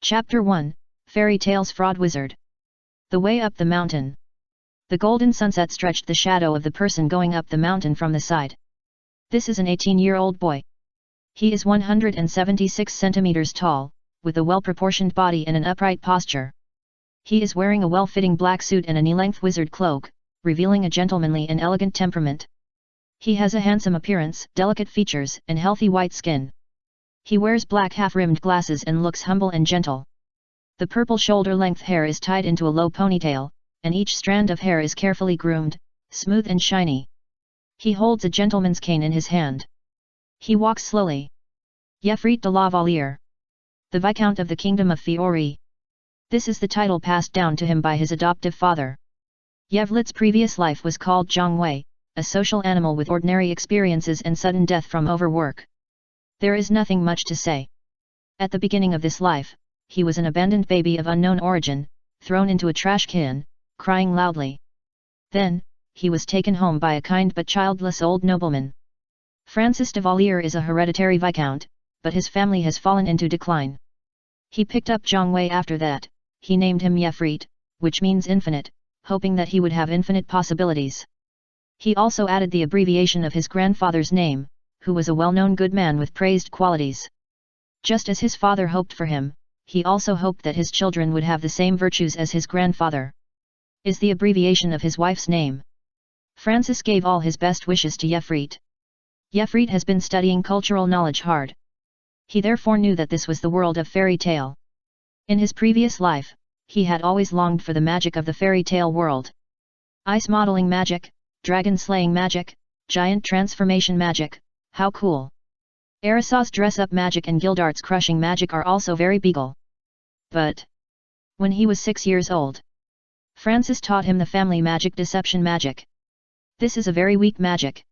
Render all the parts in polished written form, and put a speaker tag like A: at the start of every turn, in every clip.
A: Chapter 1, Fairy Tales Fraud Wizard. The Way Up the Mountain. The golden sunset stretched the shadow of the person going up the mountain from the side. This is an 18-year-old boy. He is 176 centimeters tall, with a well-proportioned body and an upright posture. He is wearing a well-fitting black suit and a knee-length wizard cloak, revealing a gentlemanly and elegant temperament. He has a handsome appearance, delicate features, and healthy white skin. He wears black half-rimmed glasses and looks humble and gentle. The purple shoulder-length hair is tied into a low ponytail, and each strand of hair is carefully groomed, smooth and shiny. He holds a gentleman's cane in his hand. He walks slowly. Yefrit de la Valliere, the Viscount of the Kingdom of Fiori. This is the title passed down to him by his adoptive father. Yevlit's previous life was called Zhongwei, a social animal with ordinary experiences and sudden death from overwork. There is nothing much to say. At the beginning of this life, he was an abandoned baby of unknown origin, thrown into a trash can, crying loudly. Then, he was taken home by a kind but childless old nobleman. Francis de Valliere is a hereditary viscount, but his family has fallen into decline. He picked up Zhongwei after that. He named him Yefrit, which means infinite, hoping that he would have infinite possibilities. He also added the abbreviation of his grandfather's name, who was a well-known good man with praised qualities. Just as his father hoped for him, he also hoped that his children would have the same virtues as his grandfather. Is the abbreviation of his wife's name. Francis gave all his best wishes to Yefrit. Yefrit has been studying cultural knowledge hard. He therefore knew that this was the world of fairy tale. In his previous life, he had always longed for the magic of the fairy tale world. Ice modeling magic, dragon slaying magic, giant transformation magic, how cool! Arisaw's dress-up magic and Gildart's crushing magic are also very beagle. But when he was 6 years old, Francis taught him the family magic deception magic. This is a very weak magic.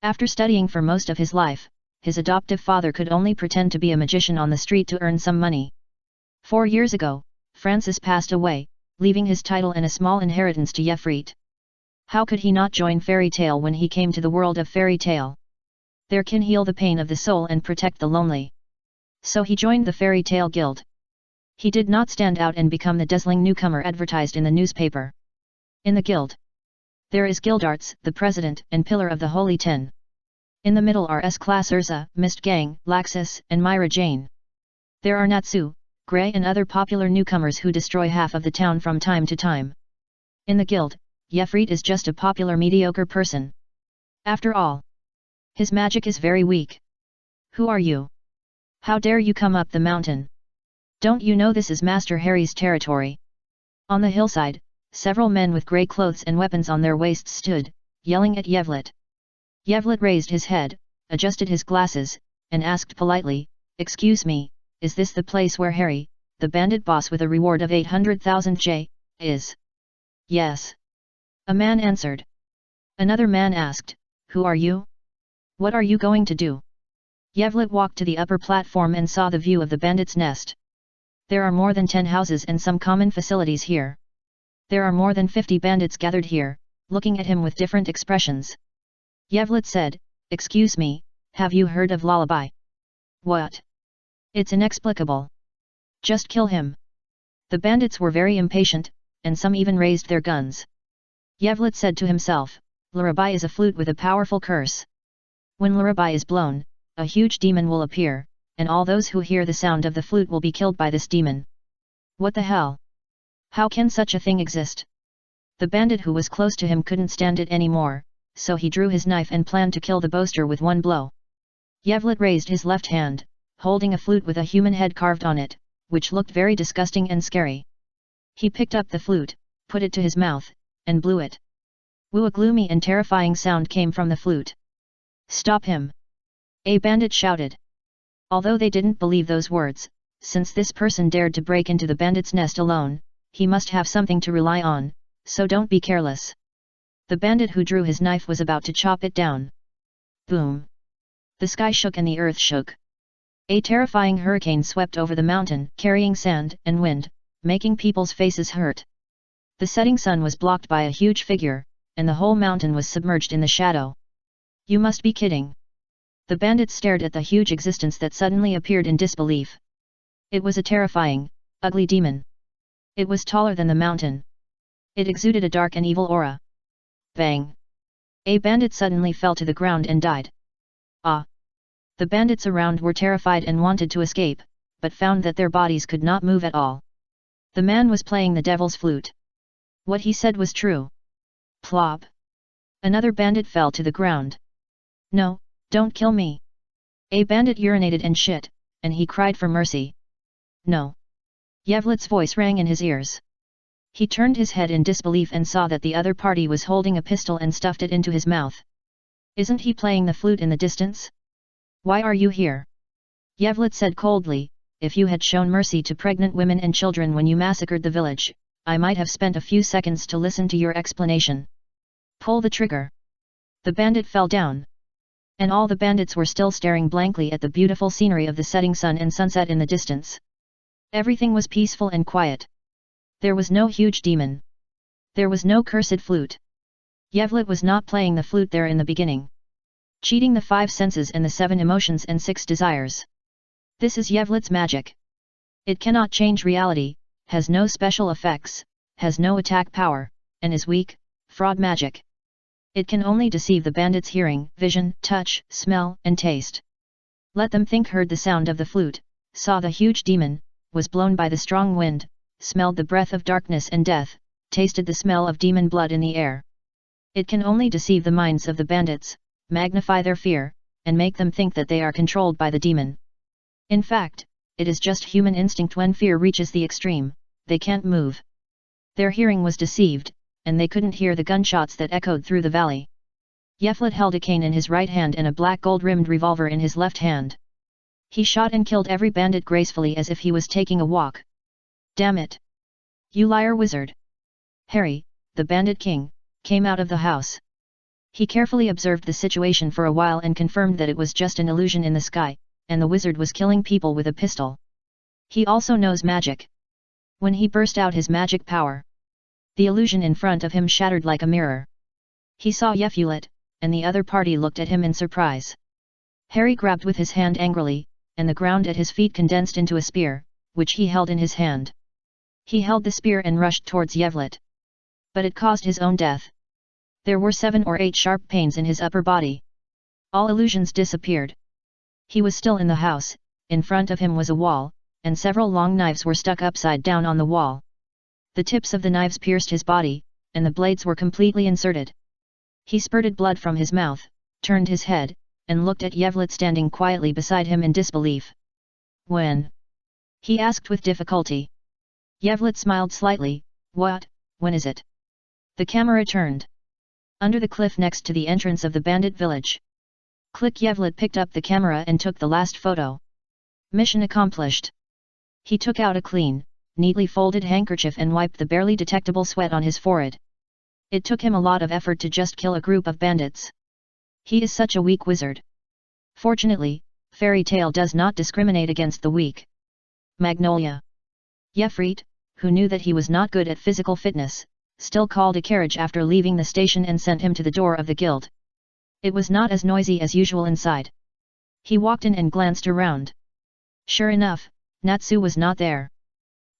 A: After studying for most of his life, his adoptive father could only pretend to be a magician on the street to earn some money. 4 years ago, Francis passed away, leaving his title and a small inheritance to Yefrit. How could he not join fairy tale when he came to the world of fairy tale? There can heal the pain of the soul and protect the lonely. So he joined the Fairy Tale Guild. He did not stand out and become the dazzling newcomer advertised in the newspaper. In the guild, there is Gildarts, the president and pillar of the Holy Ten. In the middle are S-Class Urza, Mist Gang, Laxus, and Myra Jane. There are Natsu, Grey and other popular newcomers who destroy half of the town from time to time. In the guild, Yefrit is just a popular mediocre person. After all, his magic is very weak. Who are you? How dare you come up the mountain? Don't you know this is Master Harry's territory? On the hillside, several men with grey clothes and weapons on their waists stood, yelling at Yevlit. Yevlit raised his head, adjusted his glasses, and asked politely, "Excuse me, is this the place where Harry, the bandit boss with a reward of 800,000 J, is?" "Yes." A man answered. Another man asked, "Who are you? What are you going to do?" Yevlit walked to the upper platform and saw the view of the bandits' nest. There are more than 10 houses and some common facilities here. There are more than 50 bandits gathered here, looking at him with different expressions. Yevlit said, "Excuse me, have you heard of Lullaby?" "What? It's inexplicable. Just kill him." The bandits were very impatient, and some even raised their guns. Yevlit said to himself, "Lullaby is a flute with a powerful curse. When Lullaby is blown, a huge demon will appear, and all those who hear the sound of the flute will be killed by this demon. What the hell? How can such a thing exist?" The bandit who was close to him couldn't stand it anymore, so he drew his knife and planned to kill the boaster with one blow. Yevlit raised his left hand, holding a flute with a human head carved on it, which looked very disgusting and scary. He picked up the flute, put it to his mouth, and blew it. Woo! A gloomy and terrifying sound came from the flute. "Stop him!" a bandit shouted. Although they didn't believe those words, since this person dared to break into the bandit's nest alone, he must have something to rely on, so don't be careless. The bandit who drew his knife was about to chop it down. Boom! The sky shook and the earth shook. A terrifying hurricane swept over the mountain, carrying sand and wind, making people's faces hurt. The setting sun was blocked by a huge figure, and the whole mountain was submerged in the shadow. "You must be kidding." The bandits stared at the huge existence that suddenly appeared in disbelief. It was a terrifying, ugly demon. It was taller than the mountain. It exuded a dark and evil aura. Bang! A bandit suddenly fell to the ground and died. Ah! The bandits around were terrified and wanted to escape, but found that their bodies could not move at all. The man was playing the devil's flute. What he said was true. Plop! Another bandit fell to the ground. No, don't kill me. A bandit urinated and shit, and he cried for mercy. No. Yevlet's voice rang in his ears. He turned his head in disbelief and saw that the other party was holding a pistol and stuffed it into his mouth. Isn't he playing the flute in the distance? Why are you here? Yevlet said coldly, if you had shown mercy to pregnant women and children when you massacred the village, I might have spent a few seconds to listen to your explanation. Pull the trigger. The bandit fell down. And all the bandits were still staring blankly at the beautiful scenery of the setting sun and sunset in the distance. Everything was peaceful and quiet. There was no huge demon. There was no cursed flute. Yevlet was not playing the flute there in the beginning. Cheating the 5 senses and the 7 emotions and 6 desires. This is Yevlet's magic. It cannot change reality, has no special effects, has no attack power, and is weak, fraud magic. It can only deceive the bandits' hearing, vision, touch, smell, and taste. Let them think heard the sound of the flute, saw the huge demon, was blown by the strong wind, smelled the breath of darkness and death, tasted the smell of demon blood in the air. It can only deceive the minds of the bandits, magnify their fear, and make them think that they are controlled by the demon. In fact, it is just human instinct when fear reaches the extreme, they can't move. Their hearing was deceived, and they couldn't hear the gunshots that echoed through the valley. Yevlet held a cane in his right hand and a black gold-rimmed revolver in his left hand. He shot and killed every bandit gracefully as if he was taking a walk. Damn it! You liar wizard! Harry, the bandit king, came out of the house. He carefully observed the situation for a while and confirmed that it was just an illusion in the sky, and the wizard was killing people with a pistol. He also knows magic. When he burst out his magic power, the illusion in front of him shattered like a mirror. He saw Yevlet, and the other party looked at him in surprise. Harry grabbed with his hand angrily, and the ground at his feet condensed into a spear, which he held in his hand. He held the spear and rushed towards Yevlet. But it caused his own death. There were 7 or 8 sharp pains in his upper body. All illusions disappeared. He was still in the house, in front of him was a wall, and several long knives were stuck upside down on the wall. The tips of the knives pierced his body, and the blades were completely inserted. He spurted blood from his mouth, turned his head, and looked at Yevlet standing quietly beside him in disbelief. When? He asked with difficulty. Yevlet smiled slightly. What, when is it? The camera turned. Under the cliff next to the entrance of the bandit village. Click. Yevlet picked up the camera and took the last photo. Mission accomplished. He took out a clean, neatly folded handkerchief and wiped the barely detectable sweat on his forehead. It took him a lot of effort to just kill a group of bandits. He is such a weak wizard. Fortunately, fairy tale does not discriminate against the weak. Magnolia. Yefrit, who knew that he was not good at physical fitness, still called a carriage after leaving the station and sent him to the door of the guild. It was not as noisy as usual inside. He walked in and glanced around. Sure enough, Natsu was not there.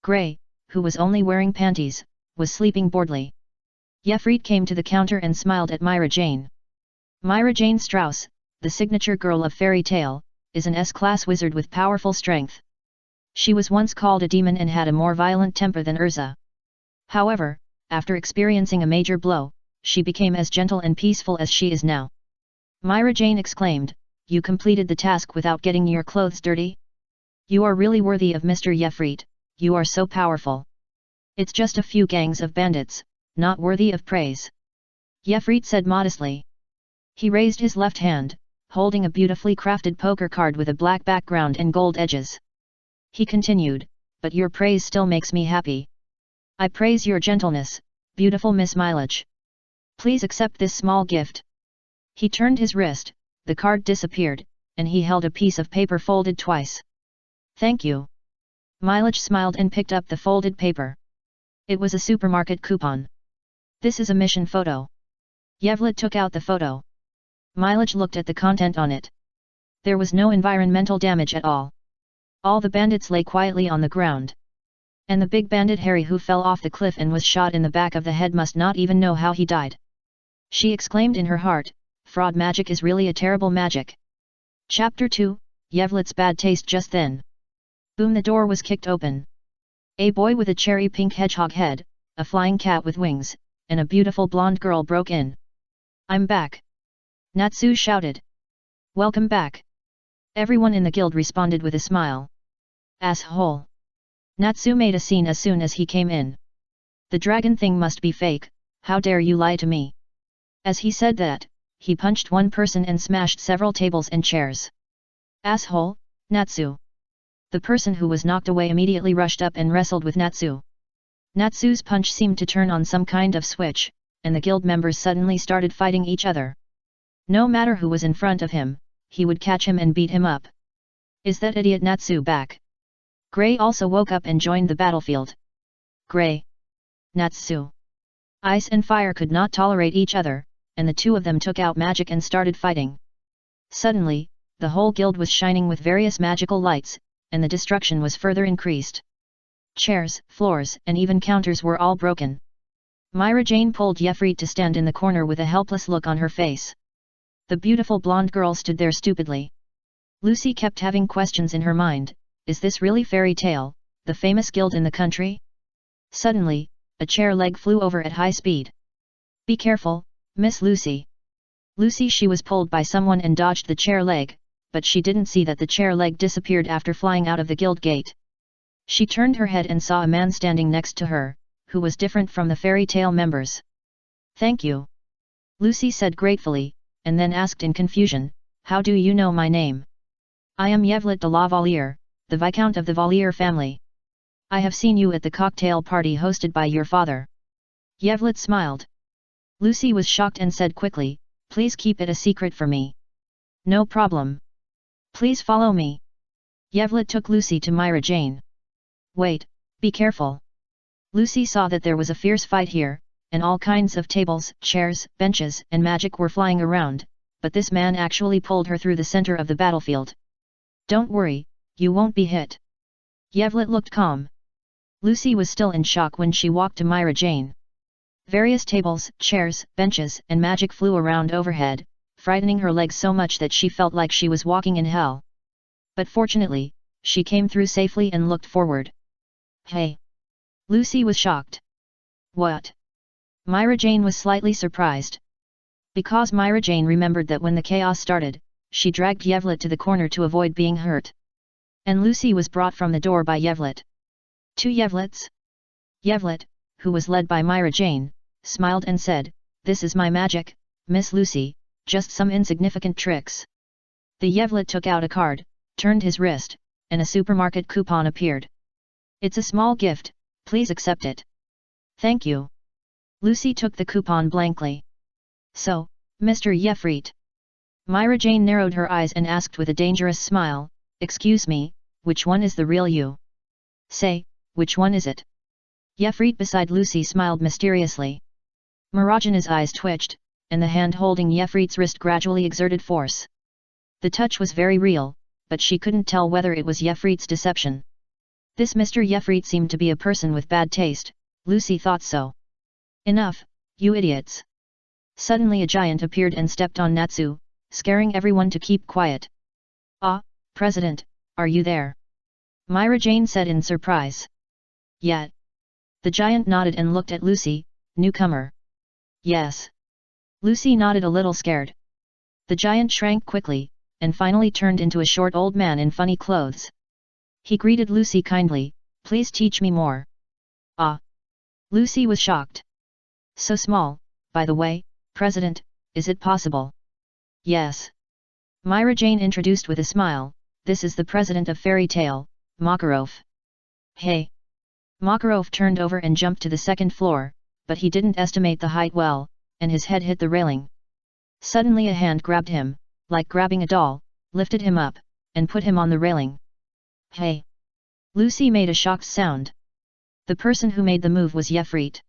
A: Gray, who was only wearing panties, was sleeping boredly. Yefrit came to the counter and smiled at Myra Jane. Myra Jane Strauss, the signature girl of fairy tale, is an S-class wizard with powerful strength. She was once called a demon and had a more violent temper than Urza. However, after experiencing a major blow, she became as gentle and peaceful as she is now. Myra Jane exclaimed, "You completed the task without getting your clothes dirty? You are really worthy of Mr. Yefrit, you are so powerful. It's just a few gangs of bandits, not worthy of praise." Yefrit said modestly. He raised his left hand, holding a beautifully crafted poker card with a black background and gold edges. He continued, "But your praise still makes me happy. I praise your gentleness, beautiful Miss Mileage. Please accept this small gift." He turned his wrist, the card disappeared, and he held a piece of paper folded twice. "Thank you." Mileage smiled and picked up the folded paper. It was a supermarket coupon. "This is a mission photo." Yevlet took out the photo. Mileage looked at the content on it. There was no environmental damage at all. All the bandits lay quietly on the ground. And the big bandit Harry who fell off the cliff and was shot in the back of the head must not even know how he died. She exclaimed in her heart, fraud magic is really a terrible magic. Chapter 2, Yevlet's bad taste. Just then. Boom, the door was kicked open. A boy with a cherry pink hedgehog head, a flying cat with wings, and a beautiful blonde girl broke in. I'm back. Natsu shouted. Welcome back. Everyone in the guild responded with a smile. Asshole. Natsu made a scene as soon as he came in. The dragon thing must be fake, how dare you lie to me. As he said that, he punched one person and smashed several tables and chairs. Asshole, Natsu. The person who was knocked away immediately rushed up and wrestled with Natsu. Natsu's punch seemed to turn on some kind of switch, and the guild members suddenly started fighting each other. No matter who was in front of him, he would catch him and beat him up. Is that idiot Natsu back? Gray also woke up and joined the battlefield. Gray. Natsu. Ice and fire could not tolerate each other, and the two of them took out magic and started fighting. Suddenly, the whole guild was shining with various magical lights, and the destruction was further increased. Chairs, floors, and even counters were all broken. Myra Jane pulled Yefrit to stand in the corner with a helpless look on her face. The beautiful blonde girl stood there stupidly. Lucy kept having questions in her mind. Is this really Fairy Tale, the famous guild in the country? Suddenly, a chair leg flew over at high speed. Be careful, Miss Lucy. Lucy, she was pulled by someone and dodged the chair leg, but she didn't see that the chair leg disappeared after flying out of the guild gate. She turned her head and saw a man standing next to her, who was different from the Fairy Tale members. Thank you. Lucy said gratefully, and then asked in confusion, how do you know my name? I am Yevlet de la Valliere, the Viscount of the Valliere family. I have seen you at the cocktail party hosted by your father. Yevlet smiled. Lucy was shocked and said quickly, please keep it a secret for me. No problem. Please follow me. Yevlet took Lucy to Myra Jane. Wait, be careful. Lucy saw that there was a fierce fight here, and all kinds of tables, chairs, benches, and magic were flying around, but this man actually pulled her through the center of the battlefield. Don't worry, you won't be hit. Yevlet looked calm. Lucy was still in shock when she walked to Myra Jane. Various tables, chairs, benches, and magic flew around overhead, frightening her legs so much that she felt like she was walking in hell. But fortunately, she came through safely and looked forward. Hey! Lucy was shocked. What? Myra Jane was slightly surprised. Because Myra Jane remembered that when the chaos started, she dragged Yevlet to the corner to avoid being hurt. And Lucy was brought from the door by Yevlet. Two Yevlets? Yevlet, who was led by Myra Jane, smiled and said, this is my magic, Miss Lucy, just some insignificant tricks. The Yevlet took out a card, turned his wrist, and a supermarket coupon appeared. It's a small gift, please accept it. Thank you. Lucy took the coupon blankly. So, Mr. Yefrit. Myra Jane narrowed her eyes and asked with a dangerous smile, excuse me, which one is the real you? Say, which one is it? Yefrit beside Lucy smiled mysteriously. Marajana's eyes twitched, and the hand holding Yefrit's wrist gradually exerted force. The touch was very real, but she couldn't tell whether it was Yefrit's deception. This Mr. Yefrit seemed to be a person with bad taste, Lucy thought so. Enough, you idiots. Suddenly a giant appeared and stepped on Natsu, scaring everyone to keep quiet. Ah, President, are you there? Myra Jane said in surprise. Yeah. The giant nodded and looked at Lucy, newcomer. Yes. Lucy nodded a little scared. The giant shrank quickly, and finally turned into a short old man in funny clothes. He greeted Lucy kindly, please teach me more. Ah. Lucy was shocked. So small, by the way, President, is it possible? Yes. Myra Jane introduced with a smile, this is the president of Fairy Tale, Makarov. Hey. Makarov turned over and jumped to the second floor, but he didn't estimate the height well, and his head hit the railing. Suddenly a hand grabbed him, like grabbing a doll, lifted him up, and put him on the railing. Hey! Lucy made a shocked sound. The person who made the move was Yefrit.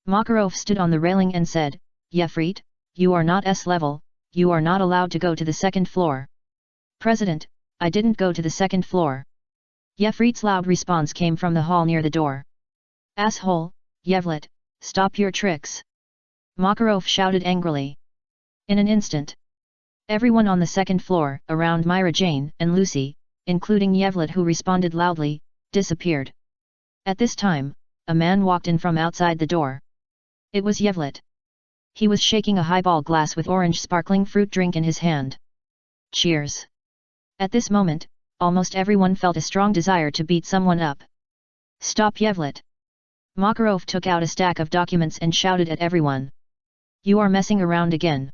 A: Makarov stood on the railing and said, Yefrit, you are not S-level, you are not allowed to go to the second floor. President, I didn't go to the second floor. Yefrit's loud response came from the hall near the door. Asshole, Yevlet, stop your tricks! Makarov shouted angrily. In an instant, everyone on the second floor, around Myra Jane and Lucy, including Yevlet who responded loudly, disappeared. At this time, a man walked in from outside the door. It was Yevlet. He was shaking a highball glass with orange sparkling fruit drink in his hand. Cheers! At this moment, almost everyone felt a strong desire to beat someone up. Stop, Yevlet! Makarov took out a stack of documents and shouted at everyone. You are messing around again.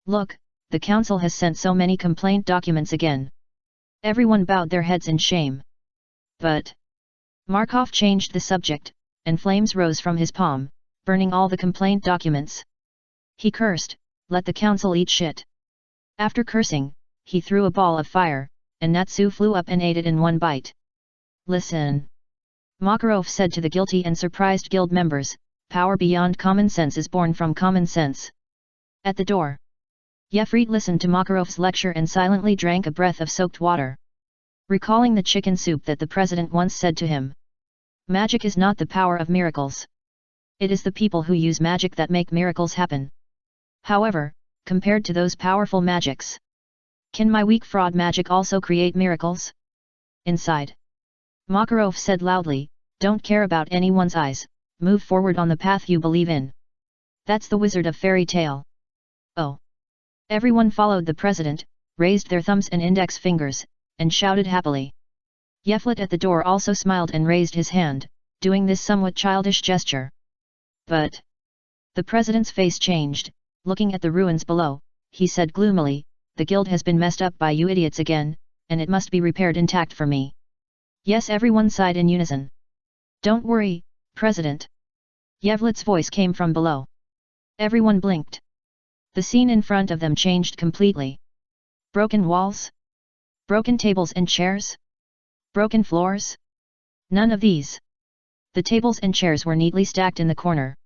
A: Look, the council has sent so many complaint documents again. Everyone bowed their heads in shame. But Markov changed the subject, and flames rose from his palm, burning all the complaint documents. He cursed, let the council eat shit. After cursing, he threw a ball of fire, and Natsu flew up and ate it in one bite. Listen! Makarov said to the guilty and surprised guild members, power beyond common sense is born from common sense. At the door, Yefrit listened to Makarov's lecture and silently drank a breath of soaked water. Recalling the chicken soup that the president once said to him. Magic is not the power of miracles. It is the people who use magic that make miracles happen. However, compared to those powerful magics, can my weak fraud magic also create miracles? Inside, Makarov said loudly, don't care about anyone's eyes, move forward on the path you believe in. That's the wizard of fairy tale. Oh! Everyone followed the president, raised their thumbs and index fingers, and shouted happily. Yeflet at the door also smiled and raised his hand, doing this somewhat childish gesture. But the president's face changed, looking at the ruins below, he said gloomily, the guild has been messed up by you idiots again, and it must be repaired intact for me. Yes, everyone sighed in unison. Don't worry, President. Yevlet's voice came from below. Everyone blinked. The scene in front of them changed completely. Broken walls? Broken tables and chairs? Broken floors? None of these. The tables and chairs were neatly stacked in the corner.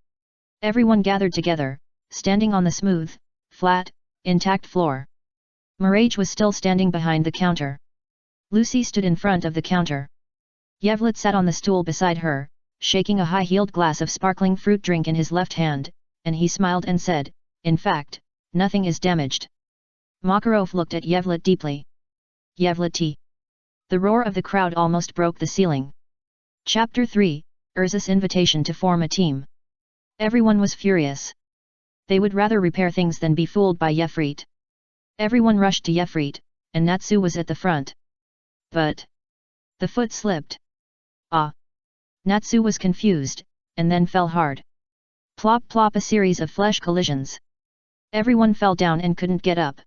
A: Everyone gathered together, standing on the smooth, flat, intact floor. Mirage was still standing behind the counter. Lucy stood in front of the counter. Yevlet sat on the stool beside her, shaking a high-heeled glass of sparkling fruit drink in his left hand, and he smiled and said, in fact, nothing is damaged. Makarov looked at Yevlet deeply. Yevlet. The roar of the crowd almost broke the ceiling. Chapter 3, Urza's invitation to form a team. Everyone was furious. They would rather repair things than be fooled by Yefrit. Everyone rushed to Yefrit, and Natsu was at the front. But the foot slipped. Ah! Natsu was confused, and then fell hard. Plop plop, a series of flesh collisions. Everyone fell down and couldn't get up.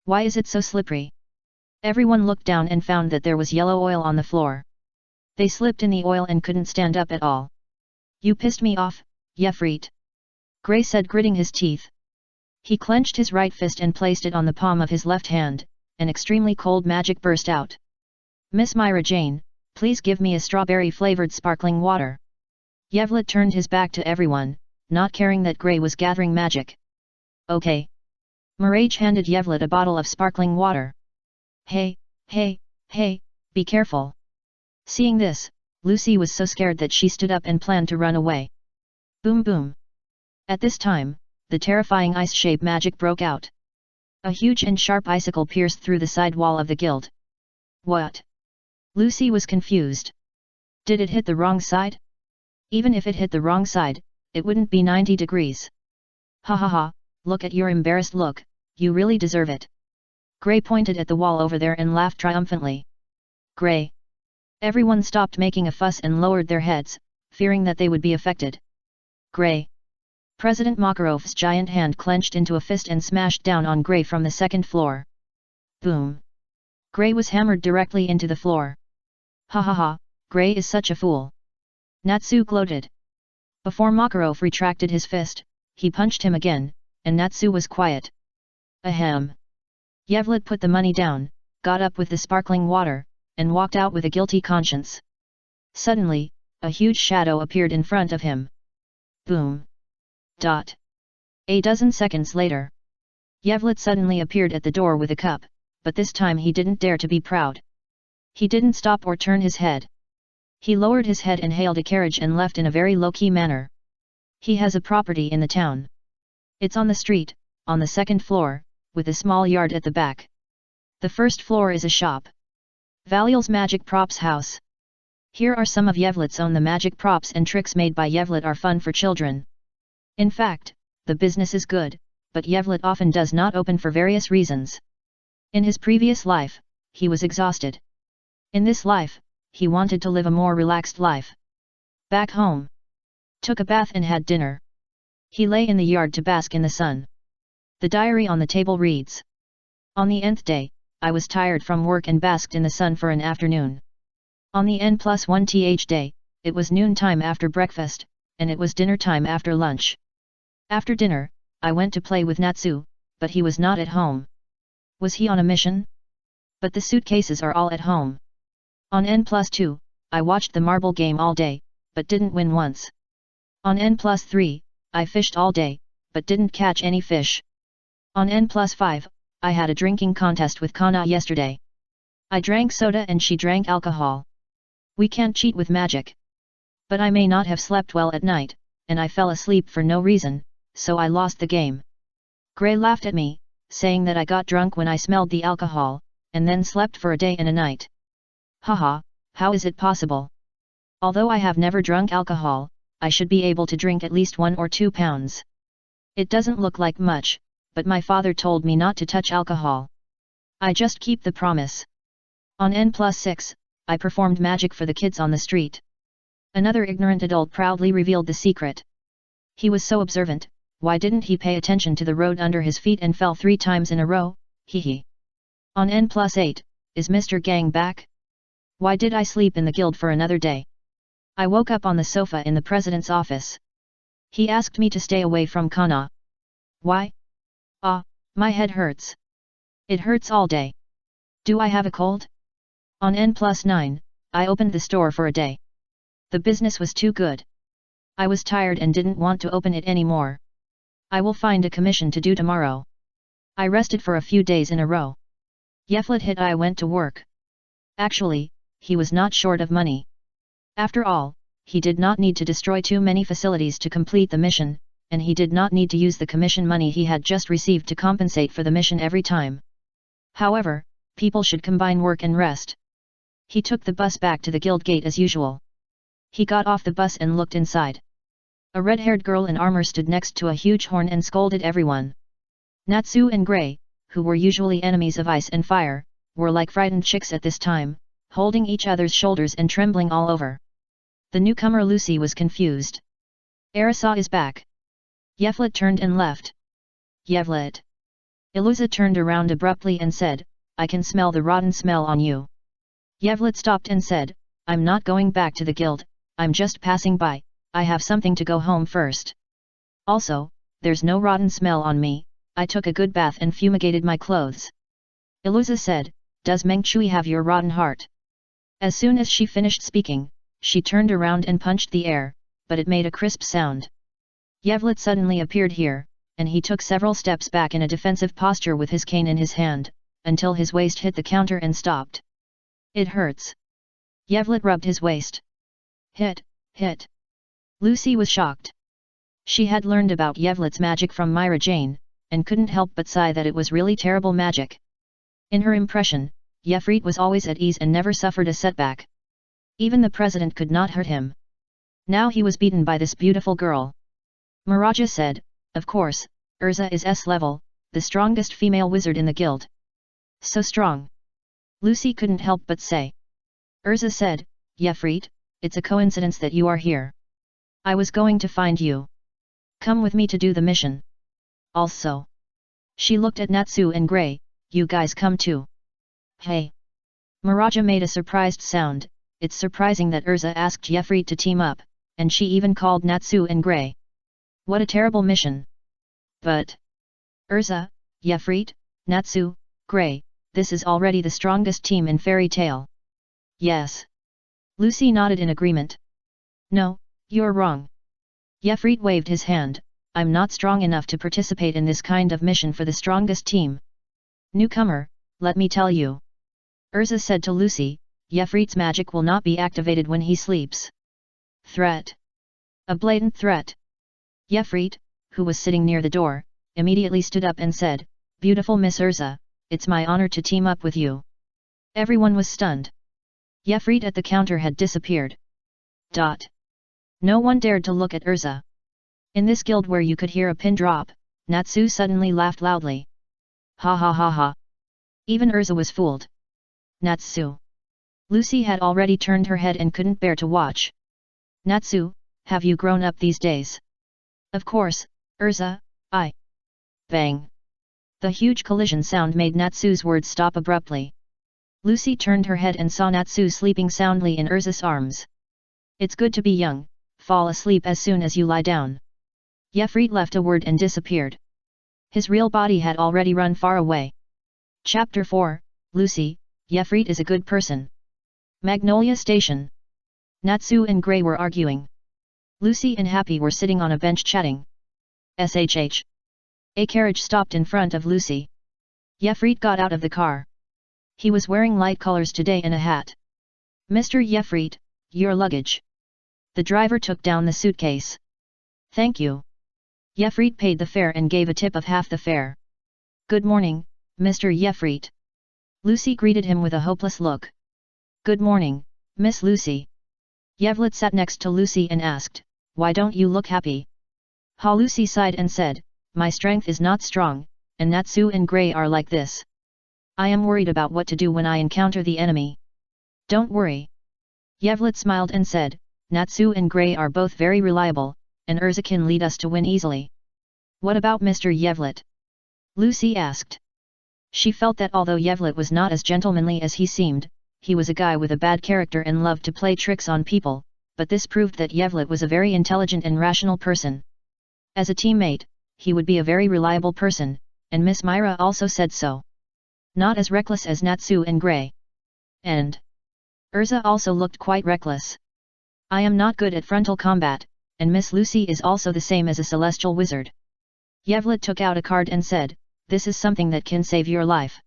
A: Why is it so slippery? Everyone looked down and found that there was yellow oil on the floor. They slipped in the oil and couldn't stand up at all. You pissed me off, Yefrit. Gray said, gritting his teeth. He clenched his right fist and placed it on the palm of his left hand, and extremely cold magic burst out. Miss Myra Jane, please give me a strawberry-flavored sparkling water. Yevlet turned his back to everyone, not caring that Gray was gathering magic. Okay. Mirage handed Yevlet a bottle of sparkling water. Hey, be careful. Seeing this, Lucy was so scared that she stood up and planned to run away. Boom boom. At this time, the terrifying ice shape magic broke out. A huge and sharp icicle pierced through the side wall of the guild. What? Lucy was confused. Did it hit the wrong side? Even if it hit the wrong side, it wouldn't be 90 degrees. Ha ha ha, look at your embarrassed look, you really deserve it. Gray pointed at the wall over there and laughed triumphantly. Gray. Everyone stopped making a fuss and lowered their heads, fearing that they would be affected. Gray. President Makarov's giant hand clenched into a fist and smashed down on Gray from the second floor. Boom. Gray was hammered directly into the floor. Ha ha ha, Gray is such a fool. Natsu gloated. Before Makarov retracted his fist, he punched him again, and Natsu was quiet. Ahem. Yevlet put the money down, got up with the sparkling water, and walked out with a guilty conscience. Suddenly, a huge shadow appeared in front of him. Boom. A dozen seconds later, Yevlet suddenly appeared at the door with a cup, but this time he didn't dare to be proud. He didn't stop or turn his head. He lowered his head and hailed a carriage and left in a very low-key manner. He has a property in the town. It's on the street, on the second floor, with a small yard at the back. The first floor is a shop. Valiel's Magic Props House. Here are some of Yevlet's own. The magic props and tricks made by Yevlet are fun for children. In fact, the business is good, but Yevlet often does not open for various reasons. In his previous life, he was exhausted. In this life, he wanted to live a more relaxed life. Back home. Took a bath and had dinner. He lay in the yard to bask in the sun. The diary on the table reads. On the nth day, I was tired from work and basked in the sun for an afternoon. On the n+1th day, it was noon time after breakfast, and it was dinner time after lunch. After dinner, I went to play with Natsu, but he was not at home. Was he on a mission? But the suitcases are all at home. On n+2, I watched the marble game all day, but didn't win once. On n+3, I fished all day, but didn't catch any fish. On n+5, I had a drinking contest with Kana yesterday. I drank soda and she drank alcohol. We can't cheat with magic. But I may not have slept well at night, and I fell asleep for no reason, so I lost the game. Gray laughed at me, saying that I got drunk when I smelled the alcohol, and then slept for a day and a night. Haha, how is it possible? Although I have never drunk alcohol, I should be able to drink at least 1 or 2 pounds. It doesn't look like much, but my father told me not to touch alcohol. I just keep the promise. On n+6, I performed magic for the kids on the street. Another ignorant adult proudly revealed the secret. He was so observant, why didn't he pay attention to the road under his feet and fell 3 times in a row, hee. On n+8, is Mr. Gang back? Why did I sleep in the guild for another day? I woke up on the sofa in the president's office. He asked me to stay away from Kana. Why? My head hurts. It hurts all day. Do I have a cold? On n+9, I opened the store for a day. The business was too good. I was tired and didn't want to open it anymore. I will find a commission to do tomorrow. I rested for a few days in a row. Yevlet hit I went to work. Actually, he was not short of money. After all, he did not need to destroy too many facilities to complete the mission, and he did not need to use the commission money he had just received to compensate for the mission every time. However, people should combine work and rest. He took the bus back to the guild gate as usual. He got off the bus and looked inside. A red-haired girl in armor stood next to a huge horn and scolded everyone. Natsu and Gray, who were usually enemies of ice and fire, were like frightened chicks at this time, holding each other's shoulders and trembling all over. The newcomer Lucy was confused. Arisa is back. Yevlet turned and left. Yevlet. Iluza turned around abruptly and said, I can smell the rotten smell on you. Yevlet stopped and said, I'm not going back to the guild, I'm just passing by, I have something to go home first. Also, there's no rotten smell on me, I took a good bath and fumigated my clothes. Iluza said, does Mengchui have your rotten heart? As soon as she finished speaking, she turned around and punched the air, but it made a crisp sound. Yevlet suddenly appeared here, and he took several steps back in a defensive posture with his cane in his hand, until his waist hit the counter and stopped. It hurts. Yevlet rubbed his waist. Hit. Lucy was shocked. She had learned about Yevlet's magic from Myra Jane, and couldn't help but sigh that it was really terrible magic. In her impression, Yefrit was always at ease and never suffered a setback. Even the president could not hurt him. Now he was beaten by this beautiful girl. Miraja said, of course, Urza is S-level, the strongest female wizard in the guild. So strong. Lucy couldn't help but say. Urza said, Yefrit, it's a coincidence that you are here. I was going to find you. Come with me to do the mission. Also. She looked at Natsu and Gray, you guys come too. Hey. Miraja made a surprised sound, it's surprising that Urza asked Yefrit to team up, and she even called Natsu and Gray. What a terrible mission. But. Urza, Yefrit, Natsu, Gray, this is already the strongest team in Fairy Tale. Yes. Lucy nodded in agreement. No, you're wrong. Yefrit waved his hand, I'm not strong enough to participate in this kind of mission for the strongest team. Newcomer, let me tell you. Urza said to Lucy, Yefrit's magic will not be activated when he sleeps. Threat. A blatant threat. Yefrit, who was sitting near the door, immediately stood up and said, "Beautiful Miss Urza, it's my honor to team up with you." Everyone was stunned. Yefrit at the counter had disappeared. No one dared to look at Urza. In this guild where you could hear a pin drop, Natsu suddenly laughed loudly. Ha ha ha ha. Even Urza was fooled. Natsu. Lucy had already turned her head and couldn't bear to watch. Natsu, have you grown up these days? Of course, Urza, I. Bang. The huge collision sound made Natsu's words stop abruptly. Lucy turned her head and saw Natsu sleeping soundly in Urza's arms. It's good to be young, fall asleep as soon as you lie down. Yefrit left a word and disappeared. His real body had already run far away. Chapter 4, Lucy, Yefrit is a good person. Magnolia Station. Natsu and Grey were arguing. Lucy and Happy were sitting on a bench chatting. SHH. A carriage stopped in front of Lucy. Yefrit got out of the car. He was wearing light colors today and a hat. "Mr. Yefrit, your luggage." The driver took down the suitcase. "Thank you." Yefrit paid the fare and gave a tip of half the fare. "Good morning, Mr. Yefrit." Lucy greeted him with a hopeless look. "Good morning, Miss Lucy." Yevlet sat next to Lucy and asked, "Why don't you look happy?" Lucy sighed and said, "My strength is not strong, and Natsu and Grey are like this. I am worried about what to do when I encounter the enemy." "Don't worry." Yevlet smiled and said, "Natsu and Grey are both very reliable, and Urza can lead us to win easily." "What about Mr. Yevlet?" Lucy asked. She felt that although Yevlet was not as gentlemanly as he seemed, he was a guy with a bad character and loved to play tricks on people, but this proved that Yevlet was a very intelligent and rational person. As a teammate, he would be a very reliable person, and Miss Myra also said so. Not as reckless as Natsu and Grey. And Urza also looked quite reckless. "I am not good at frontal combat, and Miss Lucy is also the same as a celestial wizard." Yevlet took out a card and said, "This is something that can save your life.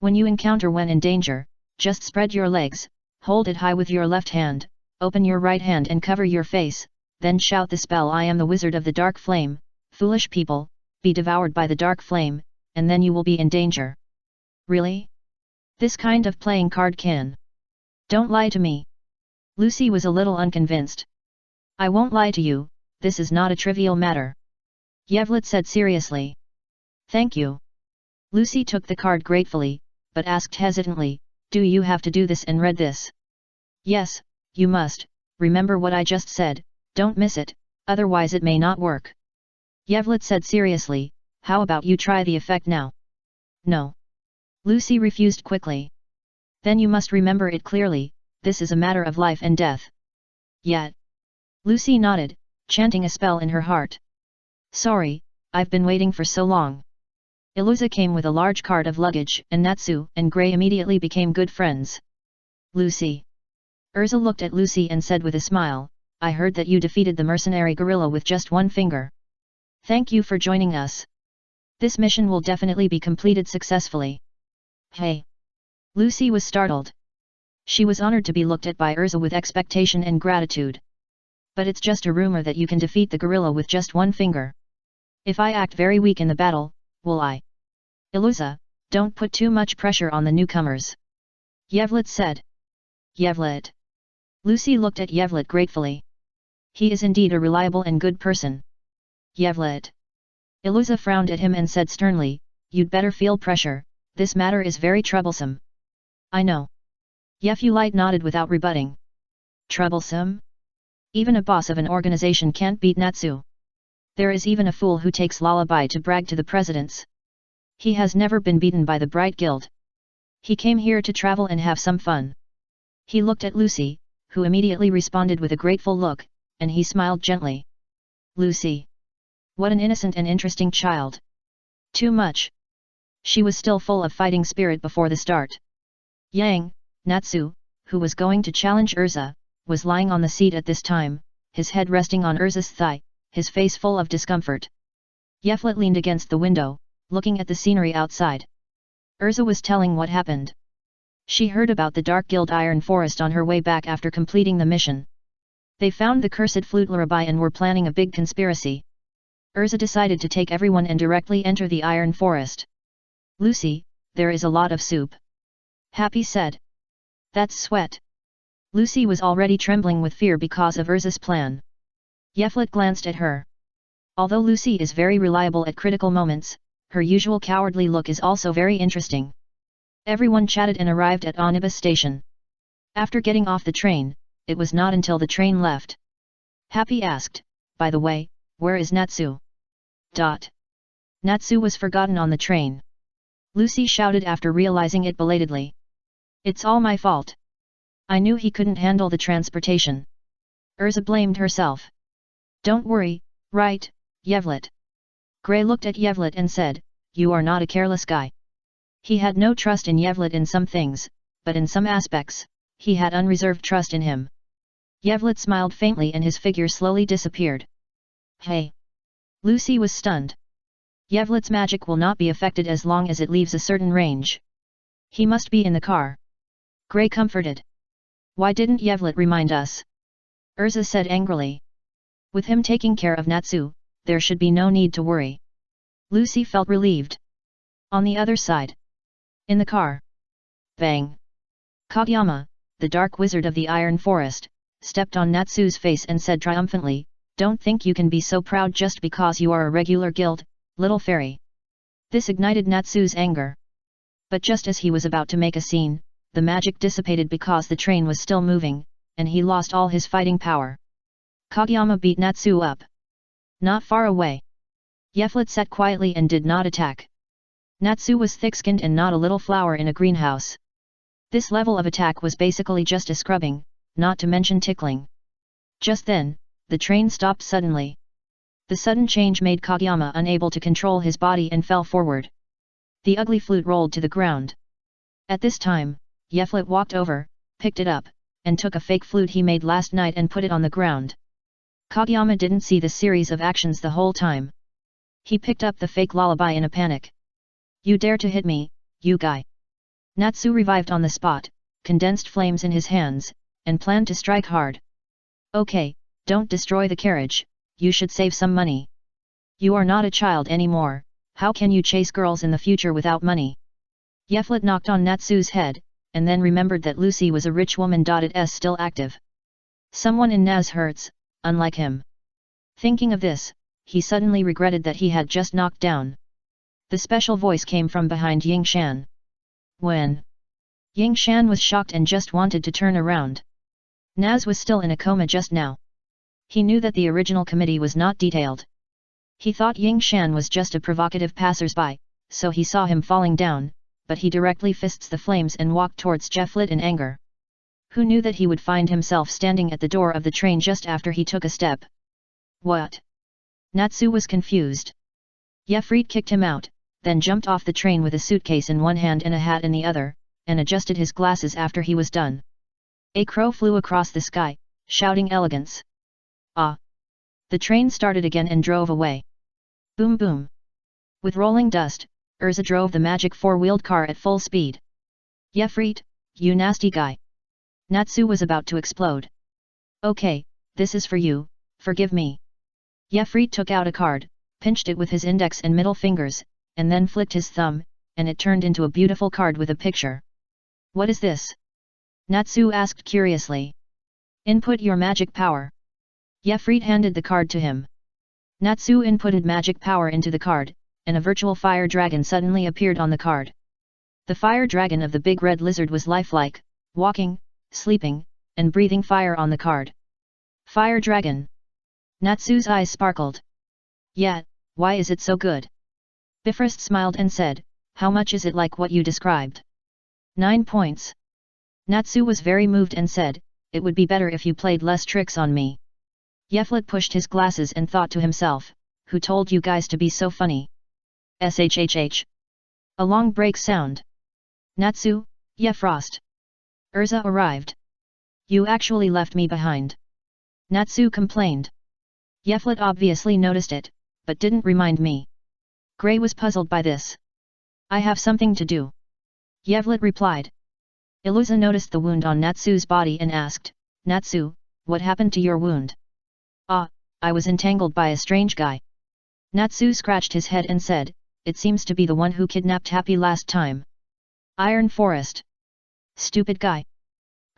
A: When you encounter when in danger, just spread your legs, hold it high with your left hand, open your right hand and cover your face, then shout the spell 'I am the wizard of the dark flame, foolish people, be devoured by the dark flame,' and then you will be in danger." "Really? This kind of playing card can? Don't lie to me." Lucy was a little unconvinced. "I won't lie to you, this is not a trivial matter," Yevlet said seriously. "Thank you." Lucy took the card gratefully, but asked hesitantly, "Do you have to do this and read this?" "Yes, you must, remember what I just said, don't miss it, otherwise it may not work." Yevlet said seriously, "How about you try the effect now?" "No." Lucy refused quickly. "Then you must remember it clearly, this is a matter of life and death." "Yet." Lucy nodded, chanting a spell in her heart. "Sorry, I've been waiting for so long." Iluza came with a large cart of luggage and Natsu and Grey immediately became good friends. "Lucy." Urza looked at Lucy and said with a smile, "I heard that you defeated the mercenary gorilla with just one finger. Thank you for joining us. This mission will definitely be completed successfully." "Hey!" Lucy was startled. She was honored to be looked at by Urza with expectation and gratitude. "But it's just a rumor that you can defeat the gorilla with just one finger. If I act very weak in the battle, will I?" "Iluza, don't put too much pressure on the newcomers," Yevlet said. "Yevlet." Lucy looked at Yevlet gratefully. "He is indeed a reliable and good person." "Yevlet." Iluza frowned at him and said sternly, "You'd better feel pressure, this matter is very troublesome." "I know." Yefulite nodded without rebutting. "Troublesome? Even a boss of an organization can't beat Natsu. There is even a fool who takes lullaby to brag to the presidents. He has never been beaten by the Bright Guild. He came here to travel and have some fun." He looked at Lucy, who immediately responded with a grateful look, and he smiled gently. "Lucy. What an innocent and interesting child. Too much." She was still full of fighting spirit before the start. Yang, Natsu, who was going to challenge Urza, was lying on the seat at this time, his head resting on Urza's thigh, his face full of discomfort. Yeflet leaned against the window, looking at the scenery outside. Urza was telling what happened. She heard about the Dark Guild Iron Forest on her way back after completing the mission. They found the cursed flute lullaby and were planning a big conspiracy. Urza decided to take everyone and directly enter the Iron Forest. Lucy, there is a lot of soup. Happy said. That's sweat. Lucy was already trembling with fear because of Urza's plan. Yeflet glanced at her. Although Lucy is very reliable at critical moments, her usual cowardly look is also very interesting. Everyone chatted and arrived at Onibus station. After getting off the train, it was not until the train left. Happy asked, by the way, where is Natsu? Natsu was forgotten on the train. Lucy shouted after realizing it belatedly. It's all my fault. I knew he couldn't handle the transportation. Urza blamed herself. Don't worry, right, Yevlet? Grey looked at Yevlet and said, you are not a careless guy. He had no trust in Yevlet in some things, but in some aspects, he had unreserved trust in him. Yevlet smiled faintly and his figure slowly disappeared. Hey! Lucy was stunned. Yevlet's magic will not be affected as long as it leaves a certain range. He must be in the car. Grey comforted. Why didn't Yevlet remind us? Urza said angrily. With him taking care of Natsu, there should be no need to worry. Lucy felt relieved. On the other side. In the car. Bang! Kageyama, the dark wizard of the Iron Forest, stepped on Natsu's face and said triumphantly, don't think you can be so proud just because you are a regular guild, little fairy. This ignited Natsu's anger. But just as he was about to make a scene, the magic dissipated because the train was still moving, and he lost all his fighting power. Kageyama beat Natsu up. Not far away. Yeflet sat quietly and did not attack. Natsu was thick-skinned and not a little flower in a greenhouse. This level of attack was basically just a scrubbing, not to mention tickling. Just then, the train stopped suddenly. The sudden change made Kageyama unable to control his body and fell forward. The ugly flute rolled to the ground. At this time, Yeflet walked over, picked it up, and took a fake flute he made last night and put it on the ground. Kageyama didn't see the series of actions the whole time. He picked up the fake lullaby in a panic. You dare to hit me, you guy! Natsu revived on the spot, condensed flames in his hands, and planned to strike hard. Okay, don't destroy the carriage, you should save some money. You are not a child anymore, how can you chase girls in the future without money? Yeflet knocked on Natsu's head, and then remembered that Lucy was a rich woman. S still active. Someone in Naz hurts, unlike him. Thinking of this, he suddenly regretted that he had just knocked down. The special voice came from behind Ying Shan. When? Ying Shan was shocked and just wanted to turn around. Naz was still in a coma just now. He knew that the original committee was not detailed. He thought Ying Shan was just a provocative passersby, so he saw him falling down, but he directly fists the flames and walked towards Yeflet in anger. Who knew that he would find himself standing at the door of the train just after he took a step? What? Natsu was confused. Yefret kicked him out, then jumped off the train with a suitcase in one hand and a hat in the other, and adjusted his glasses after he was done. A crow flew across the sky, shouting elegance. Ah! The train started again and drove away. Boom boom! With rolling dust, Urza drove the magic four-wheeled car at full speed. Yefret, you nasty guy! Natsu was about to explode. Okay, this is for you, forgive me. Yefret took out a card, pinched it with his index and middle fingers, and then flicked his thumb, and it turned into a beautiful card with a picture. What is this? Natsu asked curiously. Input your magic power. Yefret handed the card to him. Natsu inputted magic power into the card, and a virtual fire dragon suddenly appeared on the card. The fire dragon of the big red lizard was lifelike, walking, sleeping, and breathing fire on the card. Fire dragon! Natsu's eyes sparkled. Yeah, why is it so good? Bifrost smiled and said, how much is it like what you described? 9 points. Natsu was very moved and said, it would be better if you played less tricks on me. Yeflet pushed his glasses and thought to himself, who told you guys to be so funny? SHHH. A long break sound. Natsu, Yefrost. Urza arrived. You actually left me behind. Natsu complained. Yeflet obviously noticed it, but didn't remind me. Grey was puzzled by this. I have something to do. Yevlet replied. Iluza noticed the wound on Natsu's body and asked, "Natsu, what happened to your wound?" "Ah, I was entangled by a strange guy." Natsu scratched his head and said, "It seems to be the one who kidnapped Happy last time." "Iron Forest. Stupid guy."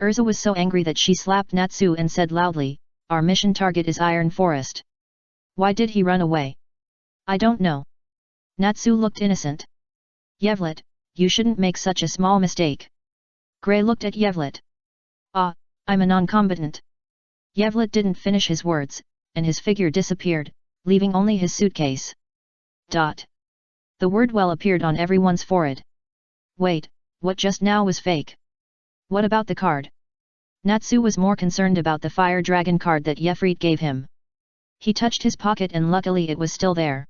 A: Urza was so angry that she slapped Natsu and said loudly, "Our mission target is Iron Forest. Why did he run away?" "I don't know." Natsu looked innocent. "Yevlet, you shouldn't make such a small mistake." Gray looked at Yevlet. "Ah, I'm a non-combatant." Yevlet didn't finish his words, and his figure disappeared, leaving only his suitcase. The word well appeared on everyone's forehead. Wait, what just now was fake? What about the card? Natsu was more concerned about the fire dragon card that Yefrit gave him. He touched his pocket and luckily it was still there.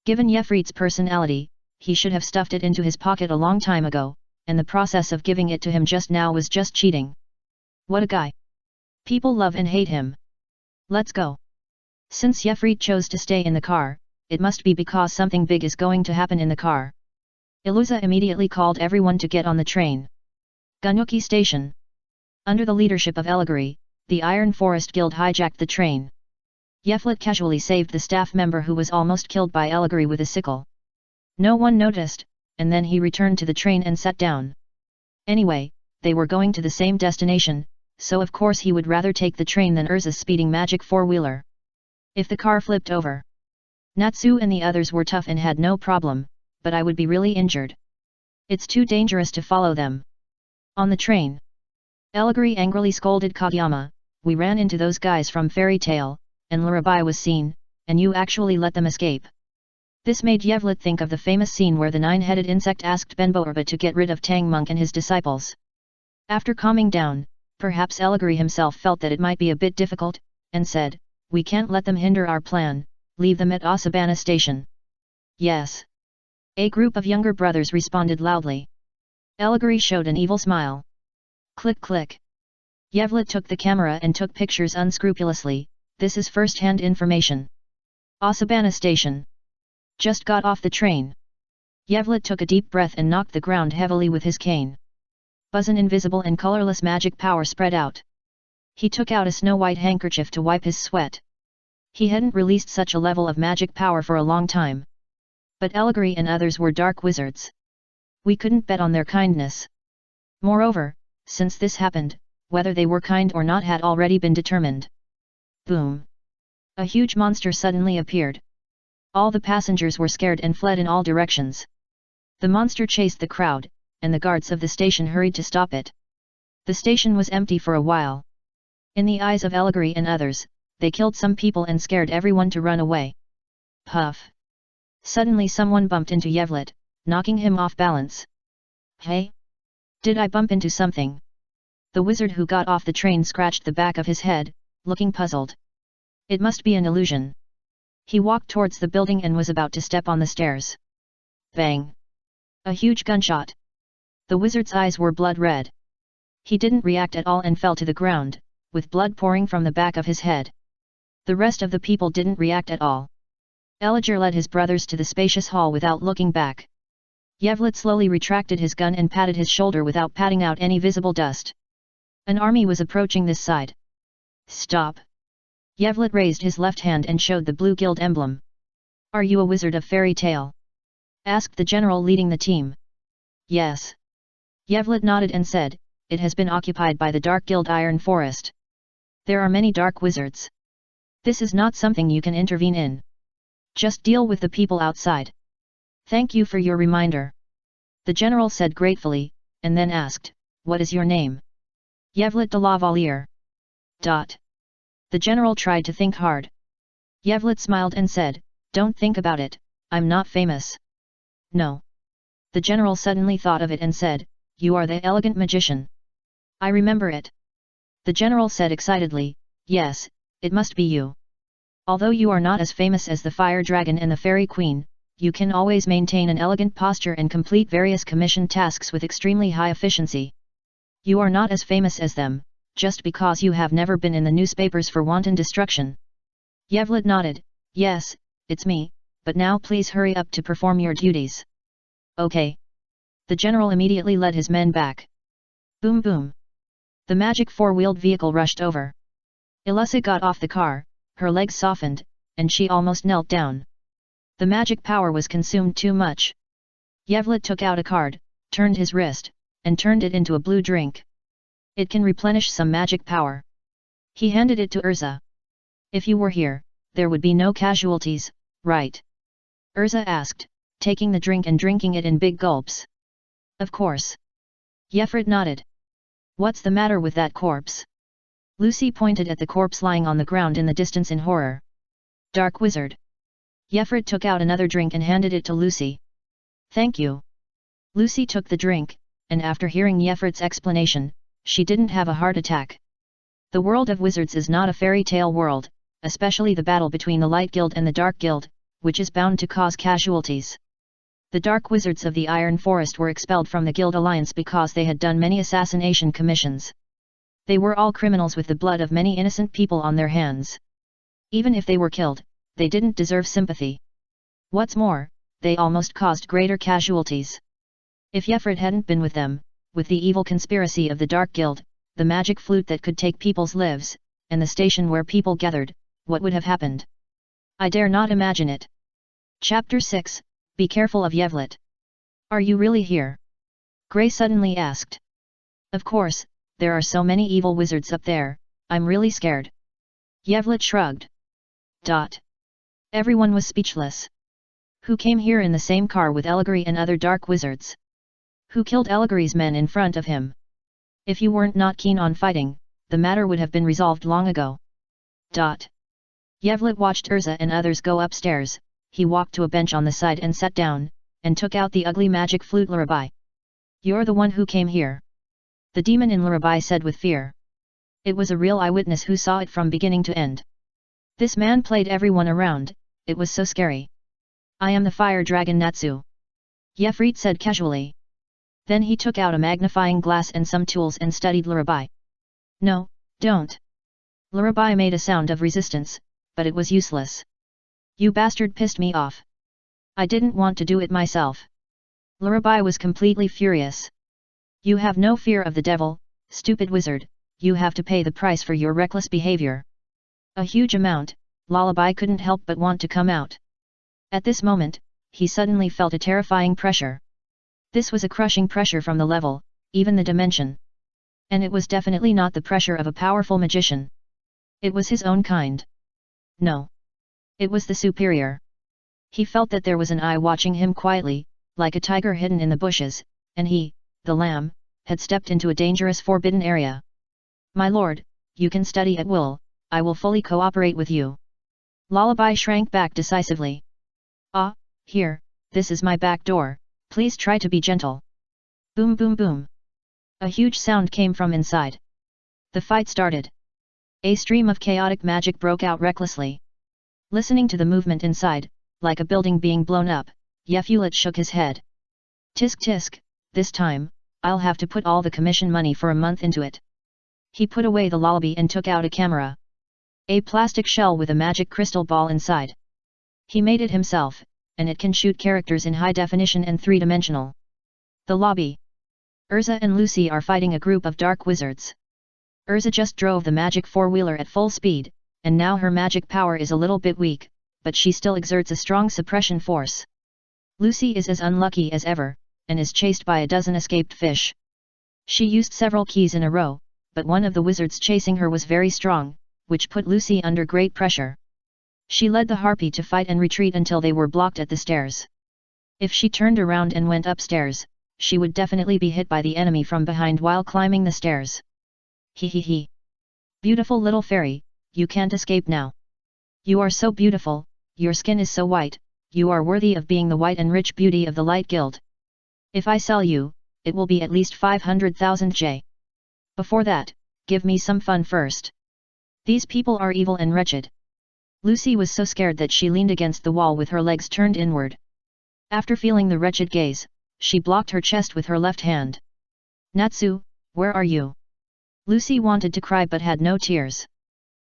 A: Given Yefrit's personality, he should have stuffed it into his pocket a long time ago, and the process of giving it to him just now was just cheating. What a guy! People love and hate him. Let's go. Since Yefrit chose to stay in the car, it must be because something big is going to happen in the car. Iluza immediately called everyone to get on the train. Gunyuki Station. Under the leadership of Eligari, the Iron Forest Guild hijacked the train. Yevlet casually saved the staff member who was almost killed by Eligari with a sickle. No one noticed, and then he returned to the train and sat down. Anyway, they were going to the same destination, so of course he would rather take the train than Urza's speeding magic four-wheeler. If the car flipped over, Natsu and the others were tough and had no problem, but I would be really injured. It's too dangerous to follow them. On the train, Eligari angrily scolded Kageyama, "We ran into those guys from Fairy Tail, and Lurabai was seen, and you actually let them escape." This made Yevlet think of the famous scene where the nine-headed insect asked Benboerba to get rid of Tang Monk and his disciples. After calming down, perhaps Eligari himself felt that it might be a bit difficult, and said, "We can't let them hinder our plan, leave them at Asabana Station." "Yes." A group of younger brothers responded loudly. Eligari showed an evil smile. Click click. Yevlet took the camera and took pictures unscrupulously. This is first-hand information. Asabana Station. Just got off the train. Yevlet took a deep breath and knocked the ground heavily with his cane. Buzz, an invisible and colorless magic power spread out. He took out a snow-white handkerchief to wipe his sweat. He hadn't released such a level of magic power for a long time. But Eligari and others were dark wizards. We couldn't bet on their kindness. Moreover, since this happened, whether they were kind or not had already been determined. Boom! A huge monster suddenly appeared. All the passengers were scared and fled in all directions. The monster chased the crowd, and the guards of the station hurried to stop it. The station was empty for a while. In the eyes of Eligari and others, they killed some people and scared everyone to run away. Puff! Suddenly someone bumped into Yevlet, knocking him off balance. Hey? Did I bump into something? The wizard who got off the train scratched the back of his head, looking puzzled. It must be an illusion. He walked towards the building and was about to step on the stairs. Bang! A huge gunshot. The wizard's eyes were blood red. He didn't react at all and fell to the ground, with blood pouring from the back of his head. The rest of the people didn't react at all. Elijah led his brothers to the spacious hall without looking back. Yevlet slowly retracted his gun and patted his shoulder without patting out any visible dust. An army was approaching this side. Stop! Yevlet raised his left hand and showed the blue guild emblem. Are you a wizard of Fairy Tail? Asked the general leading the team. Yes. Yevlet nodded and said, it has been occupied by the Dark Guild Iron Forest. There are many dark wizards. This is not something you can intervene in. Just deal with the people outside. Thank you for your reminder. The general said gratefully, and then asked, what is your name? Yevlet de Lavalier. The general tried to think hard. Yevlet smiled and said, don't think about it, I'm not famous. No. The general suddenly thought of it and said, you are the elegant magician. I remember it. The general said excitedly, yes, it must be you. Although you are not as famous as the Fire Dragon and the Fairy Queen, you can always maintain an elegant posture and complete various commissioned tasks with extremely high efficiency. You are not as famous as them, just because you have never been in the newspapers for wanton destruction. Yevlet nodded, yes, it's me, but now please hurry up to perform your duties. Okay. The general immediately led his men back. Boom boom. The magic four-wheeled vehicle rushed over. Ilusa got off the car, her legs softened, and she almost knelt down. The magic power was consumed too much. Yevlet took out a card, turned his wrist, and turned it into a blue drink. It can replenish some magic power. He handed it to Urza. If you were here, there would be no casualties, right? Urza asked, taking the drink and drinking it in big gulps. Of course. Yevlet nodded. What's the matter with that corpse? Lucy pointed at the corpse lying on the ground in the distance in horror. Dark Wizard. Yevlet took out another drink and handed it to Lucy. Thank you. Lucy took the drink, and after hearing Yevlet's explanation, she didn't have a heart attack. The world of wizards is not a fairy tale world, especially the battle between the Light Guild and the Dark Guild, which is bound to cause casualties. The Dark Wizards of the Iron Forest were expelled from the Guild Alliance because they had done many assassination commissions. They were all criminals with the blood of many innocent people on their hands. Even if they were killed, they didn't deserve sympathy. What's more, they almost caused greater casualties. If Yevlet hadn't been with them, with the evil conspiracy of the Dark Guild, the magic flute that could take people's lives, and the station where people gathered, what would have happened? I dare not imagine it. Chapter 6, Be careful of Yevlet. Are you really here? Grey suddenly asked. Of course, there are so many evil wizards up there, I'm really scared. Yevlet shrugged. Everyone was speechless. Who came here in the same car with Eligary and other dark wizards? Who killed Eligary's men in front of him? If you weren't not keen on fighting, the matter would have been resolved long ago. Yevlet watched Urza and others go upstairs. He walked to a bench on the side and sat down, and took out the ugly magic flute. Larabai. You're the one who came here. The demon in Larabai said with fear. It was a real eyewitness who saw it from beginning to end. This man played everyone around, it was so scary. I am the fire dragon Natsu. Yevret said casually. Then he took out a magnifying glass and some tools and studied Larabai. No, don't. Larabai made a sound of resistance, but it was useless. You bastard pissed me off. I didn't want to do it myself. Larabai was completely furious. You have no fear of the devil, stupid wizard, you have to pay the price for your reckless behavior. A huge amount, Lullaby couldn't help but want to come out. At this moment, he suddenly felt a terrifying pressure. This was a crushing pressure from the level, even the dimension. And it was definitely not the pressure of a powerful magician. It was his own kind. No. It was the superior. He felt that there was an eye watching him quietly, like a tiger hidden in the bushes, and he, the lamb, had stepped into a dangerous forbidden area. My lord, you can study at will, I will fully cooperate with you. Lullaby shrank back decisively. Ah, here, this is my back door, please try to be gentle. Boom boom boom. A huge sound came from inside. The fight started. A stream of chaotic magic broke out recklessly. Listening to the movement inside, like a building being blown up, Yevlet shook his head. Tisk tisk, this time, I'll have to put all the commission money for a month into it. He put away the lullaby and took out a camera. A plastic shell with a magic crystal ball inside. He made it himself, and it can shoot characters in high definition and three-dimensional. The lobby. Urza and Lucy are fighting a group of dark wizards. Urza just drove the magic four-wheeler at full speed, and now her magic power is a little bit weak, but she still exerts a strong suppression force. Lucy is as unlucky as ever, and is chased by a dozen escaped fish. She used several keys in a row, but one of the wizards chasing her was very strong, which put Lucy under great pressure. She led the harpy to fight and retreat until they were blocked at the stairs. If she turned around and went upstairs, she would definitely be hit by the enemy from behind while climbing the stairs. He. Beautiful little fairy, you can't escape now. You are so beautiful, your skin is so white, you are worthy of being the white and rich beauty of the Light Guild. If I sell you, it will be at least 500,000 J. Before that, give me some fun first. These people are evil and wretched. Lucy was so scared that she leaned against the wall with her legs turned inward. After feeling the wretched gaze, she blocked her chest with her left hand. Natsu, where are you? Lucy wanted to cry but had no tears.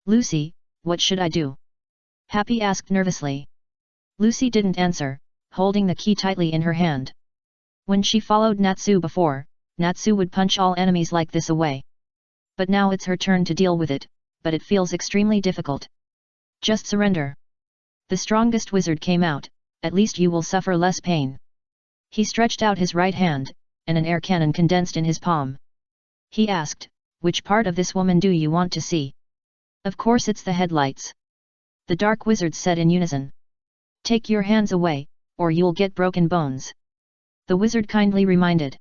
A: Lucy, what should I do? Happy asked nervously. Lucy didn't answer, holding the key tightly in her hand. When she followed Natsu before, Natsu would punch all enemies like this away. But now it's her turn to deal with it, but it feels extremely difficult. Just surrender. The strongest wizard came out, at least you will suffer less pain. He stretched out his right hand, and an air cannon condensed in his palm. He asked, which part of this woman do you want to see? Of course it's the headlights. The dark wizards said in unison. Take your hands away, or you'll get broken bones. The wizard kindly reminded.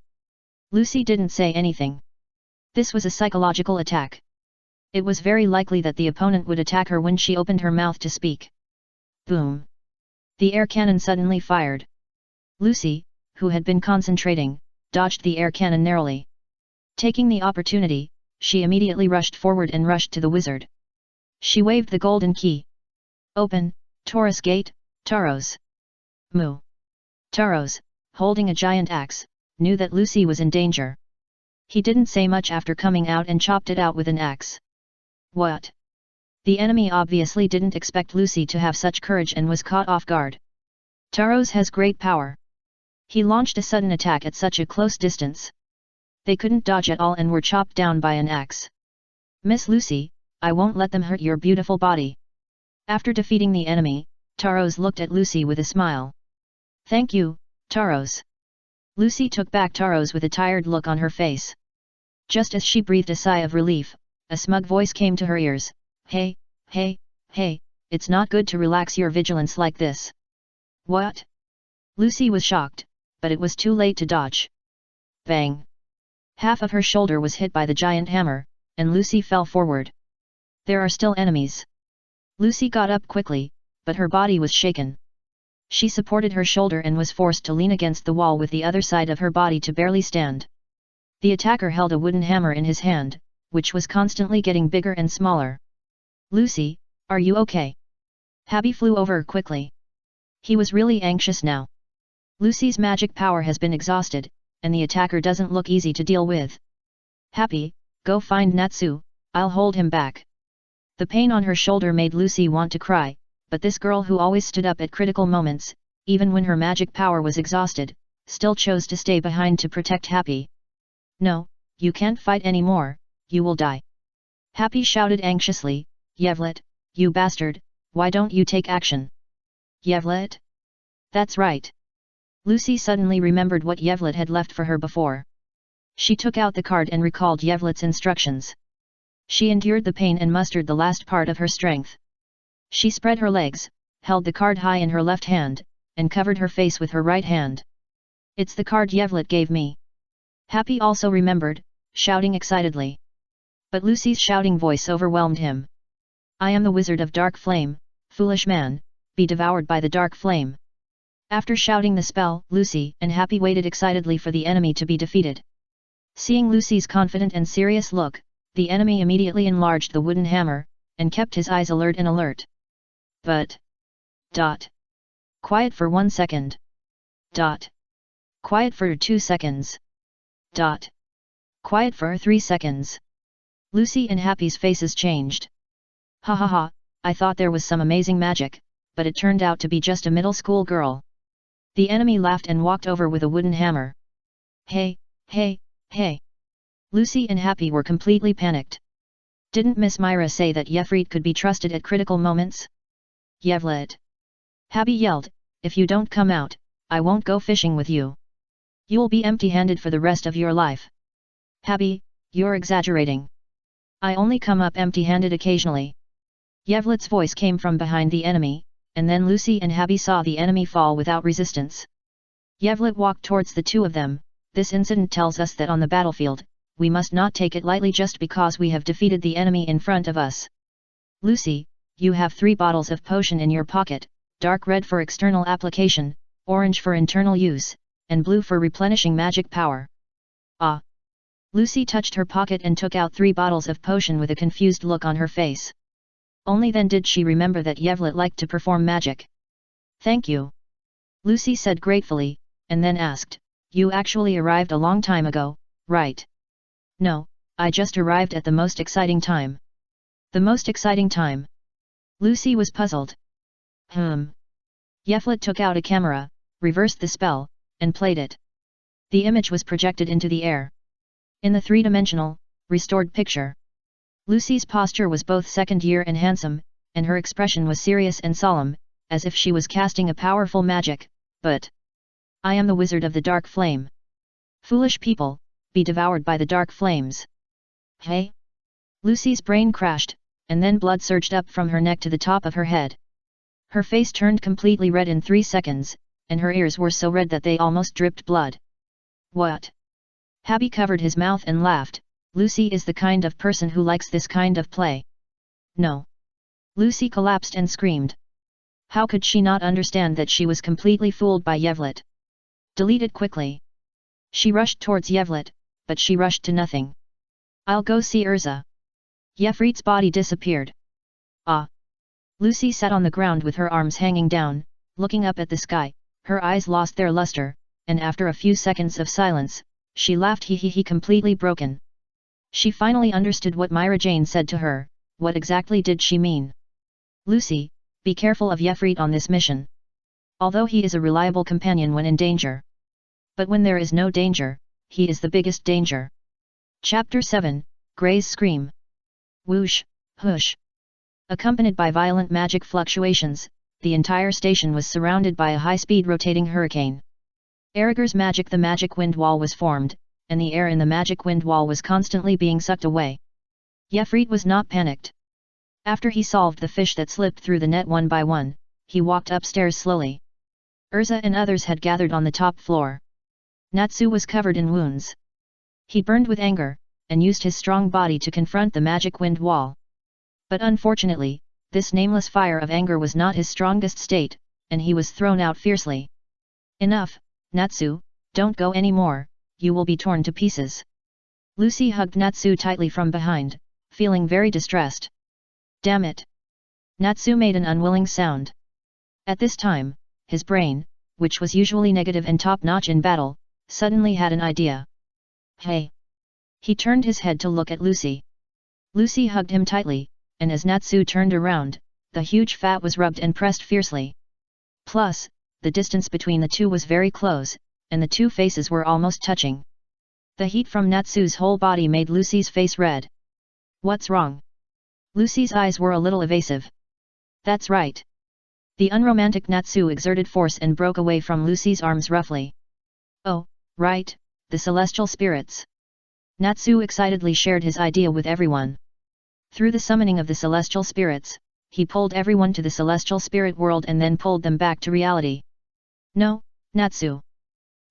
A: Lucy didn't say anything. This was a psychological attack. It was very likely that the opponent would attack her when she opened her mouth to speak. Boom! The air cannon suddenly fired. Lucy, who had been concentrating, dodged the air cannon narrowly. Taking the opportunity, she immediately rushed forward and rushed to the wizard. She waved the golden key. Open, Taurus Gate, Taros. Moo. Taros, holding a giant axe, knew that Lucy was in danger. He didn't say much after coming out and chopped it out with an axe. What? The enemy obviously didn't expect Lucy to have such courage and was caught off guard. Taros has great power. He launched a sudden attack at such a close distance. They couldn't dodge at all and were chopped down by an axe. Miss Lucy, I won't let them hurt your beautiful body. After defeating the enemy, Taros looked at Lucy with a smile. Thank you, Taros. Lucy took back Taros with a tired look on her face. Just as she breathed a sigh of relief, a smug voice came to her ears. Hey, hey, hey, it's not good to relax your vigilance like this. What? Lucy was shocked, but it was too late to dodge. Bang! Half of her shoulder was hit by the giant hammer, and Lucy fell forward. There are still enemies. Lucy got up quickly, but her body was shaken. She supported her shoulder and was forced to lean against the wall with the other side of her body to barely stand. The attacker held a wooden hammer in his hand, which was constantly getting bigger and smaller. Lucy, are you okay? Happy flew over quickly. He was really anxious now. Lucy's magic power has been exhausted, and the attacker doesn't look easy to deal with. Happy, go find Natsu, I'll hold him back. The pain on her shoulder made Lucy want to cry, but this girl who always stood up at critical moments, even when her magic power was exhausted, still chose to stay behind to protect Happy. No, you can't fight anymore, you will die. Happy shouted anxiously, Yevlet, you bastard, why don't you take action? Yevlet? That's right. Lucy suddenly remembered what Yevlet had left for her before. She took out the card and recalled Yevlet's instructions. She endured the pain and mustered the last part of her strength. She spread her legs, held the card high in her left hand, and covered her face with her right hand. It's the card Yevlet gave me. Happy also remembered, shouting excitedly. But Lucy's shouting voice overwhelmed him. I am the wizard of dark flame, foolish man, be devoured by the dark flame. After shouting the spell, Lucy and Happy waited excitedly for the enemy to be defeated. Seeing Lucy's confident and serious look, the enemy immediately enlarged the wooden hammer, and kept his eyes alert. But... Quiet for 1 second. Quiet for 2 seconds. Quiet for 3 seconds. Lucy and Happy's faces changed. Ha ha ha, I thought there was some amazing magic, but it turned out to be just a middle school girl. The enemy laughed and walked over with a wooden hammer. Hey, hey, hey. Lucy and Happy were completely panicked. Didn't Miss Myra say that Yefrit could be trusted at critical moments? Yevlet. Happy yelled, if you don't come out, I won't go fishing with you. You'll be empty-handed for the rest of your life. Happy, you're exaggerating. I only come up empty-handed occasionally. Yevlet's voice came from behind the enemy, and then Lucy and Happy saw the enemy fall without resistance. Yevlet walked towards the two of them. This incident tells us that on the battlefield, we must not take it lightly just because we have defeated the enemy in front of us. Lucy, you have 3 bottles of potion in your pocket, dark red for external application, orange for internal use, and blue for replenishing magic power. Ah! Lucy touched her pocket and took out 3 bottles of potion with a confused look on her face. Only then did she remember that Yevlet liked to perform magic. Thank you. Lucy said gratefully, and then asked, you actually arrived a long time ago, right? No, I just arrived at the most exciting time. The most exciting time? Lucy was puzzled. Yevlet took out a camera, reversed the spell, and played it. The image was projected into the air. In the three-dimensional, restored picture, Lucy's posture was both second-year and handsome, and her expression was serious and solemn, as if she was casting a powerful magic, but I am the wizard of the dark flame. Foolish people, be devoured by the dark flames. Hey? Lucy's brain crashed, and then blood surged up from her neck to the top of her head. Her face turned completely red in 3 seconds, and her ears were so red that they almost dripped blood. What? Habby covered his mouth and laughed. Lucy is the kind of person who likes this kind of play. No. Lucy collapsed and screamed. How could she not understand that she was completely fooled by Yevlet? Delete it quickly. She rushed towards Yevlet, but she rushed to nothing. I'll go see Urza. Yefrit's body disappeared. Ah! Lucy sat on the ground with her arms hanging down, looking up at the sky. Her eyes lost their luster, and after a few seconds of silence, she laughed he completely broken. She finally understood what Myra Jane said to her. What exactly did she mean? Lucy, be careful of Yefrit on this mission. Although he is a reliable companion when in danger. But when there is no danger, he is the biggest danger. Chapter 7, Gray's Scream. Whoosh, whoosh. Accompanied by violent magic fluctuations, the entire station was surrounded by a high-speed rotating hurricane. Aragor's magic, the magic wind wall was formed, and the air in the magic wind wall was constantly being sucked away. Yefrit was not panicked. After he solved the fish that slipped through the net one by one, he walked upstairs slowly. Urza and others had gathered on the top floor. Natsu was covered in wounds. He burned with anger, and used his strong body to confront the magic wind wall. But unfortunately, this nameless fire of anger was not his strongest state, and he was thrown out fiercely. Enough, Natsu, don't go any more, you will be torn to pieces. Lucy hugged Natsu tightly from behind, feeling very distressed. Damn it! Natsu made an unwilling sound. At this time, his brain, which was usually negative and top-notch in battle, suddenly had an idea. Hey! He turned his head to look at Lucy. Lucy hugged him tightly, and as Natsu turned around, the huge fat was rubbed and pressed fiercely. Plus, the distance between the two was very close, and the two faces were almost touching. The heat from Natsu's whole body made Lucy's face red. What's wrong? Lucy's eyes were a little evasive. That's right. The unromantic Natsu exerted force and broke away from Lucy's arms roughly. Oh, right, the celestial spirits. Natsu excitedly shared his idea with everyone. Through the summoning of the celestial spirits, he pulled everyone to the celestial spirit world and then pulled them back to reality. No, Natsu.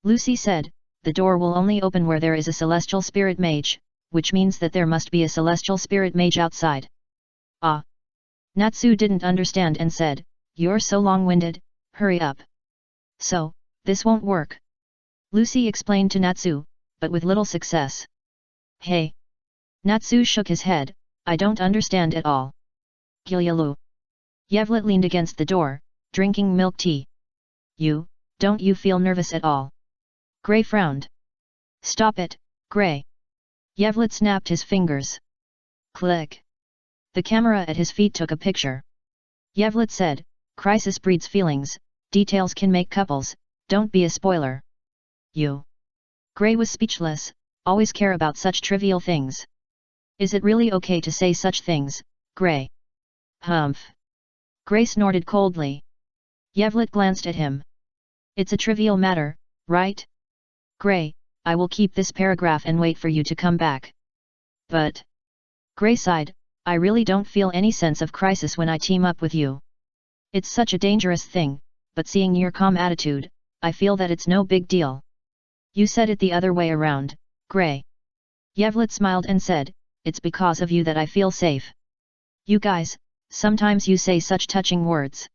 A: Lucy said, the door will only open where there is a celestial spirit mage, which means that there must be a celestial spirit mage outside. Ah. Natsu didn't understand and said, you're so long-winded, hurry up. So, this won't work. Lucy explained to Natsu, but with little success. Hey! Natsu shook his head, I don't understand at all. Gilyalu. Yevlet leaned against the door, drinking milk tea. Don't you feel nervous at all? Gray frowned. Stop it, Gray. Yevlet snapped his fingers. Click. The camera at his feet took a picture. Yevlet said, crisis breeds feelings, details can make couples, don't be a spoiler. Gray was speechless, always care about such trivial things. Is it really okay to say such things, Gray? Humph. Gray snorted coldly. Yevlet glanced at him. It's a trivial matter, right? Gray, I will keep this paragraph and wait for you to come back. But... Gray sighed, I really don't feel any sense of crisis when I team up with you. It's such a dangerous thing, but seeing your calm attitude, I feel that it's no big deal. You said it the other way around, Gray. Yevlet smiled and said, it's because of you that I feel safe. You guys, sometimes you say such touching words.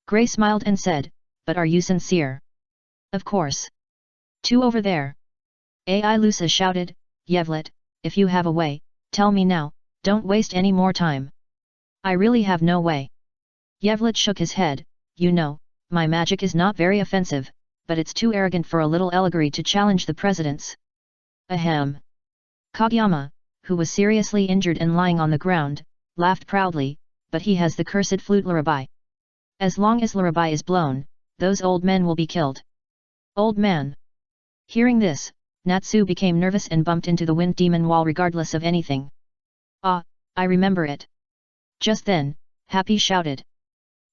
A: Gray smiled and said, but are you sincere? Of course. Two over there. AI Lusa shouted, Yevlet, if you have a way, tell me now, don't waste any more time. I really have no way. Yevlet shook his head, you know, my magic is not very offensive, but it's too arrogant for a little allegory to challenge the presidents. Ahem. Kageyama, who was seriously injured and lying on the ground, laughed proudly, but he has the cursed flute lullaby. As long as lullaby is blown, those old men will be killed. Old man. Hearing this, Natsu became nervous and bumped into the wind demon wall regardless of anything. Ah, I remember it. Just then, Happy shouted.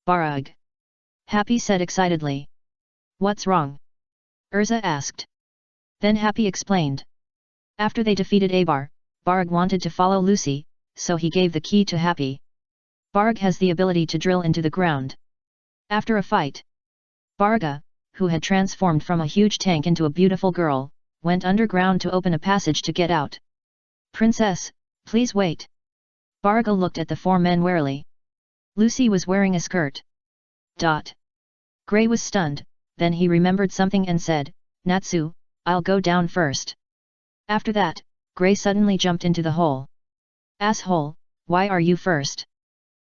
A: Barug. Happy said excitedly. What's wrong? Urza asked. Then Happy explained. After they defeated Abar, Barug wanted to follow Lucy, so he gave the key to Happy. Barug has the ability to drill into the ground. After a fight, Baruga, who had transformed from a huge tank into a beautiful girl, went underground to open a passage to get out. Princess, please wait. Baruga looked at the four men warily. Lucy was wearing a skirt. Grey was stunned, then he remembered something and said, Natsu, I'll go down first. After that, Grey suddenly jumped into the hole. Asshole, why are you first?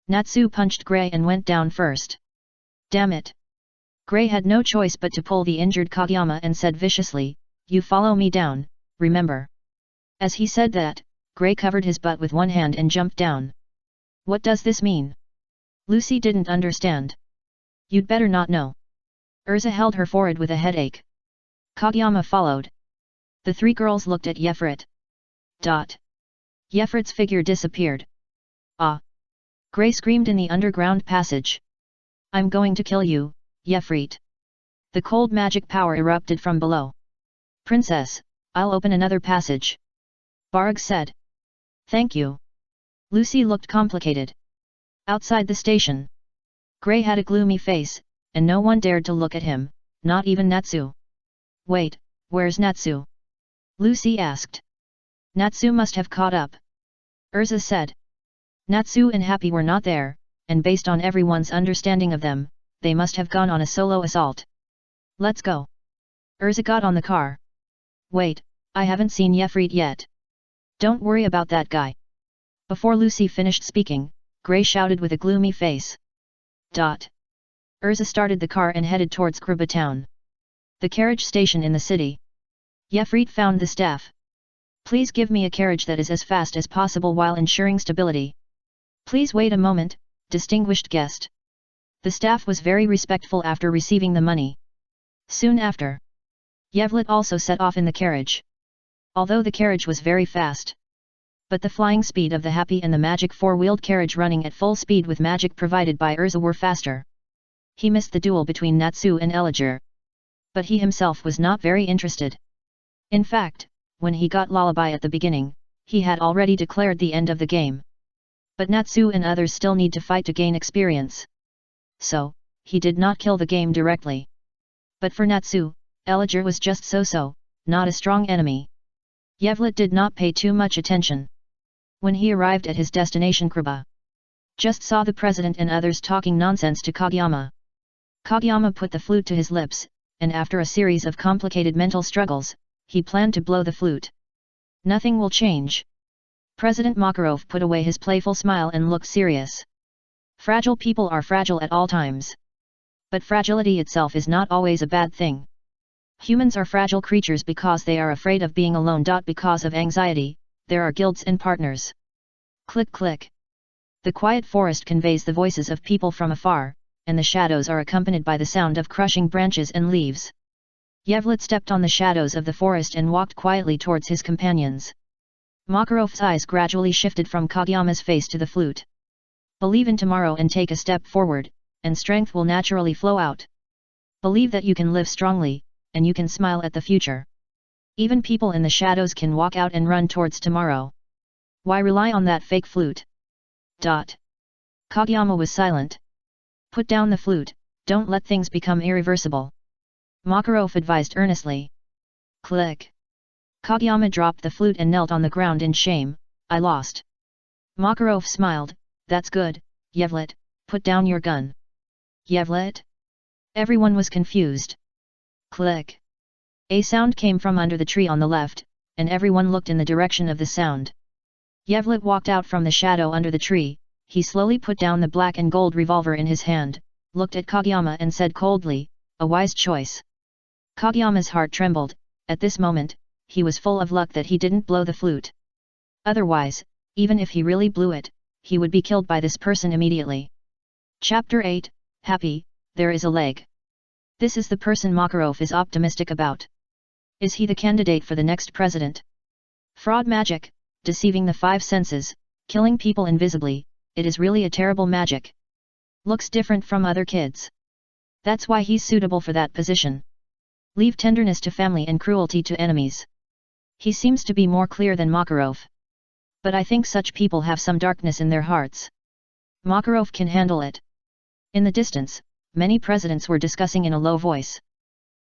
A: Natsu punched Grey and went down first. Damn it. Grey had no choice but to pull the injured Kageyama and said viciously, you follow me down, remember. As he said that, Grey covered his butt with one hand and jumped down. What does this mean? Lucy didn't understand. You'd better not know. Urza held her forehead with a headache. Kageyama followed. The three girls looked at Yefrit. Yefrit's figure disappeared. Ah! Grey screamed in the underground passage. I'm going to kill you, Yefrit. The cold magic power erupted from below. Princess, I'll open another passage. Barug said. Thank you. Lucy looked complicated. Outside the station, Grey had a gloomy face, and no one dared to look at him, not even Natsu. Wait, where's Natsu? Lucy asked. Natsu must have caught up. Urza said. Natsu and Happy were not there, and based on everyone's understanding of them, they must have gone on a solo assault. Let's go. Urza got on the car. Wait, I haven't seen Yefrit yet. Don't worry about that guy. Before Lucy finished speaking, Grey shouted with a gloomy face. Urza started the car and headed towards Kruba town. The carriage station in the city. Yefrit found the staff. Please give me a carriage that is as fast as possible while ensuring stability. Please wait a moment, distinguished guest. The staff was very respectful after receiving the money. Soon after, Yevlit also set off in the carriage. Although the carriage was very fast, but the flying speed of the Happy and the magic four-wheeled carriage running at full speed with magic provided by Urza were faster. He missed the duel between Natsu and Elijah. But he himself was not very interested. In fact, when he got Lullaby at the beginning, he had already declared the end of the game. But Natsu and others still need to fight to gain experience. So, he did not kill the game directly. But for Natsu, Elijah was just so-so, not a strong enemy. Yevlit did not pay too much attention. When he arrived at his destination Kruba, just saw the president and others talking nonsense to Kageyama. Kageyama put the flute to his lips, and after a series of complicated mental struggles, he planned to blow the flute. Nothing will change. President Makarov put away his playful smile and looked serious. Fragile people are fragile at all times. But fragility itself is not always a bad thing. Humans are fragile creatures because they are afraid of being alone. Because of anxiety, there are guilds and partners. Click click. The quiet forest conveys the voices of people from afar, and the shadows are accompanied by the sound of crushing branches and leaves. Yevlit stepped on the shadows of the forest and walked quietly towards his companions. Makarov's eyes gradually shifted from Kageyama's face to the flute. Believe in tomorrow and take a step forward, and strength will naturally flow out. Believe that you can live strongly, and you can smile at the future. Even people in the shadows can walk out and run towards tomorrow. Why rely on that fake flute? Kageyama was silent. Put down the flute, don't let things become irreversible. Makarov advised earnestly. Click. Kageyama dropped the flute and knelt on the ground in shame. I lost. Makarov smiled. That's good, Yevlit, put down your gun. Yevlit? Everyone was confused. Click. A sound came from under the tree on the left, and everyone looked in the direction of the sound. Yevlit walked out from the shadow under the tree. He slowly put down the black and gold revolver in his hand, looked at Kageyama and said coldly, a wise choice. Kageyama's heart trembled. At this moment, he was full of luck that he didn't blow the flute. Otherwise, even if he really blew it, he would be killed by this person immediately. Chapter 8, Happy, there is a leg. This is the person Makarov is optimistic about. Is he the candidate for the next president? Fraud magic, deceiving the five senses, killing people invisibly, it is really a terrible magic. Looks different from other kids. That's why he's suitable for that position. Leave tenderness to family and cruelty to enemies. He seems to be more clear than Makarov. But I think such people have some darkness in their hearts. Makarov can handle it. In the distance, many presidents were discussing in a low voice.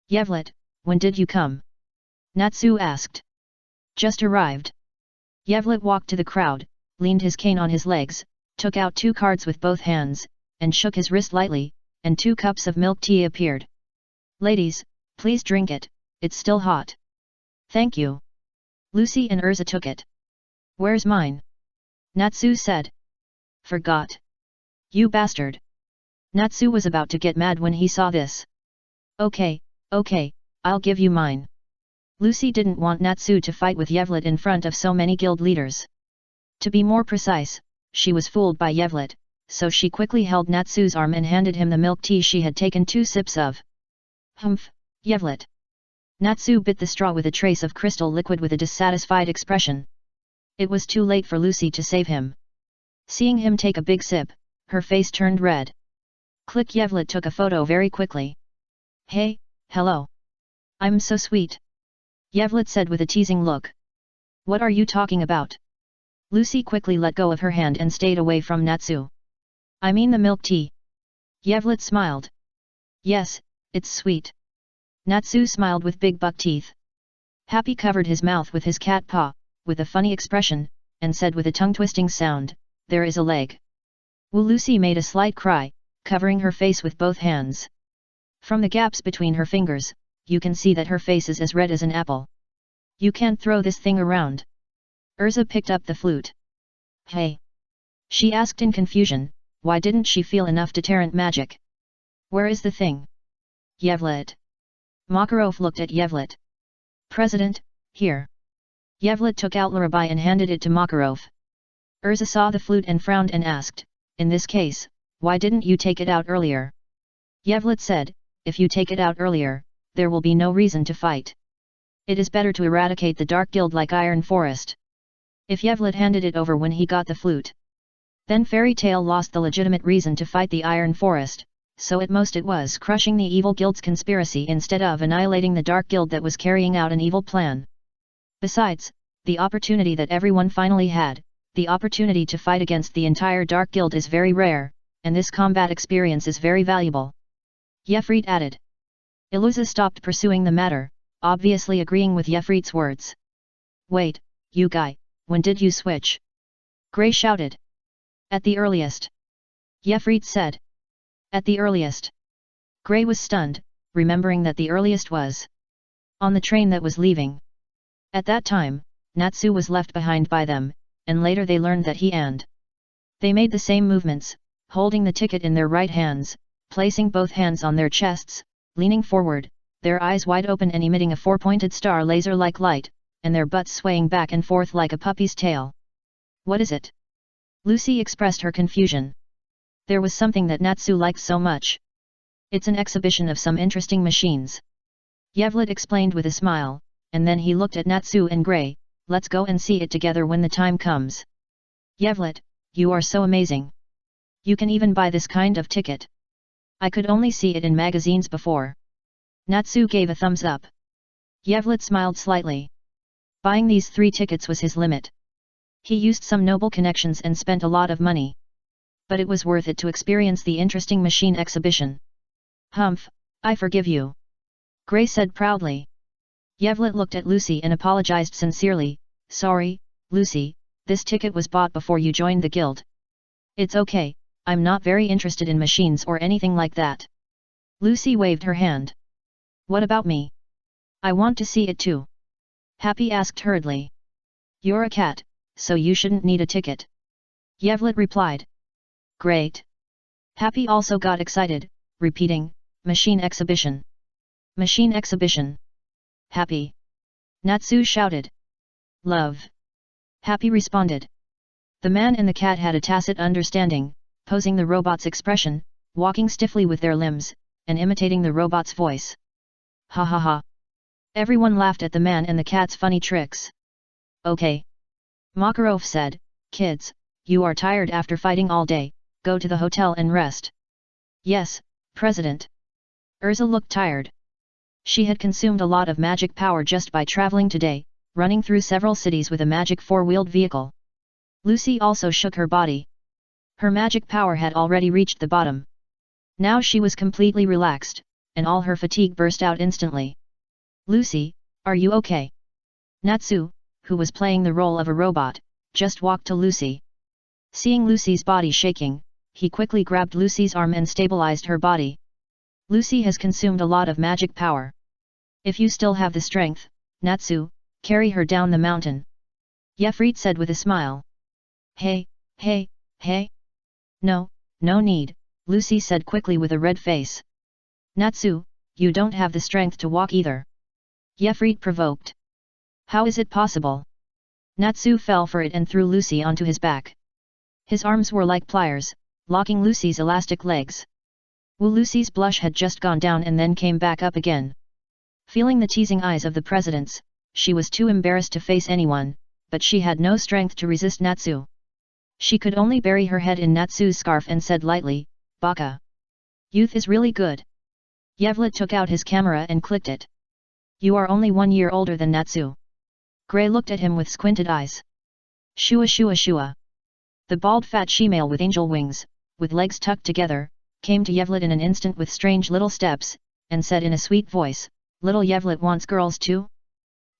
A: Yevlet, when did you come? Natsu asked. Just arrived. Yevlet walked to the crowd, leaned his cane on his legs, took out 2 cards with both hands, and shook his wrist lightly, and 2 cups of milk tea appeared. Ladies, please drink it, it's still hot. Thank you. Lucy and Urza took it. Where's mine? Natsu said. Forgot. You bastard. Natsu was about to get mad when he saw this. Okay, I'll give you mine. Lucy didn't want Natsu to fight with Yevlet in front of so many guild leaders. To be more precise, she was fooled by Yevlet, so she quickly held Natsu's arm and handed him the milk tea she had taken 2 sips of. Humph, Yevlet. Natsu bit the straw with a trace of crystal liquid with a dissatisfied expression. It was too late for Lucy to save him. Seeing him take a big sip, her face turned red. Click. Yevlet took a photo very quickly. Hey, hello. I'm so sweet. Yevlet said with a teasing look. What are you talking about? Lucy quickly let go of her hand and stayed away from Natsu. I mean the milk tea. Yevlet smiled. Yes, it's sweet. Natsu smiled with big buck teeth. Happy covered his mouth with his cat paw, with a funny expression, and said with a tongue-twisting sound, there is a leg. Woo. Lucy made a slight cry, covering her face with both hands. From the gaps between her fingers, you can see that her face is as red as an apple. You can't throw this thing around. Urza picked up the flute. Hey! She asked in confusion, why didn't she feel enough deterrent magic? Where is the thing? Yevlet. Makarov looked at Yevlet. President, here. Yevlet took out Lullaby and handed it to Makarov. Urza saw the flute and frowned and asked, in this case, why didn't you take it out earlier? Yevlet said, if you take it out earlier, there will be no reason to fight. It is better to eradicate the Dark Guild like Iron Forest. If Yevlet handed it over when he got the flute, then Fairy Tail lost the legitimate reason to fight the Iron Forest, so at most it was crushing the evil guild's conspiracy instead of annihilating the Dark Guild that was carrying out an evil plan. Besides, the opportunity that everyone finally had, the opportunity to fight against the entire Dark Guild is very rare, and this combat experience is very valuable. Yefrit added. Iluza stopped pursuing the matter, obviously agreeing with Yefrit's words. Wait, you guy, when did you switch? Gray shouted. At the earliest. Yefrit said. At the earliest. Gray was stunned, remembering that the earliest was on the train that was leaving. At that time, Natsu was left behind by them, and later they learned that he and they made the same movements, holding the ticket in their right hands, placing both hands on their chests, leaning forward, their eyes wide open and emitting a 4-pointed star laser-like light, and their butts swaying back and forth like a puppy's tail. What is it? Lucy expressed her confusion. There was something that Natsu liked so much. It's an exhibition of some interesting machines. Yevlet explained with a smile, and then he looked at Natsu and Gray, let's go and see it together when the time comes. Yevlet, you are so amazing. You can even buy this kind of ticket. I could only see it in magazines before. Natsu gave a thumbs up. Yevlet smiled slightly. Buying these 3 tickets was his limit. He used some noble connections and spent a lot of money. But it was worth it to experience the interesting machine exhibition. Humph, I forgive you. Gray said proudly. Yevlet looked at Lucy and apologized sincerely, sorry, Lucy, this ticket was bought before you joined the guild. It's okay, I'm not very interested in machines or anything like that. Lucy waved her hand. What about me? I want to see it too. Happy asked hurriedly. You're a cat, so you shouldn't need a ticket. Yevlet replied. Great. Happy also got excited, repeating, machine exhibition. Machine exhibition. Happy. Natsu shouted. Love. Happy responded. The man and the cat had a tacit understanding, posing the robot's expression, walking stiffly with their limbs, and imitating the robot's voice. Ha ha ha. Everyone laughed at the man and the cat's funny tricks. Okay. Makarov said, kids, you are tired after fighting all day, go to the hotel and rest. Yes, President. Urza looked tired. She had consumed a lot of magic power just by traveling today, running through several cities with a magic four-wheeled vehicle. Lucy also shook her body. Her magic power had already reached the bottom. Now she was completely relaxed, and all her fatigue burst out instantly. Lucy, are you okay? Natsu, who was playing the role of a robot, just walked to Lucy. Seeing Lucy's body shaking, he quickly grabbed Lucy's arm and stabilized her body. Lucy has consumed a lot of magic power. If you still have the strength, Natsu, carry her down the mountain. Yefrit said with a smile. Hey. No need, Lucy said quickly with a red face. Natsu, you don't have the strength to walk either. Yefrit provoked. How is it possible? Natsu fell for it and threw Lucy onto his back. His arms were like pliers, locking Lucy's elastic legs. Lucy's blush had just gone down and then came back up again. Feeling the teasing eyes of the presidents, she was too embarrassed to face anyone, but she had no strength to resist Natsu. She could only bury her head in Natsu's scarf and said lightly, Baka. Youth is really good. Yevlet took out his camera and clicked it. You are only 1 year older than Natsu. Gray looked at him with squinted eyes. Shua. The bald fat she-male with angel wings, with legs tucked together, came to Yevlet in an instant with strange little steps, and said in a sweet voice, Little Yevlet wants girls too?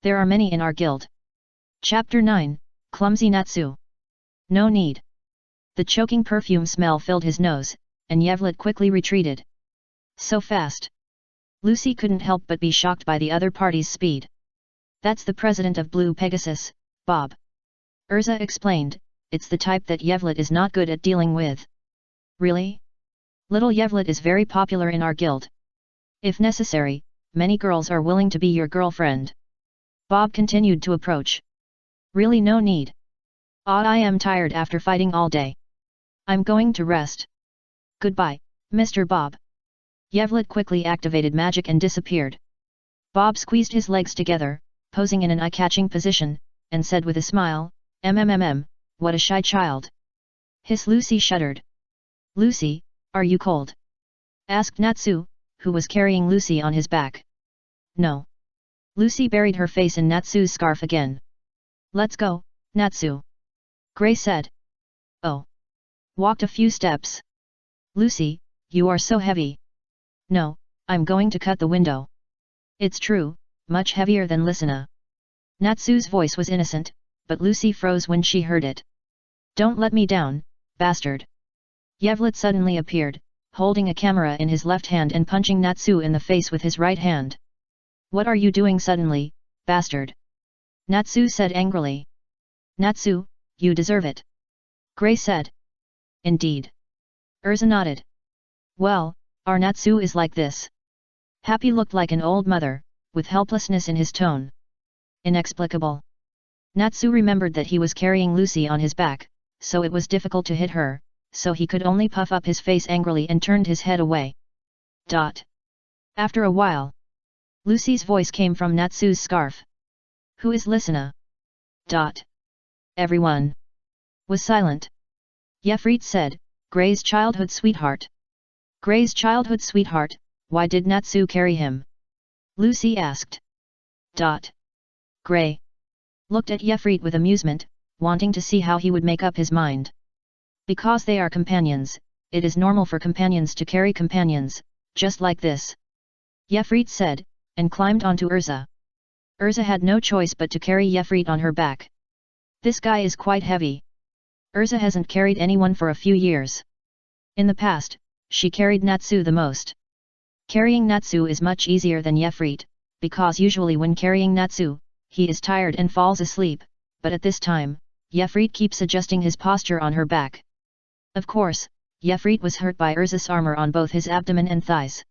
A: There are many in our guild. Chapter 9, Clumsy Natsu. No need. The choking perfume smell filled his nose, and Yevlet quickly retreated. So fast. Lucy couldn't help but be shocked by the other party's speed. That's the president of Blue Pegasus, Bob. Urza explained, it's the type that Yevlet is not good at dealing with. Really? Little Yevlet is very popular in our guild. If necessary, many girls are willing to be your girlfriend. Bob continued to approach. Really no need. I am tired after fighting all day. I'm going to rest. Goodbye, Mr. Bob. Yevlet quickly activated magic and disappeared. Bob squeezed his legs together, posing in an eye-catching position, and said with a smile, what a shy child. Hiss. Lucy shuddered. Lucy, are you cold? Asked Natsu, who was carrying Lucy on his back. No. Lucy buried her face in Natsu's scarf again. Let's go, Natsu. Gray said. Oh. Walked a few steps. Lucy, you are so heavy. No, I'm going to cut the window. It's true, much heavier than Lysina. Natsu's voice was innocent, but Lucy froze when she heard it. Don't let me down, bastard. Yevlet suddenly appeared, holding a camera in his left hand and punching Natsu in the face with his right hand. What are you doing suddenly, bastard? Natsu said angrily. Natsu, you deserve it. Gray said. Indeed. Urza nodded. Well, our Natsu is like this. Happy looked like an old mother, with helplessness in his tone. Inexplicable. Natsu remembered that he was carrying Lucy on his back, so it was difficult to hit her, so he could only puff up his face angrily and turned his head away. After a while, Lucy's voice came from Natsu's scarf. Who is Lysina? Everyone was silent. Yefrit said, Gray's childhood sweetheart. Gray's childhood sweetheart, why did Natsu carry him? Lucy asked. Gray looked at Yefrit with amusement, wanting to see how he would make up his mind. Because they are companions, it is normal for companions to carry companions, just like this. Yefrit said, and climbed onto Urza. Urza had no choice but to carry Yefrit on her back. This guy is quite heavy. Urza hasn't carried anyone for a few years. In the past, she carried Natsu the most. Carrying Natsu is much easier than Yefrit, because usually when carrying Natsu, he is tired and falls asleep, but at this time, Yefrit keeps adjusting his posture on her back. Of course, Yefrit was hurt by Urza's armor on both his abdomen and thighs.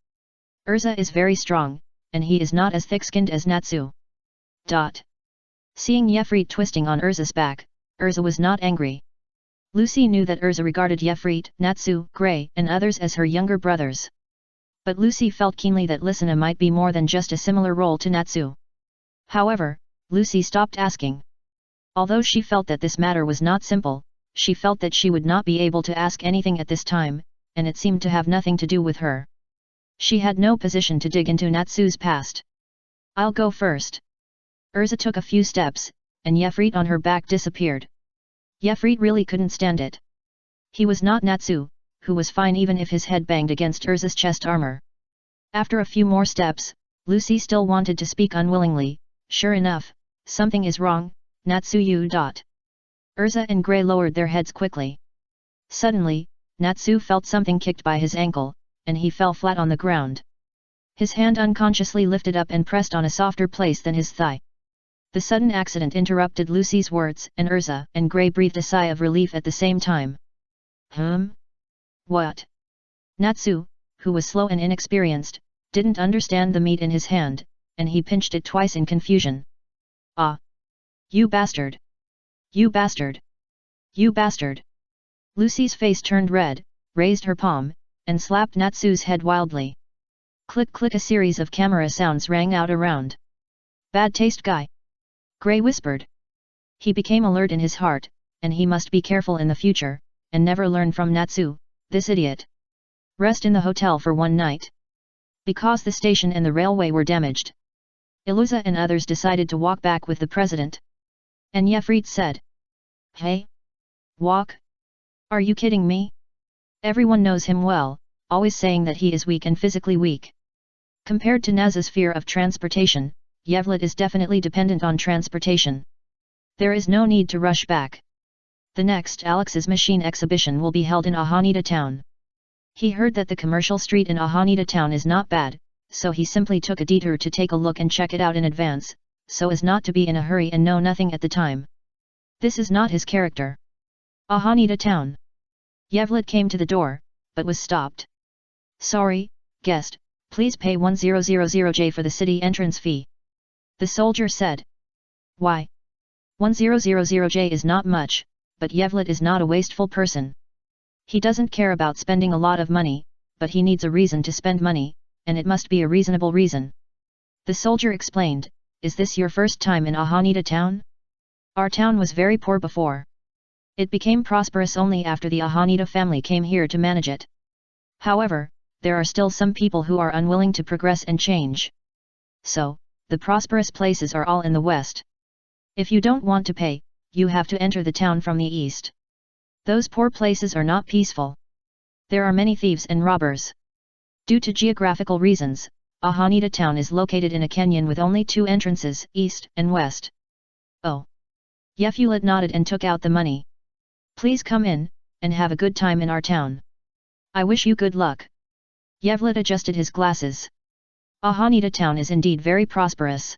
A: Urza is very strong, and he is not as thick-skinned as Natsu. Seeing Yefrit twisting on Urza's back, Urza was not angry. Lucy knew that Urza regarded Yefrit, Natsu, Gray, and others as her younger brothers. But Lucy felt keenly that Lysina might be more than just a similar role to Natsu. However, Lucy stopped asking. Although she felt that this matter was not simple, she felt that she would not be able to ask anything at this time, and it seemed to have nothing to do with her. She had no position to dig into Natsu's past. I'll go first. Urza took a few steps, and Yefrit on her back disappeared. Yefrit really couldn't stand it. He was not Natsu, who was fine even if his head banged against Urza's chest armor. After a few more steps, Lucy still wanted to speak unwillingly. Sure enough, something is wrong, Natsu you. Urza and Grey lowered their heads quickly. Suddenly, Natsu felt something kicked by his ankle, and he fell flat on the ground. His hand unconsciously lifted up and pressed on a softer place than his thigh. The sudden accident interrupted Lucy's words, and Urza and Grey breathed a sigh of relief at the same time. What? Natsu, who was slow and inexperienced, didn't understand the meat in his hand, and he pinched it twice in confusion. Ah! You bastard! You bastard! You bastard! Lucy's face turned red, raised her palm, and slapped Natsu's head wildly. Click click, a series of camera sounds rang out around. Bad taste guy! Grey whispered. He became alert in his heart, and he must be careful in the future, and never learn from Natsu, this idiot. Rest in the hotel for one night. Because the station and the railway were damaged, Iluza and others decided to walk back with the president. And Yefrit said, Hey? Walk? Are you kidding me? Everyone knows him well, always saying that he is weak and physically weak. Compared to Naz's fear of transportation, Yevlet is definitely dependent on transportation. There is no need to rush back. The next Alex's machine exhibition will be held in Ahanita town. He heard that the commercial street in Ahanita town is not bad, so he simply took a detour to take a look and check it out in advance, so as not to be in a hurry and know nothing at the time. This is not his character. Ahanita town. Yevlet came to the door, but was stopped. Sorry, guest, please pay 1000J for the city entrance fee. The soldier said. Why? 1000J is not much, but Yevlet is not a wasteful person. He doesn't care about spending a lot of money, but he needs a reason to spend money, and it must be a reasonable reason. The soldier explained, Is this your first time in Ahanita town? Our town was very poor before. It became prosperous only after the Ahanita family came here to manage it. However, there are still some people who are unwilling to progress and change. So, the prosperous places are all in the west. If you don't want to pay, you have to enter the town from the east. Those poor places are not peaceful. There are many thieves and robbers. Due to geographical reasons, Ahanita town is located in a canyon with only two entrances, east and west. Oh. Yeflet nodded and took out the money. Please come in, and have a good time in our town. I wish you good luck. Yevlet adjusted his glasses. Ahanita town is indeed very prosperous.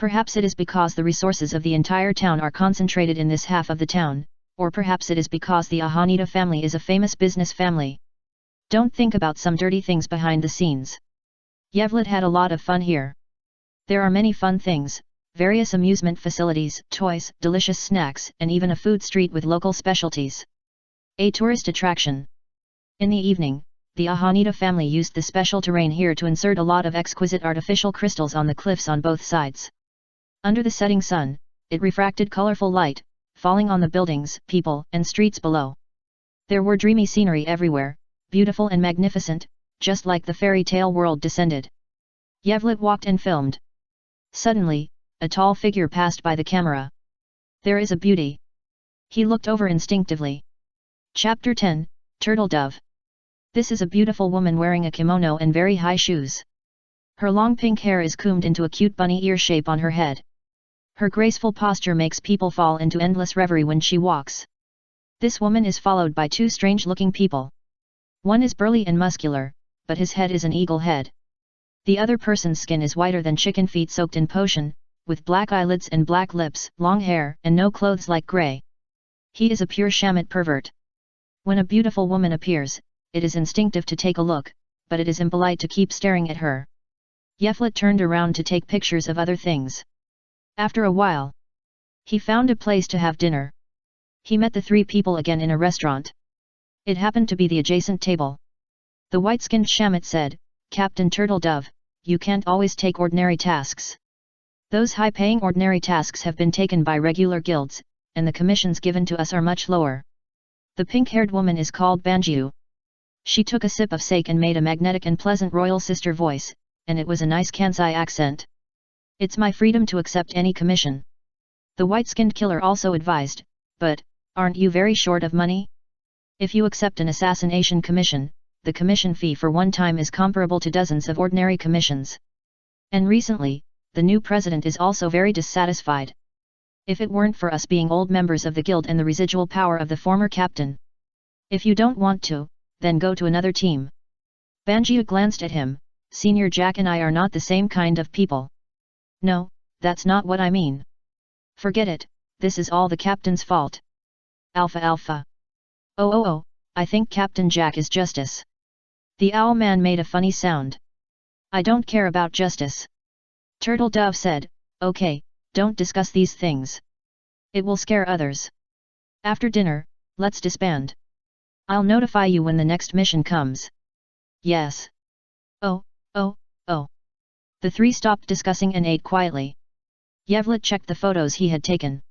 A: Perhaps it is because the resources of the entire town are concentrated in this half of the town, or perhaps it is because the Ahanita family is a famous business family. Don't think about some dirty things behind the scenes. Yevlet had a lot of fun here. There are many fun things, various amusement facilities, toys, delicious snacks, and even a food street with local specialties. A tourist attraction. In the evening, the Ahanita family used the special terrain here to insert a lot of exquisite artificial crystals on the cliffs on both sides. Under the setting sun, it refracted colorful light, falling on the buildings, people, and streets below. There were dreamy scenery everywhere, beautiful and magnificent, just like the fairy tale world descended. Yevlet walked and filmed. Suddenly, a tall figure passed by the camera. There is a beauty. He looked over instinctively. Chapter 10, Turtle Dove. This is a beautiful woman wearing a kimono and very high shoes. Her long pink hair is combed into a cute bunny ear shape on her head. Her graceful posture makes people fall into endless reverie when she walks. This woman is followed by two strange-looking people. One is burly and muscular, but his head is an eagle head. The other person's skin is whiter than chicken feet soaked in potion, with black eyelids and black lips, long hair, and no clothes like grey. He is a pure Shamit pervert. When a beautiful woman appears, it is instinctive to take a look, but it is impolite to keep staring at her. Yevlet turned around to take pictures of other things. After a while, he found a place to have dinner. He met the three people again in a restaurant. It happened to be the adjacent table. The white-skinned Shamit said, Captain Turtle Dove, you can't always take ordinary tasks. Those high-paying ordinary tasks have been taken by regular guilds, and the commissions given to us are much lower. The pink-haired woman is called Banjiu. She took a sip of sake and made a magnetic and pleasant royal sister voice, and it was a nice Kansai accent. It's my freedom to accept any commission. The white-skinned killer also advised, but, aren't you very short of money? If you accept an assassination commission, the commission fee for one time is comparable to dozens of ordinary commissions. And recently, the new president is also very dissatisfied. If it weren't for us being old members of the guild and the residual power of the former captain. If you don't want to, then go to another team. Banjiu glanced at him. Senior Jack and I are not the same kind of people. No, that's not what I mean. Forget it, this is all the captain's fault. Alpha Alpha. Oh, I think Captain Jack is justice. The owl man made a funny sound. I don't care about justice. Turtle Dove said, okay, don't discuss these things. It will scare others. After dinner, let's disband. I'll notify you when the next mission comes. Yes. Oh. The three stopped discussing and ate quietly. Yevlet checked the photos he had taken.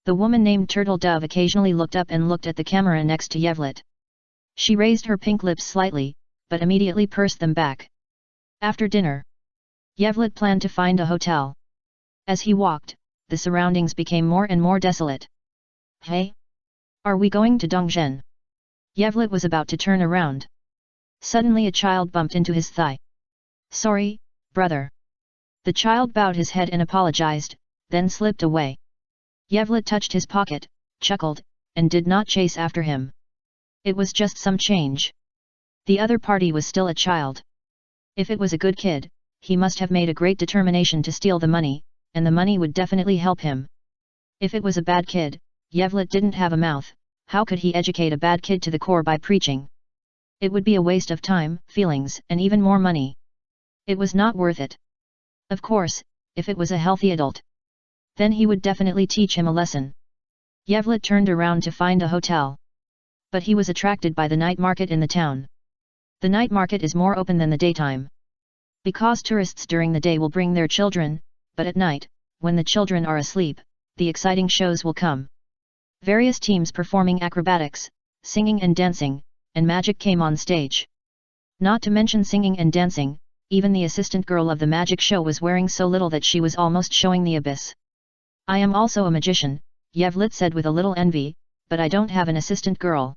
A: The woman named Turtle Dove occasionally looked up and looked at the camera next to Yevlet. She raised her pink lips slightly, but immediately pursed them back. After dinner, Yevlet planned to find a hotel. As he walked, the surroundings became more and more desolate. Hey? Are we going to Dongzhen? Yevlet was about to turn around. Suddenly a child bumped into his thigh. Sorry, brother. The child bowed his head and apologized, then slipped away. Yevlet touched his pocket, chuckled, and did not chase after him. It was just some change. The other party was still a child. If it was a good kid, he must have made a great determination to steal the money, and the money would definitely help him. If it was a bad kid, Yevlet didn't have a mouth, how could he educate a bad kid to the core by preaching? It would be a waste of time, feelings, and even more money. It was not worth it. Of course, if it was a healthy adult, then he would definitely teach him a lesson. Yevlet turned around to find a hotel. But he was attracted by the night market in the town. The night market is more open than the daytime. Because tourists during the day will bring their children, but at night, when the children are asleep, the exciting shows will come. Various teams performing acrobatics, singing and dancing, and magic came on stage. Not to mention singing and dancing, even the assistant girl of the magic show was wearing so little that she was almost showing the abyss. I am also a magician, Yevlet said with a little envy, but I don't have an assistant girl.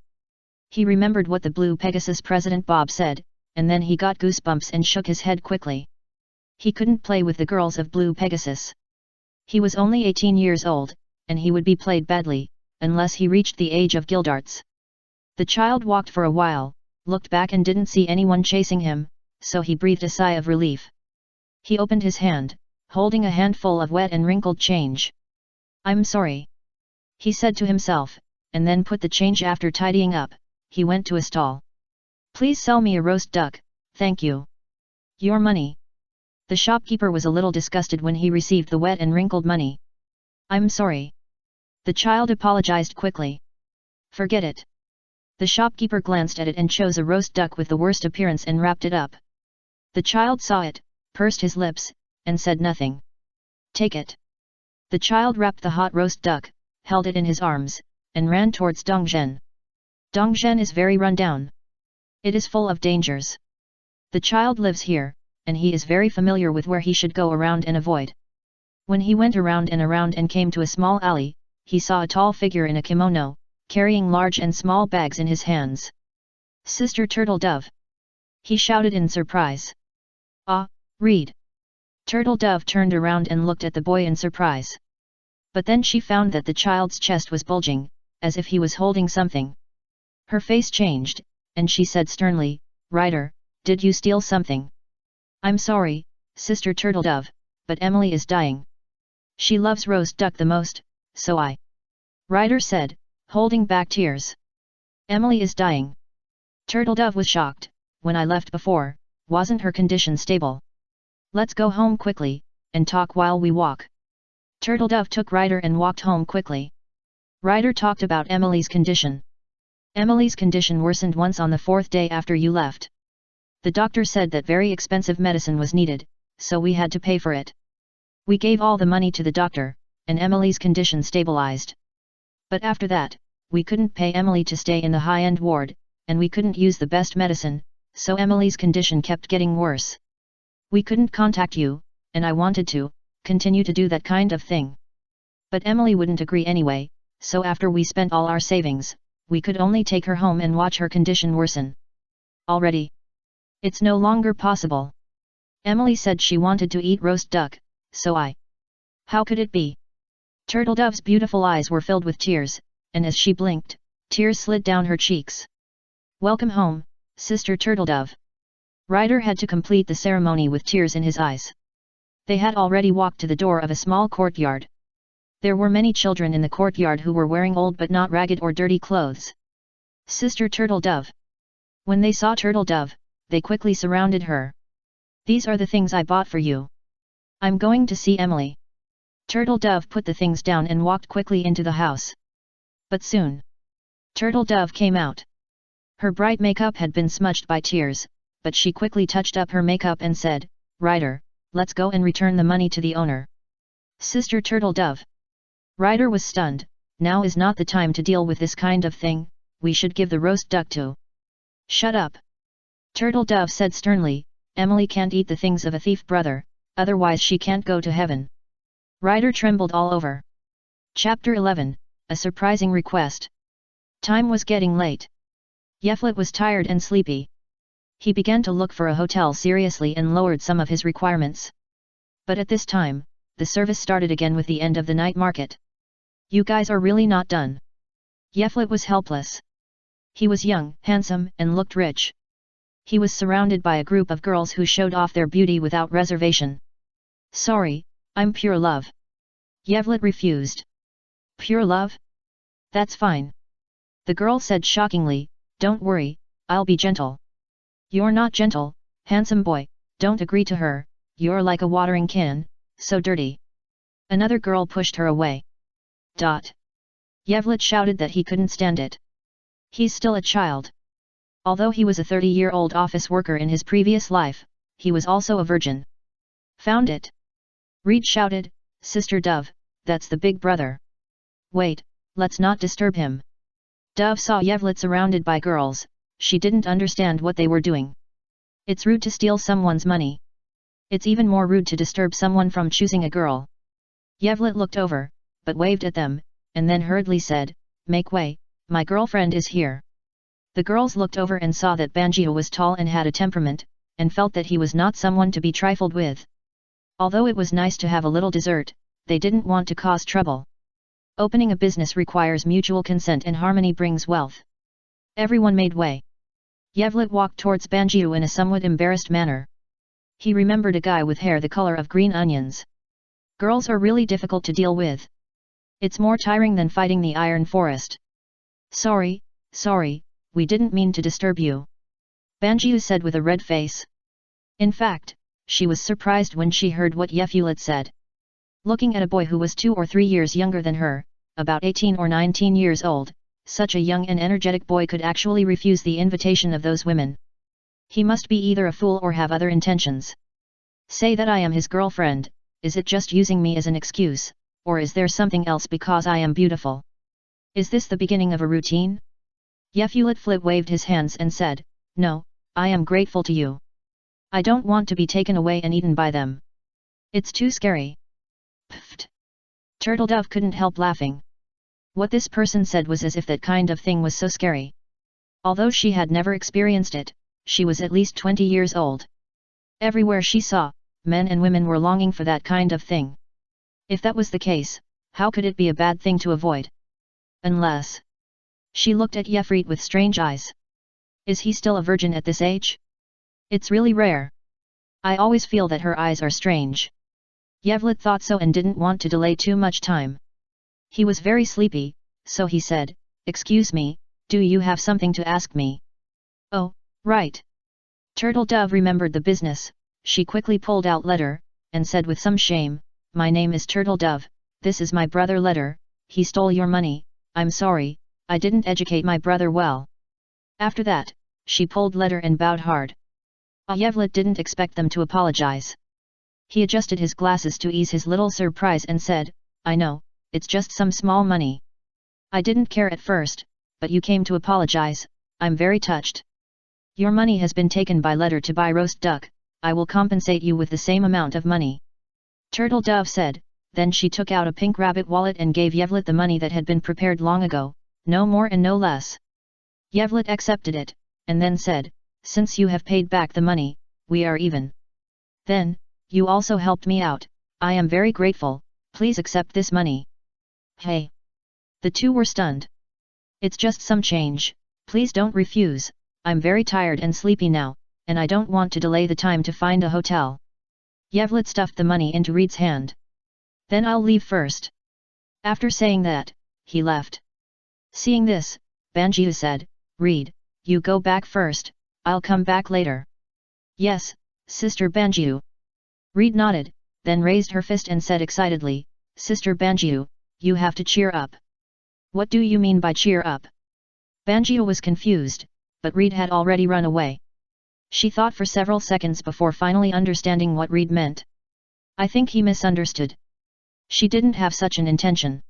A: He remembered what the Blue Pegasus President Bob said, and then he got goosebumps and shook his head quickly. He couldn't play with the girls of Blue Pegasus. He was only 18 years old, and he would be played badly, unless he reached the age of Guildarts. The child walked for a while, looked back and didn't see anyone chasing him, so he breathed a sigh of relief. He opened his hand, holding a handful of wet and wrinkled change. I'm sorry, he said to himself, and then put the change after tidying up. He went to a stall. Please sell me a roast duck, thank you. Your money. The shopkeeper was a little disgusted when he received the wet and wrinkled money. I'm sorry. The child apologized quickly. Forget it. The shopkeeper glanced at it and chose a roast duck with the worst appearance and wrapped it up. The child saw it, pursed his lips, and said nothing. Take it. The child wrapped the hot roast duck, held it in his arms, and ran towards Dongzhen. Dongzhen is very run down. It is full of dangers. The child lives here, and he is very familiar with where he should go around and avoid. When he went around and came to a small alley, he saw a tall figure in a kimono, carrying large and small bags in his hands. Sister Turtle Dove! He shouted in surprise. Ah, read! Turtle Dove turned around and looked at the boy in surprise. But then she found that the child's chest was bulging, as if he was holding something. Her face changed, and she said sternly, Ryder, did you steal something? I'm sorry, Sister Turtle Dove, but Emily is dying. She loves roast duck the most, so I... Ryder said, holding back tears. Emily is dying. Turtle Dove was shocked. When I left before, wasn't her condition stable? Let's go home quickly, and talk while we walk. Turtle Dove took Ryder and walked home quickly. Ryder talked about Emily's condition. Emily's condition worsened once on the 4th day after you left. The doctor said that very expensive medicine was needed, so we had to pay for it. We gave all the money to the doctor, and Emily's condition stabilized. But after that, we couldn't pay Emily to stay in the high-end ward, and we couldn't use the best medicine, so Emily's condition kept getting worse. We couldn't contact you, and I wanted to continue to do that kind of thing. But Emily wouldn't agree anyway, so after we spent all our savings, we could only take her home and watch her condition worsen. Already, it's no longer possible. Emily said she wanted to eat roast duck, so I... How could it be? Turtledove's beautiful eyes were filled with tears, and as she blinked, tears slid down her cheeks. Welcome home, Sister Turtledove. Ryder had to complete the ceremony with tears in his eyes. They had already walked to the door of a small courtyard. There were many children in the courtyard who were wearing old but not ragged or dirty clothes. Sister Turtledove. When they saw Turtledove, they quickly surrounded her. These are the things I bought for you. I'm going to see Emily. Turtledove put the things down and walked quickly into the house. But soon, Turtledove came out. Her bright makeup had been smudged by tears, but she quickly touched up her makeup and said, Ryder, let's go and return the money to the owner. Sister Turtledove. Ryder was stunned. Now is not the time to deal with this kind of thing, we should give the roast duck to. Shut up. Turtledove said sternly, Emily can't eat the things of a thief brother, otherwise she can't go to heaven. Ryder trembled all over. Chapter 11, A Surprising Request. Time was getting late. Yeflet was tired and sleepy. He began to look for a hotel seriously and lowered some of his requirements. But at this time, the service started again with the end of the night market. You guys are really not done. Yeflet was helpless. He was young, handsome, and looked rich. He was surrounded by a group of girls who showed off their beauty without reservation. Sorry, I'm pure love. Yevlet refused. Pure love? That's fine. The girl said shockingly, don't worry, I'll be gentle. You're not gentle, handsome boy, don't agree to her, you're like a watering can, so dirty. Another girl pushed her away. Yevlet shouted that he couldn't stand it. He's still a child. Although he was a 30-year-old office worker in his previous life, he was also a virgin. Found it. Reed shouted, Sister Dove, that's the big brother. Wait, let's not disturb him. Dove saw Yevlet surrounded by girls, she didn't understand what they were doing. It's rude to steal someone's money. It's even more rude to disturb someone from choosing a girl. Yevlet looked over, but waved at them, and then hurriedly said, Make way, my girlfriend is here. The girls looked over and saw that Banjio was tall and had a temperament, and felt that he was not someone to be trifled with. Although it was nice to have a little dessert, they didn't want to cause trouble. Opening a business requires mutual consent and harmony brings wealth. Everyone made way. Yevlet walked towards Banjio in a somewhat embarrassed manner. He remembered a guy with hair the color of green onions. Girls are really difficult to deal with. It's more tiring than fighting the iron forest. Sorry, we didn't mean to disturb you. Banjio said with a red face. In fact, she was surprised when she heard what Yeflet said. Looking at a boy who was 2 or 3 years younger than her, about 18 or 19 years old, such a young and energetic boy could actually refuse the invitation of those women. He must be either a fool or have other intentions. Say that I am his girlfriend, is it just using me as an excuse, or is there something else because I am beautiful? Is this the beginning of a routine? Yeflet waved his hands and said, No, I am grateful to you. I don't want to be taken away and eaten by them. It's too scary. Pfft. Turtledove couldn't help laughing. What this person said was as if that kind of thing was so scary. Although she had never experienced it, she was at least 20 years old. Everywhere she saw, men and women were longing for that kind of thing. If that was the case, how could it be a bad thing to avoid? Unless... She looked at Yefret with strange eyes. Is he still a virgin at this age? It's really rare. I always feel that her eyes are strange. Yevlet thought so and didn't want to delay too much time. He was very sleepy, so he said, Excuse me, do you have something to ask me? Oh, right. Turtledove remembered the business, she quickly pulled out letter, and said with some shame, My name is Turtledove, this is my brother Letter, he stole your money, I'm sorry, I didn't educate my brother well. After that, she pulled letter and bowed hard. Yevlet didn't expect them to apologize. He adjusted his glasses to ease his little surprise and said, I know, it's just some small money. I didn't care at first, but you came to apologize, I'm very touched. Your money has been taken by letter to buy roast duck, I will compensate you with the same amount of money. Turtle Dove said, then she took out a pink rabbit wallet and gave Yevlet the money that had been prepared long ago, no more and no less. Yevlet accepted it, and then said, since you have paid back the money, we are even. Then, you also helped me out, I am very grateful, please accept this money. Hey! The two were stunned. It's just some change, please don't refuse, I'm very tired and sleepy now, and I don't want to delay the time to find a hotel. Yevlet stuffed the money into Reed's hand. Then I'll leave first. After saying that, he left. Seeing this, Banjiu said, Reed, you go back first, I'll come back later. Yes, Sister Banjiu. Reed nodded, then raised her fist and said excitedly, Sister Banjiu, you have to cheer up. What do you mean by cheer up? Banjiu was confused, but Reed had already run away. She thought for several seconds before finally understanding what Reed meant. I think he misunderstood. She didn't have such an intention.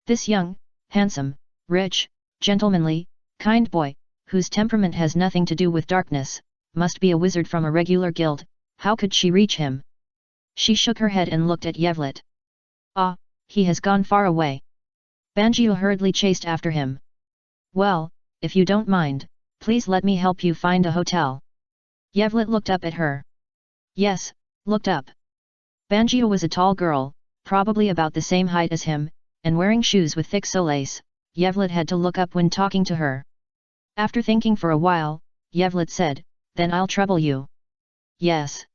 A: This young, handsome, rich, gentlemanly, kind boy, whose temperament has nothing to do with darkness, must be a wizard from a regular guild, how could she reach him? She shook her head and looked at Yevlet. Ah, he has gone far away. Banjiu hurriedly chased after him. Well, if you don't mind, please let me help you find a hotel. Yevlet looked up at her. Yes, looked up. Banjiu was a tall girl, probably about the same height as him, and wearing shoes with thick soles. Yevlet had to look up when talking to her. After thinking for a while, Yevlet said, then I'll trouble you. Yes.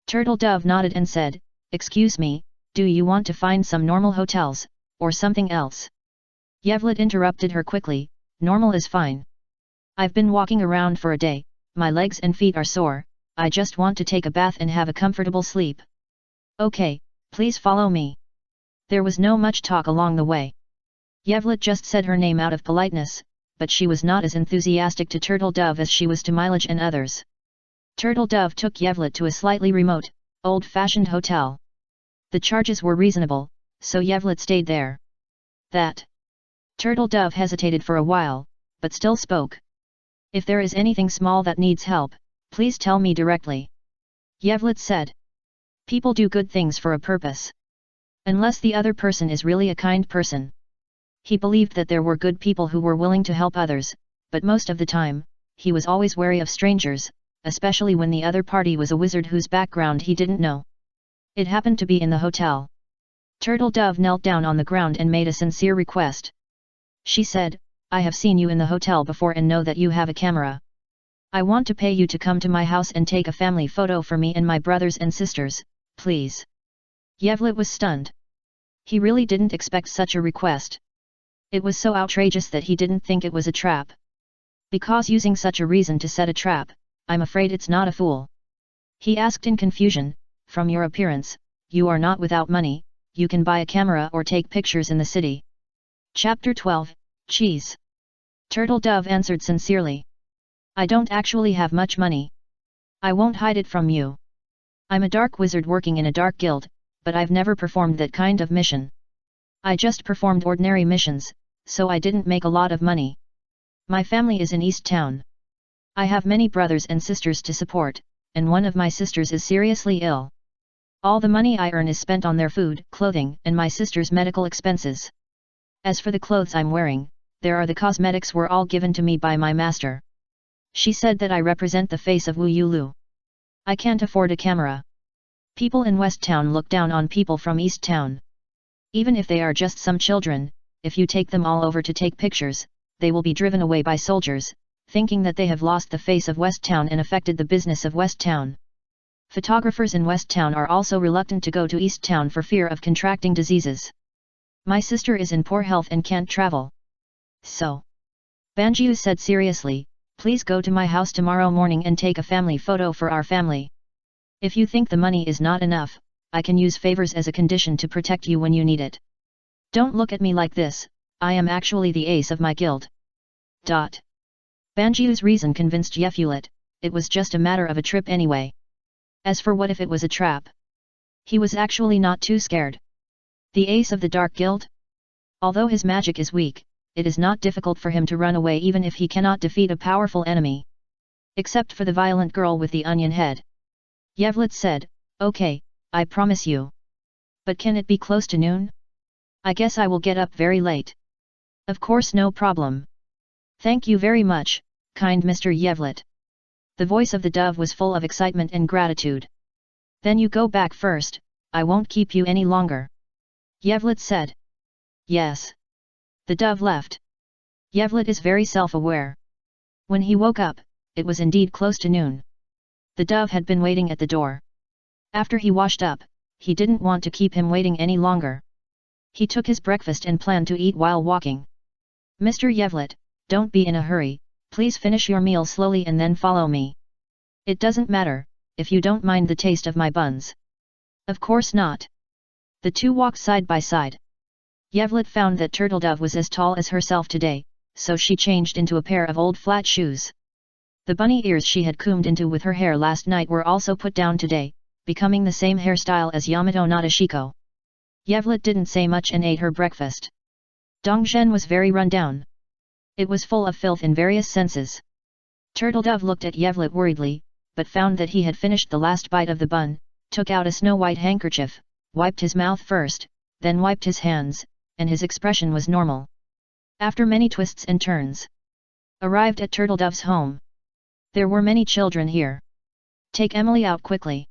A: Turtle Dove nodded and said, excuse me, do you want to find some normal hotels, or something else? Yevlet interrupted her quickly, normal is fine. I've been walking around for a day, my legs and feet are sore, I just want to take a bath and have a comfortable sleep. Okay, please follow me. There was no much talk along the way. Yevlet just said her name out of politeness, but she was not as enthusiastic to Turtle Dove as she was to Milage and others. Turtle Dove took Yevlet to a slightly remote, old-fashioned hotel. The charges were reasonable, so Yevlet stayed there. That. Turtle Dove hesitated for a while, but still spoke. If there is anything small that needs help, please tell me directly. Yevlet said. People do good things for a purpose. Unless the other person is really a kind person. He believed that there were good people who were willing to help others, but most of the time, he was always wary of strangers, especially when the other party was a wizard whose background he didn't know. It happened to be in the hotel. Turtle Dove knelt down on the ground and made a sincere request. She said, I have seen you in the hotel before and know that you have a camera. I want to pay you to come to my house and take a family photo for me and my brothers and sisters, please. Yevlet was stunned. He really didn't expect such a request. It was so outrageous that he didn't think it was a trap. Because using such a reason to set a trap, I'm afraid it's not a fool. He asked in confusion, from your appearance, you are not without money, you can buy a camera or take pictures in the city. Chapter 12, Cheese. Turtle Dove answered sincerely. I don't actually have much money. I won't hide it from you. I'm a dark wizard working in a dark guild, but I've never performed that kind of mission. I just performed ordinary missions, so I didn't make a lot of money. My family is in East Town. I have many brothers and sisters to support, and one of my sisters is seriously ill. All the money I earn is spent on their food, clothing, and my sister's medical expenses. As for the clothes I'm wearing, there are the cosmetics were all given to me by my master. She said that I represent the face of Wu Yulu. I can't afford a camera. People in West Town look down on people from East Town. Even if they are just some children, if you take them all over to take pictures, they will be driven away by soldiers, thinking that they have lost the face of West Town and affected the business of West Town. Photographers in West Town are also reluctant to go to East Town for fear of contracting diseases. My sister is in poor health and can't travel. So. Banjiu said seriously, please go to my house tomorrow morning and take a family photo for our family. If you think the money is not enough, I can use favors as a condition to protect you when you need it. Don't look at me like this, I am actually the ace of my guild. Banjiu's reason convinced Yevlet, it was just a matter of a trip anyway. As for what if it was a trap? He was actually not too scared. The ace of the Dark Guild? Although his magic is weak, it is not difficult for him to run away even if he cannot defeat a powerful enemy. Except for the violent girl with the onion head. Yevlet said, "Okay, I promise you. But can it be close to noon? I guess I will get up very late." "Of course, no problem. Thank you very much, kind Mr. Yevlet." The voice of the dove was full of excitement and gratitude. "Then you go back first, I won't keep you any longer." Yevlet said. "Yes." The dove left. Yevlet is very self-aware. When he woke up, it was indeed close to noon. The dove had been waiting at the door. After he washed up, he didn't want to keep him waiting any longer. He took his breakfast and planned to eat while walking. "Mr. Yevlet, don't be in a hurry, please finish your meal slowly and then follow me. It doesn't matter, if you don't mind the taste of my buns." "Of course not." The two walked side by side. Yevlet found that Turtledove was as tall as herself today, so she changed into a pair of old flat shoes. The bunny ears she had combed into with her hair last night were also put down today, becoming the same hairstyle as Yamato Nadeshiko. Yevlet didn't say much and ate her breakfast. Dongzhen was very run down. It was full of filth in various senses. Turtledove looked at Yevlet worriedly, but found that he had finished the last bite of the bun, took out a snow-white handkerchief, wiped his mouth first, then wiped his hands, and his expression was normal. After many twists and turns, arrived at Turtledove's home. There were many children here. "Take Emily out quickly."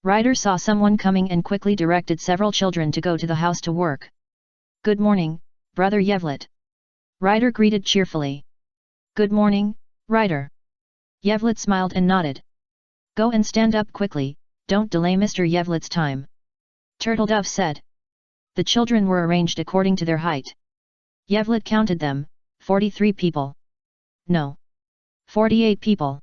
A: Ryder saw someone coming and quickly directed several children to go to the house to work. "Good morning, Brother Yevlet." Ryder greeted cheerfully. "Good morning, Ryder." Yevlet smiled and nodded. "Go and stand up quickly, don't delay Mr. Yevlet's time," Turtledove said. The children were arranged according to their height. Yevlet counted them, 43 people. No. 48 people.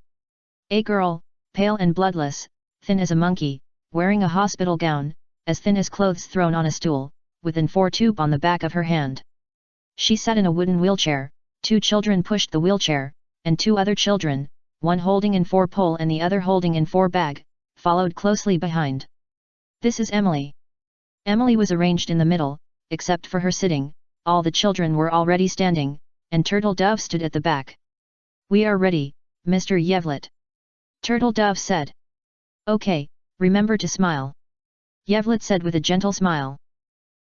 A: A girl, pale and bloodless, thin as a monkey, wearing a hospital gown, as thin as clothes thrown on a stool, with an 4 tube on the back of her hand. She sat in a wooden wheelchair, 2 children pushed the wheelchair, and 2 other children, one holding in 4 pole and the other holding in 4 bag, followed closely behind. "This is Emily." Emily was arranged in the middle, except for her sitting, all the children were already standing, and Turtledove stood at the back. "We are ready, Mr. Yevlet," Turtledove said. "Okay, remember to smile," Yevlet said with a gentle smile.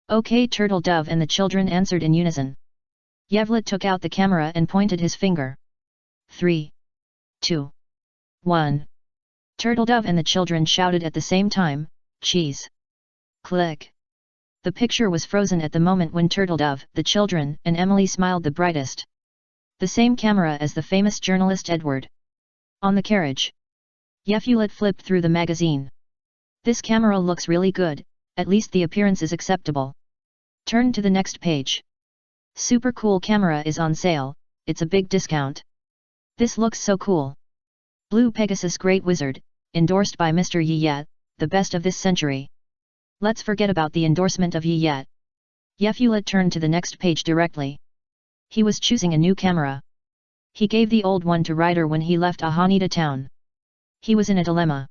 A: "Okay, Turtledove," and the children answered in unison. Yevlet took out the camera and pointed his finger. 3, 2, 1. Turtledove and the children shouted at the same time, "Cheese!" Click. The picture was frozen at the moment when Turtledove, the children, and Emily smiled the brightest. The same camera as the famous journalist Edward. On the carriage. Yevlet flipped through the magazine. "This camera looks really good, at least the appearance is acceptable." Turn to the next page. "Super cool camera is on sale, it's a big discount." "This looks so cool." "Blue Pegasus Great Wizard, endorsed by Mr. Yiyet, the best of this century." "Let's forget about the endorsement of Yiyet." Yevlet turned to the next page directly. He was choosing a new camera. He gave the old one to Ryder when he left Ahanita town. He was in a dilemma.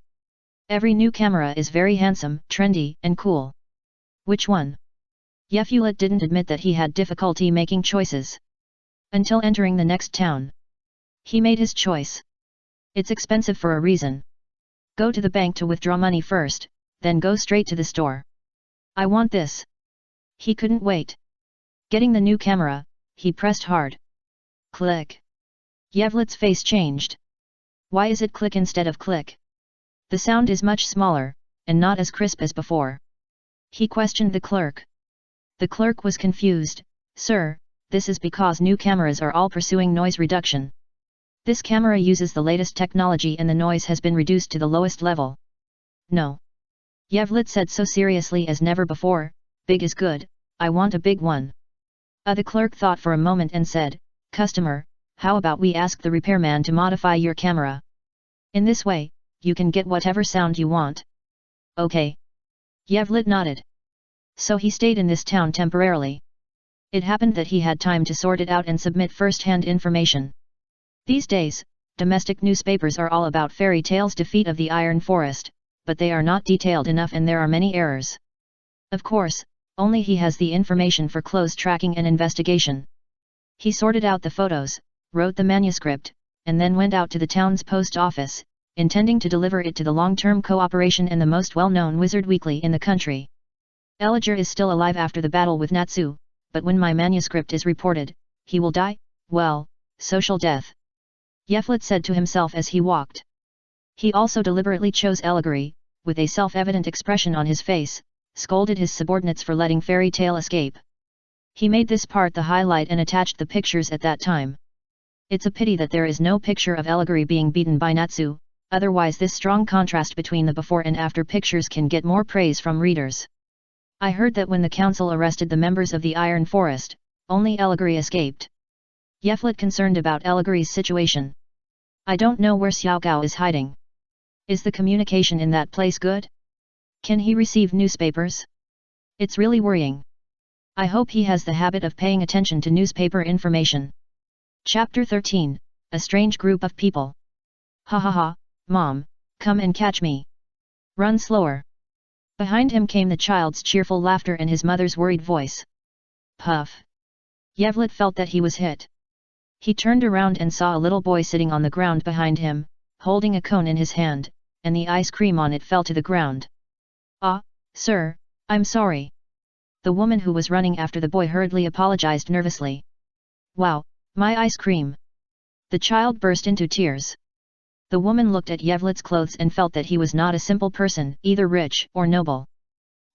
A: Every new camera is very handsome, trendy, and cool. Which one? Yevlet didn't admit that he had difficulty making choices. Until entering the next town. He made his choice. It's expensive for a reason. Go to the bank to withdraw money first, then go straight to the store. "I want this." He couldn't wait. Getting the new camera, he pressed hard. Click. Yevlet's face changed. Why is it click instead of click? The sound is much smaller, and not as crisp as before. He questioned the clerk. The clerk was confused. "Sir, this is because new cameras are all pursuing noise reduction. This camera uses the latest technology and the noise has been reduced to the lowest level." "No." Yevlet said so seriously as never before, "Big is good, I want a big one." The clerk thought for a moment and said, "Customer, how about we ask the repairman to modify your camera? In this way, you can get whatever sound you want." "Okay." Yevlet nodded. So he stayed in this town temporarily. It happened that he had time to sort it out and submit first-hand information. These days, domestic newspapers are all about fairy tales, defeat of the Iron Forest, but they are not detailed enough and there are many errors. Of course, only he has the information for close tracking and investigation. He sorted out the photos, wrote the manuscript, and then went out to the town's post office, intending to deliver it to the long-term cooperation and the most well-known wizard weekly in the country. Elijah is still alive after the battle with Natsu, but when my manuscript is reported, he will die, well, social death. Yeflet said to himself as he walked. He also deliberately chose allegory, with a self-evident expression on his face, scolded his subordinates for letting Fairy Tale escape. He made this part the highlight and attached the pictures at that time. It's a pity that there is no picture of allegory being beaten by Natsu, otherwise this strong contrast between the before and after pictures can get more praise from readers. I heard that when the council arrested the members of the Iron Forest, only allegory escaped. Yeflet concerned about allegory's situation. I don't know where Xiao Gao is hiding. Is the communication in that place good? Can he receive newspapers? It's really worrying. I hope he has the habit of paying attention to newspaper information. Chapter 13, A Strange Group of People. Ha ha ha, Mom, come and catch me. Run slower. Behind him came the child's cheerful laughter and his mother's worried voice. Puff. Yevlet felt that he was hit. He turned around and saw a little boy sitting on the ground behind him, holding a cone in his hand, and the ice cream on it fell to the ground. Ah, sir, I'm sorry. The woman who was running after the boy hurriedly apologized nervously. Wow, my ice cream. The child burst into tears. The woman looked at Yevlet's clothes and felt that he was not a simple person, either rich or noble.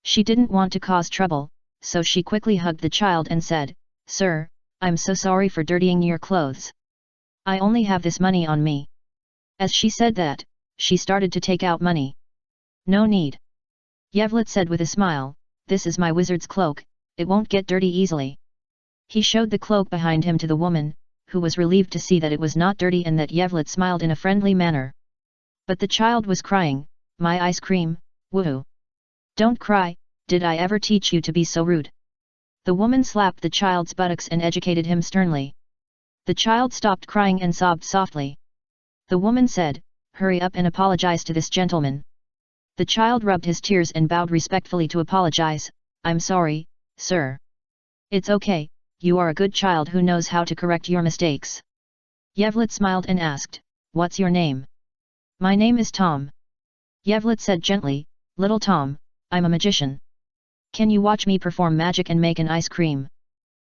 A: She didn't want to cause trouble, so she quickly hugged the child and said, Sir, I'm so sorry for dirtying your clothes. I only have this money on me. As she said that, she started to take out money. No need. Yevlet said with a smile, This is my wizard's cloak, it won't get dirty easily. He showed the cloak behind him to the woman, who was relieved to see that it was not dirty and that Yevlet smiled in a friendly manner. But the child was crying, My ice cream, woohoo. Don't cry, did I ever teach you to be so rude? The woman slapped the child's buttocks and educated him sternly. The child stopped crying and sobbed softly. The woman said, Hurry up and apologize to this gentleman. The child rubbed his tears and bowed respectfully to apologize, I'm sorry, sir. It's okay, you are a good child who knows how to correct your mistakes. Yevlet smiled and asked, What's your name? My name is Tom. Yevlet said gently, Little Tom, I'm a magician. Can you watch me perform magic and make an ice cream?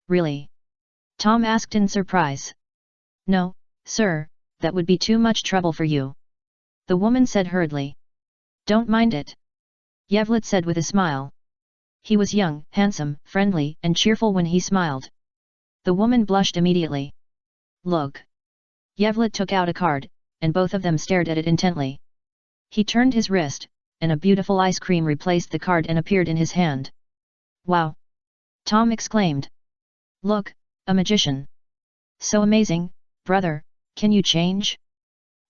A: Really? Tom asked in surprise. No, sir, that would be too much trouble for you. The woman said hurriedly. Don't mind it. Yevlet said with a smile. He was young, handsome, friendly, and cheerful when he smiled. The woman blushed immediately. Look. Yevlet took out a card, and both of them stared at it intently. He turned his wrist, and a beautiful ice cream replaced the card and appeared in his hand. Wow! Tom exclaimed. Look, a magician. So amazing, brother, can you change?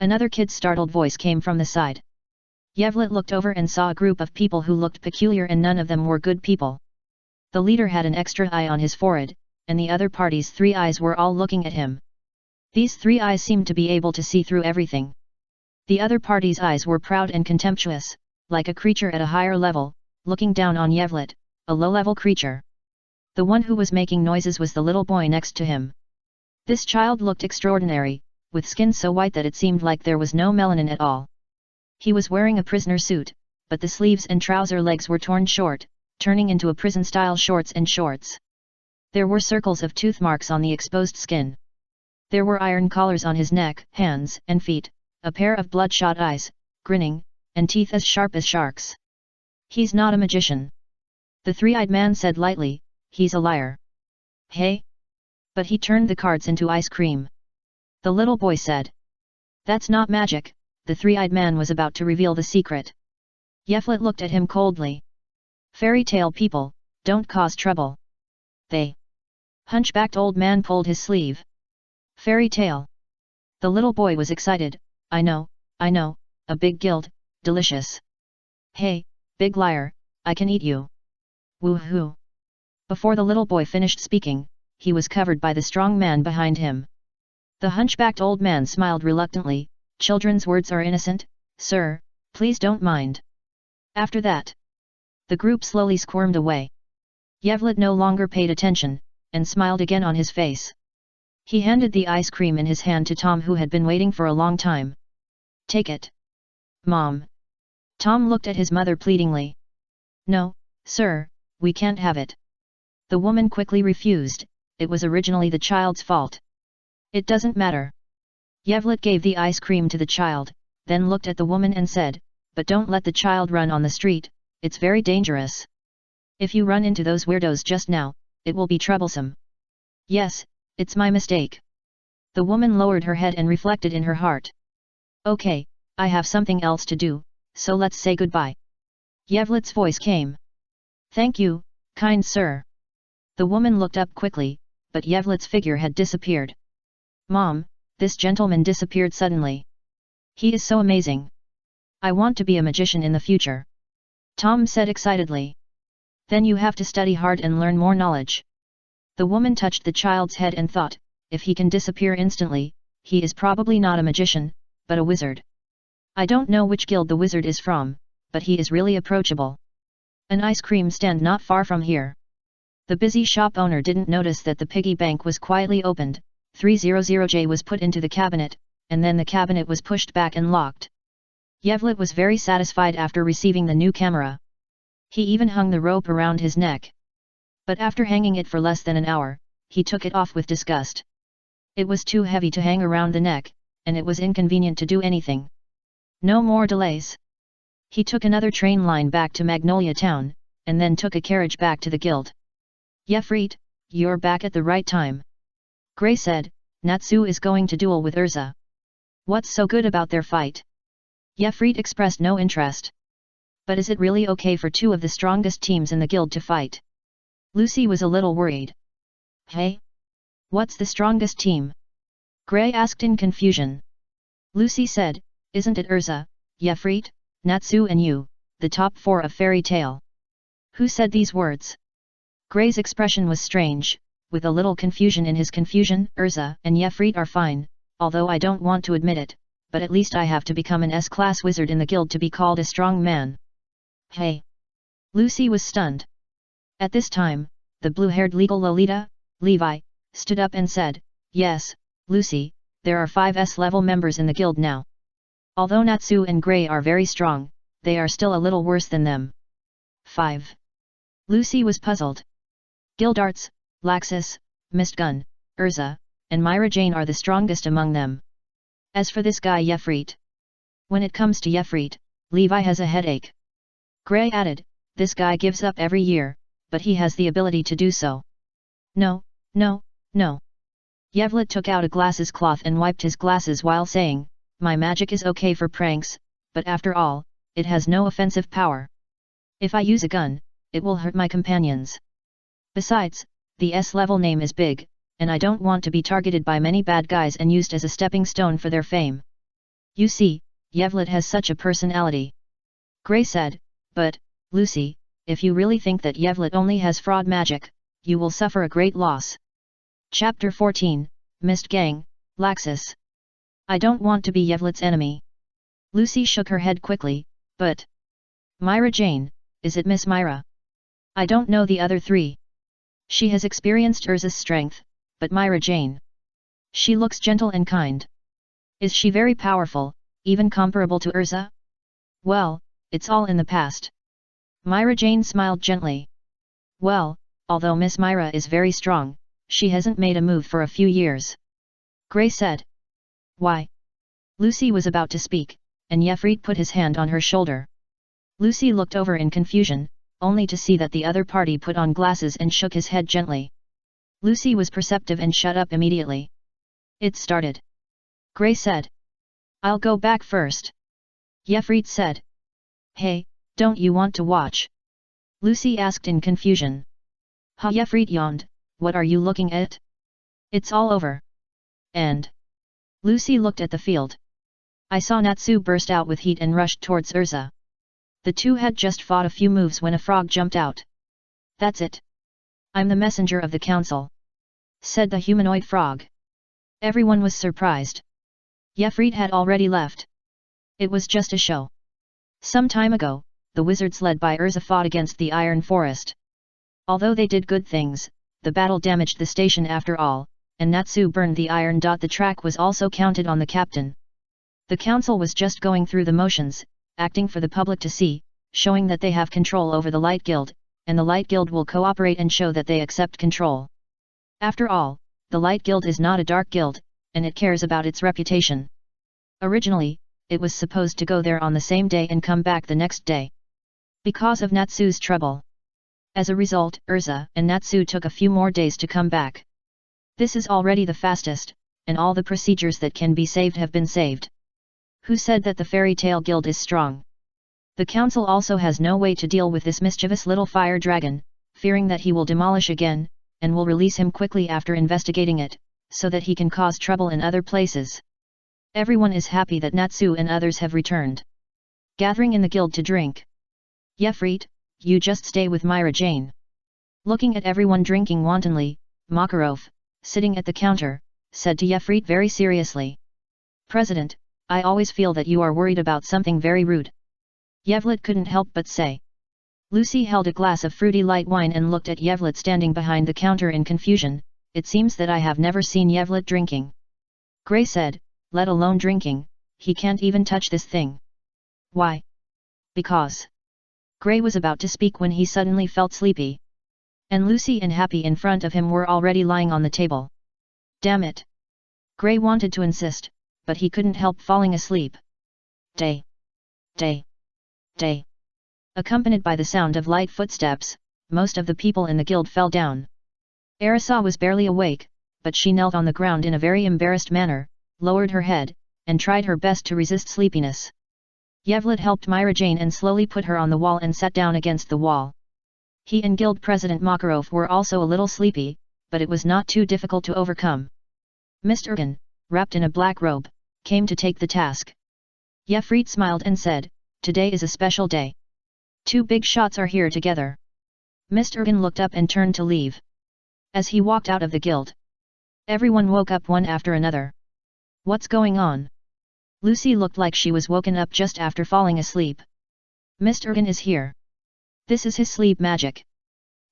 A: Another kid's startled voice came from the side. Yevlet looked over and saw a group of people who looked peculiar and none of them were good people. The leader had an extra eye on his forehead, and the other party's 3 eyes were all looking at him. These 3 eyes seemed to be able to see through everything. The other party's eyes were proud and contemptuous, like a creature at a higher level, looking down on Yevlet, a low-level creature. The one who was making noises was the little boy next to him. This child looked extraordinary, with skin so white that it seemed like there was no melanin at all. He was wearing a prisoner suit, but the sleeves and trouser legs were torn short, turning into a prison-style shorts and shorts. There were circles of tooth marks on the exposed skin. There were iron collars on his neck, hands, and feet, a pair of bloodshot eyes, grinning, and teeth as sharp as sharks. He's not a magician. The 3-eyed man said lightly, he's a liar. Hey? But he turned the cards into ice cream. The little boy said. That's not magic. The 3-eyed man was about to reveal the secret. Yeflet looked at him coldly. Fairy tale people, don't cause trouble. They. Hunchbacked old man pulled his sleeve. Fairy tale. The little boy was excited, I know, a big guild, delicious. Hey, big liar, I can eat you. Woohoo. Before the little boy finished speaking, he was covered by the strong man behind him. The hunchbacked old man smiled reluctantly, Children's words are innocent, sir, please don't mind. After that, the group slowly squirmed away. Yevlet no longer paid attention, and smiled again on his face. He handed the ice cream in his hand to Tom, who had been waiting for a long time. Take it. Mom. Tom looked at his mother pleadingly. No, sir, we can't have it. The woman quickly refused. It was originally the child's fault. It doesn't matter. Yevlet gave the ice cream to the child, then looked at the woman and said, but don't let the child run on the street, it's very dangerous. If you run into those weirdos just now, it will be troublesome. Yes, it's my mistake. The woman lowered her head and reflected in her heart. Okay, I have something else to do, so let's say goodbye. Yevlet's voice came. Thank you, kind sir. The woman looked up quickly, but Yevlet's figure had disappeared. Mom, this gentleman disappeared suddenly. He is so amazing. I want to be a magician in the future. Tom said excitedly. Then you have to study hard and learn more knowledge. The woman touched the child's head and thought, if he can disappear instantly, he is probably not a magician, but a wizard. I don't know which guild the wizard is from, but he is really approachable. An ice cream stand not far from here. The busy shop owner didn't notice that the piggy bank was quietly opened, 300J was put into the cabinet, and then the cabinet was pushed back and locked. Yevlet was very satisfied after receiving the new camera. He even hung the rope around his neck. But after hanging it for less than an hour, he took it off with disgust. It was too heavy to hang around the neck, and it was inconvenient to do anything. No more delays. He took another train line back to Magnolia Town, and then took a carriage back to the guild. Yefrit, you're back at the right time. Gray said, Natsu is going to duel with Urza. What's so good about their fight? Yefrit expressed no interest. But is it really okay for two of the strongest teams in the guild to fight? Lucy was a little worried. Hey? What's the strongest team? Gray asked in confusion. Lucy said, isn't it Urza, Yefrit, Natsu and you, the top four of Fairy Tale? Who said these words? Gray's expression was strange, with a little confusion in his confusion. Urza and Yefrit are fine, although I don't want to admit it, but at least I have to become an S-class wizard in the guild to be called a strong man. Hey! Lucy was stunned. At this time, the blue-haired legal Lolita, Levi, stood up and said, yes, Lucy, there are 5 S-level members in the guild now. Although Natsu and Gray are very strong, they are still a little worse than them. 5. Lucy was puzzled. Guildarts, Laxus, Mistgun, Urza, and Myra Jane are the strongest among them. As for this guy Yefrit. When it comes to Yefrit, Levi has a headache. Gray added, this guy gives up every year, but he has the ability to do so. No, no, no. Yevlet took out a glasses cloth and wiped his glasses while saying, my magic is okay for pranks, but after all, it has no offensive power. If I use a gun, it will hurt my companions. Besides, the S-level name is big, and I don't want to be targeted by many bad guys and used as a stepping stone for their fame. You see, Yevlet has such a personality. Gray said, but, Lucy, if you really think that Yevlet only has fraud magic, you will suffer a great loss. Chapter 14, Mist Gang, Laxus. I don't want to be Yevlet's enemy. Lucy shook her head quickly, but... Myra Jane, is it Miss Myra? I don't know the other 3. She has experienced Urza's strength, but Myra Jane. She looks gentle and kind. Is she very powerful, even comparable to Urza? Well, it's all in the past. Myra Jane smiled gently. Well, although Miss Myra is very strong, she hasn't made a move for a few years. Gray said. Why? Lucy was about to speak, and Yefrit put his hand on her shoulder. Lucy looked over in confusion, only to see that the other party put on glasses and shook his head gently. Lucy was perceptive and shut up immediately. It started. Gray said. I'll go back first. Yefrit said. Hey, don't you want to watch? Lucy asked in confusion. Ha! Yefrit yawned, what are you looking at? It's all over. And? Lucy looked at the field. I saw Natsu burst out with heat and rushed towards Urza. The two had just fought a few moves when a frog jumped out. That's it. I'm the messenger of the council, said the humanoid frog. Everyone was surprised. Yefrit had already left. It was just a show. Some time ago, the wizards led by Urza fought against the Iron Forest. Although they did good things, the battle damaged the station after all, and Natsu burned the iron. The track was also counted on the captain. The council was just going through the motions, acting for the public to see, showing that they have control over the Light Guild, and the Light Guild will cooperate and show that they accept control. After all, the Light Guild is not a dark guild, and it cares about its reputation. Originally, it was supposed to go there on the same day and come back the next day. Because of Natsu's trouble. As a result, Urza and Natsu took a few more days to come back. This is already the fastest, and all the procedures that can be saved have been saved. Who said that the Fairy Tale Guild is strong? The council also has no way to deal with this mischievous little fire dragon, fearing that he will demolish again, and will release him quickly after investigating it, so that he can cause trouble in other places. Everyone is happy that Natsu and others have returned. Gathering in the guild to drink. Yefrit, you just stay with Myra Jane. Looking at everyone drinking wantonly, Makarov, sitting at the counter, said to Yefrit very seriously. President, I always feel that you are worried about something very rude. Yevlit couldn't help but say. Lucy held a glass of fruity light wine and looked at Yevlit standing behind the counter in confusion. It seems that I have never seen Yevlit drinking. Gray said, let alone drinking, he can't even touch this thing. Why? Because. Gray was about to speak when he suddenly felt sleepy. And Lucy and Happy in front of him were already lying on the table. Damn it! Gray wanted to insist, but he couldn't help falling asleep. Day. Day. Day. Accompanied by the sound of light footsteps, most of the people in the guild fell down. Arisa was barely awake, but she knelt on the ground in a very embarrassed manner, lowered her head, and tried her best to resist sleepiness. Yevlit helped Myra Jane and slowly put her on the wall and sat down against the wall. He and Guild President Makarov were also a little sleepy, but it was not too difficult to overcome. Mr. Ergen, wrapped in a black robe, came to take the task. Yefrit smiled and said, today is a special day. Two big shots are here together. Mr. Ergen looked up and turned to leave. As he walked out of the guild, everyone woke up one after another. What's going on? Lucy looked like she was woken up just after falling asleep. Mr. Ergen is here. This is his sleep magic.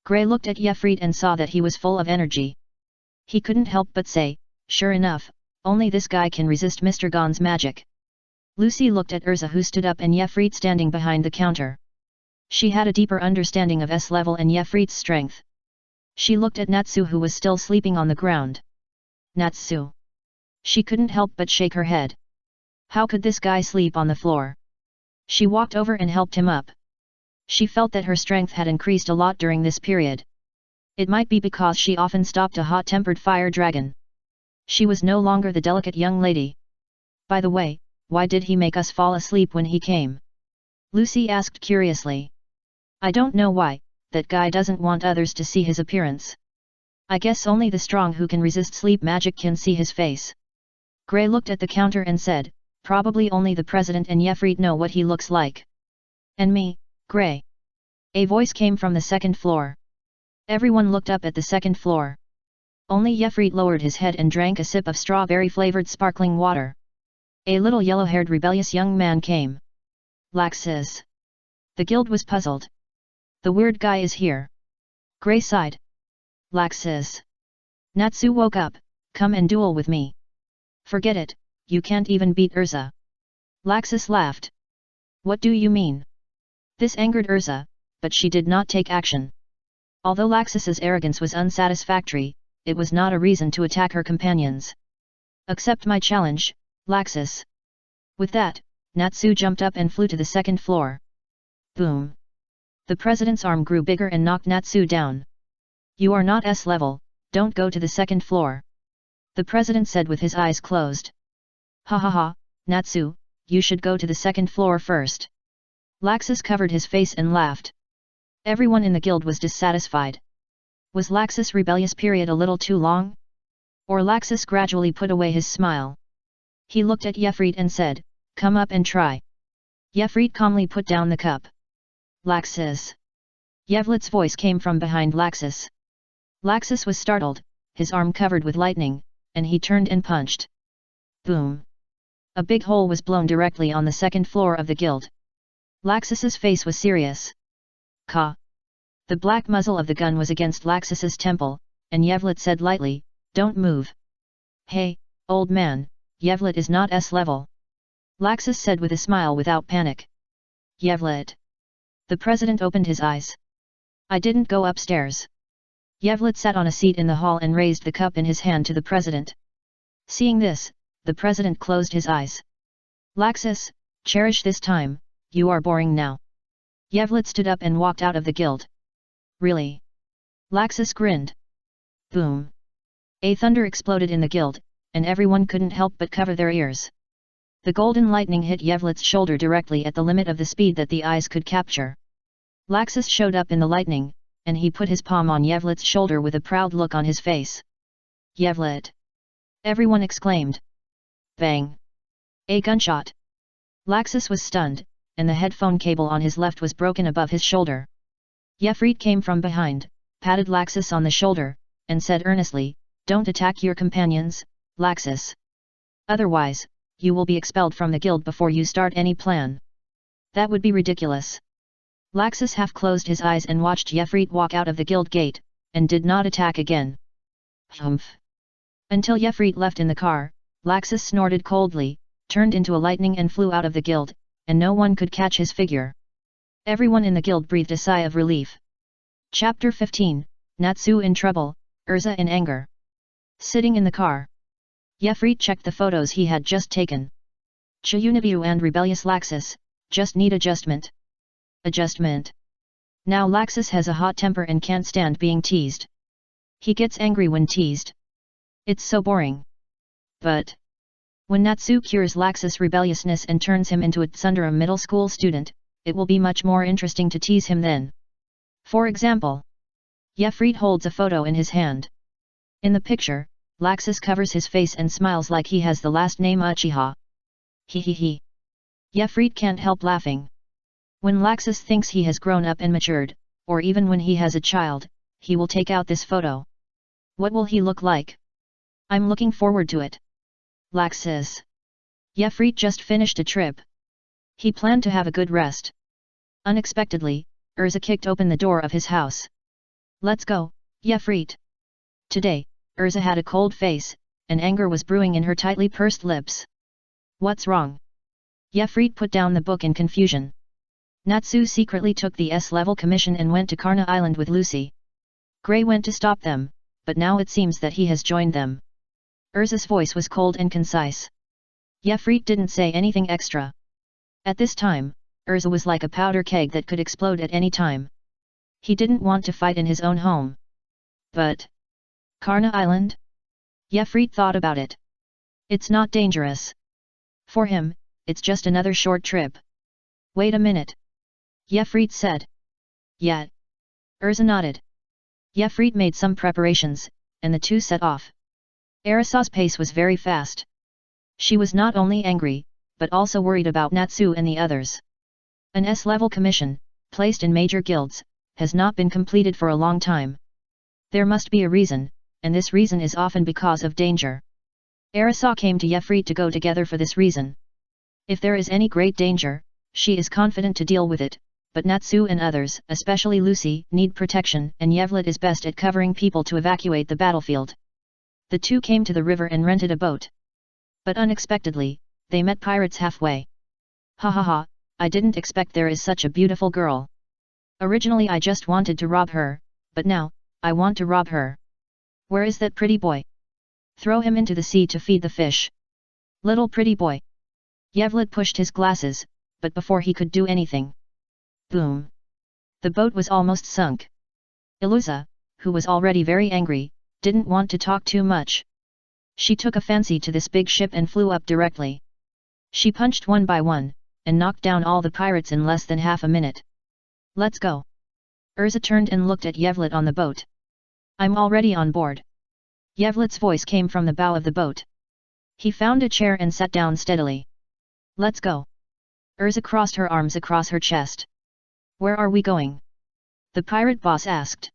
A: Gray looked at Yefrit and saw that he was full of energy. He couldn't help but say, sure enough, only this guy can resist Mr. Gon's magic. Lucy looked at Urza who stood up and Yefrit standing behind the counter. She had a deeper understanding of S level and Yefrit's strength. She looked at Natsu who was still sleeping on the ground. Natsu. She couldn't help but shake her head. How could this guy sleep on the floor? She walked over and helped him up. She felt that her strength had increased a lot during this period. It might be because she often stopped a hot-tempered fire dragon. She was no longer the delicate young lady. By the way, why did he make us fall asleep when he came? Lucy asked curiously. I don't know why, that guy doesn't want others to see his appearance. I guess only the strong who can resist sleep magic can see his face. Gray looked at the counter and said, probably only the president and Yefrit know what he looks like. And me, Gray. A voice came from the second floor. Everyone looked up at the second floor. Only Yefrit lowered his head and drank a sip of strawberry-flavored sparkling water. A little yellow-haired rebellious young man came. Laxis. The guild was puzzled. The weird guy is here. Gray sighed. Laxis. Natsu woke up, come and duel with me. Forget it, you can't even beat Urza. Laxis laughed. What do you mean? This angered Urza, but she did not take action. Although Laxis's arrogance was unsatisfactory, it was not a reason to attack her companions. Accept my challenge, Laxis. With that, Natsu jumped up and flew to the second floor. Boom. The president's arm grew bigger and knocked Natsu down. You are not S level, don't go to the second floor. The president said with his eyes closed. Ha ha ha, Natsu, you should go to the second floor first. Laxis covered his face and laughed. Everyone in the guild was dissatisfied. Was Laxis' rebellious period a little too long? Or Laxis gradually put away his smile? He looked at Yefrit and said, come up and try. Yefrit calmly put down the cup. Laxis. Yevlit's voice came from behind Laxis. Laxis was startled, his arm covered with lightning, and he turned and punched. Boom. A big hole was blown directly on the second floor of the guild. Laxus's face was serious. Ka. The black muzzle of the gun was against Laxus's temple, and Yevlet said lightly, "Don't move." "Hey, old man, Yevlet is not S-level." Laxus said with a smile without panic. "Yevlet." The president opened his eyes. "I didn't go upstairs." Yevlet sat on a seat in the hall and raised the cup in his hand to the president. Seeing this, the president closed his eyes. "Laxus, cherish this time, you are boring now." Yevlet stood up and walked out of the guild. "Really?" Laxus grinned. Boom. A thunder exploded in the guild, and everyone couldn't help but cover their ears. The golden lightning hit Yevlet's shoulder directly at the limit of the speed that the eyes could capture. Laxus showed up in the lightning, and he put his palm on Yevlet's shoulder with a proud look on his face. "Yevlet!" Everyone exclaimed. Bang! A gunshot. Laxus was stunned, and the headphone cable on his left was broken above his shoulder. Yefrit came from behind, patted Laxus on the shoulder, and said earnestly, "Don't attack your companions, Laxus. Otherwise, you will be expelled from the guild before you start any plan." "That would be ridiculous." Laxus half closed his eyes and watched Yefrit walk out of the guild gate, and did not attack again. Humph! Until Yefrit left in the car, Laxus snorted coldly, turned into a lightning and flew out of the guild, and no one could catch his figure. Everyone in the guild breathed a sigh of relief. Chapter 15, Natsu in trouble, Urza in anger. Sitting in the car, Yefrit checked the photos he had just taken. Chayunabu and rebellious Laxus, just need adjustment. Adjustment. Now Laxus has a hot temper and can't stand being teased. He gets angry when teased. It's so boring. But when Natsu cures Laxus' rebelliousness and turns him into a tsundere middle school student, it will be much more interesting to tease him then. For example, Yefrit holds a photo in his hand. In the picture, Laxus covers his face and smiles like he has the last name Uchiha. He. Yefrit can't help laughing. When Laxus thinks he has grown up and matured, or even when he has a child, he will take out this photo. What will he look like? I'm looking forward to it. Laxus. Yefrit just finished a trip. He planned to have a good rest. Unexpectedly, Urza kicked open the door of his house. "Let's go, Yefrit." Today, Urza had a cold face, and anger was brewing in her tightly pursed lips. "What's wrong?" Yefrit put down the book in confusion. Natsu secretly took the S-level commission and went to Karna Island with Lucy. Gray went to stop them, but now it seems that he has joined them. Urza's voice was cold and concise. Yefrit didn't say anything extra. At this time, Urza was like a powder keg that could explode at any time. He didn't want to fight in his own home. But Karna Island? Yefrit thought about it. It's not dangerous. For him, it's just another short trip. Wait a minute. Yefrit said. Yeah. Urza nodded. Yefrit made some preparations, and the two set off. Arisa's pace was very fast. She was not only angry, but also worried about Natsu and the others. An S-level commission, placed in major guilds, has not been completed for a long time. There must be a reason, and this reason is often because of danger. Arisa came to Yefrit to go together for this reason. If there is any great danger, she is confident to deal with it, but Natsu and others, especially Lucy, need protection, and Yevlet is best at covering people to evacuate the battlefield. The two came to the river and rented a boat. But unexpectedly, they met pirates halfway. "Ha ha ha, I didn't expect there is such a beautiful girl. Originally I just wanted to rob her, but now, I want to rob her. Where is that pretty boy? Throw him into the sea to feed the fish. Little pretty boy." Yevlet pushed his glasses, but before he could do anything. Boom! The boat was almost sunk. Iluza, who was already very angry, didn't want to talk too much. She took a fancy to this big ship and flew up directly. She punched one by one, and knocked down all the pirates in less than half a minute. "Let's go." Urza turned and looked at Yevlet on the boat. "I'm already on board." Yevlet's voice came from the bow of the boat. He found a chair and sat down steadily. "Let's go." Urza crossed her arms across her chest. "Where are we going?" the pirate boss asked.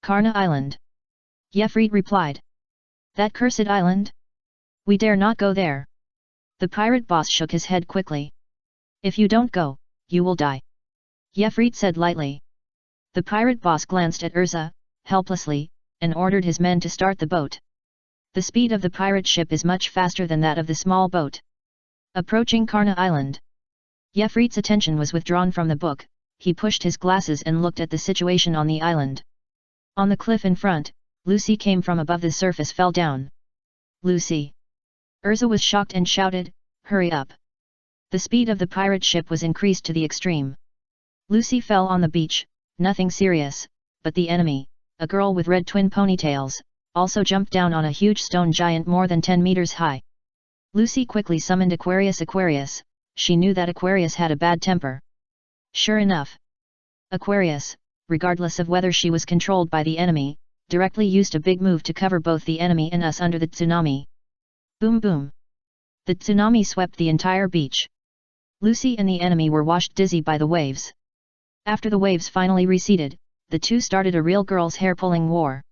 A: "Karna Island." Yefrit replied. "That cursed island? We dare not go there." The pirate boss shook his head quickly. "If you don't go, you will die. Yefrit said lightly. The pirate boss glanced at Urza, helplessly, and ordered his men to start the boat. The speed of the pirate ship is much faster than that of the small boat. Approaching Karna Island. Yefrit's attention was withdrawn from the book, he pushed his glasses and looked at the situation on the island. On the cliff in front, Lucy came from above the surface fell down. Lucy! Urza was shocked and shouted, hurry up! The speed of the pirate ship was increased to the extreme. Lucy fell on the beach, nothing serious, but the enemy, a girl with red twin ponytails, also jumped down on a huge stone giant more than 10 meters high. Lucy quickly summoned Aquarius. She knew that Aquarius had a bad temper. Sure enough. Aquarius, regardless of whether she was controlled by the enemy, directly used a big move to cover both the enemy and us under the tsunami. Boom boom. The tsunami swept the entire beach. Lucy and the enemy were washed dizzy by the waves. After the waves finally receded, the two started a real girl's hair-pulling war.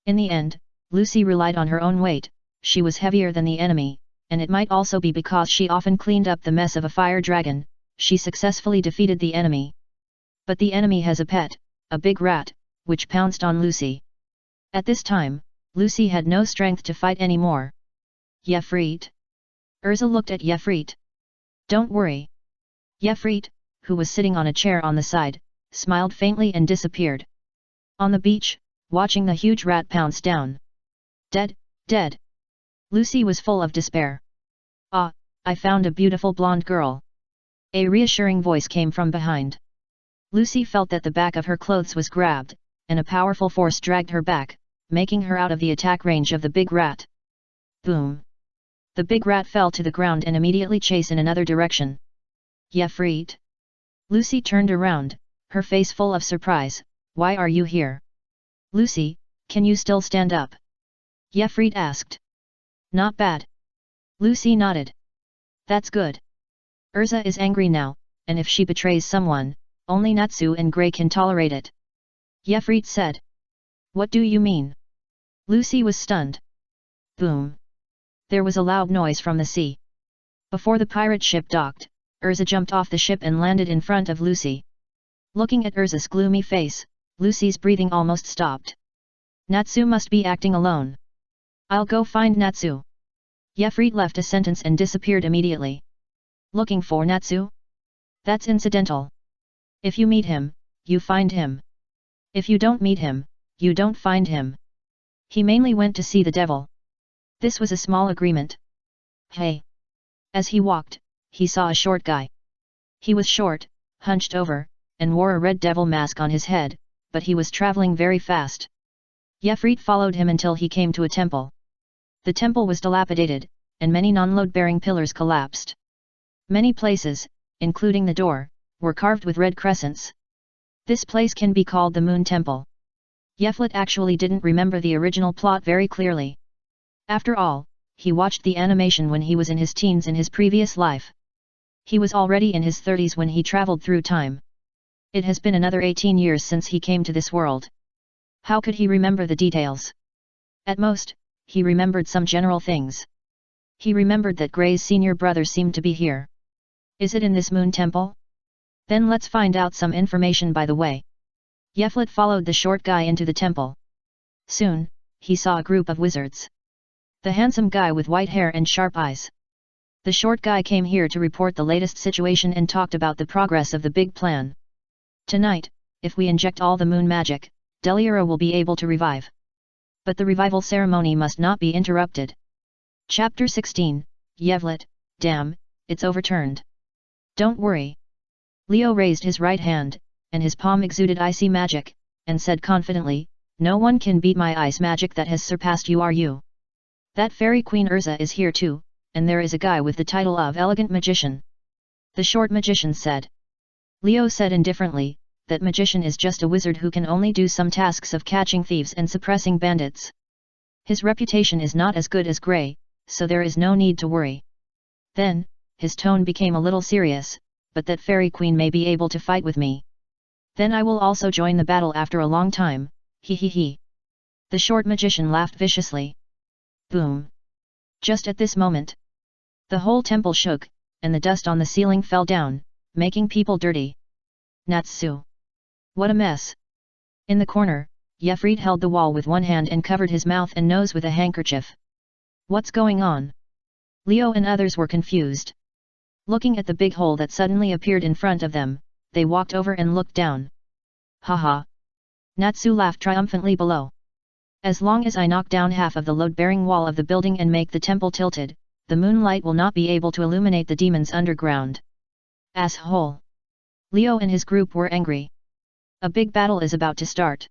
A: In the end, Lucy relied on her own weight, she was heavier than the enemy, and it might also be because she often cleaned up the mess of a fire dragon, she successfully defeated the enemy. But the enemy has a pet, a big rat, which pounced on Lucy. At this time, Lucy had no strength to fight anymore. Yefrit? Urza looked at Yefrit. Don't worry. Yefrit, who was sitting on a chair on the side, smiled faintly and disappeared. On the beach, watching the huge rat pounce down. Dead, dead. Lucy was full of despair. Ah, I found a beautiful blonde girl. A reassuring voice came from behind. Lucy felt that the back of her clothes was grabbed, and a powerful force dragged her back, making her out of the attack range of the big rat. Boom! The big rat fell to the ground and immediately chased in another direction. Yefrit? Lucy turned around, her face full of surprise. Why are you here? Lucy, can you still stand up? Yefrit asked. Not bad. Lucy nodded. That's good. Urza is angry now, and if she betrays someone, only Natsu and Grey can tolerate it. Yefrit said. What do you mean? Lucy was stunned. Boom. There was a loud noise from the sea. Before the pirate ship docked, Urza jumped off the ship and landed in front of Lucy. Looking at Urza's gloomy face, Lucy's breathing almost stopped. Natsu must be acting alone. I'll go find Natsu. Yefrit left a sentence and disappeared immediately. Looking for Natsu? That's incidental. If you meet him, you find him. If you don't meet him, you don't find him. He mainly went to see the devil. This was a small agreement. Hey! As he walked, he saw a short guy. He was short, hunched over, and wore a red devil mask on his head, but he was traveling very fast. Yefrit followed him until he came to a temple. The temple was dilapidated, and many non-load-bearing pillars collapsed. Many places, including the door, were carved with red crescents. This place can be called the Moon Temple. Yefrit actually didn't remember the original plot very clearly. After all, he watched the animation when he was in his teens in his previous life. He was already in his 30s when he traveled through time. It has been another 18 years since he came to this world. How could he remember the details? At most, he remembered some general things. He remembered that Grey's senior brother seemed to be here. Is it in this Moon Temple? Then let's find out some information by the way. Yefrit followed the short guy into the temple. Soon, he saw a group of wizards. The handsome guy with white hair and sharp eyes. The short guy came here to report the latest situation and talked about the progress of the big plan. Tonight, if we inject all the moon magic, Deliura will be able to revive. But the revival ceremony must not be interrupted. Chapter 16, Yevlet, damn, it's overturned. Don't worry. Leo raised his right hand, and his palm exuded icy magic, and said confidently, no one can beat my ice magic that has surpassed you. That fairy queen Urza is here too, and there is a guy with the title of elegant magician. The short magician said. Leo said indifferently, that magician is just a wizard who can only do some tasks of catching thieves and suppressing bandits. His reputation is not as good as Grey, so there is no need to worry. Then, his tone became a little serious, but that fairy queen may be able to fight with me. Then I will also join the battle after a long time, he he he. The short magician laughed viciously. Boom. Just at this moment, the whole temple shook, and the dust on the ceiling fell down, making people dirty. Natsu. What a mess. In the corner, Jeffried held the wall with one hand and covered his mouth and nose with a handkerchief. What's going on? Leo and others were confused. Looking at the big hole that suddenly appeared in front of them, they walked over and looked down. Haha. Natsu laughed triumphantly below. As long as I knock down half of the load-bearing wall of the building and make the temple tilted, the moonlight will not be able to illuminate the demons underground. Asshole. Leo and his group were angry. A big battle is about to start.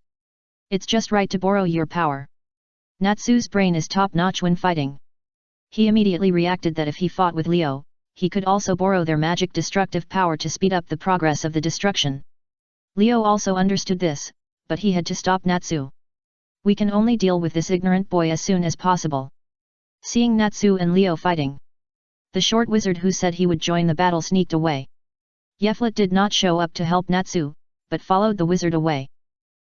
A: It's just right to borrow your power. Natsu's brain is top-notch when fighting. He immediately reacted that if he fought with Leo, he could also borrow their magic destructive power to speed up the progress of the destruction. Leo also understood this, but he had to stop Natsu. We can only deal with this ignorant boy as soon as possible. Seeing Natsu and Leo fighting, the short wizard who said he would join the battle sneaked away. Yeflet did not show up to help Natsu, but followed the wizard away.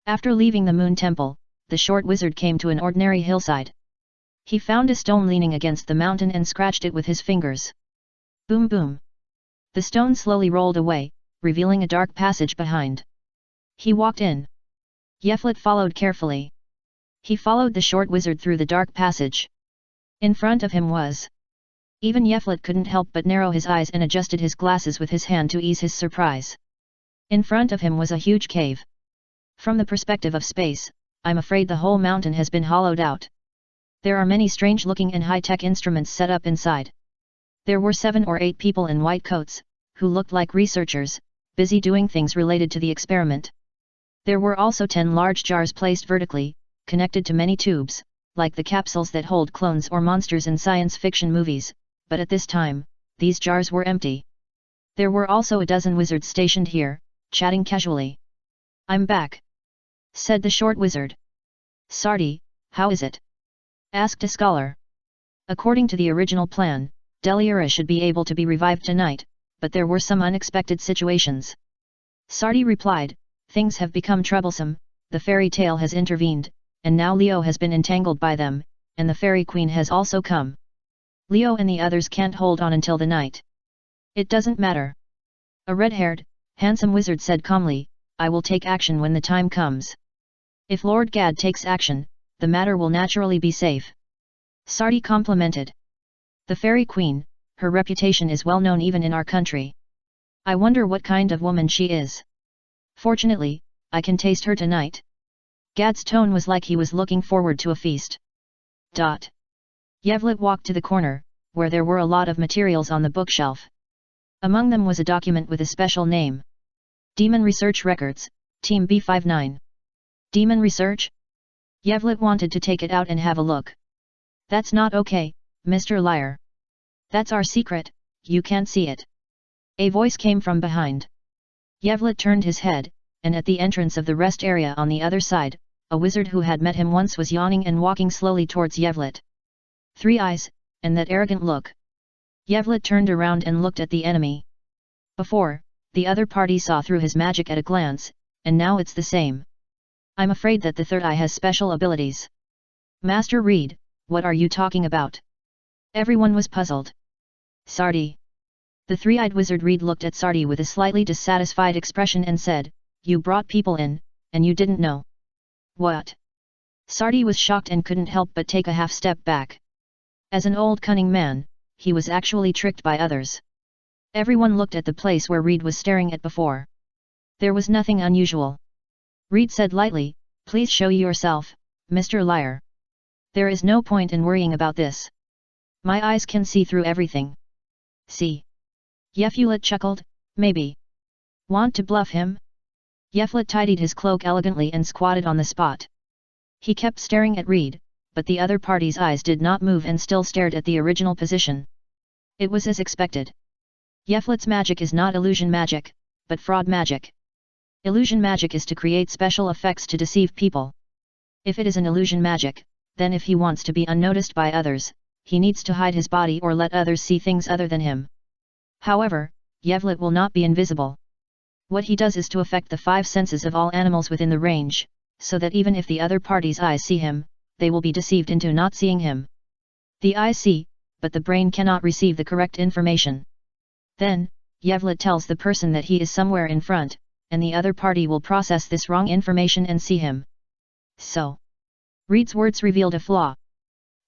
A: After leaving the moon temple, the short wizard came to an ordinary hillside. He found a stone leaning against the mountain and scratched it with his fingers. Boom boom. The stone slowly rolled away, revealing a dark passage behind. He walked in. Yeflet followed carefully. He followed the short wizard through the dark passage. In front of him was. Even Yeflet couldn't help but narrow his eyes and adjusted his glasses with his hand to ease his surprise. In front of him was a huge cave. From the perspective of space, I'm afraid the whole mountain has been hollowed out. There are many strange-looking and high-tech instruments set up inside. There were 7 or 8 people in white coats, who looked like researchers, busy doing things related to the experiment. There were also 10 large jars placed vertically, connected to many tubes, like the capsules that hold clones or monsters in science fiction movies, but at this time, these jars were empty. There were also a dozen wizards stationed here, chatting casually. I'm back, said the short wizard. Sardi, how is it? Asked a scholar. According to the original plan, Deliura should be able to be revived tonight, but there were some unexpected situations. Sardi replied, things have become troublesome, the fairy tale has intervened, and now Leo has been entangled by them, and the fairy queen has also come. Leo and the others can't hold on until the night. It doesn't matter. A red-haired, handsome wizard said calmly, I will take action when the time comes. If Lord Gad takes action, the matter will naturally be safe. Sardi complimented. The fairy queen, her reputation is well known even in our country. I wonder what kind of woman she is. Fortunately, I can taste her tonight. Gad's tone was like he was looking forward to a feast. Yevlet walked to the corner, where there were a lot of materials on the bookshelf. Among them was a document with a special name. Demon Research Records, Team B59. Demon Research? Yevlet wanted to take it out and have a look. That's not okay, Mr. Liar. That's our secret, you can't see it. A voice came from behind. Yevlet turned his head, and at the entrance of the rest area on the other side, a wizard who had met him once was yawning and walking slowly towards Yevlet. 3 eyes, and that arrogant look. Yevlet turned around and looked at the enemy. Before, the other party saw through his magic at a glance, and now it's the same. I'm afraid that the third eye has special abilities. Master Reed, what are you talking about? Everyone was puzzled. Sardi. The 3-eyed wizard Reed looked at Sardi with a slightly dissatisfied expression and said, you brought people in, and you didn't know. What? Sardi was shocked and couldn't help but take a half-step back. As an old cunning man, he was actually tricked by others. Everyone looked at the place where Reed was staring at before. There was nothing unusual. Reed said lightly, please show yourself, Mr. Liar. There is no point in worrying about this. My eyes can see through everything. See? Yeflet chuckled, maybe. Want to bluff him? Yeflet tidied his cloak elegantly and squatted on the spot. He kept staring at Reed, but the other party's eyes did not move and still stared at the original position. It was as expected. Yeflet's magic is not illusion magic, but fraud magic. Illusion magic is to create special effects to deceive people. If it is an illusion magic, then if he wants to be unnoticed by others, he needs to hide his body or let others see things other than him. However, Yevlet will not be invisible. What he does is to affect the 5 senses of all animals within the range, so that even if the other party's eyes see him, they will be deceived into not seeing him. The eyes see, but the brain cannot receive the correct information. Then, Yevlet tells the person that he is somewhere in front, and the other party will process this wrong information and see him. So, Reed's words revealed a flaw.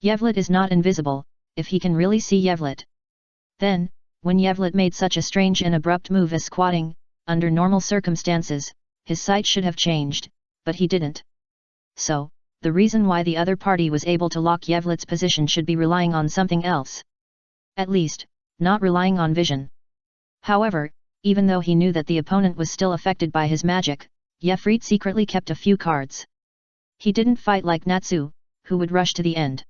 A: Yevlet is not invisible, if he can really see Yevlet. Then, when Yevlet made such a strange and abrupt move as squatting, under normal circumstances, his sight should have changed, but he didn't. So, the reason why the other party was able to lock Yevlet's position should be relying on something else. At least, not relying on vision. However, even though he knew that the opponent was still affected by his magic, Yevret secretly kept a few cards. He didn't fight like Natsu, who would rush to the end.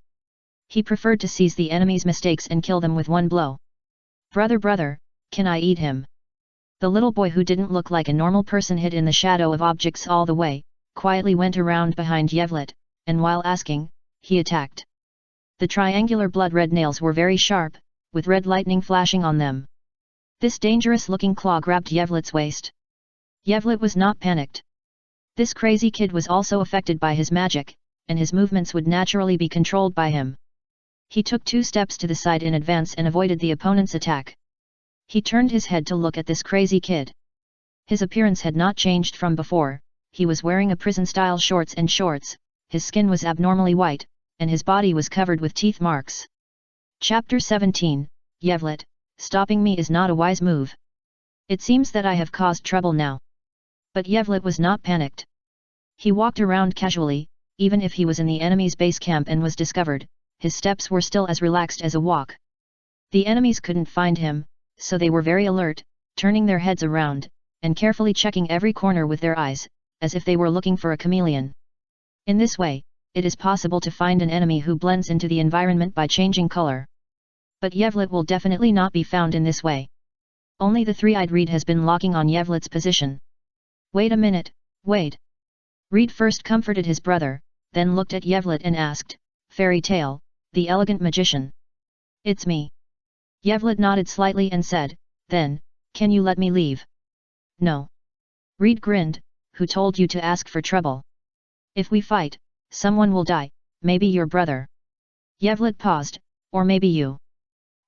A: He preferred to seize the enemy's mistakes and kill them with one blow. Brother, can I eat him? The little boy, who didn't look like a normal person hid in the shadow of objects all the way, quietly went around behind Yevlet, and while asking, he attacked. The triangular blood-red nails were very sharp, with red lightning flashing on them. This dangerous-looking claw grabbed Yevlet's waist. Yevlet was not panicked. This crazy kid was also affected by his magic, and his movements would naturally be controlled by him. He took 2 steps to the side in advance and avoided the opponent's attack. He turned his head to look at this crazy kid. His appearance had not changed from before. He was wearing a prison-style shorts, his skin was abnormally white, and his body was covered with teeth marks. Chapter 17, Yevlet, stopping me is not a wise move. It seems that I have caused trouble now. But Yevlet was not panicked. He walked around casually, even if he was in the enemy's base camp and was discovered, his steps were still as relaxed as a walk. The enemies couldn't find him, so they were very alert, turning their heads around, and carefully checking every corner with their eyes, as if they were looking for a chameleon. In this way, it is possible to find an enemy who blends into the environment by changing color. But Yevlet will definitely not be found in this way. Only the three-eyed Reed has been locking on Yevlet's position. Wait a minute, wait. Reed first comforted his brother, then looked at Yevlet and asked, Fairy Tale, the elegant magician. It's me. Yevlet nodded slightly and said, then, can you let me leave? No. Reed grinned, who told you to ask for trouble? If we fight, someone will die, maybe your brother. Yevlet paused, or maybe you.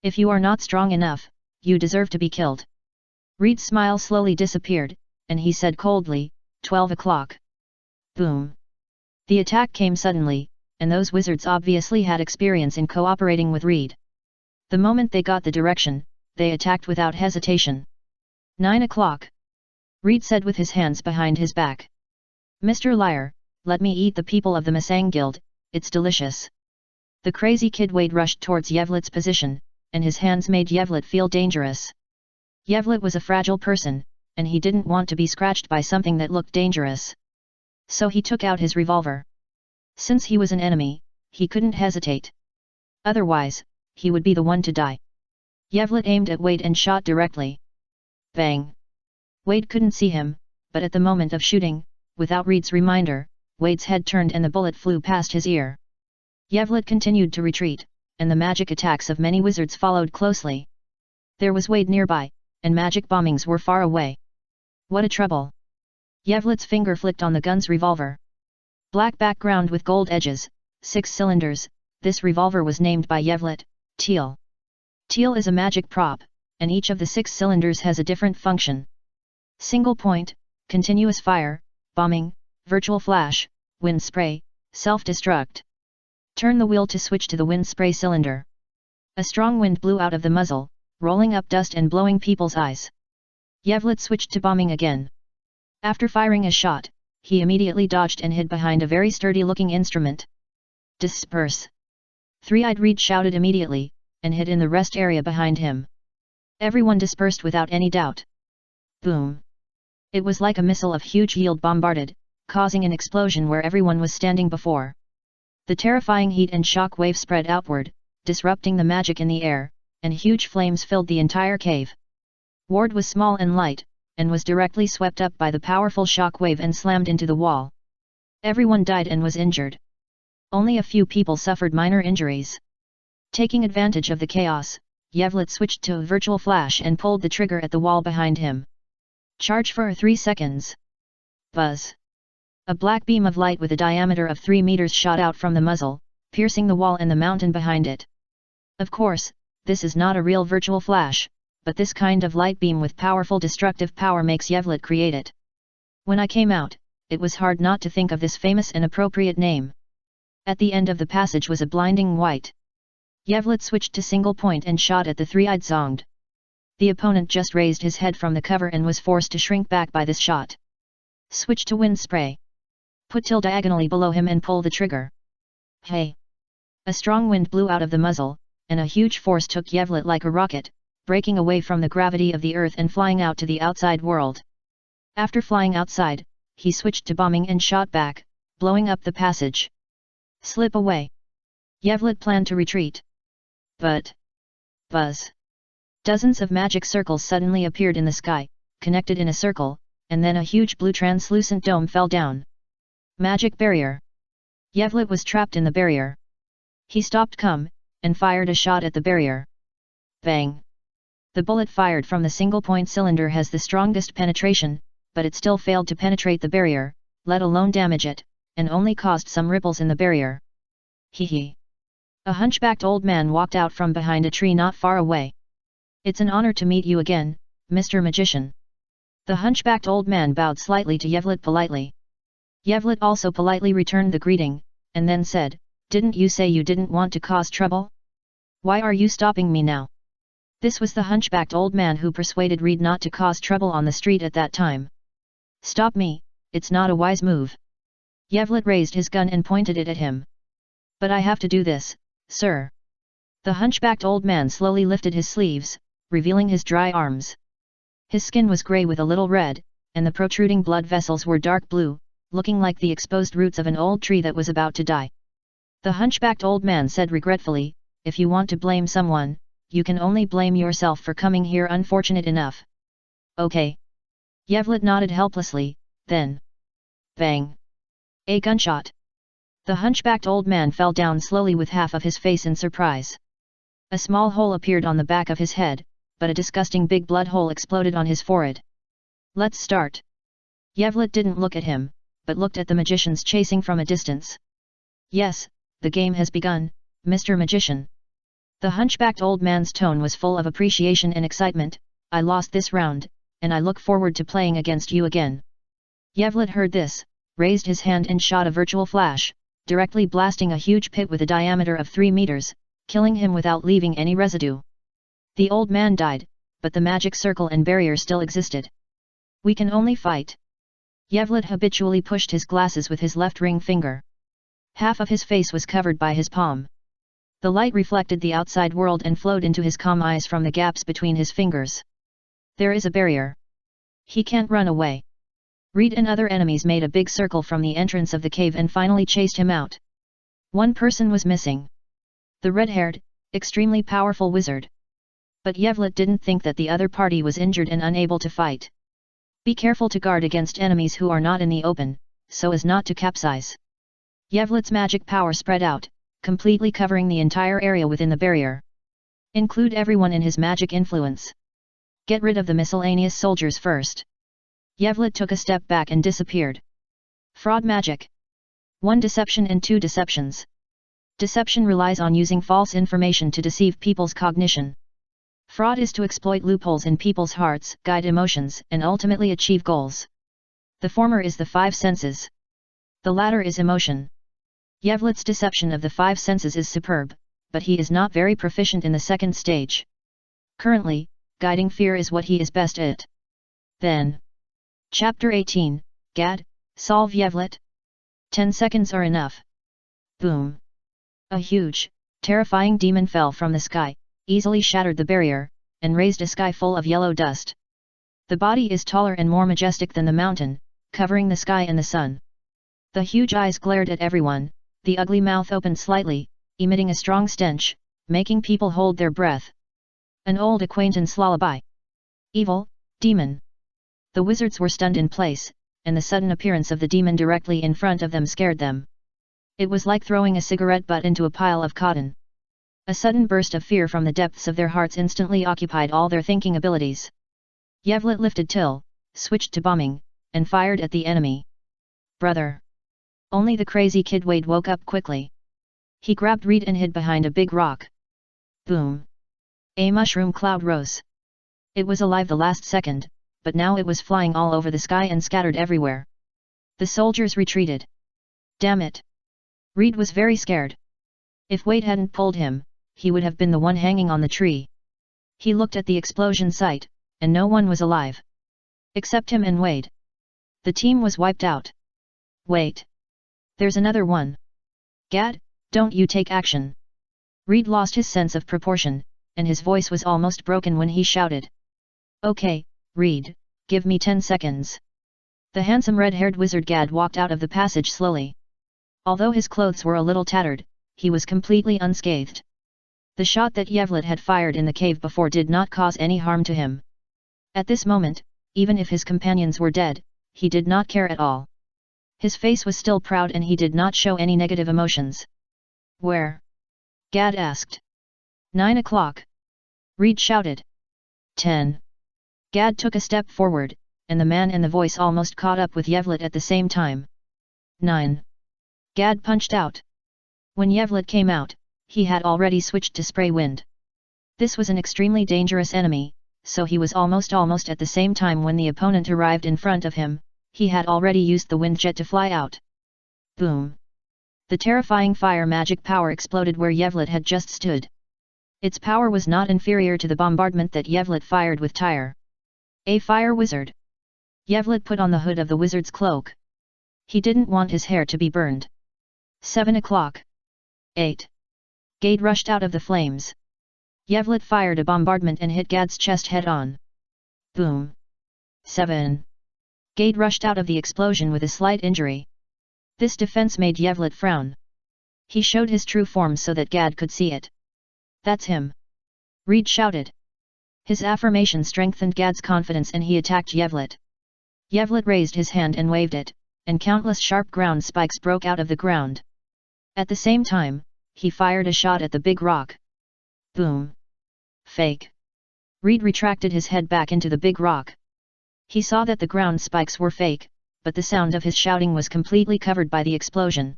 A: If you are not strong enough, you deserve to be killed. Reed's smile slowly disappeared, and he said coldly, 12 o'clock. Boom. The attack came suddenly, and those wizards obviously had experience in cooperating with Reed. The moment they got the direction, they attacked without hesitation. 9 o'clock. Reed said with his hands behind his back. Mr. Liar, let me eat the people of the Masang Guild, it's delicious. The crazy kid Wade rushed towards Yevlet's position, and his hands made Yevlet feel dangerous. Yevlet was a fragile person, and he didn't want to be scratched by something that looked dangerous. So he took out his revolver. Since he was an enemy, he couldn't hesitate. Otherwise, he would be the one to die. Yevlet aimed at Wade and shot directly. Bang! Wade couldn't see him, but at the moment of shooting, without Reed's reminder, Wade's head turned and the bullet flew past his ear. Yevlet continued to retreat, and the magic attacks of many wizards followed closely. There was Wade nearby, and magic bombings were far away. What a trouble! Yevlet's finger flicked on the gun's revolver. Black background with gold edges, 6 cylinders, this revolver was named by Yevlet, Teal. Teal is a magic prop, and each of the 6 cylinders has a different function. Single point, continuous fire, bombing, virtual flash, wind spray, self-destruct. Turn the wheel to switch to the wind spray cylinder. A strong wind blew out of the muzzle, rolling up dust and blowing people's eyes. Yevlet switched to bombing again. After firing a shot, he immediately dodged and hid behind a very sturdy-looking instrument. Disperse! Three-eyed Reed shouted immediately, and hid in the rest area behind him. Everyone dispersed without any doubt. Boom! It was like a missile of huge yield bombarded, causing an explosion where everyone was standing before. The terrifying heat and shock wave spread outward, disrupting the magic in the air, and huge flames filled the entire cave. Ward was small and light, and was directly swept up by the powerful shock wave and slammed into the wall. Everyone died and was injured. Only a few people suffered minor injuries. Taking advantage of the chaos, Yevlet switched to a virtual flash and pulled the trigger at the wall behind him. Charge for 3 seconds. Buzz! A black beam of light with a diameter of 3 meters shot out from the muzzle, piercing the wall and the mountain behind it. Of course, this is not a real virtual flash, but this kind of light beam with powerful destructive power makes Yevlet create it. When I came out, it was hard not to think of this famous and appropriate name. At the end of the passage was a blinding white. Yevlet switched to single point and shot at the three-eyed Zongd. The opponent just raised his head from the cover and was forced to shrink back by this shot. Switch to wind spray. Put till diagonally below him and pull the trigger. Hey! A strong wind blew out of the muzzle, and a huge force took Yevlet like a rocket, breaking away from the gravity of the earth and flying out to the outside world. After flying outside, he switched to bombing and shot back, blowing up the passage. Slip away. Yevlet planned to retreat. But... buzz! Dozens of magic circles suddenly appeared in the sky, connected in a circle, and then a huge blue translucent dome fell down. Magic barrier. Yevlet was trapped in the barrier. He stopped and fired a shot at the barrier. Bang! The bullet fired from the single-point cylinder has the strongest penetration, but it still failed to penetrate the barrier, let alone damage it, and only caused some ripples in the barrier. Hee hee! A hunchbacked old man walked out from behind a tree not far away. It's an honor to meet you again, Mr. Magician. The hunchbacked old man bowed slightly to Yevlet politely. Yevlet also politely returned the greeting, and then said, "Didn't you say you didn't want to cause trouble? Why are you stopping me now?" This was the hunchbacked old man who persuaded Reed not to cause trouble on the street at that time. "Stop me, it's not a wise move." Yevlet raised his gun and pointed it at him. "But I have to do this, sir." The hunchbacked old man slowly lifted his sleeves, revealing his dry arms. His skin was grey with a little red, and the protruding blood vessels were dark blue, looking like the exposed roots of an old tree that was about to die. The hunchbacked old man said regretfully, "If you want to blame someone, you can only blame yourself for coming here unfortunate enough." "Okay." Yevlet nodded helplessly, then... bang! A gunshot. The hunchbacked old man fell down slowly with half of his face in surprise. A small hole appeared on the back of his head, but a disgusting big blood hole exploded on his forehead. "Let's start." Yevlet didn't look at him, but looked at the magicians chasing from a distance. "Yes, the game has begun, Mr. Magician." The hunchbacked old man's tone was full of appreciation and excitement. "I lost this round, and I look forward to playing against you again." Yevlet heard this, raised his hand and shot a virtual flash, directly blasting a huge pit with a diameter of 3 meters, killing him without leaving any residue. The old man died, but the magic circle and barrier still existed. "We can only fight." Yevlet habitually pushed his glasses with his left ring finger. Half of his face was covered by his palm. The light reflected the outside world and flowed into his calm eyes from the gaps between his fingers. "There is a barrier. He can't run away." Reed and other enemies made a big circle from the entrance of the cave and finally chased him out. One person was missing. The red-haired, extremely powerful wizard. But Yevlet didn't think that the other party was injured and unable to fight. Be careful to guard against enemies who are not in the open, so as not to capsize. Yevlet's magic power spread out, completely covering the entire area within the barrier. Include everyone in his magic influence. Get rid of the miscellaneous soldiers first. Yevlet took a step back and disappeared. Fraud magic. 1 deception and 2 deceptions. Deception relies on using false information to deceive people's cognition. Fraud is to exploit loopholes in people's hearts, guide emotions, and ultimately achieve goals. The former is the 5 senses. The latter is emotion. Yevlet's deception of the 5 senses is superb, but he is not very proficient in the second stage. Currently, guiding fear is what he is best at. Then. Chapter 18, Gad, solve Yevlet? 10 seconds are enough. Boom. A huge, terrifying demon fell from the sky, easily shattered the barrier, and raised a sky full of yellow dust. The body is taller and more majestic than the mountain, covering the sky and the sun. The huge eyes glared at everyone, the ugly mouth opened slightly, emitting a strong stench, making people hold their breath. An old acquaintance lullaby. Evil, demon. The wizards were stunned in place, and the sudden appearance of the demon directly in front of them scared them. It was like throwing a cigarette butt into a pile of cotton. A sudden burst of fear from the depths of their hearts instantly occupied all their thinking abilities. Yevlet lifted till, switched to bombing, and fired at the enemy. Brother! Only the crazy kid Wade woke up quickly. He grabbed Reed and hid behind a big rock. Boom! A mushroom cloud rose. It was alive the last second, but now it was flying all over the sky and scattered everywhere. The soldiers retreated. Damn it! Reed was very scared. If Wade hadn't pulled him, he would have been the one hanging on the tree. He looked at the explosion site, and no one was alive. Except him and Wade. The team was wiped out. Wait! There's another one. Gad, don't you take action. Reed lost his sense of proportion, and his voice was almost broken when he shouted. Okay, Reed, give me 10 seconds. The handsome red-haired wizard Gad walked out of the passage slowly. Although his clothes were a little tattered, he was completely unscathed. The shot that Yevlet had fired in the cave before did not cause any harm to him. At this moment, even if his companions were dead, he did not care at all. His face was still proud and he did not show any negative emotions. Where? Gad asked. 9 o'clock. Reed shouted. 10. Gad took a step forward, and the man and the voice almost caught up with Yevlet at the same time. 9. Gad punched out. When Yevlet came out, he had already switched to spray wind. This was an extremely dangerous enemy, so he was almost at the same time when the opponent arrived in front of him, he had already used the wind jet to fly out. Boom! The terrifying fire magic power exploded where Yevlet had just stood. Its power was not inferior to the bombardment that Yevlet fired with Tyre. A fire wizard. Yevlet put on the hood of the wizard's cloak. He didn't want his hair to be burned. 7 o'clock. 8. Gade rushed out of the flames. Yevlet fired a bombardment and hit Gad's chest head-on. Boom! 7. Gade rushed out of the explosion with a slight injury. This defense made Yevlet frown. He showed his true form so that Gad could see it. That's him! Reed shouted. His affirmation strengthened Gad's confidence and he attacked Yevlet. Yevlet raised his hand and waved it, and countless sharp ground spikes broke out of the ground. At the same time, he fired a shot at the big rock. Boom! Fake! Reed retracted his head back into the big rock. He saw that the ground spikes were fake, but the sound of his shouting was completely covered by the explosion.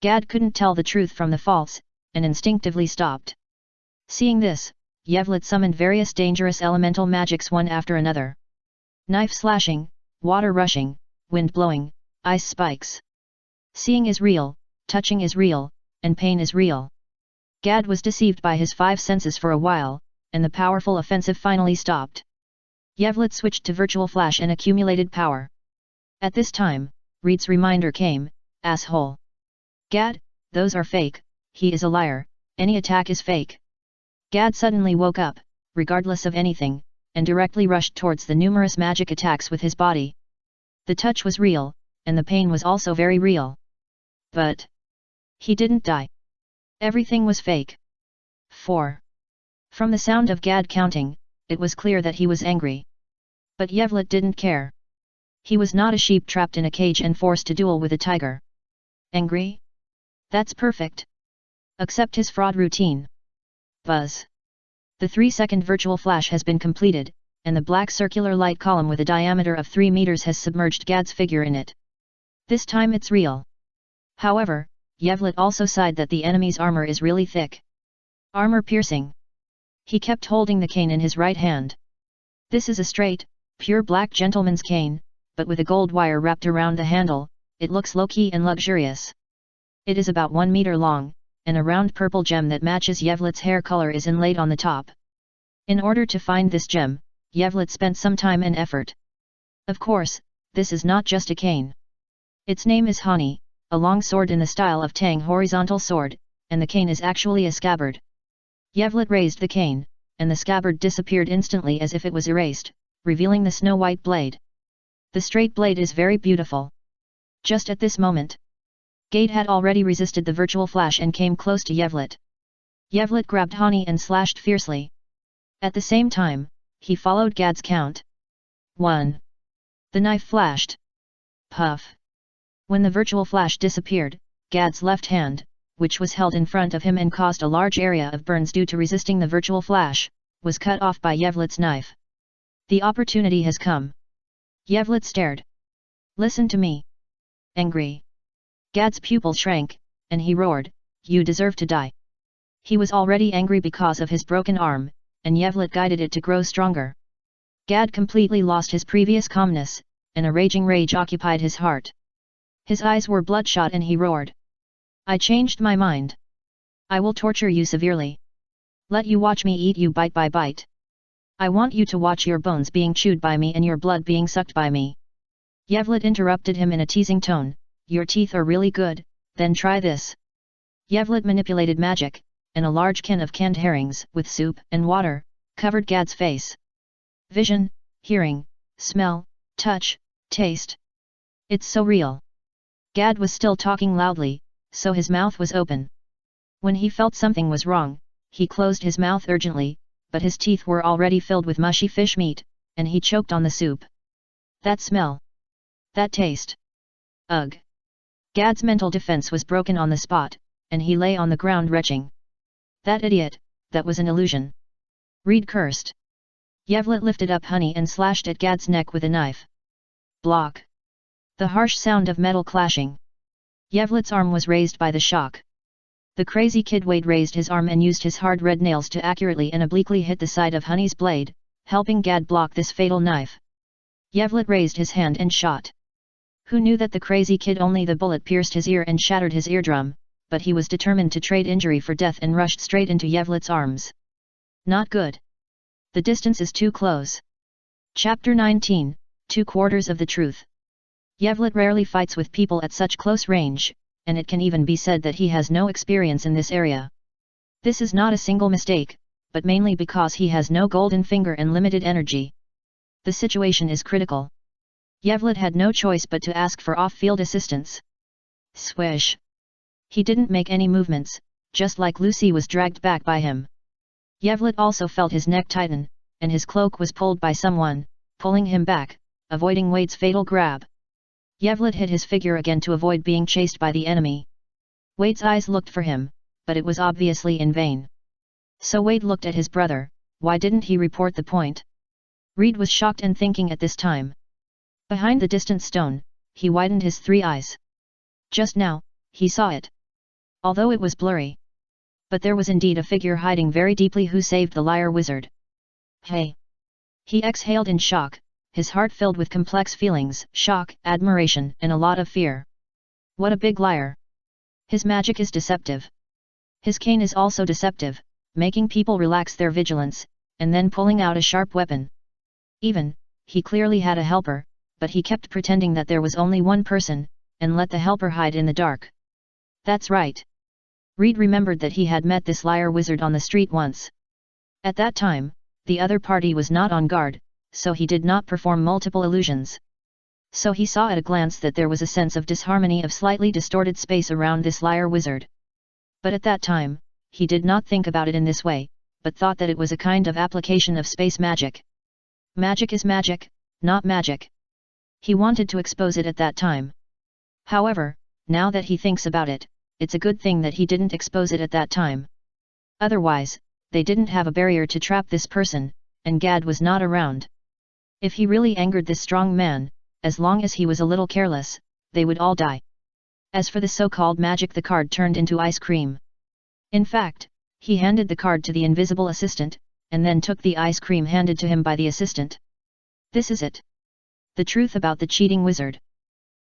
A: Gad couldn't tell the truth from the false, and instinctively stopped. Seeing this, Yevlet summoned various dangerous elemental magics one after another. Knife slashing, water rushing, wind blowing, ice spikes. Seeing is real, touching is real, and pain is real. Gad was deceived by his 5 senses for a while, and the powerful offensive finally stopped. Yevlet switched to virtual flash and accumulated power. At this time, Reed's reminder came, asshole. Gad, those are fake, he is a liar, any attack is fake. Gad suddenly woke up, regardless of anything, and directly rushed towards the numerous magic attacks with his body. The touch was real, and the pain was also very real. But he didn't die. Everything was fake. 4. From the sound of Gad counting, it was clear that he was angry. But Yevlet didn't care. He was not a sheep trapped in a cage and forced to duel with a tiger. Angry? That's perfect. Accept his fraud routine. Buzz. The 3-second virtual flash has been completed, and the black circular light column with a diameter of 3 meters has submerged Gad's figure in it. This time it's real. However, Yevlet also sighed that the enemy's armor is really thick. Armor piercing. He kept holding the cane in his right hand. This is a straight, pure black gentleman's cane, but with a gold wire wrapped around the handle, it looks low-key and luxurious. It is about 1 meter long, and a round purple gem that matches Yevlet's hair color is inlaid on the top. In order to find this gem, Yevlet spent some time and effort. Of course, this is not just a cane. Its name is Hani, a long sword in the style of Tang horizontal sword, and the cane is actually a scabbard. Yevlet raised the cane, and the scabbard disappeared instantly as if it was erased, revealing the snow-white blade. The straight blade is very beautiful. Just at this moment, Gade had already resisted the virtual flash and came close to Yevlet. Yevlet grabbed Hani and slashed fiercely. At the same time, he followed Gad's count. 1. The knife flashed. Puff. When the virtual flash disappeared, Gad's left hand, which was held in front of him and caused a large area of burns due to resisting the virtual flash, was cut off by Yevlet's knife. The opportunity has come. Yevlet stared. Listen to me. Angry. Gad's pupil shrank, and he roared, "You deserve to die." He was already angry because of his broken arm, and Yevlet guided it to grow stronger. Gad completely lost his previous calmness, and a raging rage occupied his heart. His eyes were bloodshot and he roared. I changed my mind. I will torture you severely. Let you watch me eat you bite by bite. I want you to watch your bones being chewed by me and your blood being sucked by me. Yevlet interrupted him in a teasing tone, your teeth are really good, then try this. Yevlet manipulated magic, and a large can of canned herrings with soup and water covered Gad's face. Vision, hearing, smell, touch, taste. It's so real. Gad was still talking loudly, so his mouth was open. When he felt something was wrong, he closed his mouth urgently, but his teeth were already filled with mushy fish meat, and he choked on the soup. That smell. That taste. Ugh. Gad's mental defense was broken on the spot, and he lay on the ground retching. That idiot, that was an illusion. Reed cursed. Yevlet lifted up honey and slashed at Gad's neck with a knife. Block. The harsh sound of metal clashing. Yevlet's arm was raised by the shock. The crazy kid Wade raised his arm and used his hard red nails to accurately and obliquely hit the side of Honey's blade, helping Gad block this fatal knife. Yevlet raised his hand and shot. Who knew that the crazy kid only the bullet pierced his ear and shattered his eardrum, but he was determined to trade injury for death and rushed straight into Yevlet's arms. Not good. The distance is too close. Chapter 19, 2/4 of the truth. Yevlet rarely fights with people at such close range, and it can even be said that he has no experience in this area. This is not a single mistake, but mainly because he has no golden finger and limited energy. The situation is critical. Yevlet had no choice but to ask for off-field assistance. Swish. He didn't make any movements, just like Lucy was dragged back by him. Yevlet also felt his neck tighten, and his cloak was pulled by someone, pulling him back, avoiding Wade's fatal grab. Yevlet hid his figure again to avoid being chased by the enemy. Wade's eyes looked for him, but it was obviously in vain. So Wade looked at his brother. Why didn't he report the point? Reed was shocked and thinking at this time. Behind the distant stone, he widened his 3 eyes. Just now, he saw it. Although it was blurry. But there was indeed a figure hiding very deeply who saved the liar wizard. Hey! He exhaled in shock, his heart filled with complex feelings, shock, admiration, and a lot of fear. What a big liar! His magic is deceptive. His cane is also deceptive, making people relax their vigilance, and then pulling out a sharp weapon. He clearly had a helper, but he kept pretending that there was only one person, and let the helper hide in the dark. That's right. Reed remembered that he had met this liar wizard on the street once. At that time, the other party was not on guard, so he did not perform multiple illusions. So he saw at a glance that there was a sense of disharmony of slightly distorted space around this liar wizard. But at that time, he did not think about it in this way, but thought that it was a kind of application of space magic. Magic is magic, not magic. He wanted to expose it at that time. However, now that he thinks about it, it's a good thing that he didn't expose it at that time. Otherwise, they didn't have a barrier to trap this person, and Gad was not around. If he really angered this strong man, as long as he was a little careless, they would all die. As for the so-called magic, the card turned into ice cream. In fact, he handed the card to the invisible assistant, and then took the ice cream handed to him by the assistant. This is it. The truth about the cheating wizard.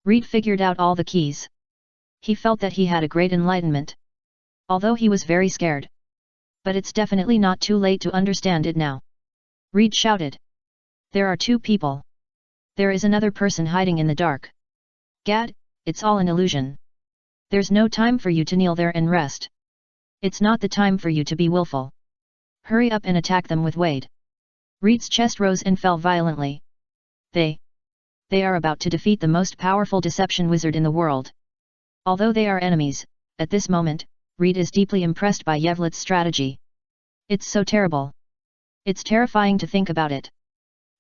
A: Reed figured out all the keys. He felt that he had a great enlightenment. Although he was very scared. But it's definitely not too late to understand it now. Reed shouted. There are 2 people. There is another person hiding in the dark. Gad, it's all an illusion. There's no time for you to kneel there and rest. It's not the time for you to be willful. Hurry up and attack them with Wade. Reed's chest rose and fell violently. They are about to defeat the most powerful deception wizard in the world. Although they are enemies, at this moment, Reed is deeply impressed by Yevlet's strategy. It's so terrible. It's terrifying to think about it.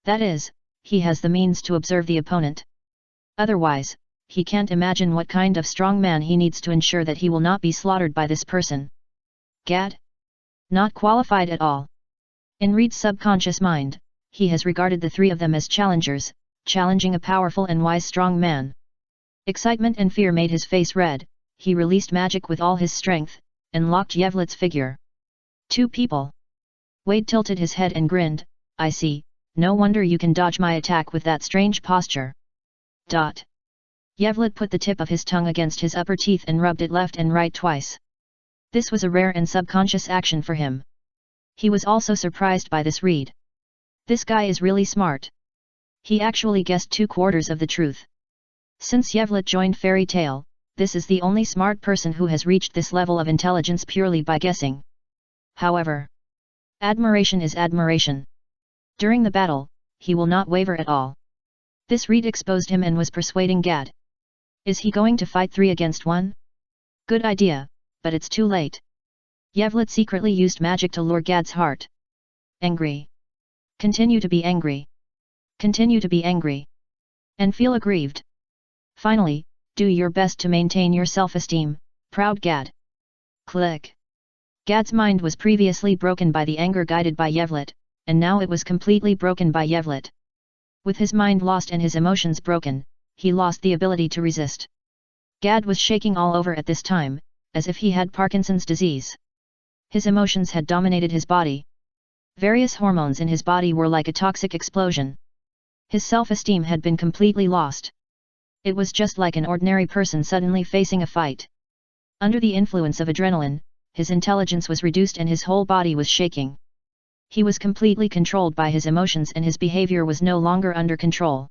A: That is, he has the means to observe the opponent. Otherwise, he can't imagine what kind of strong man he needs to ensure that he will not be slaughtered by this person. Gad? Not qualified at all. In Reed's subconscious mind, he has regarded the 3 of them as challengers, challenging a powerful and wise strong man. Excitement and fear made his face red. He released magic with all his strength, and locked Yevlet's figure. 2 people. Wade tilted his head and grinned. I see, no wonder you can dodge my attack with that strange posture. Yevlet put the tip of his tongue against his upper teeth and rubbed it left and right twice. This was a rare and subconscious action for him. He was also surprised by this read. This guy is really smart. He actually guessed 2/4 of the truth. Since Yevlet joined Fairy Tale, this is the only smart person who has reached this level of intelligence purely by guessing. However, admiration is admiration. During the battle, he will not waver at all. This read exposed him and was persuading Gad. Is he going to fight 3 against 1? Good idea, but it's too late. Yevlet secretly used magic to lure Gad's heart. Angry. Continue to be angry. Continue to be angry. And feel aggrieved. Finally, do your best to maintain your self-esteem, proud Gad. Click. Gad's mind was previously broken by the anger guided by Yevlet, and now it was completely broken by Yevlet. With his mind lost and his emotions broken, he lost the ability to resist. Gad was shaking all over at this time, as if he had Parkinson's disease. His emotions had dominated his body. Various hormones in his body were like a toxic explosion. His self-esteem had been completely lost. It was just like an ordinary person suddenly facing a fight. Under the influence of adrenaline, his intelligence was reduced and his whole body was shaking. He was completely controlled by his emotions and his behavior was no longer under control.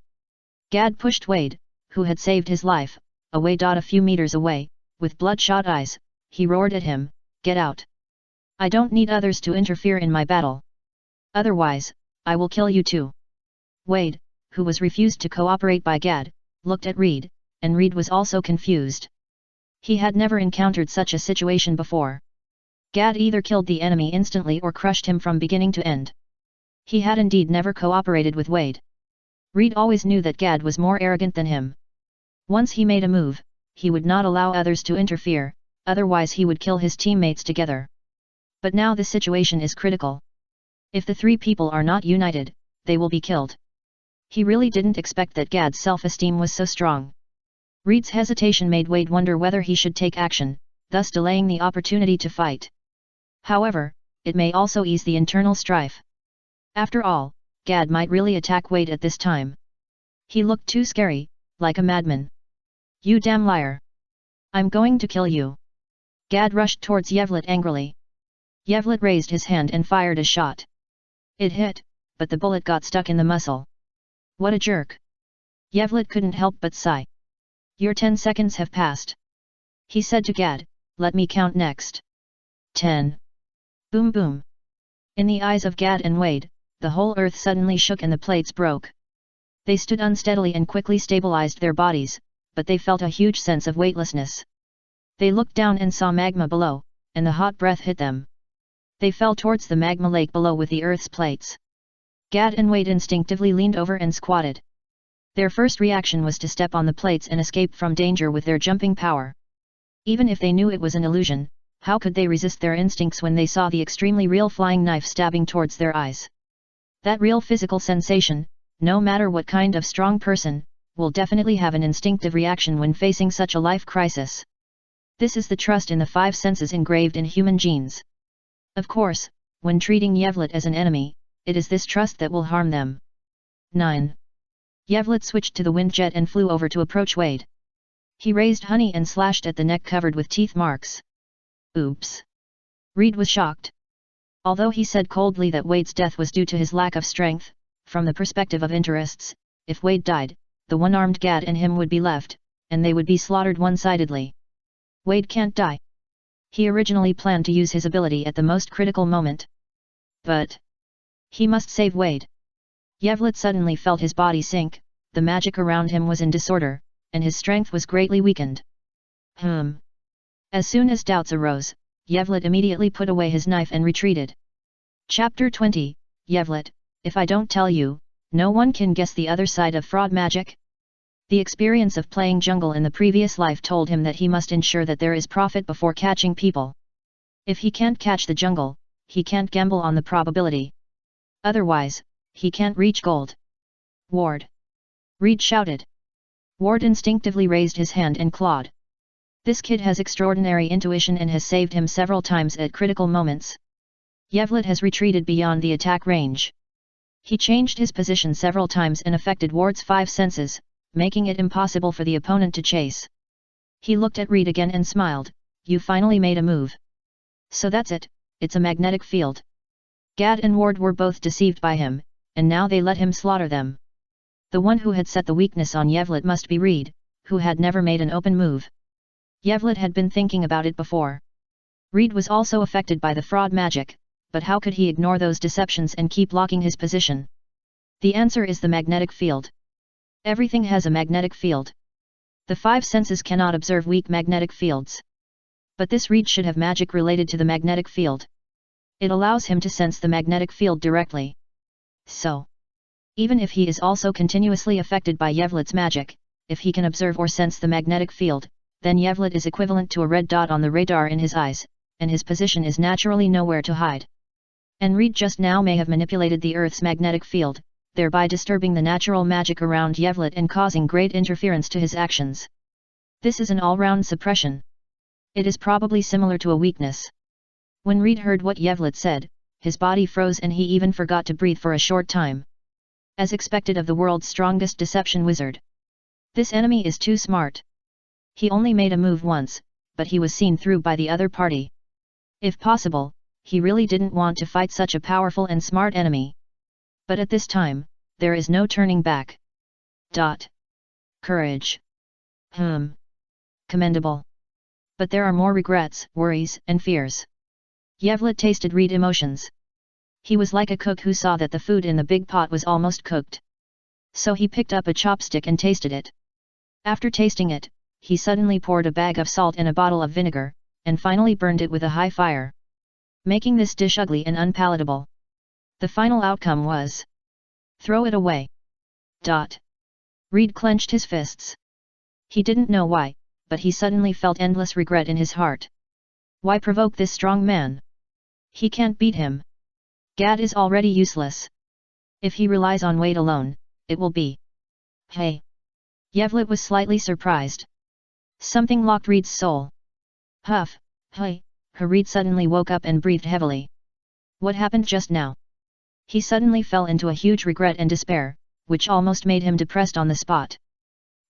A: Gad pushed Wade, who had saved his life, away. A few meters away, with bloodshot eyes, he roared at him, "Get out! I don't need others to interfere in my battle. Otherwise, I will kill you too." Wade, who was refused to cooperate by Gad, looked at Reed, and Reed was also confused. He had never encountered such a situation before. Gad either killed the enemy instantly or crushed him from beginning to end. He had indeed never cooperated with Wade. Reed always knew that Gad was more arrogant than him. Once he made a move, he would not allow others to interfere, otherwise he would kill his teammates together. But now the situation is critical. If the 3 people are not united, they will be killed. He really didn't expect that Gad's self-esteem was so strong. Reed's hesitation made Wade wonder whether he should take action, thus delaying the opportunity to fight. However, it may also ease the internal strife. After all, Gad might really attack Wade at this time. He looked too scary, like a madman. "You damn liar! I'm going to kill you!" Gad rushed towards Yevlet angrily. Yevlet raised his hand and fired a shot. It hit, but the bullet got stuck in the muscle. What a jerk! Yevlet couldn't help but sigh. "Your 10 seconds have passed," he said to Gad. "Let me count next." 10. Boom boom. In the eyes of Gad and Wade, the whole earth suddenly shook and the plates broke. They stood unsteadily and quickly stabilized their bodies, but they felt a huge sense of weightlessness. They looked down and saw magma below, and the hot breath hit them. They fell towards the magma lake below with the earth's plates. Gad and Wade instinctively leaned over and squatted. Their first reaction was to step on the plates and escape from danger with their jumping power. Even if they knew it was an illusion, how could they resist their instincts when they saw the extremely real flying knife stabbing towards their eyes? That real physical sensation, no matter what kind of strong person, will definitely have an instinctive reaction when facing such a life crisis. This is the trust in the 5 senses engraved in human genes. Of course, when treating Yevlet as an enemy, it is this trust that will harm them. 9. Yevlet switched to the windjet and flew over to approach Wade. He raised Honey and slashed at the neck covered with teeth marks. Oops! Reed was shocked. Although he said coldly that Wade's death was due to his lack of strength, from the perspective of interests, if Wade died, the one-armed Gad and him would be left, and they would be slaughtered one-sidedly. Wade can't die. He originally planned to use his ability at the most critical moment. But he must save Wade. Yevlet suddenly felt his body sink, the magic around him was in disorder, and his strength was greatly weakened. As soon as doubts arose, Yevlet immediately put away his knife and retreated. Chapter 20, Yevlet, if I don't tell you, no one can guess the other side of fraud magic? The experience of playing jungle in the previous life told him that he must ensure that there is profit before catching people. If he can't catch the jungle, he can't gamble on the probability. Otherwise, he can't reach gold. Ward! Reed shouted. Ward instinctively raised his hand and clawed. This kid has extraordinary intuition and has saved him several times at critical moments. Yevlet has retreated beyond the attack range. He changed his position several times and affected Ward's 5 senses, making it impossible for the opponent to chase. He looked at Reed again and smiled. You finally made a move. So that's it, it's a magnetic field. Gad and Ward were both deceived by him, and now they let him slaughter them. The one who had set the weakness on Yevlet must be Reed, who had never made an open move. Yevlet had been thinking about it before. Reed was also affected by the fraud magic, but how could he ignore those deceptions and keep locking his position? The answer is the magnetic field. Everything has a magnetic field. The 5 senses cannot observe weak magnetic fields. But this Reed should have magic related to the magnetic field. It allows him to sense the magnetic field directly. So, even if he is also continuously affected by Yevlet's magic, if he can observe or sense the magnetic field, then Yevlet is equivalent to a red dot on the radar in his eyes, and his position is naturally nowhere to hide. And Reed just now may have manipulated the Earth's magnetic field, thereby disturbing the natural magic around Yevlet and causing great interference to his actions. This is an all-round suppression. It is probably similar to a weakness. When Reed heard what Yevlet said, his body froze and he even forgot to breathe for a short time. As expected of the world's strongest deception wizard. This enemy is too smart. He only made a move once, but he was seen through by the other party. If possible, he really didn't want to fight such a powerful and smart enemy. But at this time, there is no turning back. Courage. Commendable. But there are more regrets, worries, and fears. Yevlet tasted Reed emotions. He was like a cook who saw that the food in the big pot was almost cooked. So he picked up a chopstick and tasted it. After tasting it, he suddenly poured a bag of salt and a bottle of vinegar, and finally burned it with a high fire, making this dish ugly and unpalatable. The final outcome was, throw it away. Reed clenched his fists. He didn't know why, but he suddenly felt endless regret in his heart. Why provoke this strong man? He can't beat him. Gad is already useless. If he relies on weight alone, it will be. Hey! Yevlet was slightly surprised. Something locked Reed's soul. Huff, hey! Reed suddenly woke up and breathed heavily. What happened just now? He suddenly fell into a huge regret and despair, which almost made him depressed on the spot.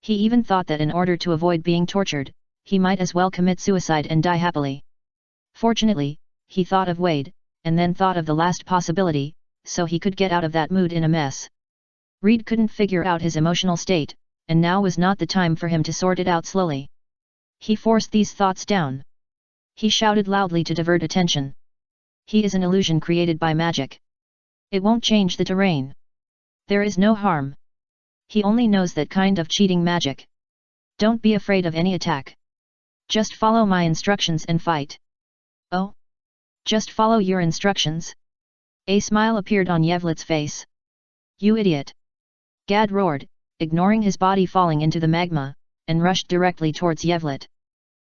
A: He even thought that in order to avoid being tortured, he might as well commit suicide and die happily. Fortunately, he thought of Wade, and then thought of the last possibility, so he could get out of that mood in a mess. Reed couldn't figure out his emotional state, and now was not the time for him to sort it out slowly. He forced these thoughts down. He shouted loudly to divert attention. He is an illusion created by magic. It won't change the terrain. There is no harm. He only knows that kind of cheating magic. Don't be afraid of any attack. Just follow my instructions and fight. Oh? Just follow your instructions? A smile appeared on Yevlet's face. You idiot! Gad roared, ignoring his body falling into the magma, and rushed directly towards Yevlet.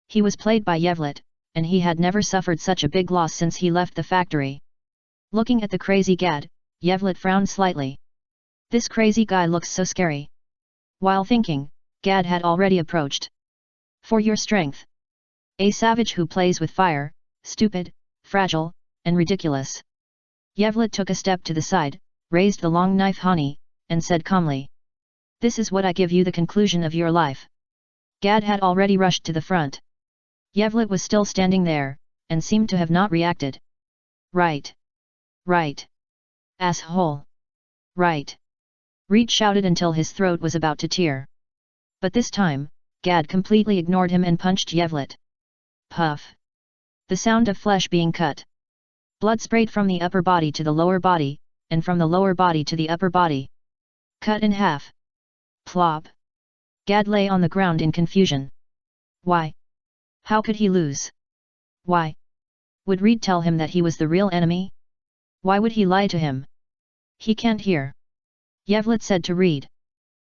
A: He was played by Yevlet, and he had never suffered such a big loss since he left the factory. Looking at the crazy Gad, Yevlet frowned slightly. This crazy guy looks so scary. While thinking, Gad had already approached. For your strength. A savage who plays with fire, stupid, fragile, and ridiculous. Yevlet took a step to the side, raised the long knife Hani, and said calmly. This is what I give you the conclusion of your life. Gad had already rushed to the front. Yevlet was still standing there, and seemed to have not reacted. Right. Right. Asshole. Right. Reed shouted until his throat was about to tear. But this time, Gad completely ignored him and punched Yevlet. Puff. The sound of flesh being cut. Blood sprayed from the upper body to the lower body, and from the lower body to the upper body. Cut in half. Plop. Gad lay on the ground in confusion. Why? How could he lose? Why? Would Reed tell him that he was the real enemy? Why would he lie to him? He can't hear. Yevlet said to Reed.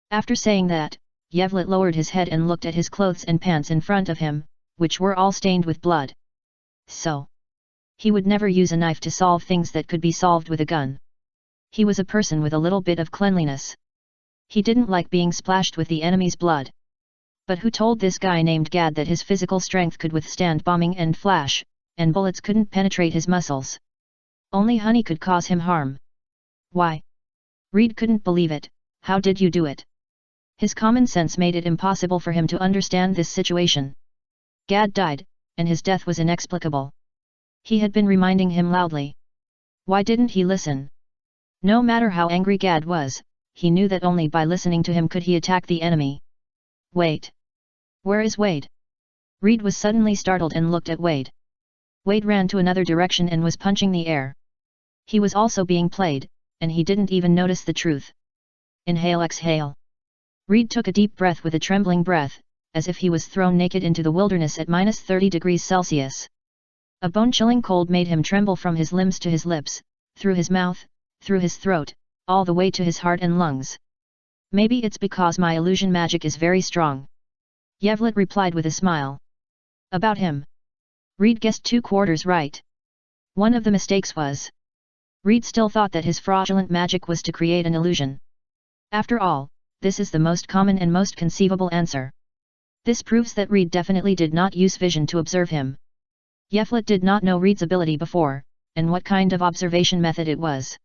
A: After saying that, Yevlet lowered his head and looked at his clothes and pants in front of him, which were all stained with blood. So. He would never use a knife to solve things that could be solved with a gun. He was a person with a little bit of cleanliness. He didn't like being splashed with the enemy's blood. But who told this guy named Gad that his physical strength could withstand bombing and flash, and bullets couldn't penetrate his muscles? Only honey could cause him harm. Why? Reed couldn't believe it. How did you do it? His common sense made it impossible for him to understand this situation. Gad died, and his death was inexplicable. He had been reminding him loudly. Why didn't he listen? No matter how angry Gad was, he knew that only by listening to him could he attack the enemy. Wait. Where is Wade? Reed was suddenly startled and looked at Wade. Wade ran to another direction and was punching the air. He was also being played, and he didn't even notice the truth. Inhale, exhale. Reed took a deep breath with a trembling breath, as if he was thrown naked into the wilderness at -30 degrees Celsius. A bone-chilling cold made him tremble from his limbs to his lips, through his mouth, through his throat, all the way to his heart and lungs. Maybe it's because my illusion magic is very strong. Yevlet replied with a smile. About him. Reed guessed 2/4 right. One of the mistakes was. Reed still thought that his fraudulent magic was to create an illusion. After all, this is the most common and most conceivable answer. This proves that Reed definitely did not use vision to observe him. Yevlet did not know Reed's ability before, and what kind of observation method it was.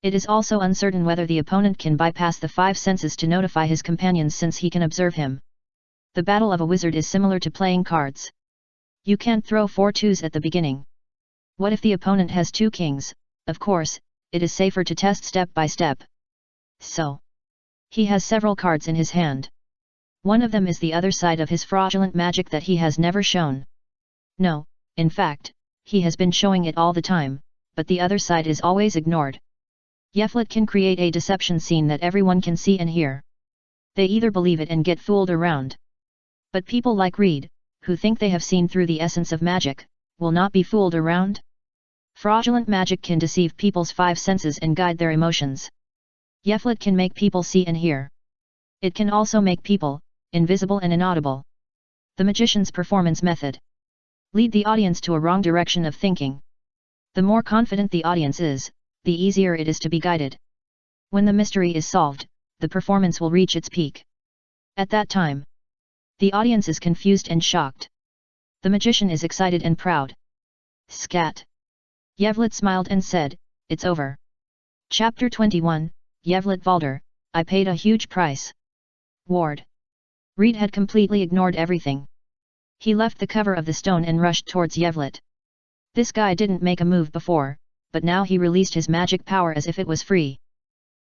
A: It is also uncertain whether the opponent can bypass the 5 senses to notify his companions since he can observe him. The battle of a wizard is similar to playing cards. You can't throw 4 2s at the beginning. What if the opponent has 2 kings? Of course, it is safer to test step by step. So, he has several cards in his hand. One of them is the other side of his fraudulent magic that he has never shown. No, in fact, he has been showing it all the time, but the other side is always ignored. Yevlet can create a deception scene that everyone can see and hear. They either believe it and get fooled around. But people like Reed, who think they have seen through the essence of magic, will not be fooled around. Fraudulent magic can deceive people's 5 senses and guide their emotions. Yevlet can make people see and hear. It can also make people invisible and inaudible. The magician's performance method. Lead the audience to a wrong direction of thinking. The more confident the audience is, the easier it is to be guided. When the mystery is solved, the performance will reach its peak. At that time, the audience is confused and shocked. The magician is excited and proud. Scat. Yevlet smiled and said, "It's over." Chapter 21, Yevlet Valder, I paid a huge price. Ward. Reed had completely ignored everything. He left the cover of the stone and rushed towards Yevlet. This guy didn't make a move before, but now he released his magic power as if it was free.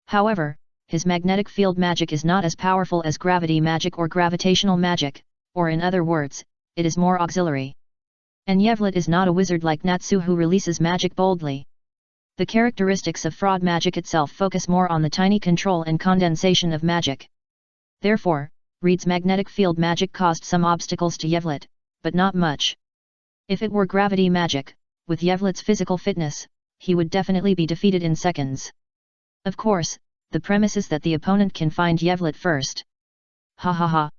A: However, his magnetic field magic is not as powerful as gravity magic or gravitational magic, or in other words, it is more auxiliary. And Yevlet is not a wizard like Natsu who releases magic boldly. The characteristics of fraud magic itself focus more on the tiny control and condensation of magic. Therefore, Reed's magnetic field magic caused some obstacles to Yevlet, but not much. If it were gravity magic, with Yevlet's physical fitness, he would definitely be defeated in seconds. Of course, the premise is that the opponent can find Yevlet first. Ha ha ha.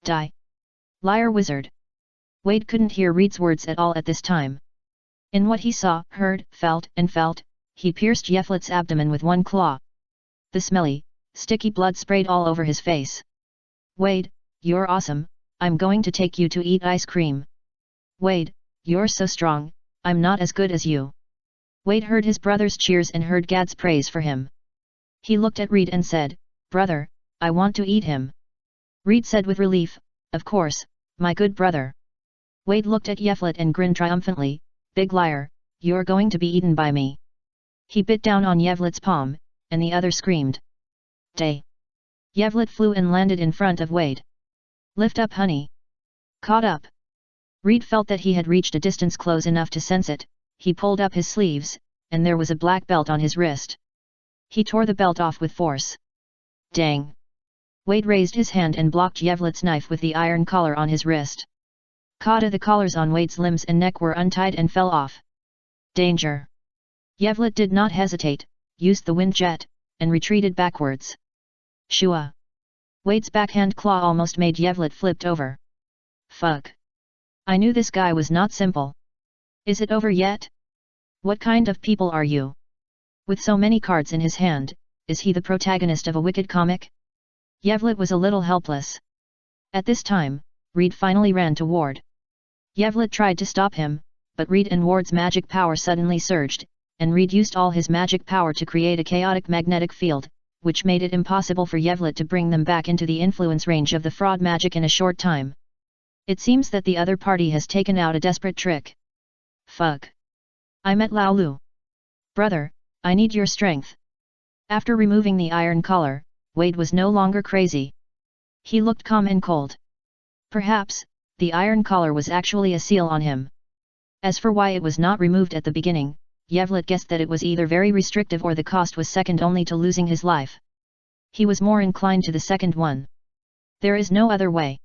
A: Die. Liar wizard. Wade couldn't hear Reed's words at all at this time. In what he saw, heard, felt, he pierced Yevlet's abdomen with one claw. The smelly, sticky blood sprayed all over his face. Wade, you're awesome, I'm going to take you to eat ice cream. Wade, you're so strong, I'm not as good as you. Wade heard his brother's cheers and heard Gad's praise for him. He looked at Reed and said, "Brother, I want to eat him." Reed said with relief, "Of course, my good brother." Wade looked at Yevlet and grinned triumphantly, "Big liar, you're going to be eaten by me." He bit down on Yevlet's palm, and the other screamed. "Day!" Yevlet flew and landed in front of Wade. "Lift up, honey." "Caught up." Reed felt that he had reached a distance close enough to sense it. He pulled up his sleeves, and there was a black belt on his wrist. He tore the belt off with force. "Dang!" Wade raised his hand and blocked Yevlet's knife with the iron collar on his wrist. The collars on Wade's limbs and neck were untied and fell off. "Danger!" Yevlet did not hesitate, used the wind jet, and retreated backwards. Shua! Wade's backhand claw almost made Yevlet flipped over. "Fuck! I knew this guy was not simple. Is it over yet? What kind of people are you? With so many cards in his hand, is he the protagonist of a wicked comic?" Yevlet was a little helpless. At this time, Reed finally ran to Ward. Yevlet tried to stop him, but Reed and Ward's magic power suddenly surged, and Reed used all his magic power to create a chaotic magnetic field, which made it impossible for Yevlet to bring them back into the influence range of the fraud magic in a short time. It seems that the other party has taken out a desperate trick. Fuck. I met Lao Lu. Brother, I need your strength. After removing the iron collar, Wade was no longer crazy. He looked calm and cold. Perhaps, the iron collar was actually a seal on him. As for why it was not removed at the beginning, Yevlet guessed that it was either very restrictive or the cost was second only to losing his life. He was more inclined to the second one. There is no other way.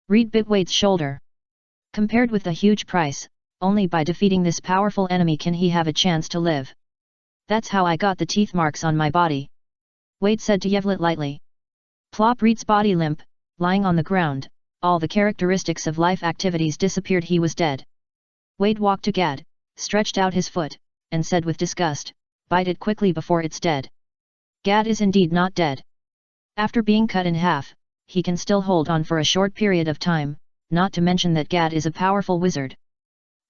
A: Reed bit Wade's shoulder. Compared with the huge price, only by defeating this powerful enemy can he have a chance to live. That's how I got the teeth marks on my body. Wade said to Yevlet lightly. Plop. Reed's body limp, lying on the ground, all the characteristics of life activities disappeared. He was dead. Wade walked to Gad, stretched out his foot, and said with disgust, bite it quickly before it's dead. Gad is indeed not dead. After being cut in half, he can still hold on for a short period of time, not to mention that Gad is a powerful wizard.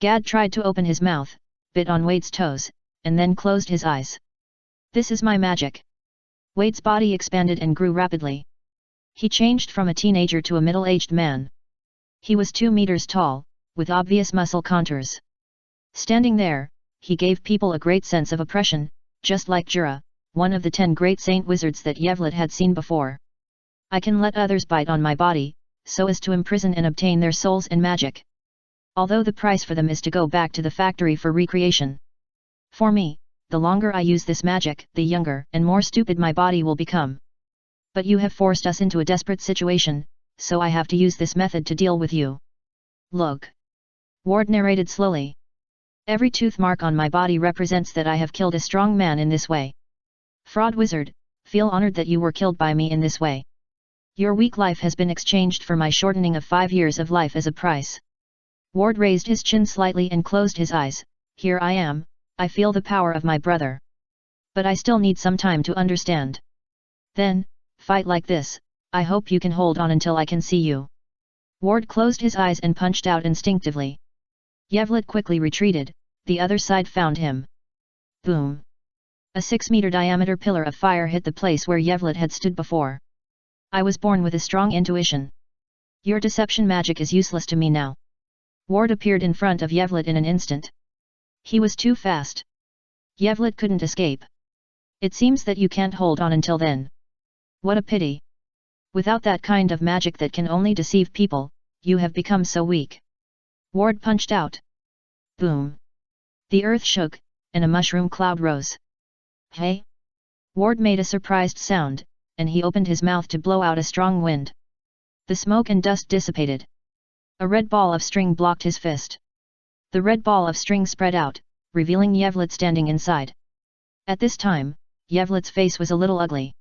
A: Gad tried to open his mouth, bit on Wade's toes, and then closed his eyes. This is my magic. Wade's body expanded and grew rapidly. He changed from a teenager to a middle-aged man. He was 2 meters tall, with obvious muscle contours. Standing there, he gave people a great sense of oppression, just like Jura, one of the 10 great saint wizards that Yevlet had seen before. I can let others bite on my body, so as to imprison and obtain their souls and magic. Although the price for them is to go back to the factory for recreation. For me, the longer I use this magic, the younger and more stupid my body will become. But you have forced us into a desperate situation, so I have to use this method to deal with you. Look. Ward narrated slowly. Every tooth mark on my body represents that I have killed a strong man in this way. Fraud wizard, feel honored that you were killed by me in this way. Your weak life has been exchanged for my shortening of 5 years of life as a price. Ward raised his chin slightly and closed his eyes. Here I am, I feel the power of my brother. But I still need some time to understand. Then, fight like this, I hope you can hold on until I can see you. Ward closed his eyes and punched out instinctively. Yevlet quickly retreated, the other side found him. Boom. A 6-meter diameter pillar of fire hit the place where Yevlet had stood before. I was born with a strong intuition. Your deception magic is useless to me now. Ward appeared in front of Yevlet in an instant. He was too fast. Yevlet couldn't escape. It seems that you can't hold on until then. What a pity. Without that kind of magic that can only deceive people, you have become so weak. Ward punched out. Boom. The earth shook, and a mushroom cloud rose. Hey? Ward made a surprised sound, and he opened his mouth to blow out a strong wind. The smoke and dust dissipated. A red ball of string blocked his fist. The red ball of string spread out, revealing Yevlet standing inside. At this time, Yevlet's face was a little ugly.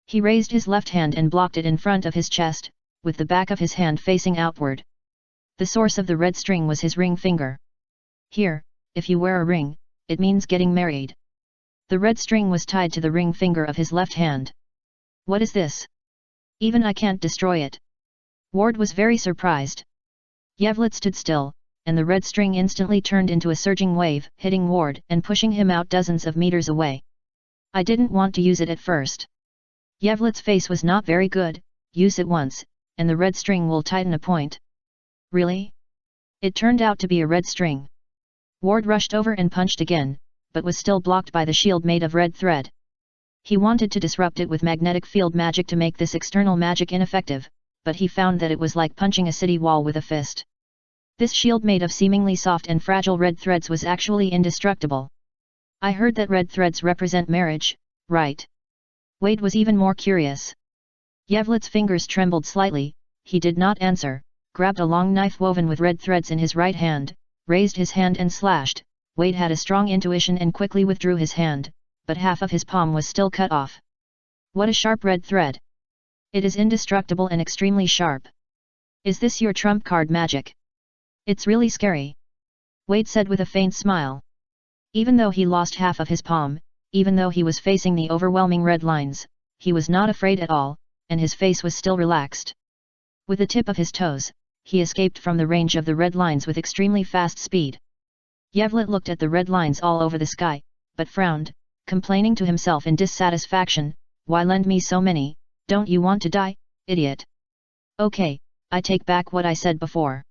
A: He raised his left hand and blocked it in front of his chest, with the back of his hand facing outward. The source of the red string was his ring finger. Here, if you wear a ring, it means getting married. The red string was tied to the ring finger of his left hand. What is this? Even I can't destroy it. Ward was very surprised. Yevlet stood still, and the red string instantly turned into a surging wave, hitting Ward and pushing him out dozens of meters away. I didn't want to use it at first. Yevlet's face was not very good. Use it once, and the red string will tighten a point. Really? It turned out to be a red string. Ward rushed over and punched again, but was still blocked by the shield made of red thread. He wanted to disrupt it with magnetic field magic to make this external magic ineffective, but he found that it was like punching a city wall with a fist. This shield made of seemingly soft and fragile red threads was actually indestructible. I heard that red threads represent marriage, right? Wade was even more curious. Yevlet's fingers trembled slightly. He did not answer, grabbed a long knife woven with red threads in his right hand, raised his hand and slashed. Wade had a strong intuition and quickly withdrew his hand, but half of his palm was still cut off. What a sharp red thread! It is indestructible and extremely sharp. Is this your trump card magic? It's really scary. Wade said with a faint smile. Even though he lost half of his palm, even though he was facing the overwhelming red lines, he was not afraid at all, and his face was still relaxed. With the tip of his toes, he escaped from the range of the red lines with extremely fast speed. Yevlet looked at the red lines all over the sky, but frowned, complaining to himself in dissatisfaction, "Why lend me so many, don't you want to die, idiot?" "Okay, I take back what I said before.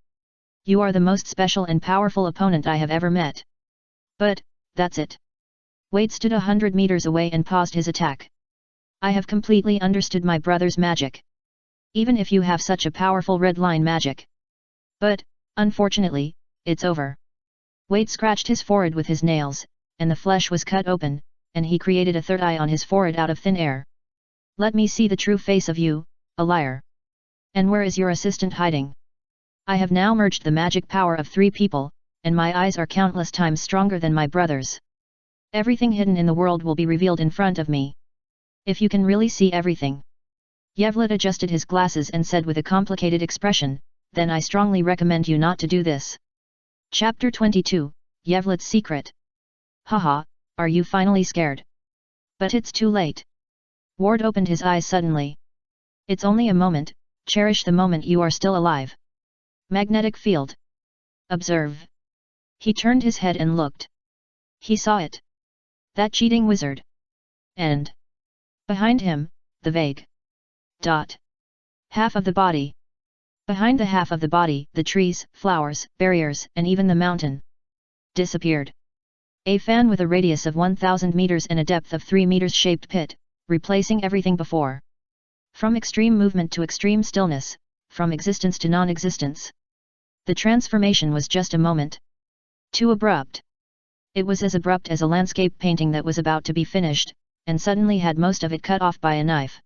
A: You are the most special and powerful opponent I have ever met. But, that's it." Wade stood 100 meters away and paused his attack. "I have completely understood my brother's magic. Even if you have such a powerful red line magic. But, unfortunately, it's over." Wade scratched his forehead with his nails, and the flesh was cut open, and he created a third eye on his forehead out of thin air. "Let me see the true face of you, a liar. And where is your assistant hiding? I have now merged the magic power of 3 people, and my eyes are countless times stronger than my brother's. Everything hidden in the world will be revealed in front of me. If you can really see everything." Yevlet adjusted his glasses and said with a complicated expression, "Then I strongly recommend you not to do this." Chapter 22, Yevlet's Secret. "Haha, are you finally scared? But it's too late." Ward opened his eyes suddenly. "It's only a moment, cherish the moment you are still alive." Magnetic field. "Observe." He turned his head and looked. He saw it. That cheating wizard. And behind him, the vague half of the body. Behind the half of the body, the trees, flowers, barriers, and even the mountain disappeared. A fan with a radius of 1000 meters and a depth of 3 meters shaped pit, replacing everything before. From extreme movement to extreme stillness, from existence to non-existence. The transformation was just a moment. Too abrupt. It was as abrupt as a landscape painting that was about to be finished, and suddenly had most of it cut off by a knife.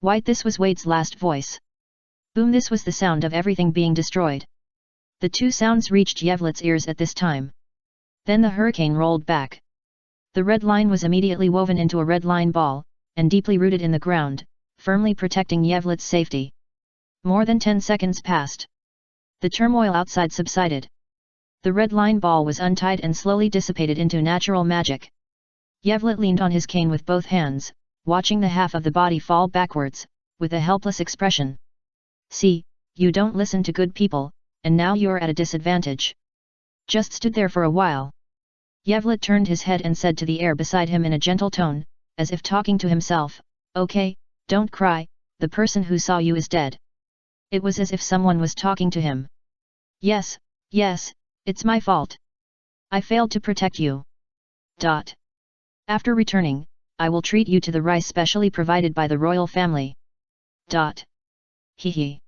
A: White. This was Wade's last voice. Boom. This was the sound of everything being destroyed. The 2 sounds reached Yevlet's ears at this time. Then the hurricane rolled back. The red line was immediately woven into a red line ball, and deeply rooted in the ground, firmly protecting Yevlet's safety. More than 10 seconds passed. The turmoil outside subsided. The red line ball was untied and slowly dissipated into natural magic. Yevlet leaned on his cane with both hands, watching the half of the body fall backwards, with a helpless expression. "See, you don't listen to good people, and now you're at a disadvantage." Just stood there for a while. Yevlet turned his head and said to the air beside him in a gentle tone, as if talking to himself, "Okay, don't cry, the person who saw you is dead." It was as if someone was talking to him. Yes, it's my fault. I failed to protect you. After returning, I will treat you to the rice specially provided by the royal family. Hee.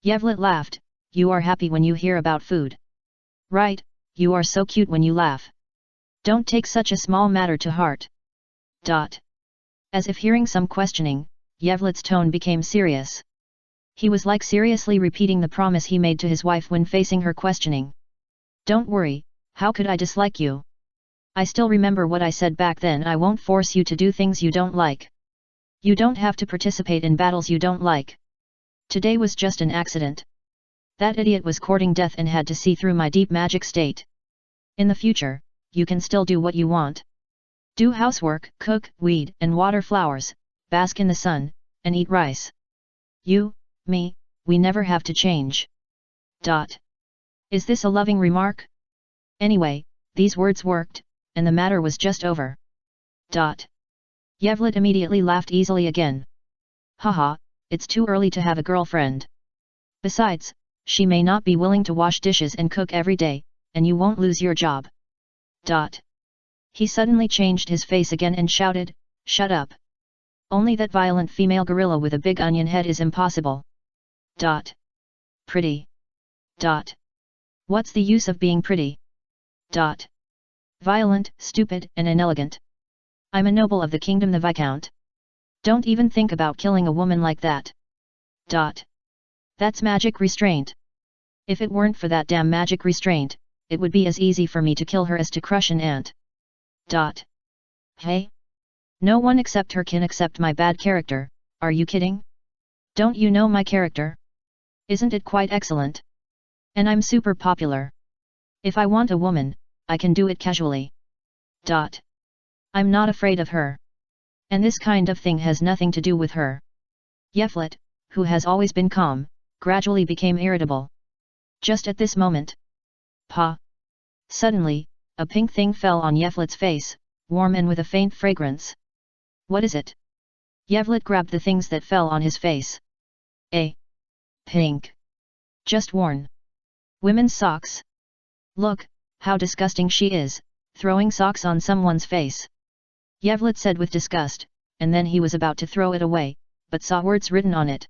A: Yevlet laughed. "You are happy when you hear about food. Right, you are so cute when you laugh. Don't take such a small matter to heart." As if hearing some questioning, Yevlet's tone became serious. He was like seriously repeating the promise he made to his wife when facing her questioning. "Don't worry, how could I dislike you? I still remember what I said back then. I won't force you to do things you don't like. You don't have to participate in battles you don't like. Today was just an accident. That idiot was courting death and had to see through my deep magic state. In the future, you can still do what you want. Do housework, cook, weed and water flowers, bask in the sun, and eat rice. You, me, we never have to change." Is this a loving remark? Anyway, these words worked, and the matter was just over. Yevlet immediately laughed easily again. "Haha, it's too early to have a girlfriend. Besides, she may not be willing to wash dishes and cook every day, and you won't lose your job." He suddenly changed his face again and shouted, "Shut up! Only that violent female gorilla with a big onion head is impossible." Pretty. What's the use of being pretty? Violent, stupid, and inelegant. I'm a noble of the kingdom, the Viscount. Don't even think about killing a woman like that. That's magic restraint. If it weren't for that damn magic restraint, it would be as easy for me to kill her as to crush an ant. Hey? No one except her can accept my bad character, are you kidding? Don't you know my character? Isn't it quite excellent? And I'm super popular. If I want a woman, I can do it casually. I'm not afraid of her. And this kind of thing has nothing to do with her. Yevlet, who has always been calm, gradually became irritable. Just at this moment. Suddenly, a pink thing fell on Yevlet's face, warm and with a faint fragrance. What is it? Yevlet grabbed the things that fell on his face. Pink. Just worn. Women's socks. Look, how disgusting she is, throwing socks on someone's face. Yevlet said with disgust, and then he was about to throw it away, but saw words written on it.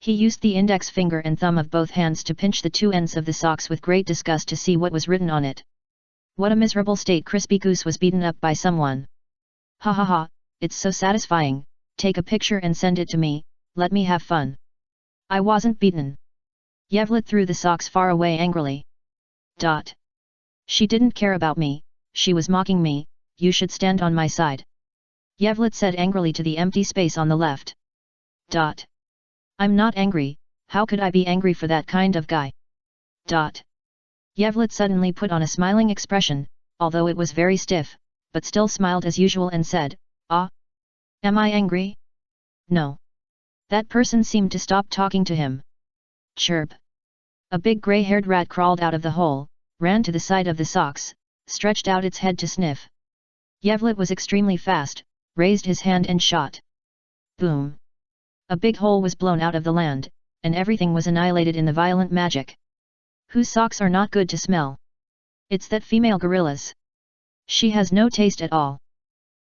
A: He used the index finger and thumb of both hands to pinch the two ends of the socks with great disgust to see what was written on it. What a miserable state! Crispy Goose was beaten up by someone. Ha ha ha, it's so satisfying, take a picture and send it to me, let me have fun. I wasn't beaten. Yevlet threw the socks far away angrily. She didn't care about me, she was mocking me, you should stand on my side. Yevlet said angrily to the empty space on the left. I'm not angry, how could I be angry for that kind of guy? Yevlet suddenly put on a smiling expression, although it was very stiff, but still smiled as usual and said, Ah? Am I angry? No. That person seemed to stop talking to him. Chirp. A big grey-haired rat crawled out of the hole, ran to the side of the socks, stretched out its head to sniff. Yevlet was extremely fast, raised his hand and shot. Boom. A big hole was blown out of the land, and everything was annihilated in the violent magic. Whose socks are not good to smell? It's that female gorilla's. She has no taste at all.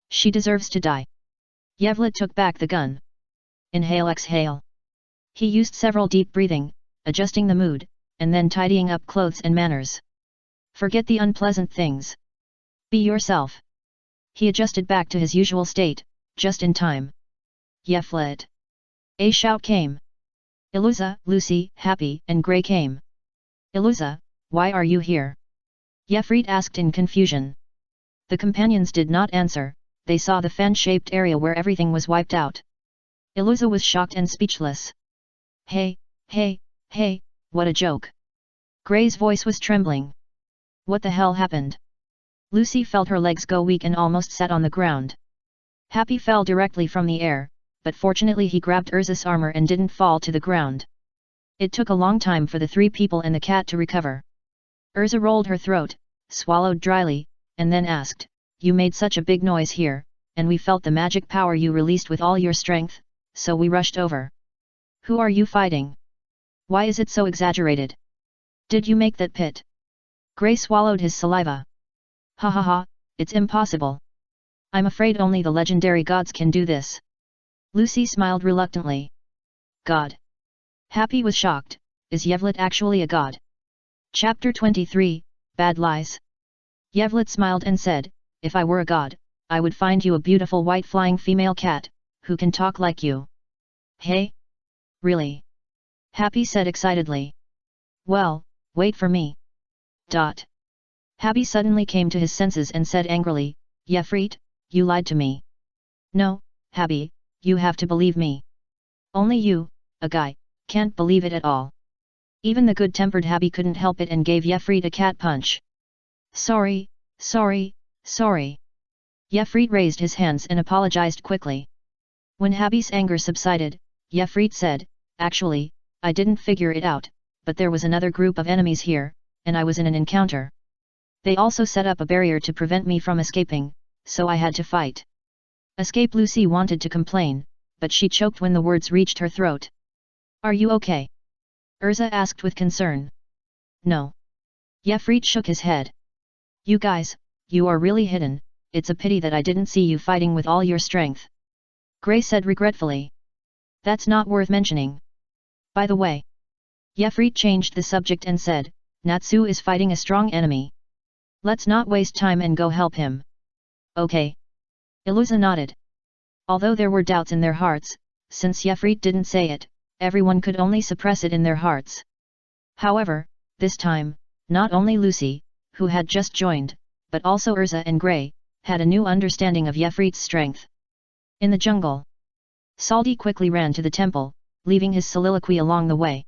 A: She deserves to die. Yevlet took back the gun. Inhale, exhale. He used several deep breathing, adjusting the mood, and then tidying up clothes and manners. Forget the unpleasant things. Be yourself. He adjusted back to his usual state, just in time. Yevlet. A shout came. Iluza, Lucy, Happy, and Grey came. Iluza, why are you here? Yefrit asked in confusion. The companions did not answer, they saw the fan-shaped area where everything was wiped out. Iluza was shocked and speechless. Hey, what a joke. Grey's voice was trembling. What the hell happened? Lucy felt her legs go weak and almost sat on the ground. Happy fell directly from the air, but fortunately he grabbed Urza's armor and didn't fall to the ground. It took a long time for the three people and the cat to recover. Urza rolled her throat, swallowed dryly, and then asked, You made such a big noise here, and we felt the magic power you released with all your strength, so we rushed over. Who are you fighting? Why is it so exaggerated? Did you make that pit? Grey swallowed his saliva. Ha ha ha, it's impossible. I'm afraid only the legendary gods can do this. Lucy smiled reluctantly. God. Happy was shocked, is Yevlet actually a god? Chapter 23, Bad Lies. Yevlet smiled and said, If I were a god, I would find you a beautiful white flying female cat, who can talk like you. Hey? Really? Happy said excitedly. Well, wait for me. Happy suddenly came to his senses and said angrily, Yefrit, you lied to me. No, Happy, you have to believe me. Only you, a guy, can't believe it at all. Even the good-tempered Happy couldn't help it and gave Yefrit a cat punch. Sorry. Yefrit raised his hands and apologized quickly. When Happy's anger subsided, Yefrit said, Actually, I didn't figure it out, but there was another group of enemies here, and I was in an encounter. They also set up a barrier to prevent me from escaping, so I had to fight. Escape. Lucy wanted to complain, but she choked when the words reached her throat. Are you okay? Urza asked with concern. No. Yefrit shook his head. You guys, you are really hidden, it's a pity that I didn't see you fighting with all your strength. Grey said regretfully. That's not worth mentioning. By the way. Yefrit changed the subject and said, Natsu is fighting a strong enemy. Let's not waste time and go help him. Okay. Iluza nodded. Although there were doubts in their hearts, since Yefrit didn't say it, everyone could only suppress it in their hearts. However, this time, not only Lucy, who had just joined, but also Urza and Grey, had a new understanding of Yefrit's strength. In the jungle. Saldi quickly ran to the temple, leaving his soliloquy along the way.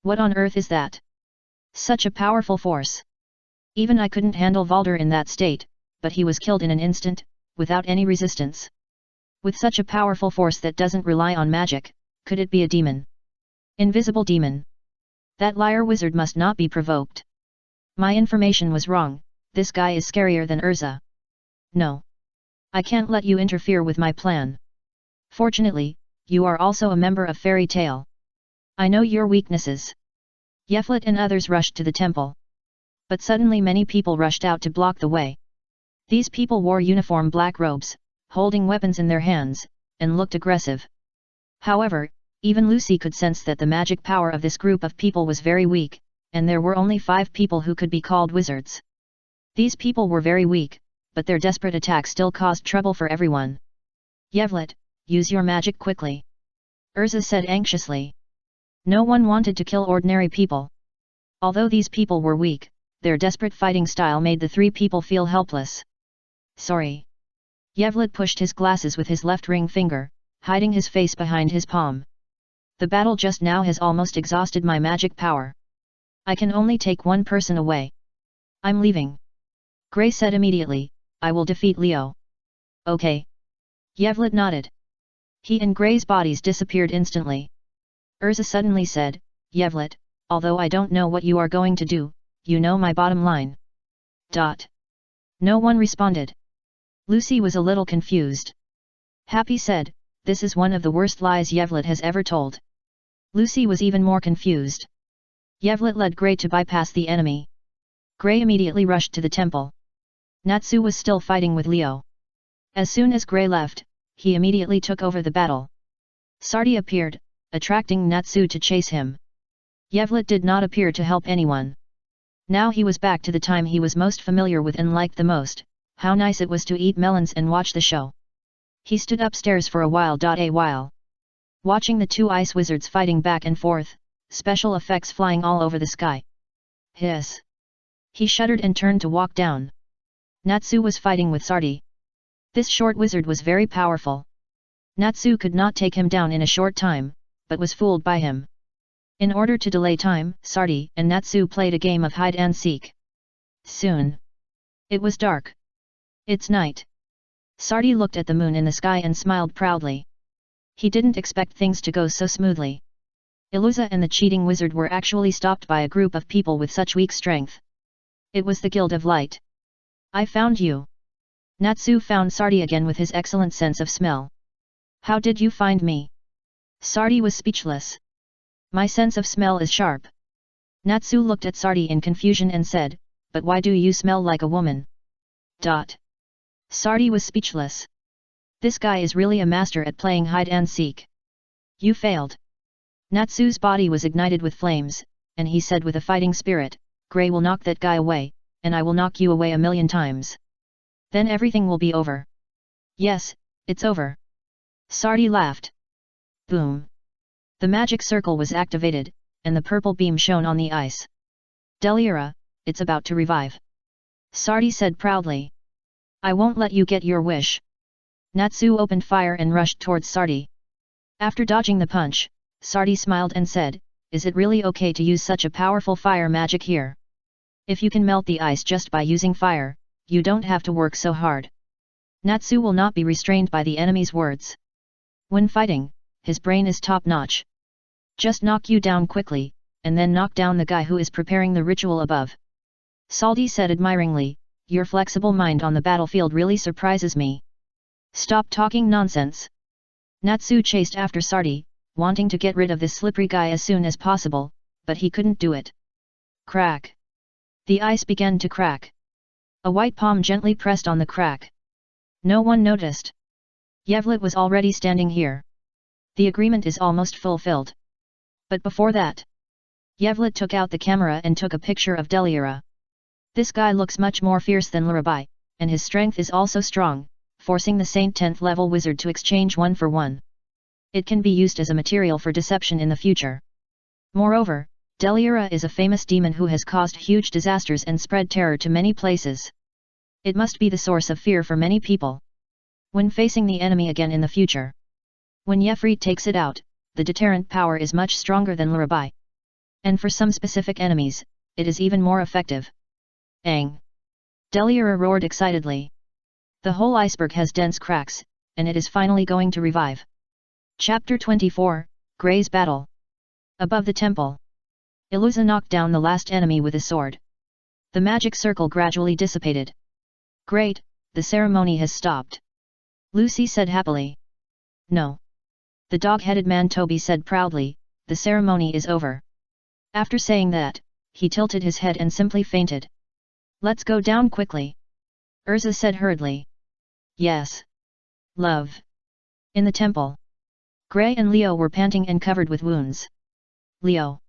A: What on earth is that? Such a powerful force. Even I couldn't handle Valder in that state, but he was killed in an instant, without any resistance. With such a powerful force that doesn't rely on magic, could it be a demon? Invisible demon. That liar wizard must not be provoked. My information was wrong, this guy is scarier than Urza. No. I can't let you interfere with my plan. Fortunately, you are also a member of Fairy Tale. I know your weaknesses. Yeflet and others rushed to the temple. But suddenly many people rushed out to block the way. These people wore uniform black robes, holding weapons in their hands, and looked aggressive. However, even Lucy could sense that the magic power of this group of people was very weak, and there were only 5 people who could be called wizards. These people were very weak, but their desperate attack still caused trouble for everyone. Yevlet, use your magic quickly. Urza said anxiously. No one wanted to kill ordinary people. Although these people were weak, their desperate fighting style made the 3 people feel helpless. Sorry. Yevlet pushed his glasses with his left ring finger, hiding his face behind his palm. The battle just now has almost exhausted my magic power. I can only take 1 person away. I'm leaving. Gray said immediately, I will defeat Leo. Okay. Yevlet nodded. He and Gray's bodies disappeared instantly. Urza suddenly said, Yevlet, although I don't know what you are going to do, you know my bottom line. No one responded. Lucy was a little confused. Happy said, this is one of the worst lies Yevlet has ever told. Lucy was even more confused. Yevlet led Gray to bypass the enemy. Gray immediately rushed to the temple. Natsu was still fighting with Leo. As soon as Gray left, he immediately took over the battle. Sardi appeared, attracting Natsu to chase him. Yevlet did not appear to help anyone. Now he was back to the time he was most familiar with and liked the most, how nice it was to eat melons and watch the show. He stood upstairs for a while. Watching the 2 ice wizards fighting back and forth, special effects flying all over the sky. Hiss! He shuddered and turned to walk down. Natsu was fighting with Sardi. This short wizard was very powerful. Natsu could not take him down in a short time, but was fooled by him. In order to delay time, Sardi and Natsu played a game of hide and seek. Soon. It was dark. It's night. Sardi looked at the moon in the sky and smiled proudly. He didn't expect things to go so smoothly. Iluza and the cheating wizard were actually stopped by a group of people with such weak strength. It was the Guild of Light. I found you. Natsu found Sardi again with his excellent sense of smell. How did you find me? Sardi was speechless. My sense of smell is sharp. Natsu looked at Sardi in confusion and said, but why do you smell like a woman? Sardi was speechless. This guy is really a master at playing hide and seek. You failed. Natsu's body was ignited with flames, and he said with a fighting spirit, Gray will knock that guy away, and I will knock you away 1,000,000 times. Then everything will be over. Yes, it's over. Sardi laughed. Boom. The magic circle was activated, and the purple beam shone on the ice. Deliera, it's about to revive. Sardi said proudly. I won't let you get your wish. Natsu opened fire and rushed towards Sardi. After dodging the punch, Sardi smiled and said, is it really okay to use such a powerful fire magic here? If you can melt the ice just by using fire, you don't have to work so hard. Natsu will not be restrained by the enemy's words. When fighting, his brain is top-notch. Just knock you down quickly, and then knock down the guy who is preparing the ritual above. Sardi said admiringly, your flexible mind on the battlefield really surprises me. Stop talking nonsense. Natsu chased after Sardi, wanting to get rid of this slippery guy as soon as possible, but he couldn't do it. Crack. The ice began to crack. A white palm gently pressed on the crack. No one noticed. Yevlet was already standing here. The agreement is almost fulfilled. But before that, Yevlet took out the camera and took a picture of Deliera. This guy looks much more fierce than Lurabai, and his strength is also strong, forcing the Saint 10th level wizard to exchange 1 for 1. It can be used as a material for deception in the future. Moreover, Deliera is a famous demon who has caused huge disasters and spread terror to many places. It must be the source of fear for many people. When facing the enemy again in the future, when Yefrit takes it out, the deterrent power is much stronger than Lurabai. And for some specific enemies, it is even more effective. Ang! Deliera roared excitedly. The whole iceberg has dense cracks, and it is finally going to revive. Chapter 24, Gray's Battle. Above the temple, Iluza knocked down the last enemy with a sword. The magic circle gradually dissipated. Great, the ceremony has stopped. Lucy said happily. No. The dog-headed man Toby said proudly, the ceremony is over. After saying that, he tilted his head and simply fainted. Let's go down quickly. Urza said hurriedly. Yes. Love. In the temple. Gray and Leo were panting and covered with wounds. Leo.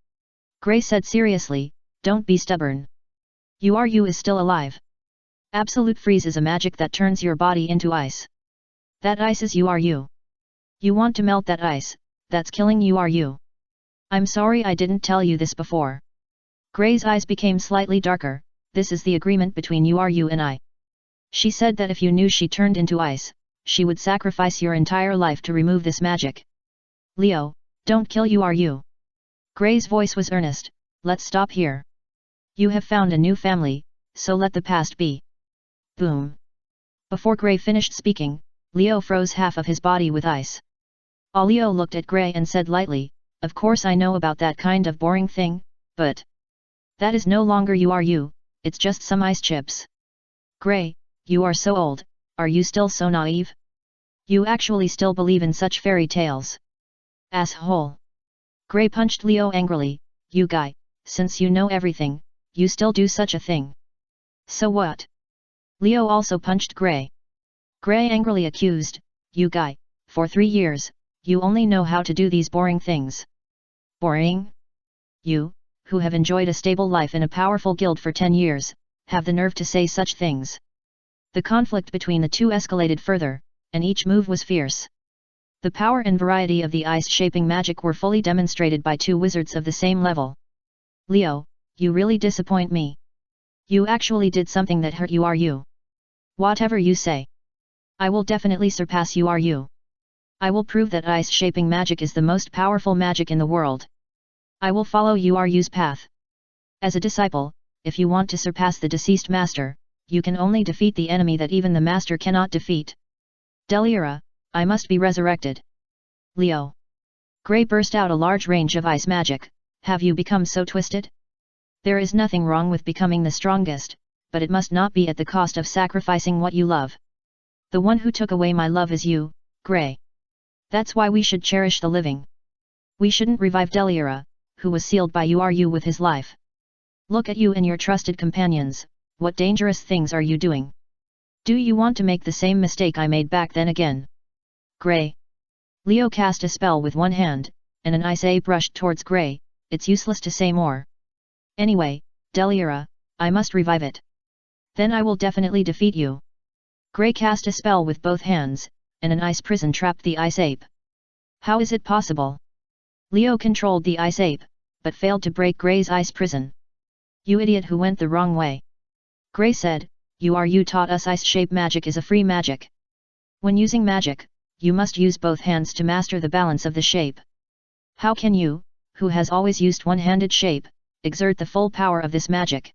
A: Gray said seriously, don't be stubborn. You is still alive. Absolute freeze is a magic that turns your body into ice. That ice is you. You want to melt that ice, that's killing you. I'm sorry I didn't tell you this before. Gray's eyes became slightly darker, this is the agreement between you and I. She said that if you knew she turned into ice, she would sacrifice your entire life to remove this magic. Leo, don't kill you. Gray's voice was earnest, let's stop here. You have found a new family, so let the past be. Boom. Before Gray finished speaking, Leo froze half of his body with ice. Leo looked at Gray and said lightly, of course I know about that kind of boring thing, but that is no longer you, it's just some ice chips. Gray, you are so old, are you still so naive? You actually still believe in such fairy tales? Asshole. Gray punched Leo angrily, you guy, since you know everything, you still do such a thing. So what? Leo also punched Gray. Gray angrily accused, you guy, for 3 years, you only know how to do these boring things. Boring? You, who have enjoyed a stable life in a powerful guild for 10 years, have the nerve to say such things. The conflict between the two escalated further, and each move was fierce. The power and variety of the ice-shaping magic were fully demonstrated by 2 wizards of the same level. Leo, you really disappoint me. You actually did something that hurt you. Whatever you say. I will definitely surpass you. I will prove that ice-shaping magic is the most powerful magic in the world. I will follow you's path. As a disciple, if you want to surpass the deceased master, you can only defeat the enemy that even the master cannot defeat. Delira, I must be resurrected. Leo. Gray burst out a large range of ice magic, have you become so twisted? There is nothing wrong with becoming the strongest, but it must not be at the cost of sacrificing what you love. The one who took away my love is you, Gray. That's why we should cherish the living. We shouldn't revive Delira, who was sealed by you with his life. Look at you and your trusted companions, what dangerous things are you doing? Do you want to make the same mistake I made back then again? Gray. Leo cast a spell with one hand, and an ice brushed towards Gray, it's useless to say more. Anyway, Delira, I must revive it. Then I will definitely defeat you. Gray cast a spell with both hands, and an ice prison trapped the ice ape. How is it possible? Leo controlled the ice ape, but failed to break Gray's ice prison. You idiot who went the wrong way. Gray said, you taught us ice-shape magic is a free magic. When using magic, you must use both hands to master the balance of the shape. How can you, who has always used one-handed shape, exert the full power of this magic?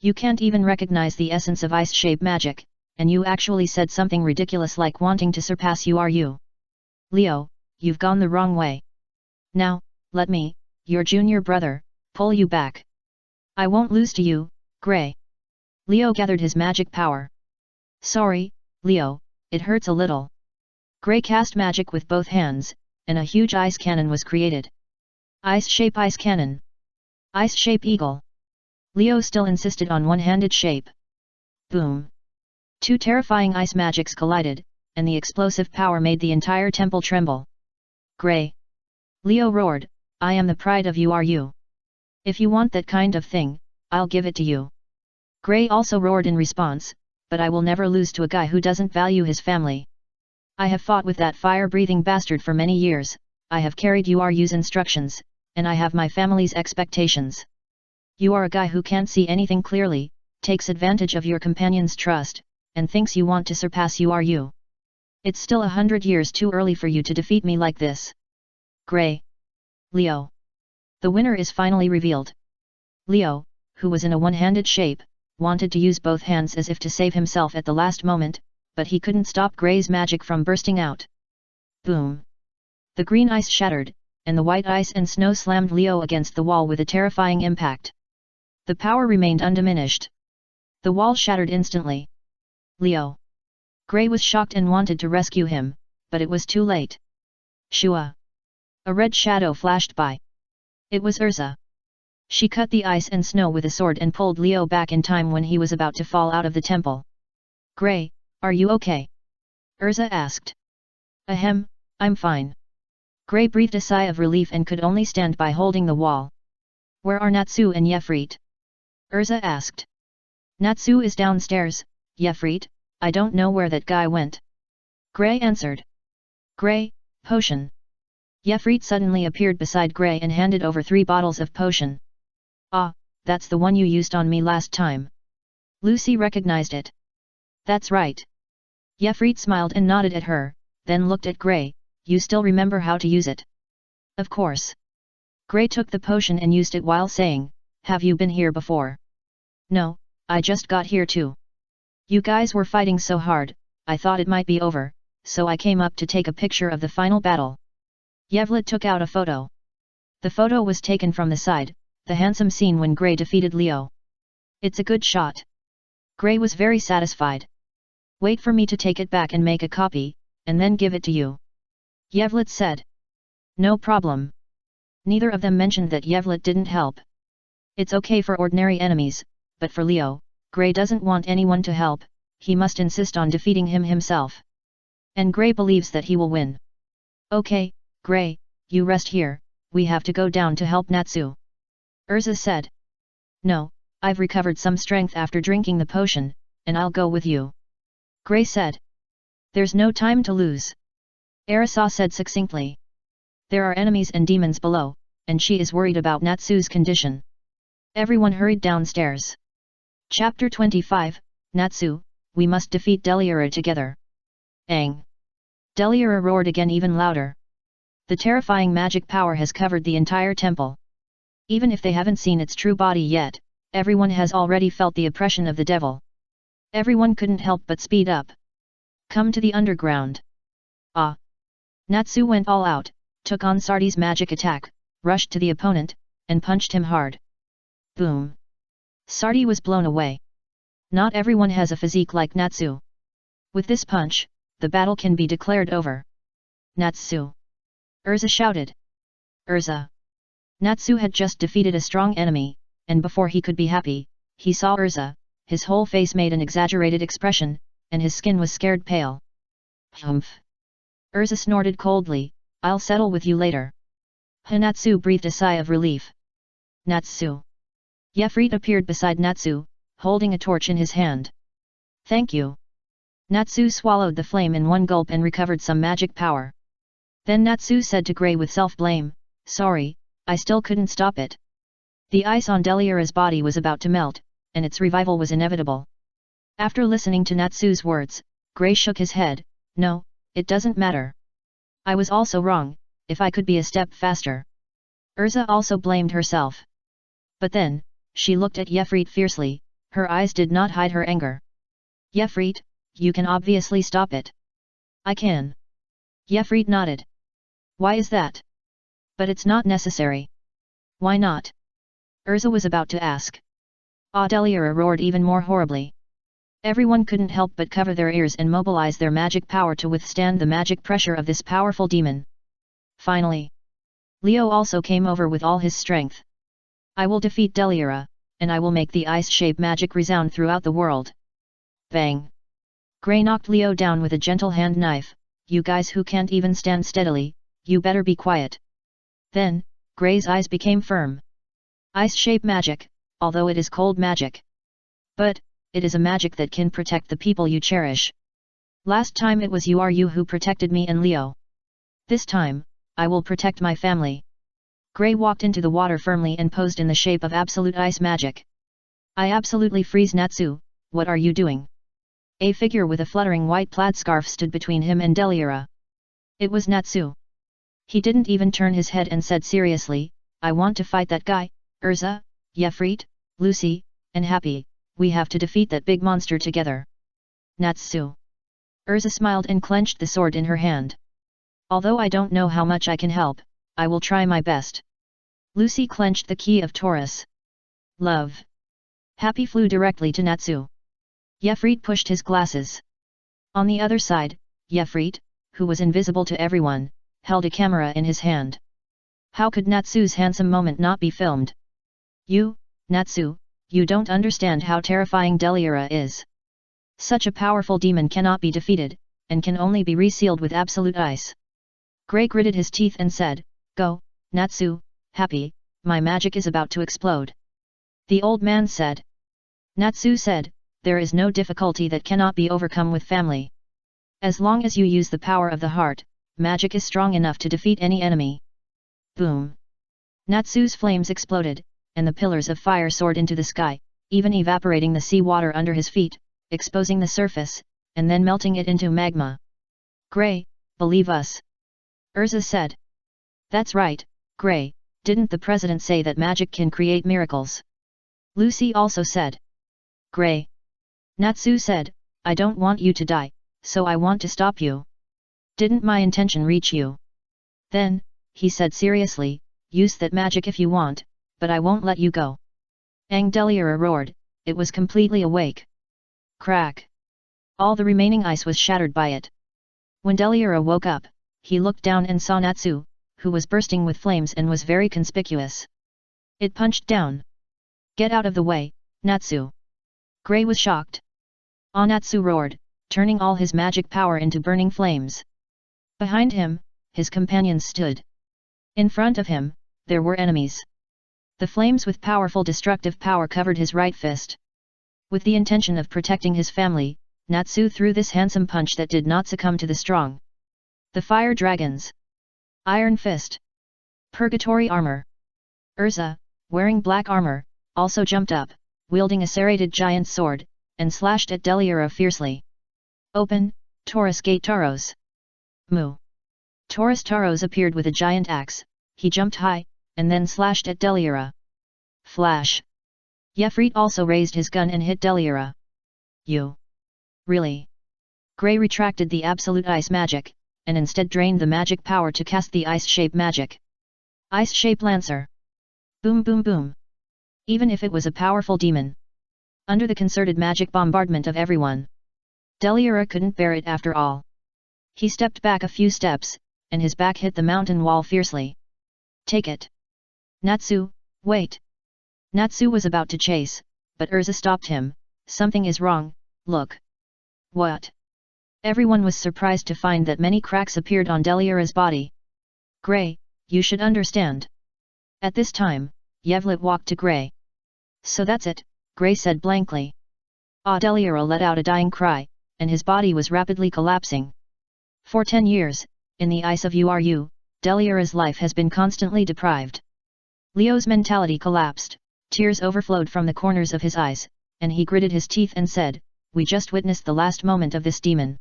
A: You can't even recognize the essence of ice-shape magic, and you actually said something ridiculous like wanting to surpass you. Leo, you've gone the wrong way. Now, let me, your junior brother, pull you back. I won't lose to you, Gray. Leo gathered his magic power. Sorry, Leo, it hurts a little. Gray cast magic with both hands, and a huge ice cannon was created. Ice-shape ice cannon. Ice-shape eagle. Leo still insisted on one-handed shape. Boom. 2 terrifying ice magics collided, and the explosive power made the entire temple tremble. Gray. Leo roared, I am the pride of you. If you want that kind of thing, I'll give it to you. Gray also roared in response, but I will never lose to a guy who doesn't value his family. I have fought with that fire-breathing bastard for many years, I have carried you's instructions, and I have my family's expectations. You are a guy who can't see anything clearly, takes advantage of your companion's trust, and thinks you want to surpass you. It's still 100 years too early for you to defeat me like this. Gray. Leo. The winner is finally revealed. Leo, who was in a one-handed shape, wanted to use both hands as if to save himself at the last moment, but he couldn't stop Gray's magic from bursting out. Boom. The green ice shattered, and the white ice and snow slammed Leo against the wall with a terrifying impact. The power remained undiminished. The wall shattered instantly. Leo. Gray was shocked and wanted to rescue him, but it was too late. Shua! A red shadow flashed by. It was Urza. She cut the ice and snow with a sword and pulled Leo back in time when he was about to fall out of the temple. Gray, are you okay? Urza asked. Ahem, I'm fine. Gray breathed a sigh of relief and could only stand by holding the wall. Where are Natsu and Yefrit? Urza asked. Natsu is downstairs, Yefrit, I don't know where that guy went. Gray answered. Gray, potion. Yefrit suddenly appeared beside Gray and handed over 3 bottles of potion. Ah, that's the one you used on me last time. Lucy recognized it. That's right. Yefrit smiled and nodded at her, then looked at Gray. You still remember how to use it? Of course. Gray took the potion and used it while saying, have you been here before? No, I just got here too. You guys were fighting so hard, I thought it might be over, so I came up to take a picture of the final battle. Yevlet took out a photo. The photo was taken from the side, the handsome scene when Gray defeated Leo. It's a good shot. Gray was very satisfied. Wait for me to take it back and make a copy, and then give it to you. Yevlet said. No problem. Neither of them mentioned that Yevlet didn't help. It's okay for ordinary enemies, but for Leo, Gray doesn't want anyone to help, he must insist on defeating him himself. And Gray believes that he will win. Okay, Gray, you rest here, we have to go down to help Natsu. Urza said. No, I've recovered some strength after drinking the potion, and I'll go with you. Gray said. There's no time to lose. Arisa said succinctly. There are enemies and demons below, and she is worried about Natsu's condition. Everyone hurried downstairs. Chapter 25, Natsu, we must defeat Deliura together. Aang! Deliura roared again even louder. The terrifying magic power has covered the entire temple. Even if they haven't seen its true body yet, everyone has already felt the oppression of the devil. Everyone couldn't help but speed up. Come to the underground. Ah! Natsu went all out, took on Sardi's magic attack, rushed to the opponent, and punched him hard. Boom! Sardi was blown away. Not everyone has a physique like Natsu. With this punch, the battle can be declared over. Natsu! Urza shouted. Urza! Natsu had just defeated a strong enemy, and before he could be happy, he saw Urza, his whole face made an exaggerated expression, and his skin was scared pale. Humph! Urza snorted coldly, I'll settle with you later. Natsu breathed a sigh of relief. Natsu! Yefrit appeared beside Natsu, holding a torch in his hand. Thank you. Natsu swallowed the flame in one gulp and recovered some magic power. Then Natsu said to Gray with self-blame, sorry, I still couldn't stop it. The ice on Deliura's body was about to melt, and its revival was inevitable. After listening to Natsu's words, Gray shook his head, no, it doesn't matter. I was also wrong, if I could be a step faster. Urza also blamed herself. But then, she looked at Yefrit fiercely, her eyes did not hide her anger. Yefrit, you can obviously stop it. I can. Yefrit nodded. Why is that? But it's not necessary. Why not? Urza was about to ask. Deliura roared even more horribly. Everyone couldn't help but cover their ears and mobilize their magic power to withstand the magic pressure of this powerful demon. Finally, Leo also came over with all his strength. I will defeat Deliura, and I will make the ice-shape magic resound throughout the world. Bang! Gray knocked Leo down with a gentle hand knife. You guys who can't even stand steadily, you better be quiet. Then, Gray's eyes became firm. Ice-shape magic, although it is cold magic. But, it is a magic that can protect the people you cherish. Last time it was you who protected me and Leo. This time, I will protect my family. Gray walked into the water firmly and posed in the shape of absolute ice magic. I absolutely freeze Natsu, what are you doing? A figure with a fluttering white plaid scarf stood between him and Deliura. It was Natsu. He didn't even turn his head and said seriously, I want to fight that guy, Urza, Yefrit, Lucy, and Happy, we have to defeat that big monster together. Natsu. Urza smiled and clenched the sword in her hand. Although I don't know how much I can help, I will try my best. Lucy clenched the key of Taurus. Love. Happy flew directly to Natsu. Yefrit pushed his glasses On the other side, Yefrit, who was invisible to everyone, held a camera in his hand. How could Natsu's handsome moment not be filmed? You, Natsu, you don't understand how terrifying Deliura is. Such a powerful demon cannot be defeated, and can only be resealed with absolute ice. Grey gritted his teeth and said, Go, Natsu, happy, my magic is about to explode. The old man said. Natsu said, there is no difficulty that cannot be overcome with family. As long as you use the power of the heart, magic is strong enough to defeat any enemy. Boom! Natsu's flames exploded, and the pillars of fire soared into the sky, even evaporating the sea water under his feet, exposing the surface, and then melting it into magma. Grey, believe us. Urza said. That's right, Grey, didn't the president say that magic can create miracles? Lucy also said. Grey. Natsu said, I don't want you to die, so I want to stop you. Didn't my intention reach you? Then, he said seriously, use that magic if you want, but I won't let you go. Deliura roared, it was completely awake. Crack! All the remaining ice was shattered by it. When Deliura woke up, he looked down and saw Natsu, who was bursting with flames and was very conspicuous. It punched down. Get out of the way, Natsu! Grey was shocked. Natsu roared, turning all his magic power into burning flames. Behind him, his companions stood. In front of him, there were enemies. The flames with powerful destructive power covered his right fist. With the intention of protecting his family, Natsu threw this handsome punch that did not succumb to the strong. The fire dragons. Iron fist. Purgatory armor. Urza, wearing black armor, also jumped up, wielding a serrated giant sword, and slashed at Deliura fiercely. Open, Taurus Gate Taros. Moo. Taurus Taros appeared with a giant axe, he jumped high, and then slashed at Deliura. Flash. Yefrit also raised his gun and hit Deliura. You. Really? Grey retracted the absolute ice magic, and instead drained the magic power to cast the ice shape magic. Ice shape lancer. Boom boom boom. Even if it was a powerful demon. Under the concerted magic bombardment of everyone, Deliura couldn't bear it after all. He stepped back a few steps, and his back hit the mountain wall fiercely. Take it. Natsu, wait. Natsu was about to chase, but Urza stopped him. Something is wrong, look. What? Everyone was surprised to find that many cracks appeared on Deliura's body. Grey, you should understand. At this time, Yevlet walked to Grey. So that's it, Grey said blankly. Deliura let out a dying cry, and his body was rapidly collapsing. For 10 years, in the ice of Uru, Deliura's life has been constantly deprived. Leo's mentality collapsed, tears overflowed from the corners of his eyes, and he gritted his teeth and said, we just witnessed the last moment of this demon.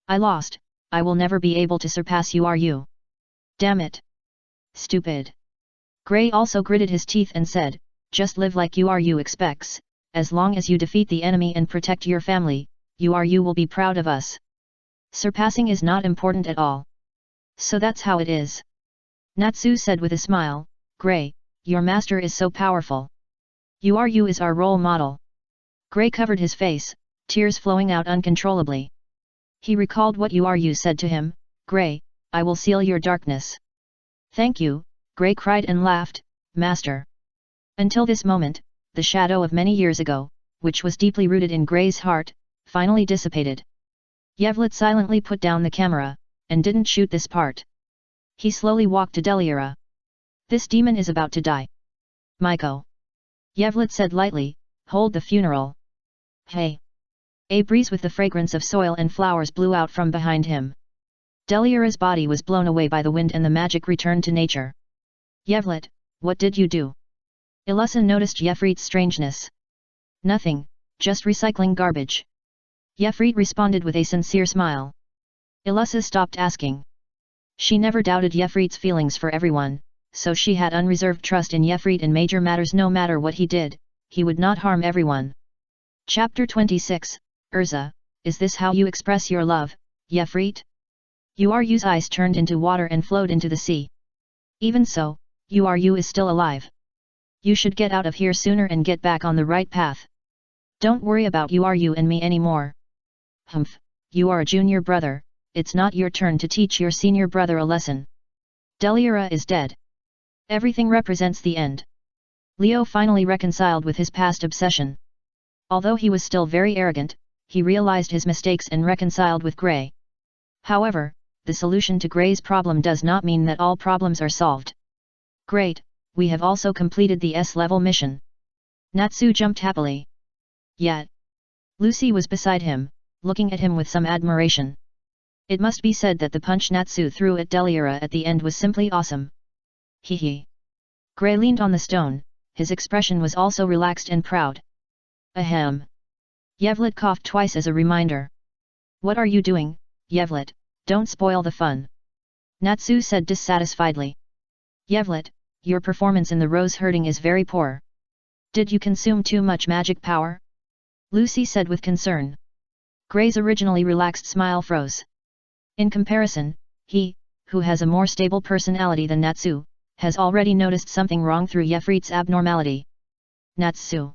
A: I lost, I will never be able to surpass Uru. Damn it. Stupid. Grey also gritted his teeth and said, just live like Uru expects, as long as you defeat the enemy and protect your family, Uru will be proud of us. Surpassing is not important at all. So that's how it is. Natsu said with a smile, Grey, your master is so powerful. Uru is our role model. Grey covered his face, tears flowing out uncontrollably. He recalled what Uru said to him, Grey, I will seal your darkness. Thank you, Grey cried and laughed, Master. Until this moment, the shadow of many years ago, which was deeply rooted in Grey's heart, finally dissipated. Yevlet silently put down the camera, and didn't shoot this part. He slowly walked to Deliura. This demon is about to die. Maiko. Yevlet said lightly, hold the funeral. Hey. A breeze with the fragrance of soil and flowers blew out from behind him. Deliura's body was blown away by the wind and the magic returned to nature. Yevlet, what did you do? Ilusa noticed Yefrit's strangeness. Nothing, just recycling garbage. Yefrit responded with a sincere smile. Ilusa stopped asking. She never doubted Yefrit's feelings for everyone, so she had unreserved trust in Yefrit in major matters. No matter what he did, he would not harm everyone. Chapter 26, Urza, is this how you express your love, Yefrit? Uru's ice turned into water and flowed into the sea. Even so, Uru is still alive. You should get out of here sooner and get back on the right path. Don't worry about Uru and me anymore. Humph, you are a junior brother, it's not your turn to teach your senior brother a lesson. Deliara is dead. Everything represents the end. Leo finally reconciled with his past obsession. Although he was still very arrogant, he realized his mistakes and reconciled with Gray. However, the solution to Gray's problem does not mean that all problems are solved. Great, we have also completed the S-level mission. Natsu jumped happily. Yet, Lucy was beside him, looking at him with some admiration. It must be said that the punch Natsu threw at Deliara at the end was simply awesome. Hee hee. Gray leaned on the stone, his expression was also relaxed and proud. Ahem. Yevlet coughed twice as a reminder. What are you doing, Yevlet? Don't spoil the fun. Natsu said dissatisfiedly. Yevlet, your performance in the rose herding is very poor. Did you consume too much magic power? Lucy said with concern. Gray's originally relaxed smile froze. In comparison, he, who has a more stable personality than Natsu, has already noticed something wrong through Yefrit's abnormality. Natsu.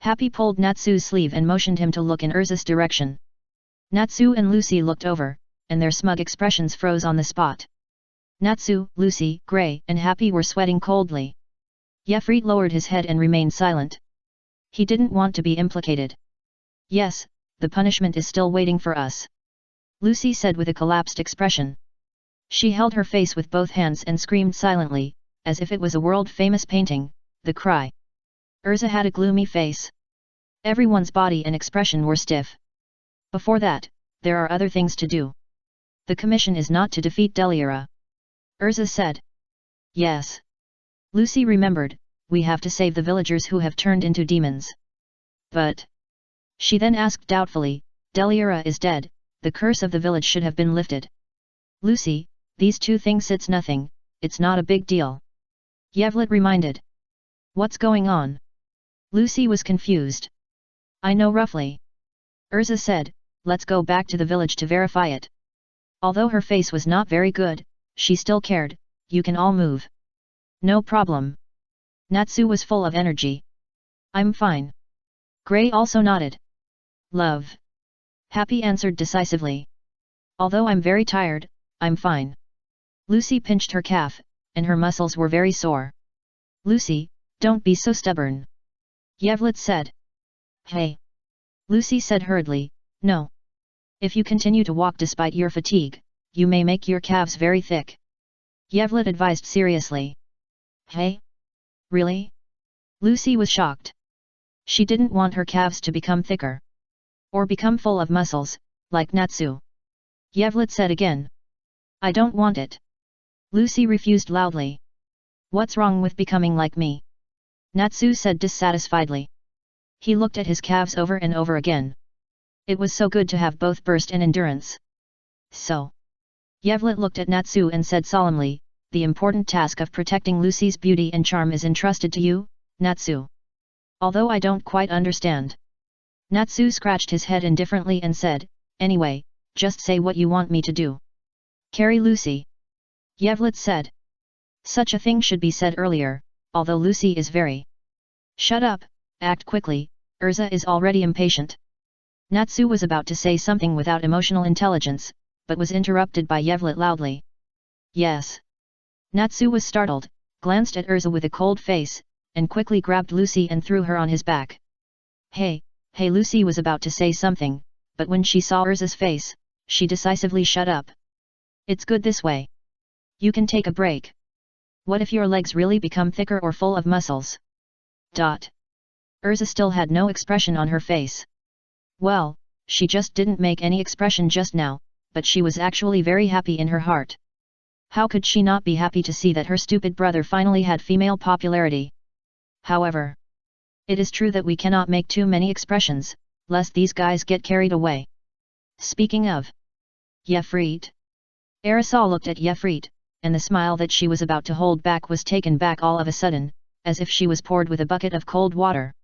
A: Happy pulled Natsu's sleeve and motioned him to look in Urza's direction. Natsu and Lucy looked over, and their smug expressions froze on the spot. Natsu, Lucy, Gray, and Happy were sweating coldly. Yefrit lowered his head and remained silent. He didn't want to be implicated. Yes, the punishment is still waiting for us. Lucy said with a collapsed expression. She held her face with both hands and screamed silently, as if it was a world-famous painting, The Cry. Urza had a gloomy face. Everyone's body and expression were stiff. Before that, there are other things to do. The commission is not to defeat Deliara. Urza said. Yes. Lucy remembered, we have to save the villagers who have turned into demons. But... She then asked doubtfully, Deliara is dead, the curse of the village should have been lifted. Lucy, these two things it's nothing, it's not a big deal. Yevlet reminded. What's going on? Lucy was confused. I know roughly. Urza said, let's go back to the village to verify it. Although her face was not very good, she still cared, you can all move. No problem. Natsu was full of energy. I'm fine. Gray also nodded. Love. Happy answered decisively. Although I'm very tired, I'm fine. Lucy pinched her calf, and her muscles were very sore. Lucy, don't be so stubborn. Yevlet said. Hey. Lucy said hurriedly, no. If you continue to walk despite your fatigue, you may make your calves very thick. Yevlet advised seriously. Hey? Really? Lucy was shocked. She didn't want her calves to become thicker. Or become full of muscles, like Natsu. Yevlet said again. I don't want it. Lucy refused loudly. What's wrong with becoming like me? Natsu said dissatisfiedly. He looked at his calves over and over again. It was so good to have both burst and endurance. So. Yevlet looked at Natsu and said solemnly, the important task of protecting Lucy's beauty and charm is entrusted to you, Natsu. Although I don't quite understand. Natsu scratched his head indifferently and said, anyway, just say what you want me to do. Carry Lucy. Yevlet said. Such a thing should be said earlier, although Lucy is very. Shut up, act quickly, Urza is already impatient. Natsu was about to say something without emotional intelligence, but was interrupted by Yevlet loudly. Yes. Natsu was startled, glanced at Urza with a cold face, and quickly grabbed Lucy and threw her on his back. Hey, Lucy was about to say something, but when she saw Urza's face, she decisively shut up. It's good this way. You can take a break. What if your legs really become thicker or full of muscles? Urza still had no expression on her face. Well, she just didn't make any expression just now, but she was actually very happy in her heart. How could she not be happy to see that her stupid brother finally had female popularity? However, it is true that we cannot make too many expressions, lest these guys get carried away. Speaking of Yefrit. Aerosol looked at Yefrit, and the smile that she was about to hold back was taken back all of a sudden, as if she was poured with a bucket of cold water.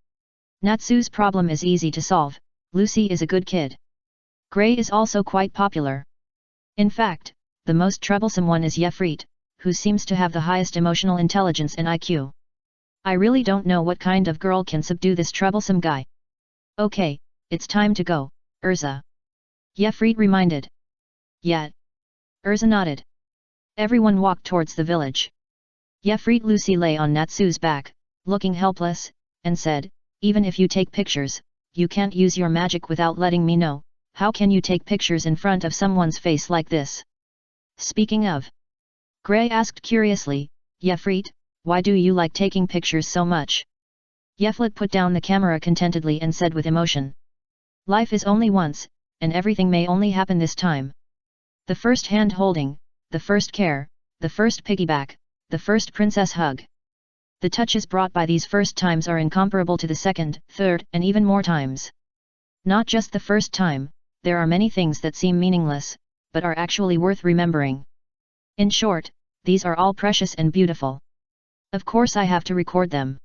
A: Natsu's problem is easy to solve, Lucy is a good kid. Gray is also quite popular. In fact, the most troublesome one is Yefrit, who seems to have the highest emotional intelligence and IQ. I really don't know what kind of girl can subdue this troublesome guy. Okay, it's time to go, Urza. Yefrit reminded. Yet. Urza nodded. Everyone walked towards the village. Yefrit Lucy lay on Natsu's back, looking helpless, and said, even if you take pictures, you can't use your magic without letting me know. How can you take pictures in front of someone's face like this? Speaking of. Gray asked curiously, Yefrit, why do you like taking pictures so much? Yeflit put down the camera contentedly and said with emotion. Life is only once, and everything may only happen this time. The first hand holding, the first care, the first piggyback, the first princess hug. The touches brought by these first times are incomparable to the second, third, and even more times. Not just the first time, there are many things that seem meaningless, but are actually worth remembering. In short, these are all precious and beautiful. Of course I have to record them.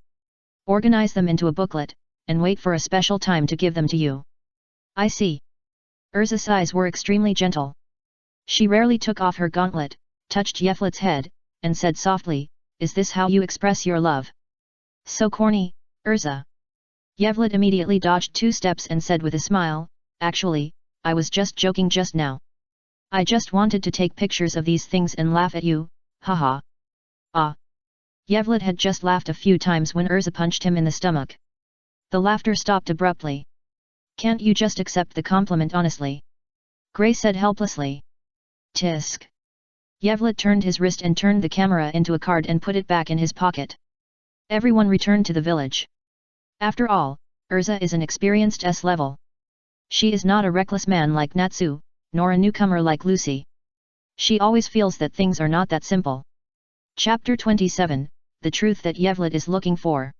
A: Organize them into a booklet, and wait for a special time to give them to you. I see. Urza's eyes were extremely gentle. She rarely took off her gauntlet, touched Yeflit's head, and said softly, is this how you express your love? So corny, Urza. Yevlit immediately dodged 2 steps and said with a smile, actually, I was just joking just now. I just wanted to take pictures of these things and laugh at you, haha. Ah. Yevlit had just laughed a few times when Urza punched him in the stomach. The laughter stopped abruptly. Can't you just accept the compliment honestly? Gray said helplessly. Tisk. Yevlit turned his wrist and turned the camera into a card and put it back in his pocket. Everyone returned to the village. After all, Urza is an experienced S-level. She is not a reckless man like Natsu, nor a newcomer like Lucy. She always feels that things are not that simple. Chapter 27, The Truth That Yevlit is Looking For.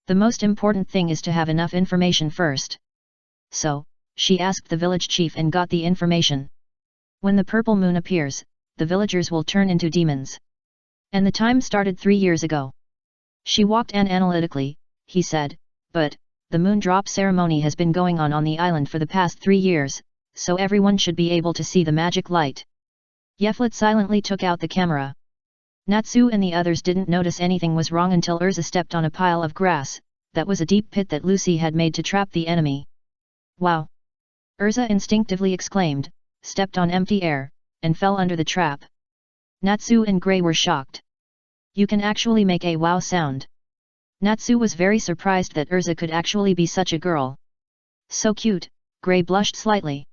A: The most important thing is to have enough information first. So, she asked the village chief and got the information. When the purple moon appears, the villagers will turn into demons. And the time started 3 years ago. She walked analytically, he said, but, the moon drop ceremony has been going on the island for the past 3 years, so everyone should be able to see the magic light. Yeflit silently took out the camera. Natsu and the others didn't notice anything was wrong until Urza stepped on a pile of grass, that was a deep pit that Lucy had made to trap the enemy. Wow! Urza instinctively exclaimed, stepped on empty air, and fell under the trap. Natsu and Gray were shocked. You can actually make a wow sound. Natsu was very surprised that Urza could actually be such a girl. So cute, Gray blushed slightly.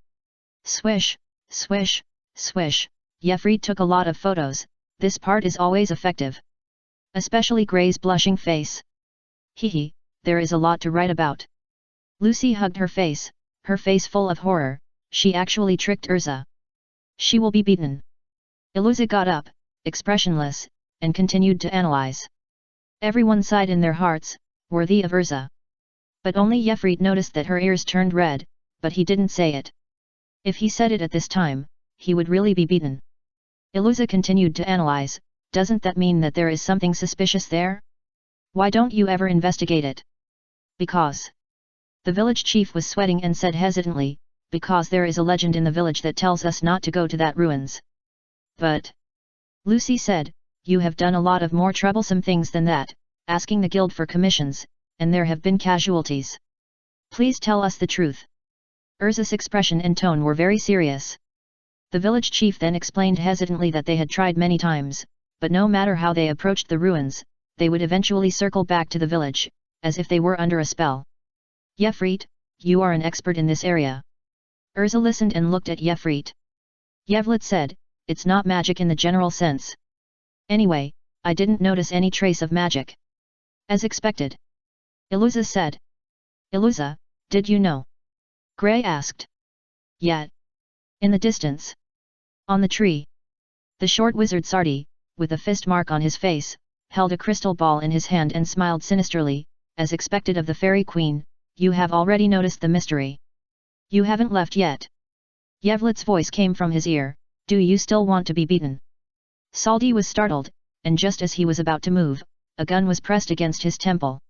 A: Swish, swish, swish, Yefrit took a lot of photos, this part is always effective. Especially Gray's blushing face. Hehe, there is a lot to write about. Lucy hugged her face full of horror, she actually tricked Urza. She will be beaten. Iluza got up, expressionless, and continued to analyze. Everyone sighed in their hearts, worthy of Urza. But only Yefrit noticed that her ears turned red, but he didn't say it. If he said it at this time, he would really be beaten. Iluza continued to analyze, doesn't that mean that there is something suspicious there? Why don't you ever investigate it? Because. The village chief was sweating and said hesitantly, because there is a legend in the village that tells us not to go to that ruins. But. Lucy said, you have done a lot of more troublesome things than that, asking the guild for commissions, and there have been casualties. Please tell us the truth. Urza's expression and tone were very serious. The village chief then explained hesitantly that they had tried many times, but no matter how they approached the ruins, they would eventually circle back to the village, as if they were under a spell. Yefrit, you are an expert in this area. Urza listened and looked at Yefrit. Yevlit said, it's not magic in the general sense. Anyway, I didn't notice any trace of magic. As expected. Iluza said. Iluza, did you know? Gray asked. Yet. In the distance. On the tree. The short wizard Sardi, with a fist mark on his face, held a crystal ball in his hand and smiled sinisterly, as expected of the fairy queen, you have already noticed the mystery. You haven't left yet. Yevlit's voice came from his ear, do you still want to be beaten? Saldi was startled, and just as he was about to move, a gun was pressed against his temple.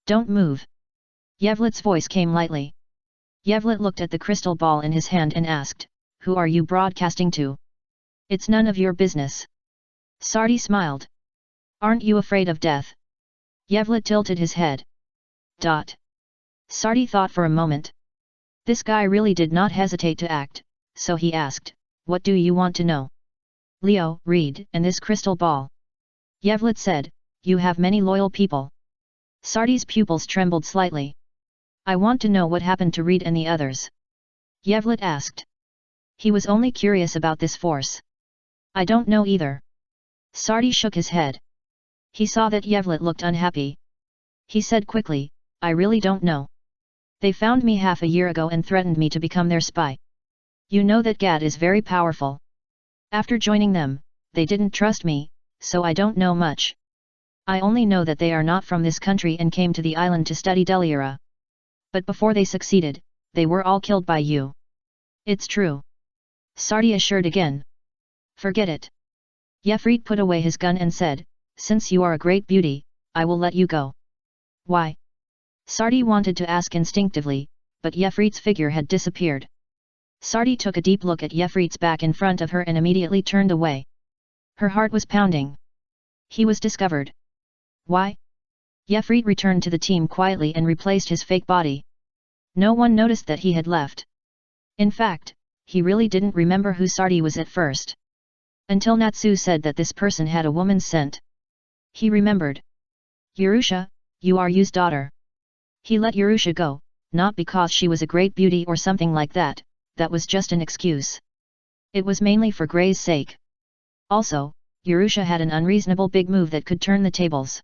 A: Don't move. Yevlit's voice came lightly. Yevlit looked at the crystal ball in his hand and asked, who are you broadcasting to? It's none of your business. Sardi smiled. Aren't you afraid of death? Yevlit tilted his head. Sardi thought for a moment. This guy really did not hesitate to act, so he asked, "What do you want to know?" "Leo, read, and this crystal ball." Yevlet said, "You have many loyal people." Sardi's pupils trembled slightly. "I want to know what happened to Reed and the others." Yevlet asked. He was only curious about this force. "I don't know either." Sardi shook his head. He saw that Yevlet looked unhappy. He said quickly, "I really don't know. They found me half a year ago and threatened me to become their spy. You know that Gad is very powerful. After joining them, they didn't trust me, so I don't know much. I only know that they are not from this country and came to the island to study Deliera. But before they succeeded, they were all killed by you." "It's true," Sardi assured again. "Forget it." Yefrit put away his gun and said, "Since you are a great beauty, I will let you go." "Why?" Sardi wanted to ask instinctively, but Yefrit's figure had disappeared. Sardi took a deep look at Yefrit's back in front of her and immediately turned away. Her heart was pounding. He was discovered. "Why?" Yefrit returned to the team quietly and replaced his fake body. No one noticed that he had left. In fact, he really didn't remember who Sardi was at first. Until Natsu said that this person had a woman's scent. He remembered. "Yerusha, you are Yu's daughter." He let Yerusha go, not because she was a great beauty or something like that, that was just an excuse. It was mainly for Gray's sake. Also, Yerusha had an unreasonable big move that could turn the tables.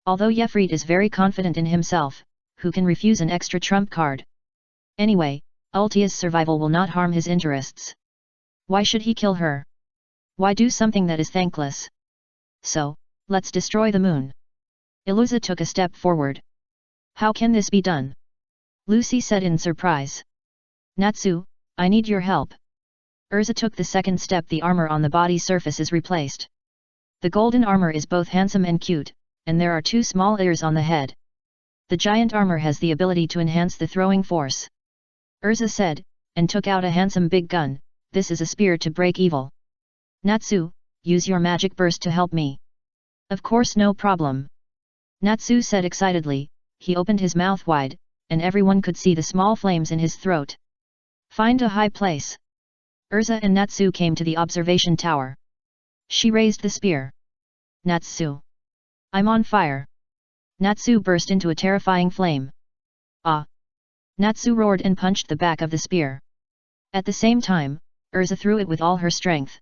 A: Although Yefrit is very confident in himself, who can refuse an extra trump card? Anyway, Ultia's survival will not harm his interests. Why should he kill her? Why do something that is thankless? So, let's destroy the moon. Iluza took a step forward. "How can this be done?" Lucy said in surprise. "Natsu, I need your help." Urza took the second step. The armor on the body surface is replaced. The golden armor is both handsome and cute, and there are two small ears on the head. The giant armor has the ability to enhance the throwing force. Urza said, and took out a handsome big gun. "This is a spear to break evil." "Natsu, use your magic burst to help me." "Of course, no problem." Natsu said excitedly. He opened his mouth wide, and everyone could see the small flames in his throat. "Find a high place." Urza and Natsu came to the observation tower. She raised the spear. "Natsu! I'm on fire!" Natsu burst into a terrifying flame. "Ah!" Natsu roared and punched the back of the spear. At the same time, Urza threw it with all her strength.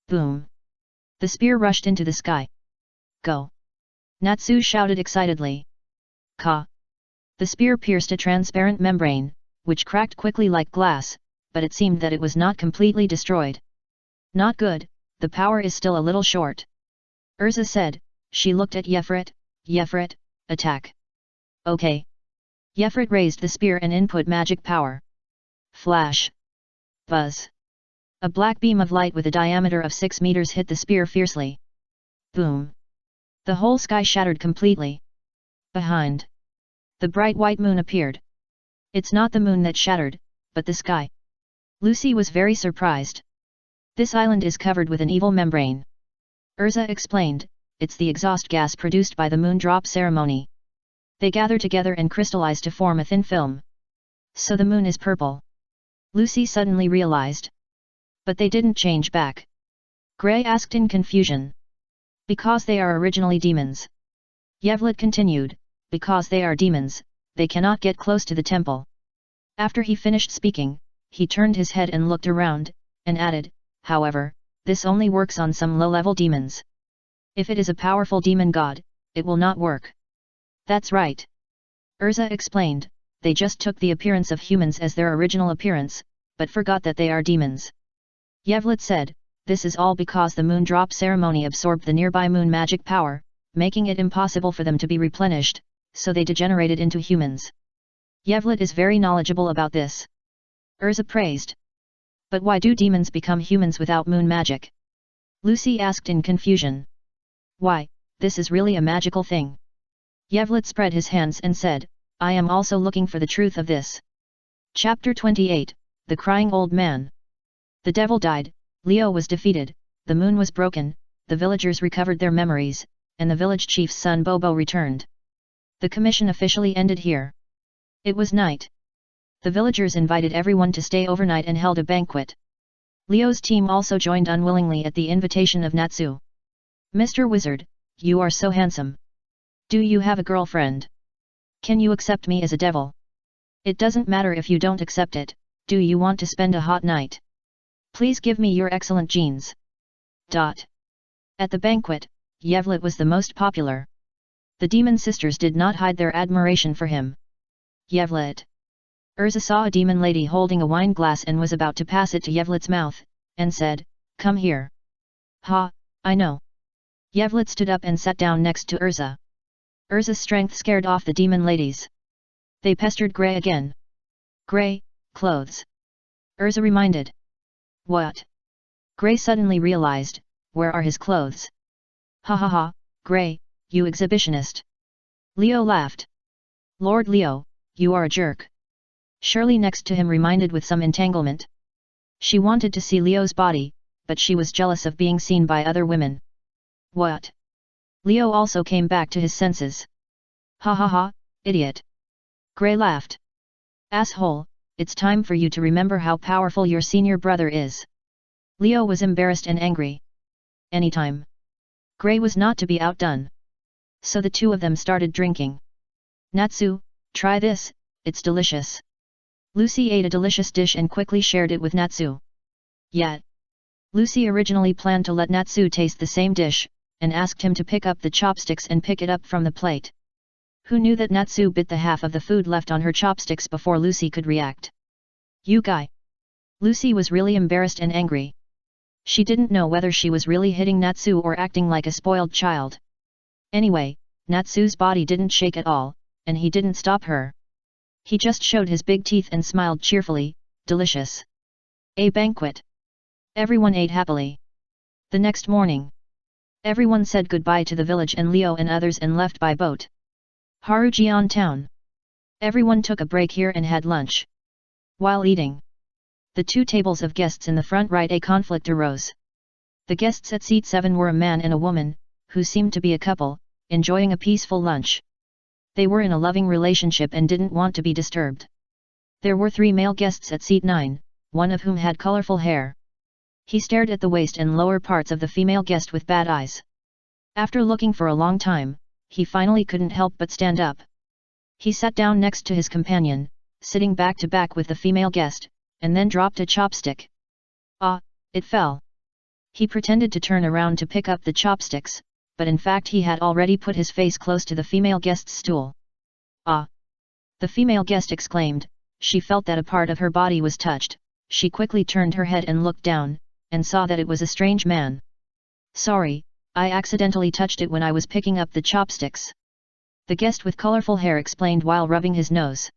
A: Boom! The spear rushed into the sky. "Go!" Natsu shouted excitedly. Ka! The spear pierced a transparent membrane, which cracked quickly like glass, but it seemed that it was not completely destroyed. "Not good, the power is still a little short." Urza said. She looked at Yefrit. "Yefrit, attack." "Okay." Yefrit raised the spear and input magic power. Flash! Buzz! A black beam of light with a diameter of 6 meters hit the spear fiercely. Boom! The whole sky shattered completely. Behind, the bright white moon appeared. It's not the moon that shattered, but the sky. Lucy was very surprised. "This island is covered with an evil membrane." Urza explained, "It's the exhaust gas produced by the moon drop ceremony. They gather together and crystallize to form a thin film. So the moon is purple." Lucy suddenly realized. "But they didn't change back?" Gray asked in confusion. "Because they are originally demons." Yevlet continued, "Because they are demons, they cannot get close to the temple." After he finished speaking, he turned his head and looked around, and added, "However, this only works on some low-level demons. If it is a powerful demon god, it will not work." "That's right." Urza explained, "They just took the appearance of humans as their original appearance, but forgot that they are demons." Yevlet said, "This is all because the moon drop ceremony absorbed the nearby moon magic power, making it impossible for them to be replenished, so they degenerated into humans." Yevlet is very knowledgeable about this. Urza praised. "But why do demons become humans without moon magic?" Lucy asked in confusion. "Why, this is really a magical thing." Yevlet spread his hands and said, "I am also looking for the truth of this." Chapter 28, The Crying Old Man. The devil died, Leo was defeated, the moon was broken, the villagers recovered their memories, and the village chief's son Bobo returned. The commission officially ended here. It was night. The villagers invited everyone to stay overnight and held a banquet. Leo's team also joined unwillingly at the invitation of Natsu. Mr. Wizard, you are so handsome. Do you have a girlfriend? Can you accept me as a devil? It doesn't matter if you don't accept it, do you want to spend a hot night? Please give me your excellent genes. At the banquet, Yevlet was the most popular. The demon sisters did not hide their admiration for him. Yevlet. Urza saw a demon lady holding a wine glass and was about to pass it to Yevlet's mouth, and said, "Come here." "Ha, I know." Yevlet stood up and sat down next to Urza. Urza's strength scared off the demon ladies. They pestered Grey again. "Grey, clothes." Urza reminded. "What?" Grey suddenly realized, where are his clothes? "Ha ha ha, Grey, you exhibitionist." Leo laughed. "Lord Leo, you are a jerk." Shirley next to him reminded with some entanglement. She wanted to see Leo's body, but she was jealous of being seen by other women. "What?" Leo also came back to his senses. "Ha ha ha, idiot." Grey laughed. "Asshole, it's time for you to remember how powerful your senior brother is." Leo was embarrassed and angry. Anytime. Grey was not to be outdone. So the two of them started drinking. "Natsu, try this, it's delicious." Lucy ate a delicious dish and quickly shared it with Natsu. Yet, Lucy originally planned to let Natsu taste the same dish, and asked him to pick up the chopsticks and pick it up from the plate. Who knew that Natsu bit the half of the food left on her chopsticks before Lucy could react? "You guy!" Lucy was really embarrassed and angry. She didn't know whether she was really hitting Natsu or acting like a spoiled child. Anyway, Natsu's body didn't shake at all, and he didn't stop her. He just showed his big teeth and smiled cheerfully, "Delicious." A banquet. Everyone ate happily. The next morning, everyone said goodbye to the village and Leo and others and left by boat. Harujian town. Everyone took a break here and had lunch. While eating the two tables of guests in the front right, a conflict arose. The guests at seat 7 were a man and a woman, who seemed to be a couple, enjoying a peaceful lunch. They were in a loving relationship and didn't want to be disturbed. There were 3 male guests at seat 9, one of whom had colorful hair. He stared at the waist and lower parts of the female guest with bad eyes. After looking for a long time, he finally couldn't help but stand up. He sat down next to his companion, sitting back to back with the female guest, and then dropped a chopstick. Ah, it fell. He pretended to turn around to pick up the chopsticks, but in fact he had already put his face close to the female guest's stool. "Ah!" The female guest exclaimed. She felt that a part of her body was touched. She quickly turned her head and looked down, and saw that it was a strange man. "Sorry, I accidentally touched it when I was picking up the chopsticks." The guest with colorful hair explained while rubbing his nose.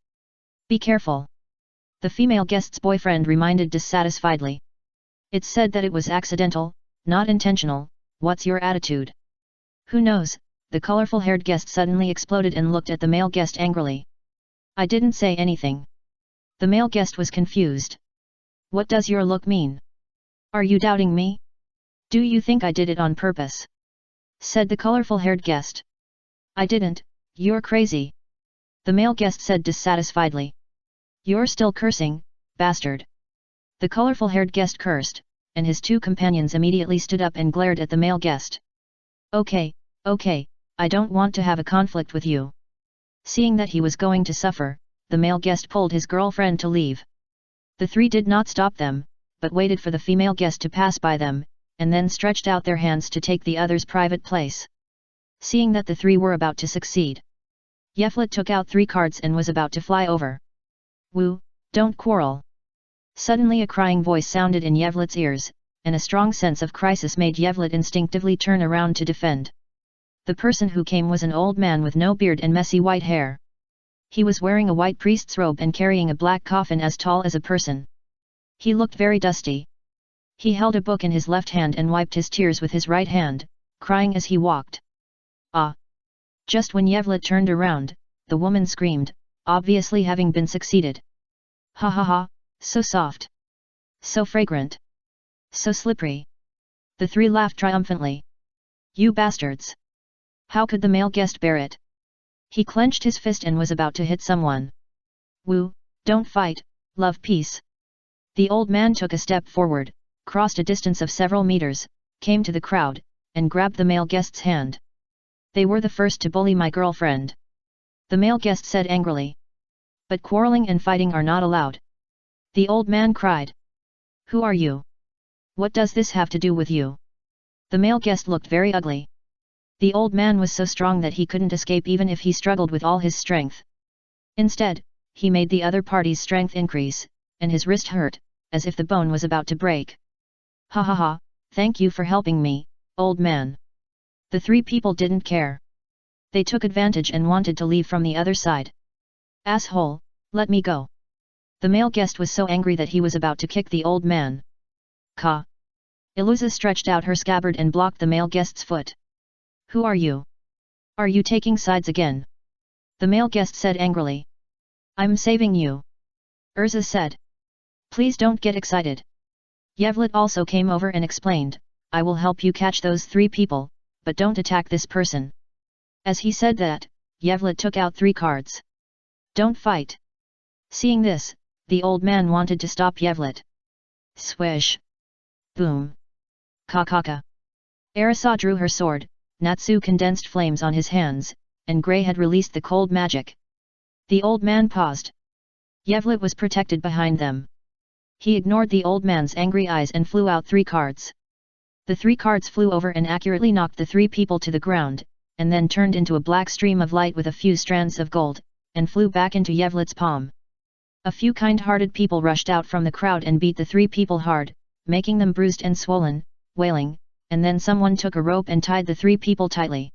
A: "Be careful." The female guest's boyfriend reminded dissatisfiedly. "It's said that it was accidental, not intentional. What's your attitude?" "Who knows?" The colorful-haired guest suddenly exploded and looked at the male guest angrily. "I didn't say anything." The male guest was confused. "What does your look mean? Are you doubting me? Do you think I did it on purpose?" said the colorful-haired guest. "I didn't, you're crazy." The male guest said dissatisfiedly. "You're still cursing, bastard." The colorful-haired guest cursed, and his 2 companions immediately stood up and glared at the male guest. Okay, I don't want to have a conflict with you." Seeing that he was going to suffer, the male guest pulled his girlfriend to leave. The 3 did not stop them, but waited for the female guest to pass by them, and then stretched out their hands to take the other's private place. Seeing that the 3 were about to succeed, Yevlet took out 3 cards and was about to fly over. "Woo, don't quarrel." Suddenly a crying voice sounded in Yevlet's ears, and a strong sense of crisis made Yevlet instinctively turn around to defend. The person who came was an old man with no beard and messy white hair. He was wearing a white priest's robe and carrying a black coffin as tall as a person. He looked very dusty. He held a book in his left hand and wiped his tears with his right hand, crying as he walked. "Ah!" Just when Yevlet turned around, the woman screamed, obviously having been succeeded. "Ha ha ha, so soft! So fragrant! So slippery!" The 3 laughed triumphantly. "You bastards! How could the male guest bear it?" He clenched his fist and was about to hit someone. "Woo, Don't fight, love peace. The old man took a step forward, crossed a distance of several meters, came to the crowd, and grabbed the male guest's hand. They were the first to bully my girlfriend. The male guest said angrily. But quarreling and fighting are not allowed. The old man cried. Who are you? What does this have to do with you? The male guest looked very ugly. The old man was so strong that he couldn't escape even if he struggled with all his strength. Instead, he made the other party's strength increase, and his wrist hurt, as if the bone was about to break. Ha ha ha, thank you for helping me, old man. The three people didn't care. They took advantage and wanted to leave from the other side. Asshole, let me go. The male guest was so angry that he was about to kick the old man. Ka. Iluza stretched out her scabbard and blocked the male guest's foot. Who are you? Are you taking sides again? The male guest said angrily. I'm saving you. Urza said. Please don't get excited. Yevlet also came over and explained, I will help you catch those three people, but don't attack this person. As he said that, Yevlet took out 3 cards. Don't fight. Seeing this, the old man wanted to stop Yevlet. Swish. Boom. Kakaka. Arisa drew her sword, Natsu condensed flames on his hands, and Grey had released the cold magic. The old man paused. Yevlet was protected behind them. He ignored the old man's angry eyes and flew out 3 cards. The 3 cards flew over and accurately knocked the 3 people to the ground, and then turned into a black stream of light with a few strands of gold, and flew back into Yevlet's palm. A few kind-hearted people rushed out from the crowd and beat the 3 people hard, making them bruised and swollen, wailing, and then someone took a rope and tied the 3 people tightly.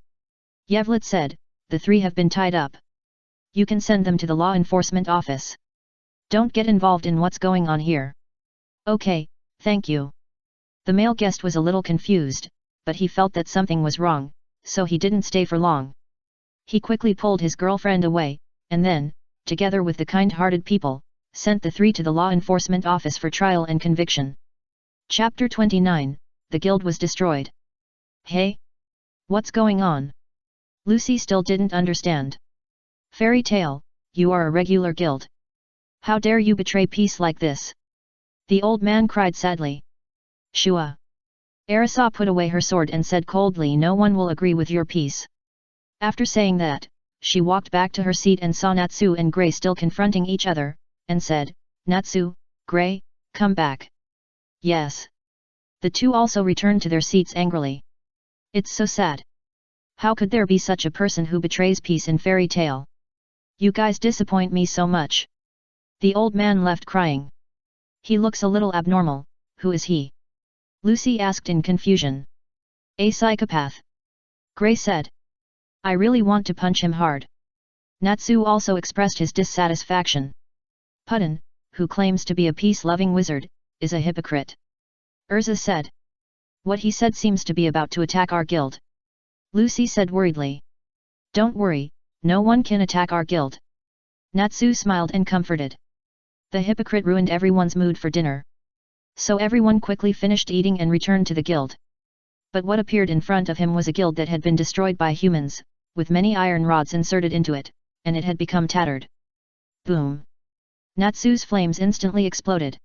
A: Yevlet said, the 3 have been tied up. You can send them to the law enforcement office. Don't get involved in what's going on here. Okay, thank you. The male guest was a little confused, but he felt that something was wrong, so he didn't stay for long. He quickly pulled his girlfriend away, and then, together with the kind-hearted people, sent the 3 to the law enforcement office for trial and conviction. Chapter 29, The Guild was destroyed. Hey? What's going on? Lucy still didn't understand. Fairy tale, you are a regular guild. How dare you betray peace like this? The old man cried sadly. Shua. Arisa put away her sword and said coldly, no one will agree with your peace. After saying that, she walked back to her seat and saw Natsu and Grey still confronting each other, and said, Natsu, Grey, come back. Yes. The 2 also returned to their seats angrily. It's so sad. How could there be such a person who betrays peace in fairy tale? You guys disappoint me so much. The old man left crying. He looks a little abnormal, who is he? Lucy asked in confusion. A psychopath. Grey said. I really want to punch him hard. Natsu also expressed his dissatisfaction. Puddin, who claims to be a peace-loving wizard, is a hypocrite. Urza said. What he said seems to be about to attack our guild. Lucy said worriedly. Don't worry, no one can attack our guild. Natsu smiled and comforted. The hypocrite ruined everyone's mood for dinner. So everyone quickly finished eating and returned to the guild. But what appeared in front of him was a guild that had been destroyed by humans, with many iron rods inserted into it, and it had become tattered. Boom! Natsu's flames instantly exploded.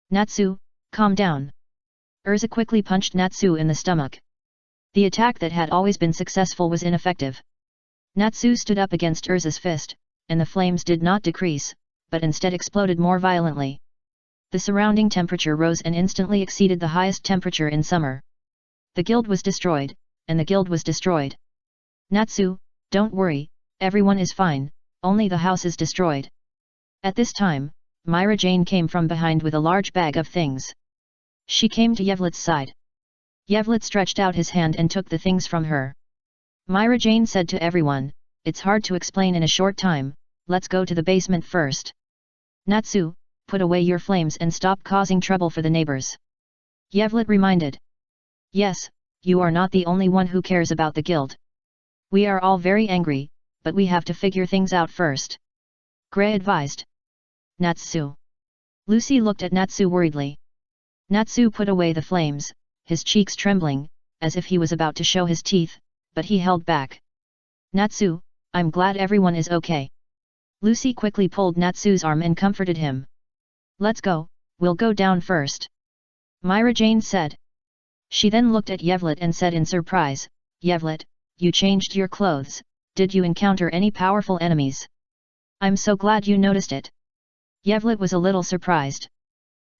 A: Natsu, calm down. Urza quickly punched Natsu in the stomach. The attack that had always been successful was ineffective. Natsu stood up against Urza's fist, and the flames did not decrease, but instead exploded more violently. The surrounding temperature rose and instantly exceeded the highest temperature in summer. The guild was destroyed, and the guild was destroyed. Natsu, don't worry, everyone is fine, only the house is destroyed. At this time, Myra Jane came from behind with a large bag of things. She came to Yevlet's side. Yevlet stretched out his hand and took the things from her. Myra Jane said to everyone, it's hard to explain in a short time, let's go to the basement first. Natsu, put away your flames and stop causing trouble for the neighbors. Yevlet reminded. Yes, you are not the only one who cares about the guild. We are all very angry, but we have to figure things out first. Grey advised. Natsu. Lucy looked at Natsu worriedly. Natsu put away the flames, his cheeks trembling, as if he was about to show his teeth, but he held back. Natsu, I'm glad everyone is okay. Lucy quickly pulled Natsu's arm and comforted him. Let's go, we'll go down first. Myra Jane said. She then looked at Yevlet and said in surprise, Yevlet, you changed your clothes, did you encounter any powerful enemies? I'm so glad you noticed it. Yevlet was a little surprised.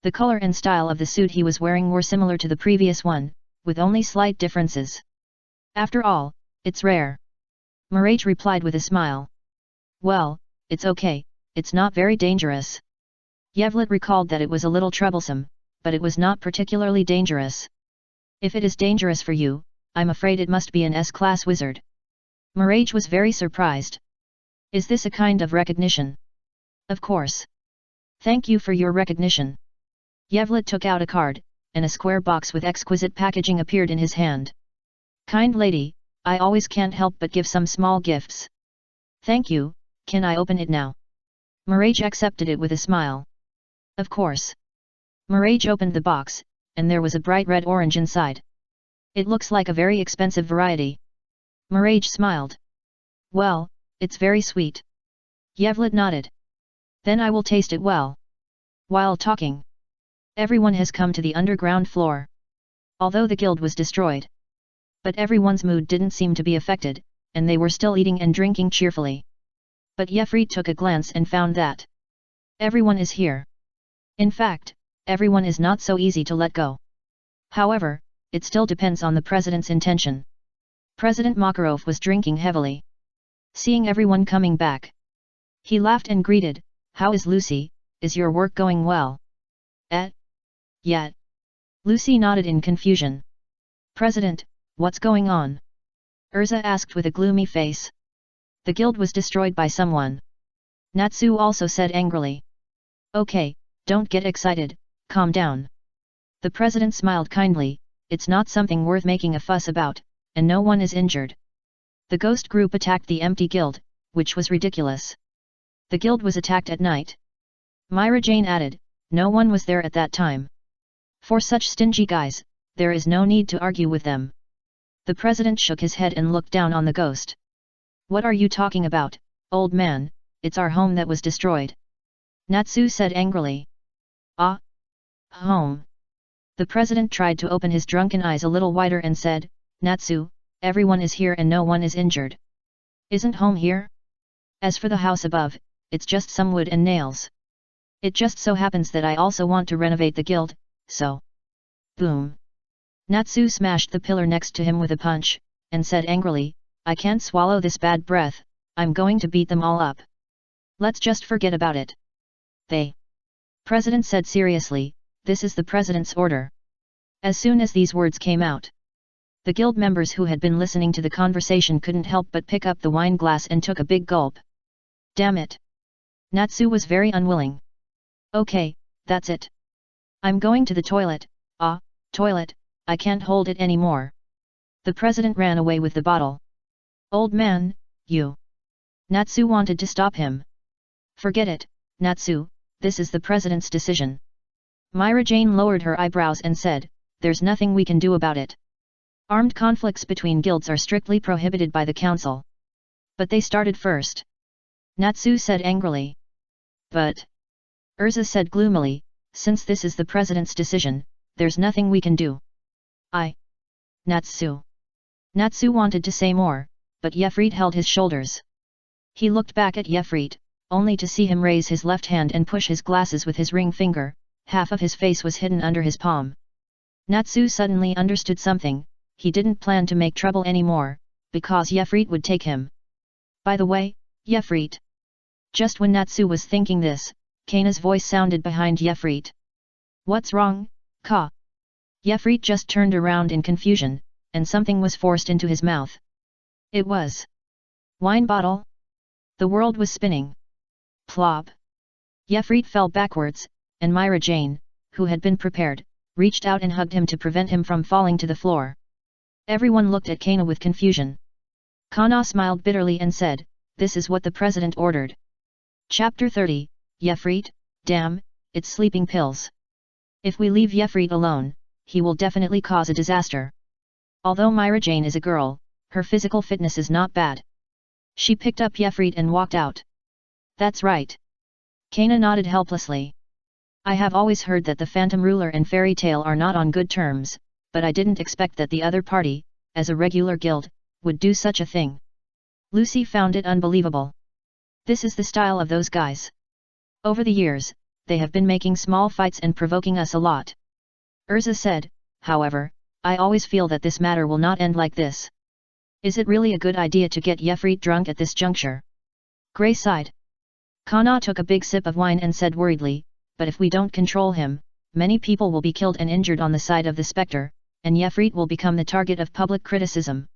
A: The color and style of the suit he was wearing were similar to the previous one, with only slight differences. After all, it's rare. Mirage replied with a smile. Well, it's okay, it's not very dangerous. Yevlet recalled that it was a little troublesome, but it was not particularly dangerous. If it is dangerous for you, I'm afraid it must be an S-class wizard. Mirage was very surprised. Is this a kind of recognition? Of course. Thank you for your recognition. Yevlet took out a card, and a square box with exquisite packaging appeared in his hand. Kind lady, I always can't help but give some small gifts. Thank you, can I open it now? Mirage accepted it with a smile. Of course. Mirage opened the box, and there was a bright red orange inside. It looks like a very expensive variety. Mirage smiled. Well, it's very sweet. Yevlet nodded. Then I will taste it well. While talking, everyone has come to the underground floor. Although the guild was destroyed, but everyone's mood didn't seem to be affected, and they were still eating and drinking cheerfully. But Yefrit took a glance and found that everyone is here. In fact, everyone is not so easy to let go. However, it still depends on the president's intention. President Makarov was drinking heavily. Seeing everyone coming back, he laughed and greeted, "How is Lucy, is your work going well?" Yet. Lucy nodded in confusion. "President, what's going on?" Urza asked with a gloomy face. "The guild was destroyed by someone." Natsu also said angrily. "Okay, don't get excited, calm down." The president smiled kindly, "It's not something worth making a fuss about, and no one is injured." The ghost group attacked the empty guild, which was ridiculous. The guild was attacked at night. Myra Jane added, "No one was there at that time. For such stingy guys, there is no need to argue with them." The president shook his head and looked down on the ghost. "What are you talking about, old man? It's our home that was destroyed." Natsu said angrily. "Ah? Home?" The president tried to open his drunken eyes a little wider and said, "Natsu, everyone is here and no one is injured. Isn't home here? As for the house above, it's just some wood and nails. It just so happens that I also want to renovate the guild, so..." Boom! Natsu smashed the pillar next to him with a punch, and said angrily, "I can't swallow this bad breath, I'm going to beat them all up. Let's just forget about it." President said seriously, "This is the president's order." As soon as these words came out, the guild members who had been listening to the conversation couldn't help but pick up the wine glass and took a big gulp. Damn it! Natsu was very unwilling. "Okay, that's it. I'm going to the toilet." Toilet, I can't hold it anymore." The president ran away with the bottle. "Old man, you..." Natsu wanted to stop him. "Forget it, Natsu, this is the president's decision." Myra Jane lowered her eyebrows and said, "There's nothing we can do about it. Armed conflicts between guilds are strictly prohibited by the council." "But they started first," Natsu said angrily. "But..." Urza said gloomily, "Since this is the president's decision, there's nothing we can do." Natsu. Natsu wanted to say more, but Yefrit held his shoulders. He looked back at Yefrit, only to see him raise his left hand and push his glasses with his ring finger. Half of his face was hidden under his palm. Natsu suddenly understood something. He didn't plan to make trouble anymore, because Yefrit would take him. "By the way, Yefrit." Just when Natsu was thinking this, Kaina's voice sounded behind Yefrit. "What's wrong, Ka?" Yefrit just turned around in confusion, and something was forced into his mouth. It was wine bottle. The world was spinning. Plop! Yefrit fell backwards, and Myra Jane, who had been prepared, reached out and hugged him to prevent him from falling to the floor. Everyone looked at Kaina with confusion. Kana smiled bitterly and said, "This is what the president ordered." Chapter 30, Yefrit, damn, it's sleeping pills. If we leave Yefrit alone, he will definitely cause a disaster. Although Myra Jane is a girl, her physical fitness is not bad. She picked up Yefrit and walked out. That's right. Kana nodded helplessly. I have always heard that the Phantom Ruler and Fairy Tale are not on good terms, but I didn't expect that the other party, as a regular guild, would do such a thing. Lucy found it unbelievable. This is the style of those guys. Over the years, they have been making small fights and provoking us a lot. Urza said, however, I always feel that this matter will not end like this. Is it really a good idea to get Yefrit drunk at this juncture? Grey sighed. Kana took a big sip of wine and said worriedly, but if we don't control him, many people will be killed and injured on the side of the Spectre, and Yefrit will become the target of public criticism.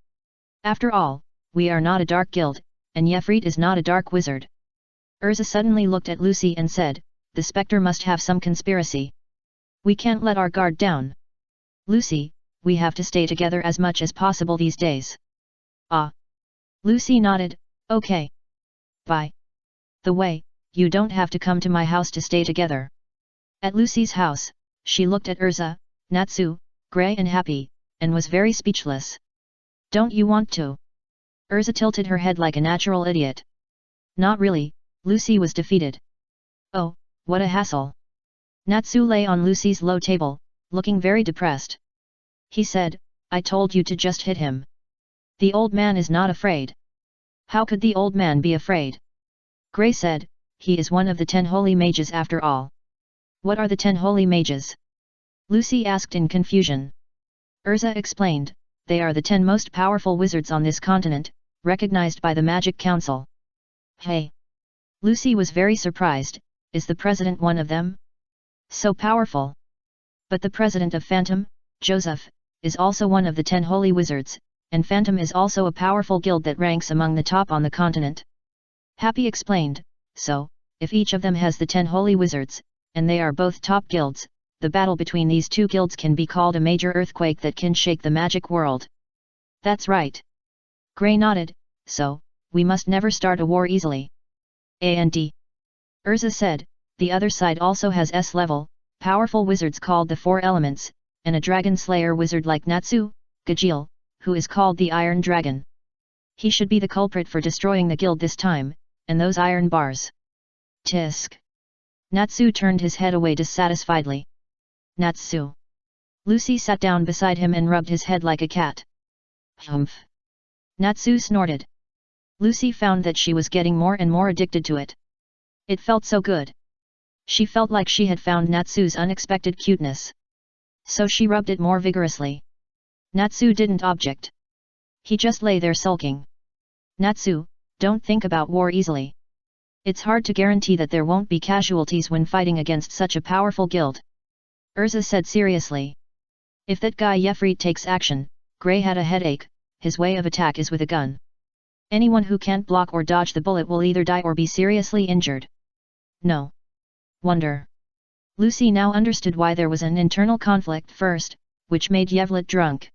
A: After all, we are not a dark guild, and Yefrit is not a dark wizard. Urza suddenly looked at Lucy and said, the Spectre must have some conspiracy. We can't let our guard down. Lucy, we have to stay together as much as possible these days. Ah. Lucy nodded, okay. By the way, you don't have to come to my house to stay together. At Lucy's house, she looked at Urza, Natsu, Grey and Happy, and was very speechless. Don't you want to? Urza tilted her head like a natural idiot. Not really, Lucy was defeated. Oh, what a hassle. Natsu lay on Lucy's low table, looking very depressed. He said, I told you to just hit him. The old man is not afraid. How could the old man be afraid? Grey said, he is one of the 10 holy mages after all. What are the 10 holy mages? Lucy asked in confusion. Urza explained, they are the 10 most powerful wizards on this continent, recognized by the Magic Council. Hey! Lucy was very surprised, is the president one of them? So powerful! But the president of Phantom, Joseph, is also one of the 10 holy wizards, and Phantom is also a powerful guild that ranks among the top on the continent. Happy explained, so, if each of them has the 10 holy wizards, and they are both top guilds, the battle between these two guilds can be called a major earthquake that can shake the magic world. That's right. Grey nodded, so, we must never start a war easily. A&D. Urza said, the other side also has S-level, powerful wizards called the Four Elements, and a dragon slayer wizard like Natsu, Gajil, who is called the Iron Dragon. He should be the culprit for destroying the guild this time, and those iron bars. Tisk. Natsu turned his head away dissatisfiedly. Natsu. Lucy sat down beside him and rubbed his head like a cat. Humph. Natsu snorted. Lucy found that she was getting more and more addicted to it. It felt so good. She felt like she had found Natsu's unexpected cuteness. So she rubbed it more vigorously. Natsu didn't object. He just lay there sulking. Natsu, don't think about war easily. It's hard to guarantee that there won't be casualties when fighting against such a powerful guild. Urza said seriously. If that guy Yefrit takes action, Grey had a headache, his way of attack is with a gun. Anyone who can't block or dodge the bullet will either die or be seriously injured. No wonder. Lucy now understood why there was an internal conflict first, which made Yevlet drunk.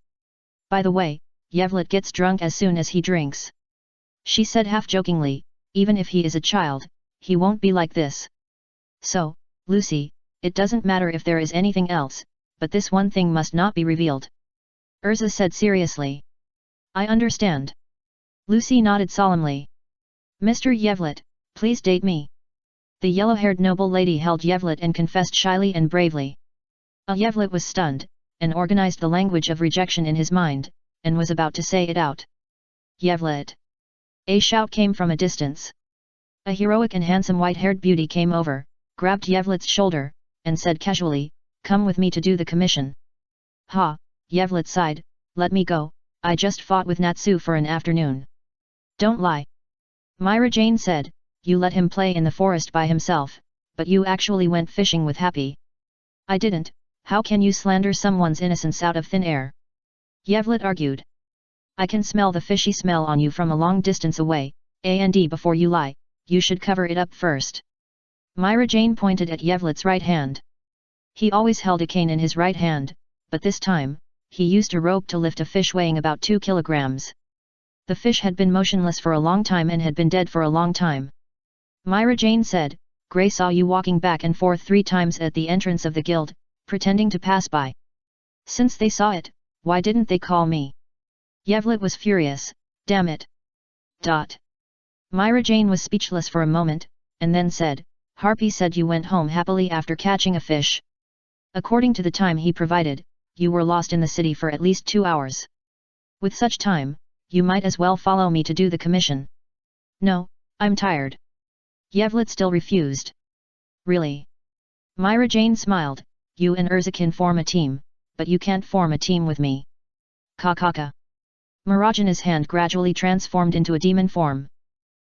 A: By the way, Yevlet gets drunk as soon as he drinks. She said half-jokingly, even if he is a child, he won't be like this. So, Lucy, it doesn't matter if there is anything else, but this one thing must not be revealed. Urza said seriously. I understand. Lucy nodded solemnly. Mr. Yevlet, please date me. The yellow-haired noble lady held Yevlet and confessed shyly and bravely. Yevlet was stunned, and organized the language of rejection in his mind, and was about to say it out. Yevlet! A shout came from a distance. A heroic and handsome white-haired beauty came over, grabbed Yevlet's shoulder, and said casually, come with me to do the commission. Ha, Yevlet sighed, let me go, I just fought with Natsu for an afternoon. Don't lie. Myra Jane said, you let him play in the forest by himself, but you actually went fishing with Happy. I didn't, how can you slander someone's innocence out of thin air? Yevlet argued. I can smell the fishy smell on you from a long distance away, and before you lie, you should cover it up first. Myra Jane pointed at Yevlet's right hand. He always held a cane in his right hand, but this time, he used a rope to lift a fish weighing about 2 kilograms. The fish had been motionless for a long time and had been dead for a long time. Myra Jane said, Grey saw you walking back and forth 3 times at the entrance of the guild, pretending to pass by. Since they saw it, why didn't they call me? Yevlet was furious, damn it. Myra Jane was speechless for a moment, and then said, Harpy said you went home happily after catching a fish. According to the time he provided, you were lost in the city for at least 2 hours. With such time, you might as well follow me to do the commission. No, I'm tired. Yevlet still refused. Really? Myra Jane smiled, you and Urza can form a team, but you can't form a team with me. Kakaka. Mirajana's hand gradually transformed into a demon form.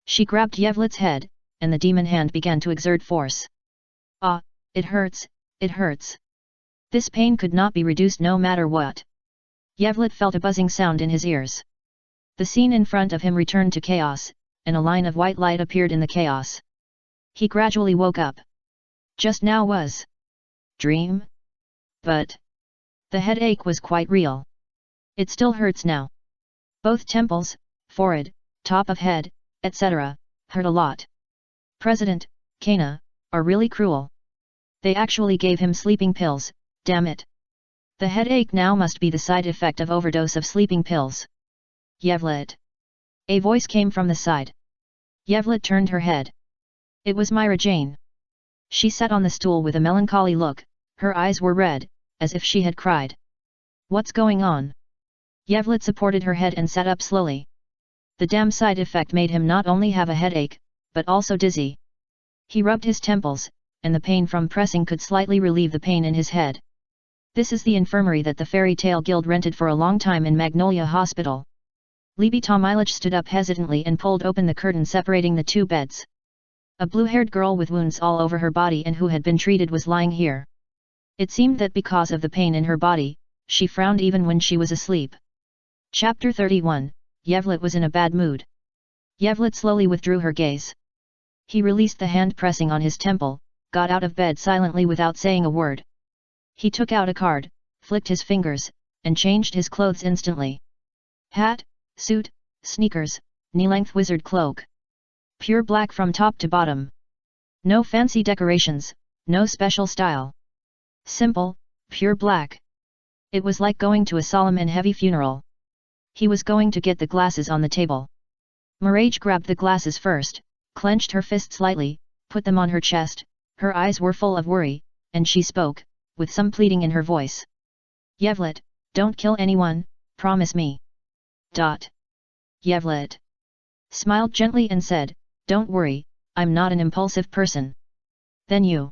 A: She grabbed Yevlet's head, and the demon hand began to exert force. Ah, it hurts, it hurts. This pain could not be reduced no matter what. Yevlet felt a buzzing sound in his ears. The scene in front of him returned to chaos, and a line of white light appeared in the chaos. He gradually woke up. Just now was dream? But the headache was quite real. It still hurts now. Both temples, forehead, top of head, etc., hurt a lot. President, Kana, are really cruel. They actually gave him sleeping pills, damn it. The headache now must be the side effect of overdose of sleeping pills. Yevlet. A voice came from the side. Yevlet turned her head. It was Myra Jane. She sat on the stool with a melancholy look, her eyes were red, as if she had cried. What's going on? Yevlet supported her head and sat up slowly. The damn side effect made him not only have a headache, but also dizzy. He rubbed his temples, and the pain from pressing could slightly relieve the pain in his head. This is the infirmary that the Fairy Tale Guild rented for a long time in Magnolia Hospital. Libby Tomilich stood up hesitantly and pulled open the curtain separating the two beds. A blue-haired girl with wounds all over her body and who had been treated was lying here. It seemed that because of the pain in her body, she frowned even when she was asleep. Chapter 31, Yevlet was in a bad mood. Yevlet slowly withdrew her gaze. He released the hand pressing on his temple, got out of bed silently without saying a word. He took out a card, flicked his fingers, and changed his clothes instantly. Hat, suit, sneakers, knee-length wizard cloak. Pure black from top to bottom. No fancy decorations, no special style. Simple, pure black. It was like going to a solemn and heavy funeral. He was going to get the glasses on the table. Mirage grabbed the glasses first, clenched her fists lightly, put them on her chest, her eyes were full of worry, and she spoke, with some pleading in her voice. Yevlet, don't kill anyone, promise me. Yevlet smiled gently and said, don't worry, I'm not an impulsive person. Then you.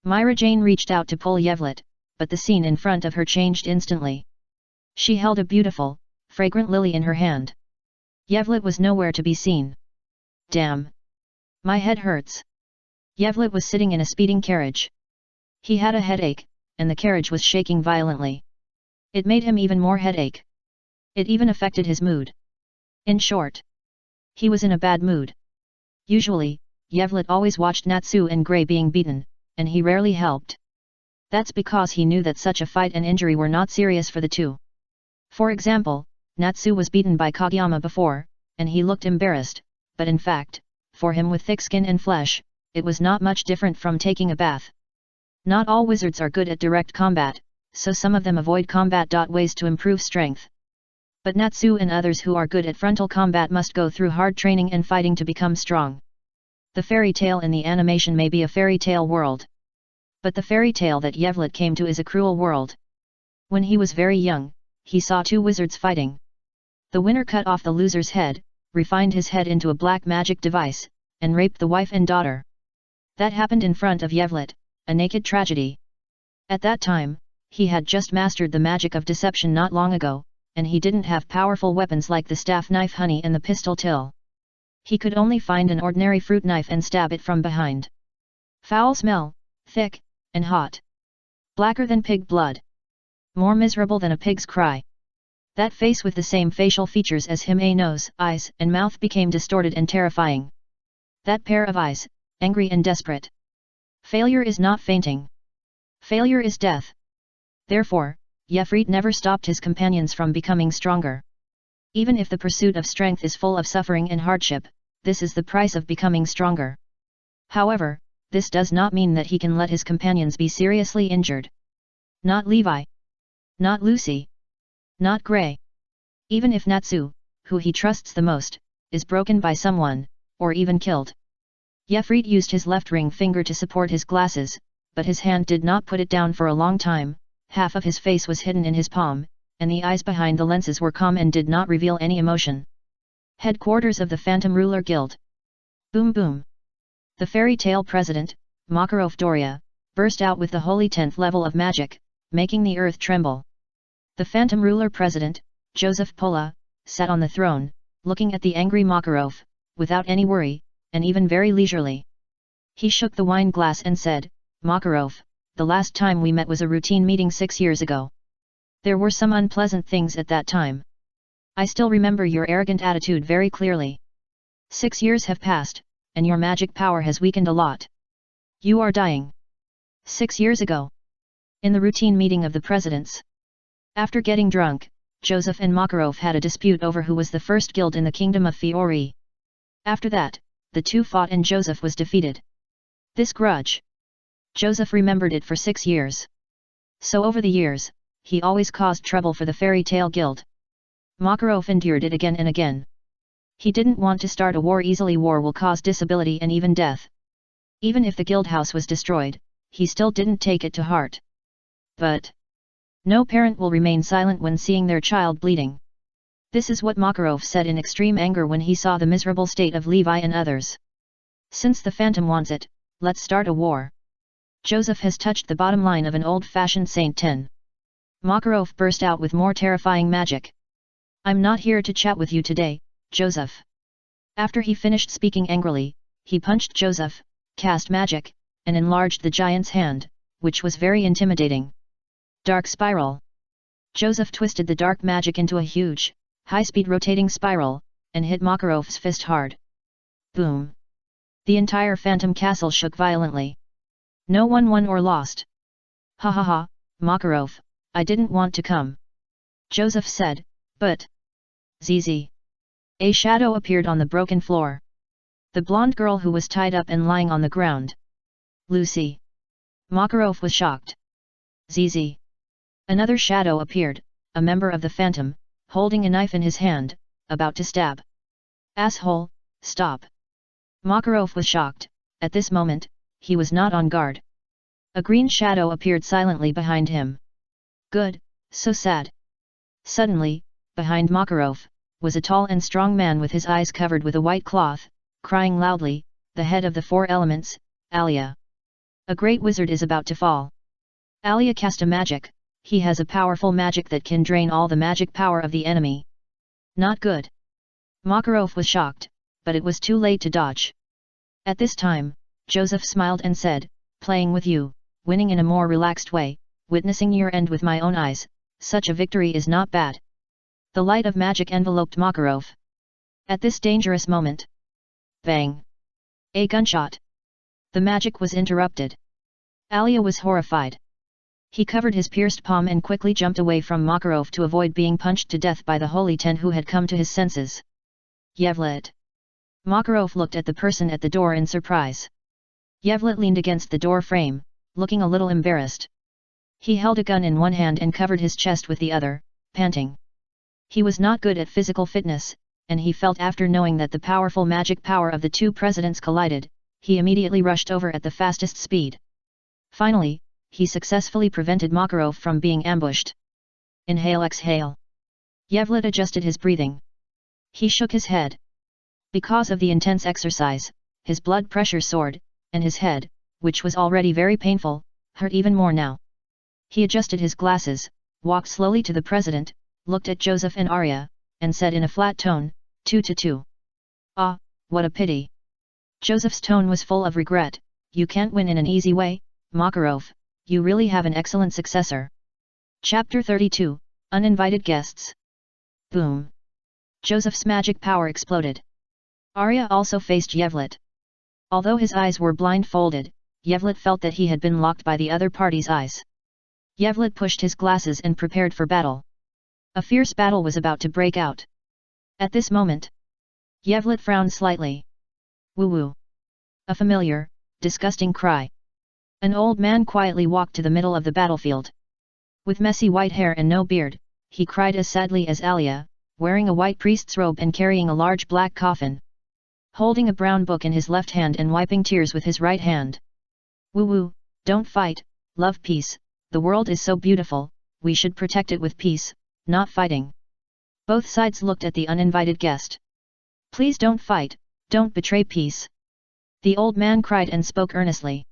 A: Myra Jane reached out to pull Yevlet, but the scene in front of her changed instantly. She held a beautiful, fragrant lily in her hand. Yevlet was nowhere to be seen. Damn. My head hurts. Yevlet was sitting in a speeding carriage. He had a headache, and the carriage was shaking violently. It made him even more headache. It even affected his mood. In short, he was in a bad mood. Usually, Yevlet always watched Natsu and Grey being beaten, and he rarely helped. That's because he knew that such a fight and injury were not serious for the two. For example, Natsu was beaten by Kageyama before, and he looked embarrassed, but in fact, for him with thick skin and flesh, it was not much different from taking a bath. Not all wizards are good at direct combat, so some of them avoid combat. Ways to improve strength. But Natsu and others who are good at frontal combat must go through hard training and fighting to become strong. The fairy tale in the animation may be a fairy tale world. But the fairy tale that Yevlet came to is a cruel world. When he was very young, he saw two wizards fighting. The winner cut off the loser's head, refined his head into a black magic device, and raped the wife and daughter. That happened in front of Yevlet, a naked tragedy. At that time, he had just mastered the magic of deception not long ago, and he didn't have powerful weapons like the staff knife honey and the pistol till. He could only find an ordinary fruit knife and stab it from behind. Foul smell, thick, and hot. Blacker than pig blood. More miserable than a pig's cry. That face with the same facial features as him, a nose, eyes, and mouth became distorted and terrifying. That pair of eyes, angry and desperate. Failure is not fainting. Failure is death. Therefore, Yevlet never stopped his companions from becoming stronger. Even if the pursuit of strength is full of suffering and hardship, this is the price of becoming stronger. However, this does not mean that he can let his companions be seriously injured. Not Levi. Not Lucy. Not Grey. Even if Natsu, who he trusts the most, is broken by someone, or even killed. Yefrit used his left ring finger to support his glasses, but his hand did not put it down for a long time. Half of his face was hidden in his palm, and the eyes behind the lenses were calm and did not reveal any emotion. Headquarters of the Phantom Ruler Guild. Boom boom. The fairy tale president, Makarov Doria, burst out with the holy 10th level of magic, making the earth tremble. The Phantom Ruler President, Joseph Pola, sat on the throne, looking at the angry Makarov, without any worry, and even very leisurely. He shook the wine glass and said, Makarov, the last time we met was a routine meeting 6 years ago. There were some unpleasant things at that time. I still remember your arrogant attitude very clearly. 6 years have passed, and your magic power has weakened a lot. You are dying. 6 years ago. In the routine meeting of the presidents. After getting drunk, Joseph and Makarov had a dispute over who was the first guild in the kingdom of Fiori. After that, the two fought and Joseph was defeated. This grudge. Joseph remembered it for 6 years. So over the years, he always caused trouble for the fairy tale guild. Makarov endured it again and again. He didn't want to start a war easily. War will cause disability and even death. Even if the guild house was destroyed, he still didn't take it to heart. But no parent will remain silent when seeing their child bleeding. This is what Makarov said in extreme anger when he saw the miserable state of Levi and others. Since the Phantom wants it, let's start a war. Joseph has touched the bottom line of an old-fashioned Saint 10. Makarov burst out with more terrifying magic. I'm not here to chat with you today, Joseph. After he finished speaking angrily, he punched Joseph, cast magic, and enlarged the giant's hand, which was very intimidating. Dark spiral. Joseph twisted the dark magic into a huge, high-speed rotating spiral, and hit Makarov's fist hard. Boom. The entire Phantom Castle shook violently. No one won or lost. Ha ha ha, Makarov, I didn't want to come. Joseph said, but... ZZ. A shadow appeared on the broken floor. The blonde girl who was tied up and lying on the ground. Lucy. Makarov was shocked. ZZ. Another shadow appeared, a member of the Phantom, holding a knife in his hand, about to stab. Asshole, stop. Makarov was shocked. At this moment, he was not on guard. A green shadow appeared silently behind him. Good, so sad. Suddenly, behind Makarov, was a tall and strong man with his eyes covered with a white cloth, crying loudly, the head of the 4 elements, Alia. A great wizard is about to fall. Alia cast a magic. He has a powerful magic that can drain all the magic power of the enemy. Not good. Makarov was shocked, but it was too late to dodge. At this time, Joseph smiled and said, playing with you, winning in a more relaxed way, witnessing your end with my own eyes, such a victory is not bad. The light of magic enveloped Makarov. At this dangerous moment. Bang! A gunshot. The magic was interrupted. Alia was horrified. He covered his pierced palm and quickly jumped away from Makarov to avoid being punched to death by the Holy 10 who had come to his senses. Yevlet. Makarov looked at the person at the door in surprise. Yevlet leaned against the door frame, looking a little embarrassed. He held a gun in one hand and covered his chest with the other, panting. He was not good at physical fitness, and he felt after knowing that the powerful magic power of the 2 presidents collided, he immediately rushed over at the fastest speed. Finally, he successfully prevented Makarov from being ambushed. Inhale-exhale. Yevlet adjusted his breathing. He shook his head. Because of the intense exercise, his blood pressure soared, and his head, which was already very painful, hurt even more now. He adjusted his glasses, walked slowly to the president, looked at Joseph and Arya, and said in a flat tone, 2-2. Ah, what a pity. Joseph's tone was full of regret. You can't win in an easy way, Makarov. You really have an excellent successor. Chapter 32, Uninvited Guests. Boom. Joseph's magic power exploded. Arya also faced Yevlet. Although his eyes were blindfolded, Yevlet felt that he had been locked by the other party's eyes. Yevlet pushed his glasses and prepared for battle. A fierce battle was about to break out. At this moment, Yevlet frowned slightly. Woo-woo. A familiar, disgusting cry. An old man quietly walked to the middle of the battlefield. With messy white hair and no beard, he cried as sadly as Alia, wearing a white priest's robe and carrying a large black coffin. holding a brown book in his left hand and wiping tears with his right hand. Woo woo, don't fight, love peace, the world is so beautiful, we should protect it with peace, not fighting. Both sides looked at the uninvited guest. Please don't fight, don't betray peace. The old man cried and spoke earnestly.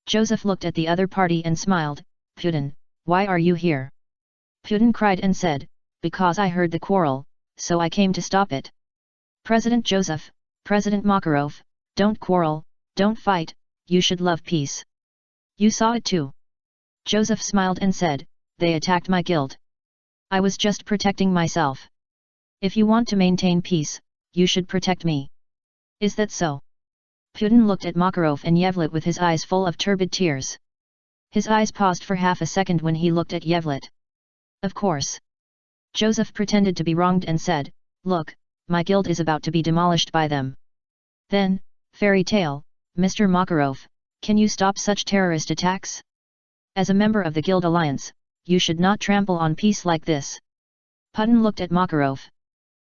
A: Joseph looked at the other party and smiled. Putin, why are you here? Putin cried and said, because I heard the quarrel, so I came to stop it. President Joseph, President Makarov, don't quarrel, don't fight, you should love peace. You saw it too. Joseph smiled and said, they attacked my guild. I was just protecting myself. If you want to maintain peace, you should protect me. Is that so? Putin looked at Makarov and Yevlit with his eyes full of turbid tears. His eyes paused for half a second when he looked at Yevlit. Of course. Joseph pretended to be wronged and said, look, my guild is about to be demolished by them. Then, fairy tale, Mr. Makarov, can you stop such terrorist attacks? As a member of the guild alliance, you should not trample on peace like this. Putin looked at Makarov.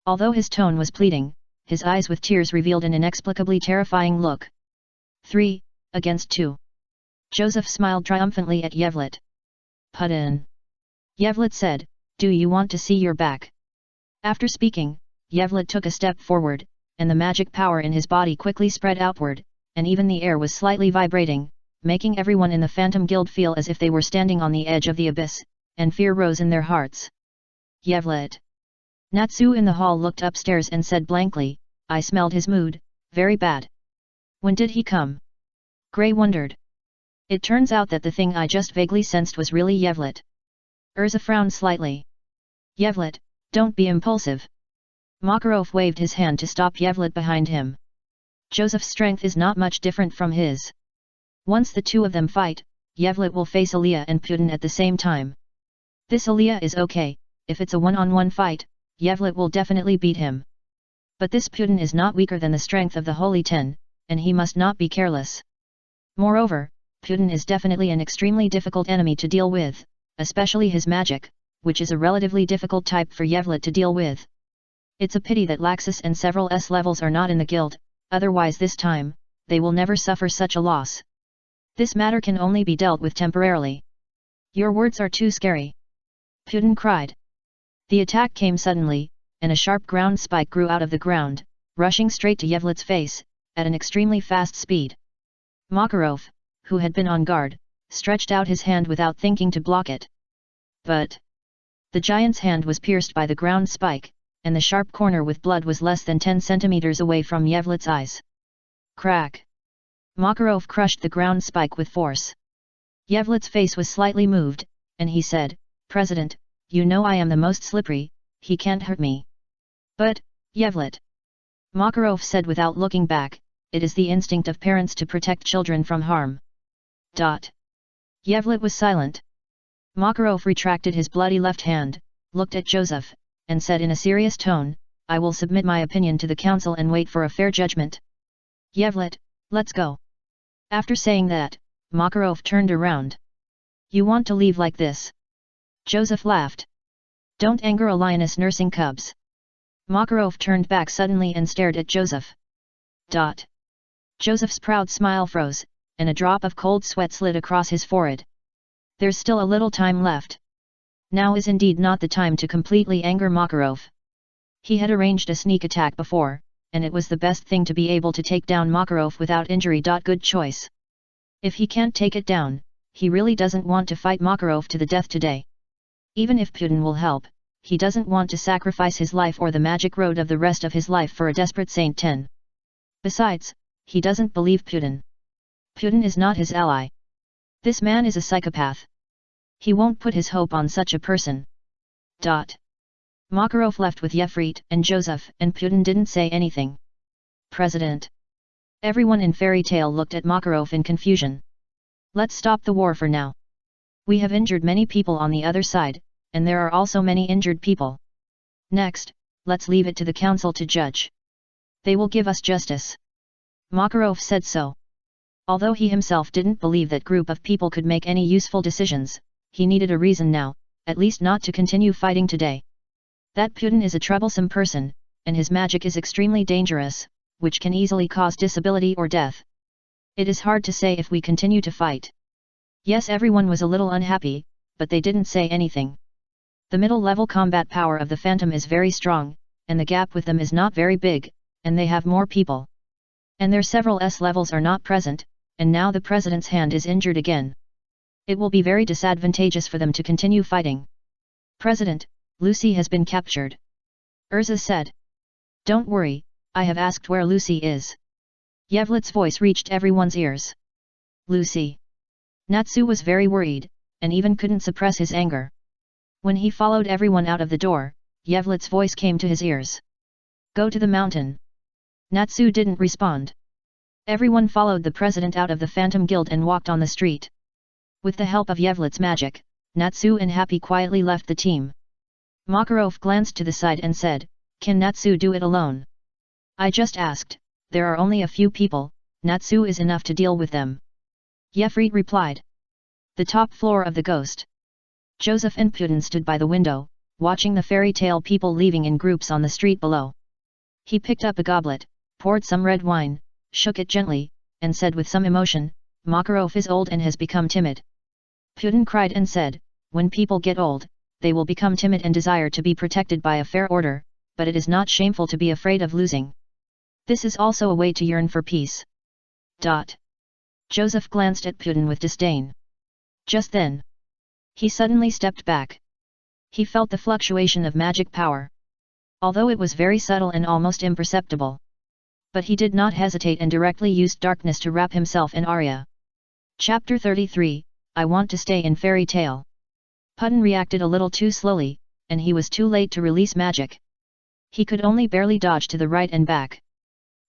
A: Although his tone was pleading, his eyes with tears revealed an inexplicably terrifying look. 3 against 2. Joseph smiled triumphantly at Yevlit. Putin. Yevlit said, do you want to see your back? After speaking, Yevlit took a step forward, and the magic power in his body quickly spread outward, and even the air was slightly vibrating, making everyone in the Phantom Guild feel as if they were standing on the edge of the abyss, and fear rose in their hearts. Yevlit. Natsu in the hall looked upstairs and said blankly, I smelled his mood, very bad. When did he come? Gray wondered. It turns out that the thing I just vaguely sensed was really Yevlit. Urza frowned slightly. Yevlit, don't be impulsive. Makarov waved his hand to stop Yevlit behind him. Joseph's strength is not much different from his. Once the two of them fight, Yevlit will face Aliyah and Putin at the same time. This Aliyah is okay, if it's a one-on-one fight, Yevlit will definitely beat him. But this Putin is not weaker than the strength of the Holy Ten, and he must not be careless. Moreover, Putin is definitely an extremely difficult enemy to deal with, especially his magic, which is a relatively difficult type for Yevlit to deal with. It's a pity that Laxus and several S levels are not in the guild, otherwise this time, they will never suffer such a loss. This matter can only be dealt with temporarily. Your words are too scary. Putin cried. The attack came suddenly, and a sharp ground spike grew out of the ground, rushing straight to Yevlit's face, at an extremely fast speed. Makarov, who had been on guard, stretched out his hand without thinking to block it. But the giant's hand was pierced by the ground spike, and the sharp corner with blood was less than 10 centimeters away from Yevlit's eyes. Crack! Makarov crushed the ground spike with force. Yevlit's face was slightly moved, and he said, President, you know I am the most slippery, he can't hurt me. But, Yevlit. Makarov said without looking back, it is the instinct of parents to protect children from harm. Yevlit was silent. Makarov retracted his bloody left hand, looked at Joseph, and said in a serious tone, I will submit my opinion to the council and wait for a fair judgment. Yevlit, let's go. After saying that, Makarov turned around. You want to leave like this? Joseph laughed. Don't anger a lioness nursing cubs. Makarov turned back suddenly and stared at Joseph. Joseph's proud smile froze, and a drop of cold sweat slid across his forehead. There's still a little time left. Now is indeed not the time to completely anger Makarov. He had arranged a sneak attack before, and it was the best thing to be able to take down Makarov without injury. Good choice. If he can't take it down, he really doesn't want to fight Makarov to the death today. Even if Putin will help, he doesn't want to sacrifice his life or the magic road of the rest of his life for a desperate Saint 10. Besides, he doesn't believe Putin. Putin is not his ally. This man is a psychopath. He won't put his hope on such a person. Makarov left with Yefrit and Joseph, and Putin didn't say anything. President. Everyone in Fairy Tale looked at Makarov in confusion. Let's stop the war for now. We have injured many people on the other side, and there are also many injured people. Next, let's leave it to the council to judge. They will give us justice. Makarov said so. Although he himself didn't believe that group of people could make any useful decisions, he needed a reason now, at least not to continue fighting today. That Putin is a troublesome person, and his magic is extremely dangerous, which can easily cause disability or death. It is hard to say if we continue to fight. Yes, everyone was a little unhappy, but they didn't say anything. The middle-level combat power of the Phantom is very strong, and the gap with them is not very big, and they have more people. And their several S-levels are not present, and now the President's hand is injured again. It will be very disadvantageous for them to continue fighting. President, Lucy has been captured. Urza said. Don't worry, I have asked where Lucy is. Yevlet's voice reached everyone's ears. Lucy. Natsu was very worried, and even couldn't suppress his anger. When he followed everyone out of the door, Yevlet's voice came to his ears. Go to the mountain. Natsu didn't respond. Everyone followed the president out of the Phantom Guild and walked on the street. With the help of Yevlet's magic, Natsu and Happy quietly left the team. Makarov glanced to the side and said, Can Natsu do it alone? I just asked, there are only a few people, Natsu is enough to deal with them. Yefrit replied. The top floor of the ghost. Joseph and Putin stood by the window, watching the fairy tale people leaving in groups on the street below. He picked up a goblet, poured some red wine, shook it gently, and said with some emotion, Makarov is old and has become timid. Putin cried and said, when people get old, they will become timid and desire to be protected by a fair order, but it is not shameful to be afraid of losing. This is also a way to yearn for peace. Joseph glanced at Putin with disdain. Just then, he suddenly stepped back. He felt the fluctuation of magic power. Although it was very subtle and almost imperceptible. But he did not hesitate and directly used darkness to wrap himself in Arya. Chapter 33, I Want to Stay in Fairy Tale. Putin reacted a little too slowly, and he was too late to release magic. He could only barely dodge to the right and back.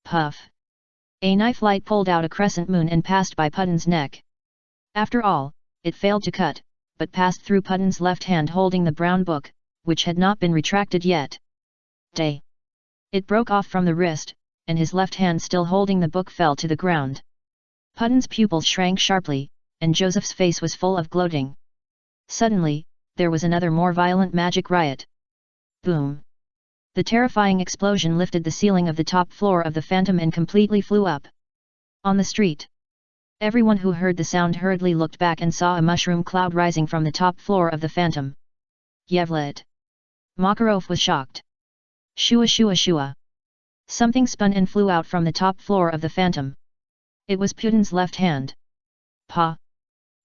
A: Puff! A knife light pulled out a crescent moon and passed by Putin's neck. After all, it failed to cut, but passed through Putin's left hand holding the brown book, which had not been retracted yet. Day! It broke off from the wrist, and his left hand still holding the book fell to the ground. Putin's pupils shrank sharply, and Joseph's face was full of gloating. Suddenly, there was another more violent magic riot. Boom! The terrifying explosion lifted the ceiling of the top floor of the Phantom and completely flew up. On the street, everyone who heard the sound hurriedly looked back and saw a mushroom cloud rising from the top floor of the Phantom. Yevlet! Makarov was shocked. Shua shua shua! Something spun and flew out from the top floor of the Phantom. It was Putin's left hand. Pa!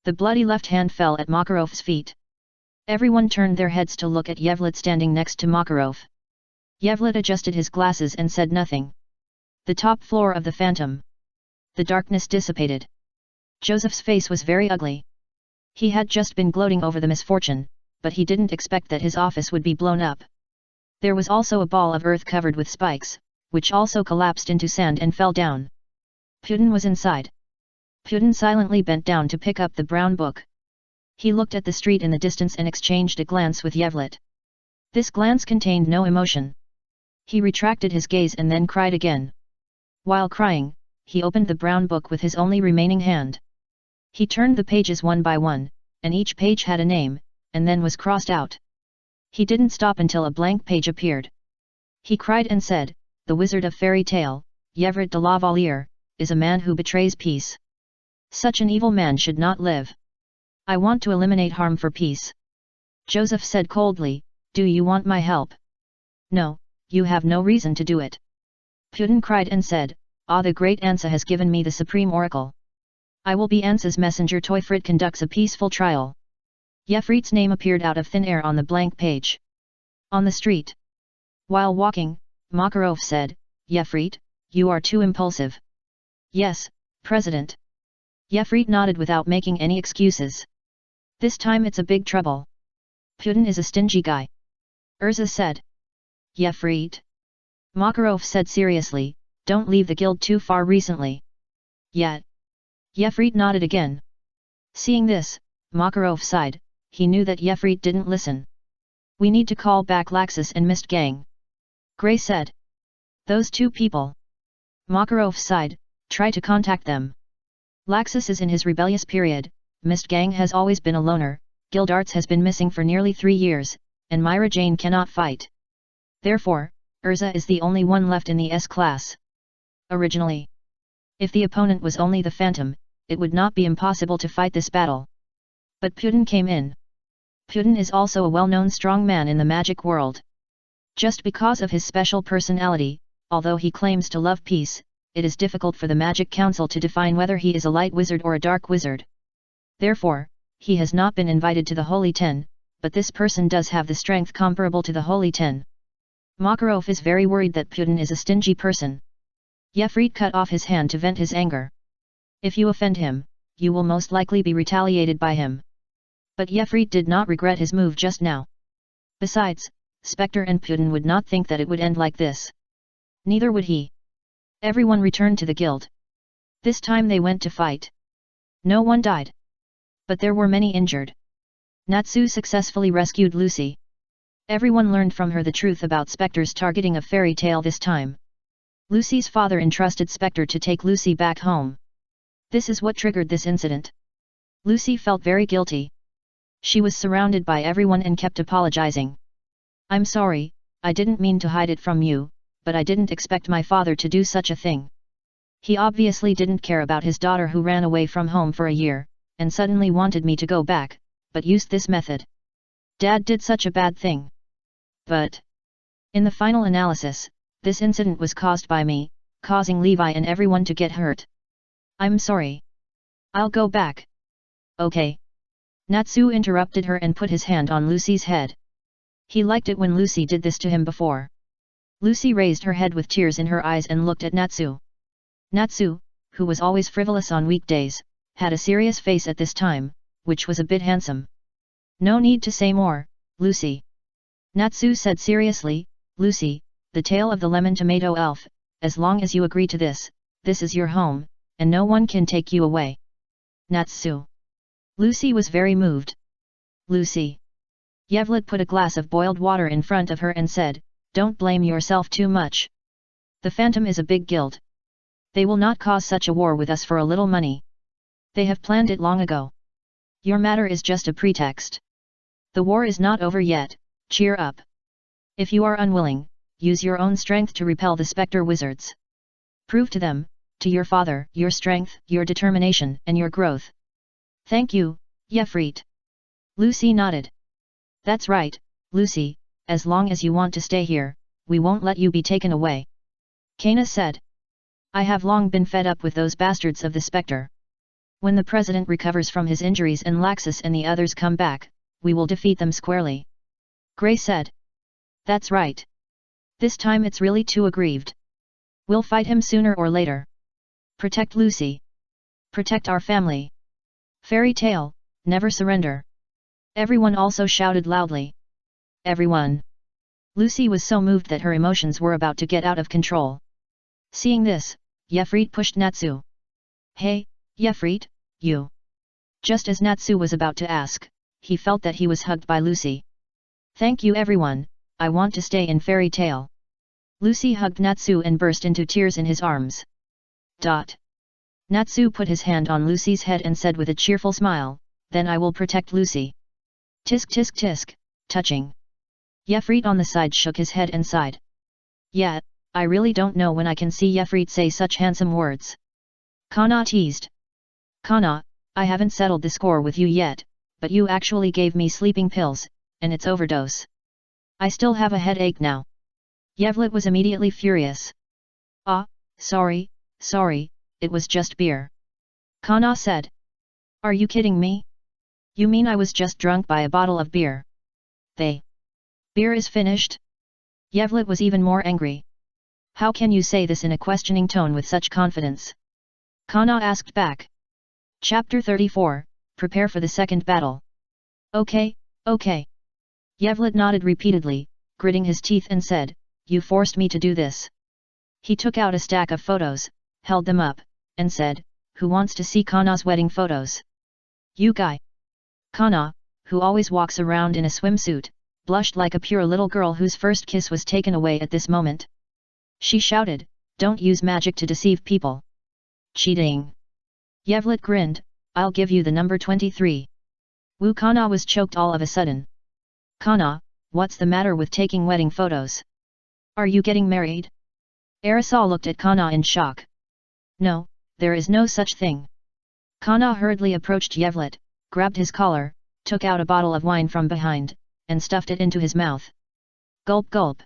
A: The bloody left hand fell at Makarov's feet. Everyone turned their heads to look at Yevlet standing next to Makarov. Yevlet adjusted his glasses and said nothing. The top floor of the Phantom. The darkness dissipated. Joseph's face was very ugly. He had just been gloating over the misfortune, but he didn't expect that his office would be blown up. There was also a ball of earth covered with spikes, which also collapsed into sand and fell down. Putin was inside. Putin silently bent down to pick up the brown book. He looked at the street in the distance and exchanged a glance with Yevlet. This glance contained no emotion. He retracted his gaze and then cried again. While crying, he opened the brown book with his only remaining hand. He turned the pages one by one, and each page had a name, and then was crossed out. He didn't stop until a blank page appeared. He cried and said, The Wizard of Fairy Tale, Yevret de Lavalier, is a man who betrays peace. Such an evil man should not live. I want to eliminate harm for peace. Joseph said coldly, Do you want my help? No, you have no reason to do it. Putin cried and said, the great Ansa has given me the supreme oracle. I will be Ansa's messenger. Toyfrit conducts a peaceful trial. Yefrit's name appeared out of thin air on the blank page. On the street. While walking, Makarov said, Yefrit, you are too impulsive. Yes, President. Yefrit nodded without making any excuses. This time it's a big trouble. Putin is a stingy guy. Urza said. Yefrit. Makarov said seriously, don't leave the guild too far recently. Yet. Yefrit nodded again. Seeing this, Makarov sighed, he knew that Yefrit didn't listen. We need to call back Laxus and Mist Gang. Gray said. Those two people. Makarov sighed, try to contact them. Laxus is in his rebellious period, Mist Gang has always been a loner, Guild Arts has been missing for nearly 3 years, and Myra Jane cannot fight. Therefore, Urza is the only one left in the S-class. Originally, if the opponent was only the phantom, it would not be impossible to fight this battle. But Putin came in. Putin is also a well-known strong man in the magic world. Just because of his special personality, although he claims to love peace, it is difficult for the Magic Council to define whether he is a light wizard or a dark wizard. Therefore, he has not been invited to the Holy Ten, but this person does have the strength comparable to the Holy Ten. Makarov is very worried that Putin is a stingy person. Yefrit cut off his hand to vent his anger. If you offend him, you will most likely be retaliated by him. But Yefrit did not regret his move just now. Besides, Spectre and Putin would not think that it would end like this. Neither would he. Everyone returned to the guild. This time they went to fight. No one died. But there were many injured. Natsu successfully rescued Lucy. Everyone learned from her the truth about Spectre's targeting of Fairy Tale this time. Lucy's father entrusted Spectre to take Lucy back home. This is what triggered this incident. Lucy felt very guilty. She was surrounded by everyone and kept apologizing. I'm sorry, I didn't mean to hide it from you, but I didn't expect my father to do such a thing. He obviously didn't care about his daughter who ran away from home for a year, and suddenly wanted me to go back, but used this method. Dad did such a bad thing. But in the final analysis, this incident was caused by me, causing Levi and everyone to get hurt. I'm sorry. I'll go back. Okay. Natsu interrupted her and put his hand on Lucy's head. He liked it when Lucy did this to him before. Lucy raised her head with tears in her eyes and looked at Natsu. Natsu, who was always frivolous on weekdays, had a serious face at this time, which was a bit handsome. No need to say more, Lucy. Natsu said seriously, Lucy, the tale of the lemon tomato elf, as long as you agree to this, this is your home, and no one can take you away. Natsu. Lucy was very moved. Lucy. Yevlet put a glass of boiled water in front of her and said, don't blame yourself too much. The Phantom is a big guild. They will not cause such a war with us for a little money. They have planned it long ago. Your matter is just a pretext. The war is not over yet, cheer up. If you are unwilling, use your own strength to repel the Spectre wizards. Prove to them, to your father, your strength, your determination, and your growth. Thank you, Yefrit. Lucy nodded. That's right, Lucy, as long as you want to stay here, we won't let you be taken away. Kana said. I have long been fed up with those bastards of the Spectre. When the president recovers from his injuries and Laxus and the others come back, we will defeat them squarely. Gray said. That's right. This time it's really too aggrieved. We'll fight him sooner or later. Protect Lucy. Protect our family. Fairy Tale, never surrender. Everyone also shouted loudly. Everyone. Lucy was so moved that her emotions were about to get out of control. Seeing this, Yefrit pushed Natsu. Hey, Yefrit, you. Just as Natsu was about to ask, he felt that he was hugged by Lucy. Thank you everyone, I want to stay in Fairy Tale. Lucy hugged Natsu and burst into tears in his arms. Natsu put his hand on Lucy's head and said with a cheerful smile, then I will protect Lucy. Tisk tisk tisk, touching. Yefrit on the side shook his head and sighed. Yeah, I really don't know when I can see Yefrit say such handsome words. Kana teased. Kana, I haven't settled the score with you yet, but you actually gave me sleeping pills, and it's overdose. I still have a headache now. Yevlet was immediately furious. Ah, sorry, it was just beer. Kana said. Are you kidding me? You mean I was just drunk by a bottle of beer? Beer is finished? Yevlet was even more angry. How can you say this in a questioning tone with such confidence? Kana asked back. Chapter 34, Prepare for the second battle. Okay. Yevlet nodded repeatedly, gritting his teeth and said, you forced me to do this. He took out a stack of photos, held them up, and said, who wants to see Kana's wedding photos? You guy. Kana, who always walks around in a swimsuit, blushed like a pure little girl whose first kiss was taken away at this moment. She shouted, don't use magic to deceive people. Cheating. Yevlet grinned, I'll give you the number 23. Wu Kana was choked all of a sudden. Kana, what's the matter with taking wedding photos? Are you getting married? Aerosol looked at Kana in shock. No, there is no such thing. Kana hurriedly approached Yevlet, grabbed his collar, took out a bottle of wine from behind, and stuffed it into his mouth. Gulp gulp.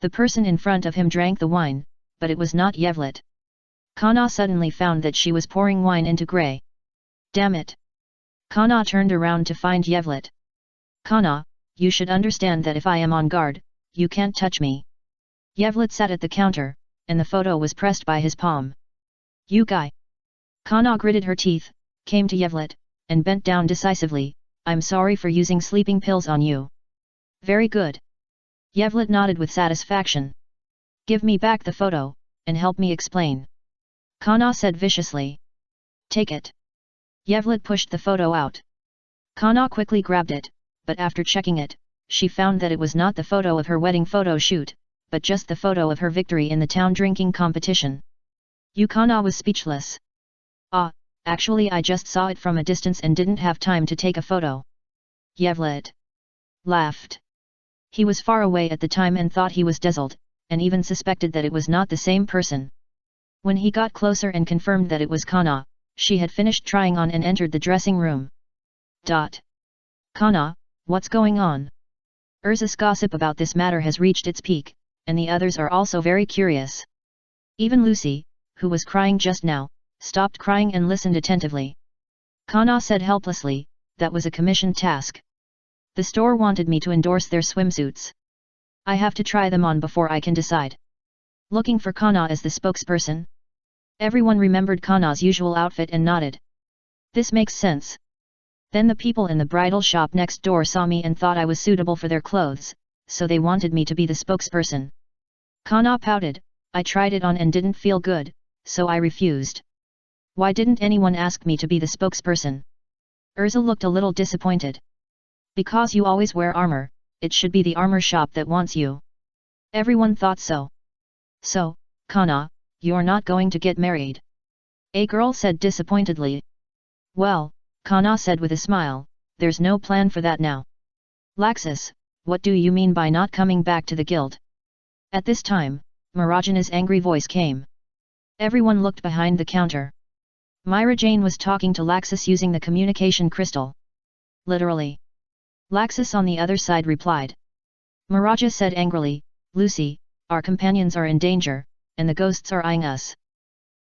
A: The person in front of him drank the wine, but it was not Yevlet. Kana suddenly found that she was pouring wine into Grey. Damn it! Kana turned around to find Yevlet. Kana, you should understand that if I am on guard, you can't touch me. Yevlet sat at the counter, and the photo was pressed by his palm. You guy! Kana gritted her teeth, came to Yevlet, and bent down decisively. I'm sorry for using sleeping pills on you. Very good. Yevlet nodded with satisfaction. Give me back the photo, and help me explain. Kana said viciously. Take it. Yevlet pushed the photo out. Kana quickly grabbed it, but after checking it, she found that it was not the photo of her wedding photo shoot, but just the photo of her victory in the town drinking competition. Kana was speechless. Actually I just saw it from a distance and didn't have time to take a photo. Yevlet laughed. He was far away at the time and thought he was dazzled, and even suspected that it was not the same person. When he got closer and confirmed that it was Kana, she had finished trying on and entered the dressing room. Kana, what's going on? Urza's gossip about this matter has reached its peak, and the others are also very curious. Even Lucy, who was crying just now, stopped crying and listened attentively. Kana said helplessly, that was a commissioned task. The store wanted me to endorse their swimsuits. I have to try them on before I can decide. Looking for Kana as the spokesperson? Everyone remembered Kana's usual outfit and nodded. This makes sense. Then the people in the bridal shop next door saw me and thought I was suitable for their clothes, so they wanted me to be the spokesperson. Kana pouted, I tried it on and didn't feel good, so I refused. Why didn't anyone ask me to be the spokesperson? Urza looked a little disappointed. Because you always wear armor, it should be the armor shop that wants you. Everyone thought so. So, Kana, you're not going to get married. A girl said disappointedly. Well, Kana said with a smile, there's no plan for that now. Laxus, what do you mean by not coming back to the guild? At this time, Marajana's angry voice came. Everyone looked behind the counter. Myra Jane was talking to Laxus using the communication crystal. Literally. Laxus on the other side replied. Maraja said angrily, Lucy, our companions are in danger, and the ghosts are eyeing us.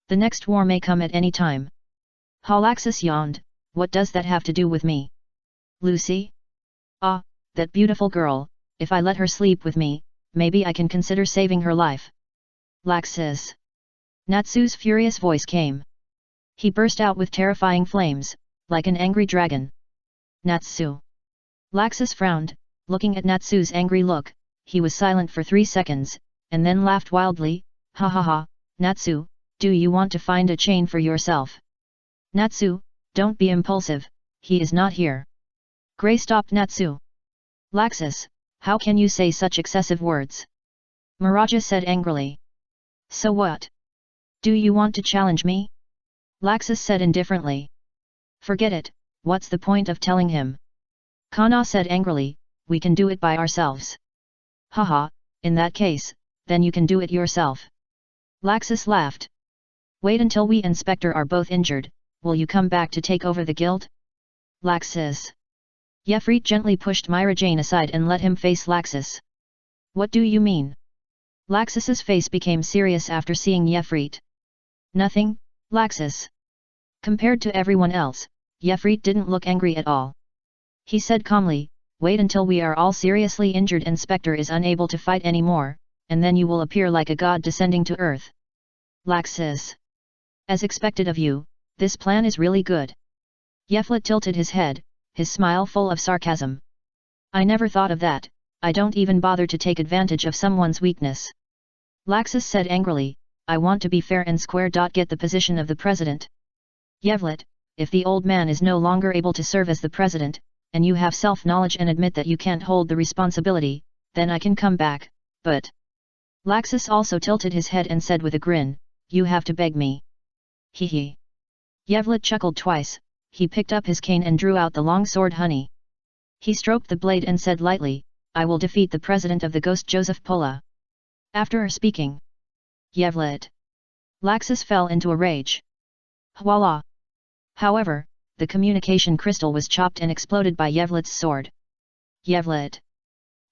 A: The next war may come at any time. Laxus yawned, what does that have to do with me? Lucy? That beautiful girl, if I let her sleep with me, maybe I can consider saving her life. Laxus. Natsu's furious voice came. He burst out with terrifying flames, like an angry dragon. Natsu. Laxus frowned, looking at Natsu's angry look. He was silent for 3 seconds, and then laughed wildly, ha ha ha, Natsu, do you want to find a chain for yourself? Natsu, don't be impulsive, he is not here. Grey stopped Natsu. Laxus, how can you say such excessive words? Maraja said angrily. So what? Do you want to challenge me? Laxus said indifferently. Forget it, what's the point of telling him? Kana said angrily, we can do it by ourselves. Haha, in that case, then you can do it yourself. Laxus laughed. Wait until we and Spectre are both injured, will you come back to take over the guild? Laxus. Yefrit gently pushed Myra Jane aside and let him face Laxus. What do you mean? Laxus's face became serious after seeing Yefrit. Nothing, Laxus. Compared to everyone else, Yefrit didn't look angry at all. He said calmly, wait until we are all seriously injured and Spectre is unable to fight anymore, and then you will appear like a god descending to earth. Laxus. As expected of you, this plan is really good. Yeflet tilted his head, his smile full of sarcasm. I never thought of that, I don't even bother to take advantage of someone's weakness. Laxus said angrily, I want to be fair and square. Get the position of the president. Yevlet, if the old man is no longer able to serve as the president, and you have self-knowledge and admit that you can't hold the responsibility, then I can come back, but... Laxus also tilted his head and said with a grin, you have to beg me. Hee hee. Yevlet chuckled twice, he picked up his cane and drew out the long sword Honey. He stroked the blade and said lightly, I will defeat the president of the Ghost Joseph Pola. After speaking. Yevlet. Laxus fell into a rage. Voila! However, the communication crystal was chopped and exploded by Yevlet's sword. Yevlet.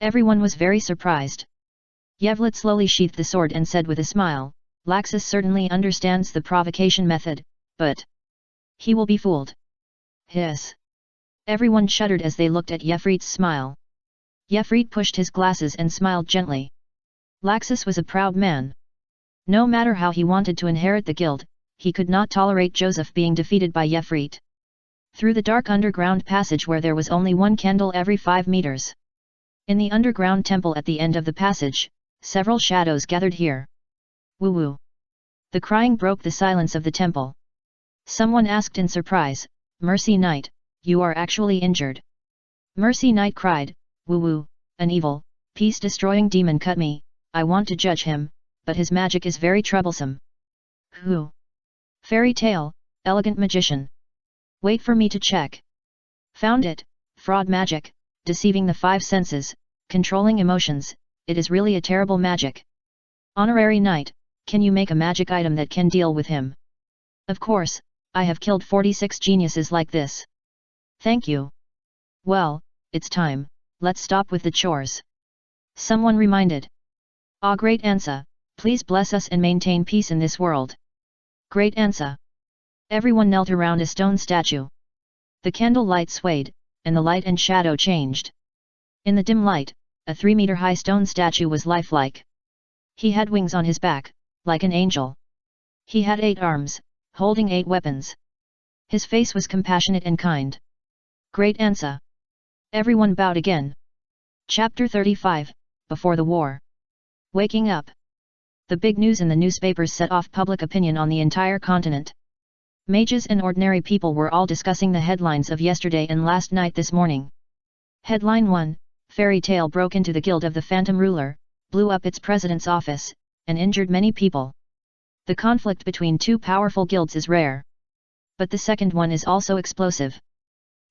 A: Everyone was very surprised. Yevlet slowly sheathed the sword and said with a smile, Laxus certainly understands the provocation method, but he will be fooled. Hiss. Everyone shuddered as they looked at Yefrit's smile. Yefrit pushed his glasses and smiled gently. Laxus was a proud man. No matter how he wanted to inherit the guild, he could not tolerate Joseph being defeated by Yefrit. Through the dark underground passage where there was only one candle every 5 meters. In the underground temple at the end of the passage, several shadows gathered here. Woo-woo. The crying broke the silence of the temple. Someone asked in surprise, Mercy Knight, you are actually injured. Mercy Knight cried, Woo-woo, an evil, peace-destroying demon cut me, I want to judge him, but his magic is very troublesome. Who? Fairy tale, elegant magician. Wait for me to check. Found it, fraud magic, deceiving the 5 senses, controlling emotions, it is really a terrible magic. Honorary Knight, can you make a magic item that can deal with him? Of course, I have killed 46 geniuses like this. Thank you. Well, it's time, let's stop with the chores. Someone reminded. Ah, Great Ansa, please bless us and maintain peace in this world. Great Ansa. Everyone knelt around a stone statue. The candle light swayed, and the light and shadow changed. In the dim light, a 3-meter-high stone statue was lifelike. He had wings on his back, like an angel. He had 8 arms, holding 8 weapons. His face was compassionate and kind. Great Ansa. Everyone bowed again. Chapter 35, Before the War. Waking up. The big news in the newspapers set off public opinion on the entire continent. Mages and ordinary people were all discussing the headlines of yesterday and last night this morning. Headline 1, Fairy tale broke into the guild of the Phantom Ruler, blew up its president's office, and injured many people. The conflict between 2 powerful guilds is rare. But the second one is also explosive.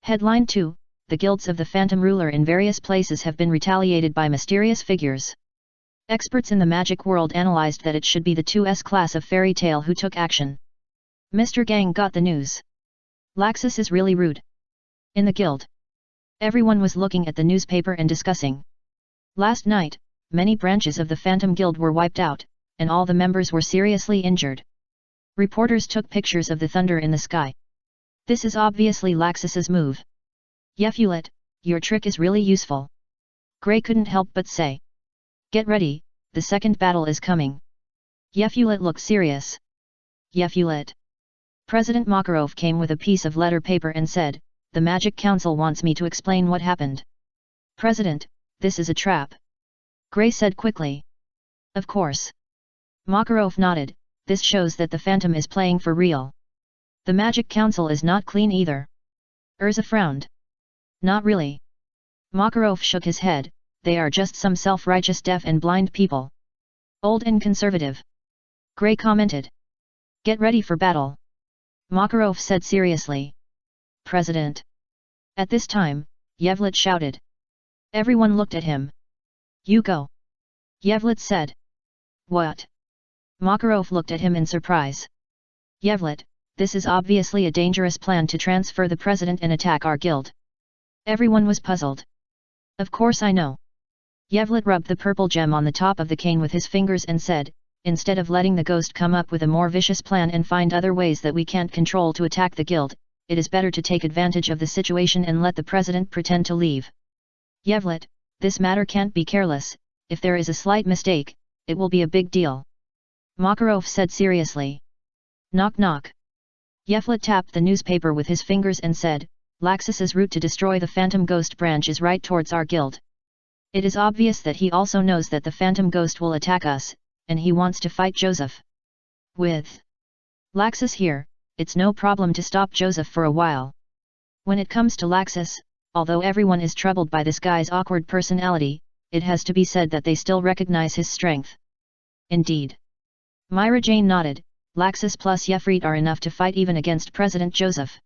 A: Headline 2, the guilds of the Phantom Ruler in various places have been retaliated by mysterious figures. Experts in the magic world analyzed that it should be the 2S class of fairy tale who took action. Mr. Gang got the news. Laxus is really rude. In the guild. Everyone was looking at the newspaper and discussing. Last night, many branches of the Phantom Guild were wiped out, and all the members were seriously injured. Reporters took pictures of the thunder in the sky. This is obviously Laxus's move. Yeflet, your trick is really useful. Grey couldn't help but say. Get ready, the second battle is coming. Yeflet looked serious. Yeflet. President Makarov came with a piece of letter paper and said, the Magic Council wants me to explain what happened. President, this is a trap. Grey said quickly. Of course. Makarov nodded, this shows that the Phantom is playing for real. The Magic Council is not clean either. Urza frowned. Not really. Makarov shook his head, they are just some self-righteous deaf and blind people. Old and conservative. Grey commented. Get ready for battle. Makarov said seriously. President. At this time, Yevlet shouted. Everyone looked at him. You go. Yevlet said. What? Makarov looked at him in surprise. Yevlet, this is obviously a dangerous plan to transfer the president and attack our guild. Everyone was puzzled. Of course I know. Yevlet rubbed the purple gem on the top of the cane with his fingers and said, instead of letting the ghost come up with a more vicious plan and find other ways that we can't control to attack the guild, it is better to take advantage of the situation and let the president pretend to leave. Yevlet, this matter can't be careless, if there is a slight mistake, it will be a big deal. Makarov said seriously. Knock knock. Yevlet tapped the newspaper with his fingers and said, Laxus's route to destroy the Phantom Ghost branch is right towards our guild. It is obvious that he also knows that the Phantom Ghost will attack us, and he wants to fight Joseph. With Laxus here, it's no problem to stop Joseph for a while. When it comes to Laxus, although everyone is troubled by this guy's awkward personality, it has to be said that they still recognize his strength. Indeed. Myra Jane nodded, Laxus plus Yefrit are enough to fight even against President Joseph.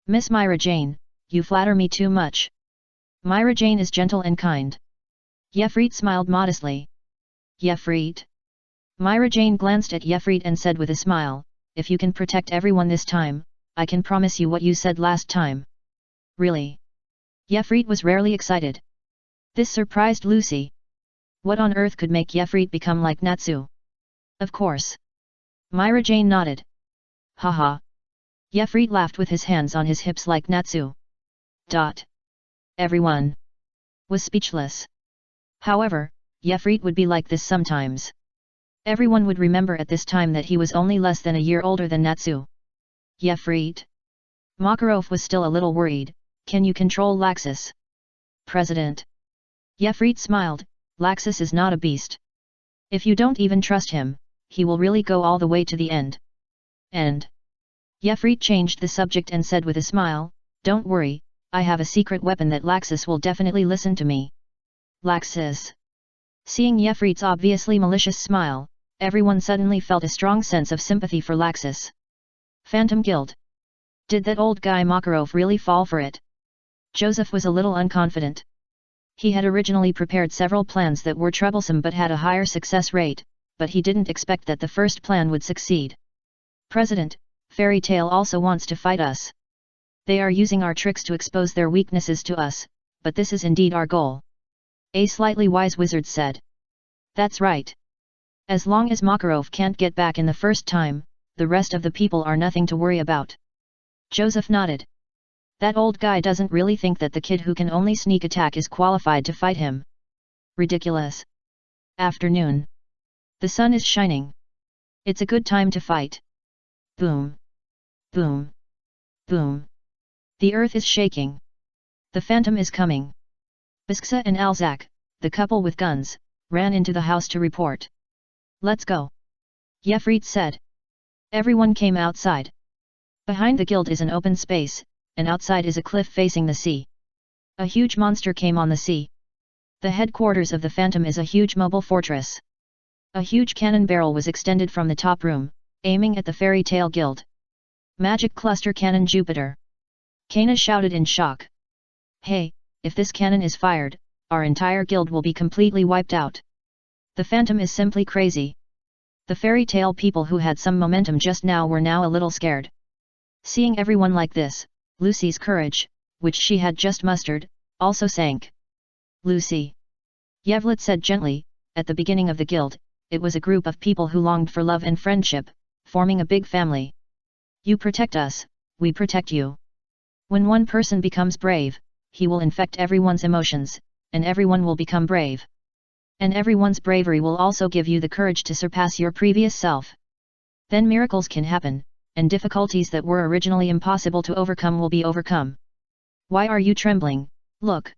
A: Miss Myra Jane, you flatter me too much. Myra Jane is gentle and kind. Yefrit smiled modestly. Yefrit? Myra Jane glanced at Yefrit and said with a smile, "If you can protect everyone this time, I can promise you what you said last time." "Really?" Yefrit was rarely excited. This surprised Lucy. What on earth could make Yefrit become like Natsu? "Of course." Myra Jane nodded. "Haha." Yefrit laughed with his hands on his hips like Natsu. Everyone was speechless. However, Yefrit would be like this sometimes. Everyone would remember at this time that he was only less than a year older than Natsu. "Yefrit?" Makarov was still a little worried. "Can you control Laxus?" "President." Yefrit smiled, "Laxus is not a beast. If you don't even trust him, he will really go all the way to the end." "And?" Yefrit changed the subject and said with a smile, "Don't worry, I have a secret weapon that Laxus will definitely listen to me." "Laxus?" Seeing Yefrit's obviously malicious smile, everyone suddenly felt a strong sense of sympathy for Laxus. Phantom Guild. Did that old guy Makarov really fall for it? Joseph was a little unconfident. He had originally prepared several plans that were troublesome but had a higher success rate, but he didn't expect that the first plan would succeed. "President, Fairy Tale also wants to fight us. They are using our tricks to expose their weaknesses to us, but this is indeed our goal," a slightly wise wizard said. "That's right. As long as Makarov can't get back in the first time, the rest of the people are nothing to worry about." Joseph nodded. That old guy doesn't really think that the kid who can only sneak attack is qualified to fight him. Ridiculous. Afternoon. The sun is shining. It's a good time to fight. Boom. Boom. Boom. The earth is shaking. The phantom is coming. Bisksa and Alzak, the couple with guns, ran into the house to report. "Let's go," Yefrit said. Everyone came outside. Behind the guild is an open space, and outside is a cliff facing the sea. A huge monster came on the sea. The headquarters of the phantom is a huge mobile fortress. A huge cannon barrel was extended from the top room, aiming at the Fairy Tale Guild. "Magic cluster cannon Jupiter!" Kana shouted in shock. "Hey, if this cannon is fired, our entire guild will be completely wiped out. The phantom is simply crazy." The fairy tale people who had some momentum just now were now a little scared. Seeing everyone like this, Lucy's courage, which she had just mustered, also sank. "Lucy," Yevlet said gently, "at the beginning of the guild, it was a group of people who longed for love and friendship, forming a big family. You protect us, we protect you. When one person becomes brave, he will infect everyone's emotions, and everyone will become brave. And everyone's bravery will also give you the courage to surpass your previous self. Then miracles can happen, and difficulties that were originally impossible to overcome will be overcome. Why are you trembling? Look!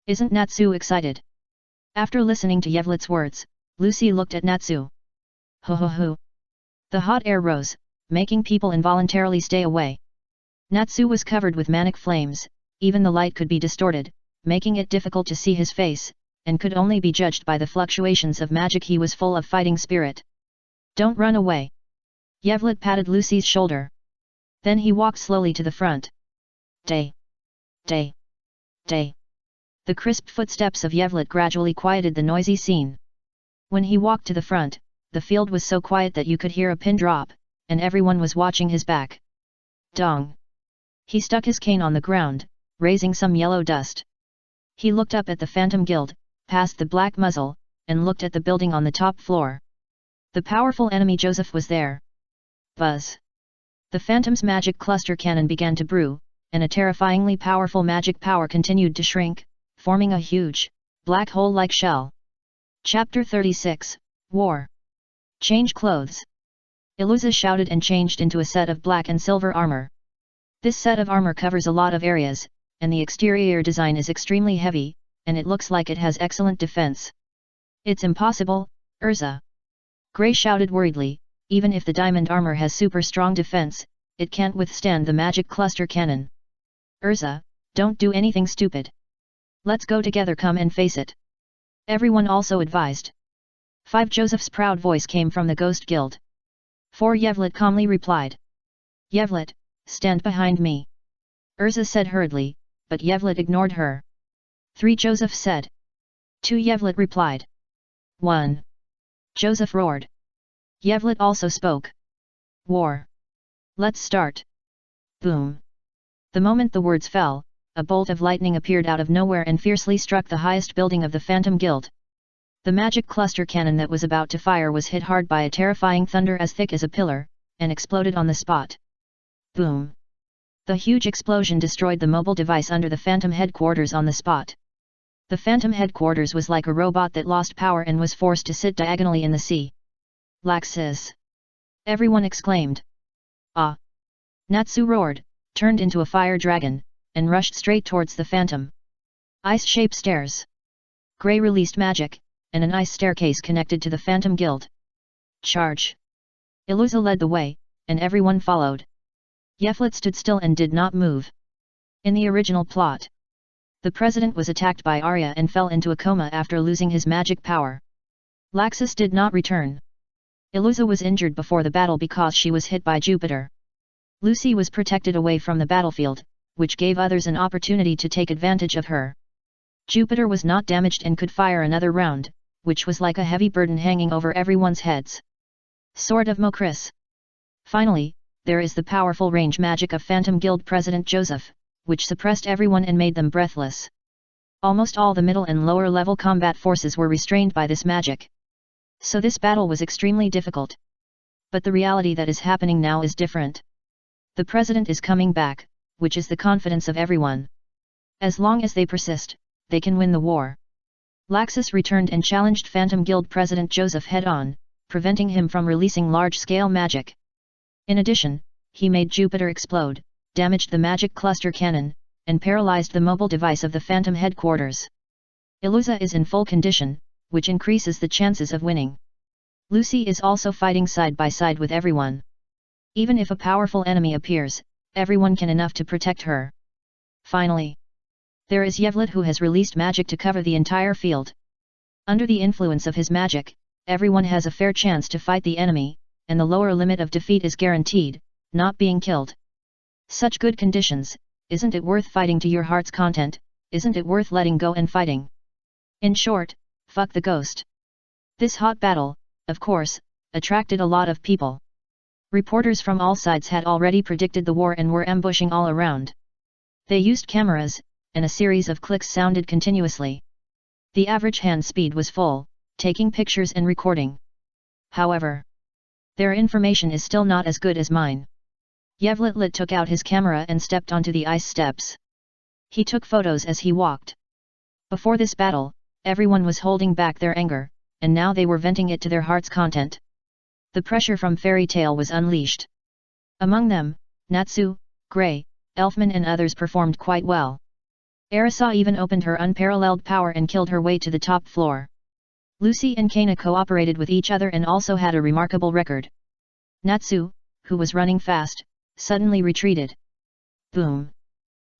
A: Isn't Natsu excited?" After listening to Yevlet's words, Lucy looked at Natsu. "Ho ho ho!" The hot air rose, making people involuntarily stay away. Natsu was covered with manic flames, even the light could be distorted, making it difficult to see his face, and could only be judged by the fluctuations of magic. He was full of fighting spirit. "Don't run away!" Yevlet patted Lucy's shoulder. Then he walked slowly to the front. Day! Day! Day! The crisp footsteps of Yevlet gradually quieted the noisy scene. When he walked to the front, the field was so quiet that you could hear a pin drop, and everyone was watching his back. Dong! He stuck his cane on the ground, raising some yellow dust. He looked up at the Phantom Guild, past the black muzzle, and looked at the building on the top floor. The powerful enemy Joseph was there. Buzz! The Phantom's magic cluster cannon began to brew, and a terrifyingly powerful magic power continued to shrink, forming a huge, black hole-like shell. Chapter 36, War. Change clothes. Iluza shouted and changed into a set of black and silver armor. This set of armor covers a lot of areas, and the exterior design is extremely heavy, and it looks like it has excellent defense. "It's impossible, Urza!" Grey shouted worriedly, "Even if the diamond armor has super strong defense, it can't withstand the magic cluster cannon." "Urza, don't do anything stupid. Let's go together, come and face it," everyone also advised. 5. Joseph's proud voice came from the Ghost Guild. 4. Yevlet calmly replied. "Yevlet, stand behind me," Urza said hurriedly, but Yevlet ignored her. 3. Joseph said. 2. Yevlet replied. 1. Joseph roared. Yevlet also spoke. War. Let's start. Boom. The moment the words fell, a bolt of lightning appeared out of nowhere and fiercely struck the highest building of the Phantom Guild. The magic cluster cannon that was about to fire was hit hard by a terrifying thunder as thick as a pillar, and exploded on the spot. Boom. The huge explosion destroyed the mobile device under the Phantom headquarters on the spot. The Phantom headquarters was like a robot that lost power and was forced to sit diagonally in the sea. Laxus! Everyone exclaimed. Ah! Natsu roared, turned into a fire dragon, and rushed straight towards the Phantom. Ice-shaped stairs. Grey released magic, and an ice staircase connected to the Phantom Guild. Charge! Iluza led the way, and everyone followed. Yevlet stood still and did not move. In the original plot, the president was attacked by Arya and fell into a coma after losing his magic power. Laxus did not return. Iluza was injured before the battle because she was hit by Jupiter. Lucy was protected away from the battlefield, which gave others an opportunity to take advantage of her. Jupiter was not damaged and could fire another round, which was like a heavy burden hanging over everyone's heads. Sword of Mokris. Finally, there is the powerful range magic of Phantom Guild President Joseph, which suppressed everyone and made them breathless. Almost all the middle and lower level combat forces were restrained by this magic. So this battle was extremely difficult. But the reality that is happening now is different. The president is coming back, which is the confidence of everyone. As long as they persist, they can win the war. Laxus returned and challenged Phantom Guild President Joseph head-on, preventing him from releasing large-scale magic. In addition, he made Jupiter explode, damaged the magic cluster cannon, and paralyzed the mobile device of the Phantom headquarters. Iluza is in full condition, which increases the chances of winning. Lucy is also fighting side by side with everyone. Even if a powerful enemy appears, everyone can enough to protect her. Finally, there is Yevlet who has released magic to cover the entire field. Under the influence of his magic, everyone has a fair chance to fight the enemy, and the lower limit of defeat is guaranteed, not being killed. Such good conditions, isn't it worth fighting to your heart's content, isn't it worth letting go and fighting? In short, fuck the ghost. This hot battle, of course, attracted a lot of people. Reporters from all sides had already predicted the war and were ambushing all around. They used cameras, and a series of clicks sounded continuously. The average hand speed was full, taking pictures and recording. However, their information is still not as good as mine. Yevlet took out his camera and stepped onto the ice steps. He took photos as he walked. Before this battle, everyone was holding back their anger, and now they were venting it to their heart's content. The pressure from Fairy Tail was unleashed. Among them, Natsu, Grey, Elfman and others performed quite well. Arisa even opened her unparalleled power and killed her way to the top floor. Lucy and Kana cooperated with each other and also had a remarkable record. Natsu, who was running fast, suddenly retreated. Boom!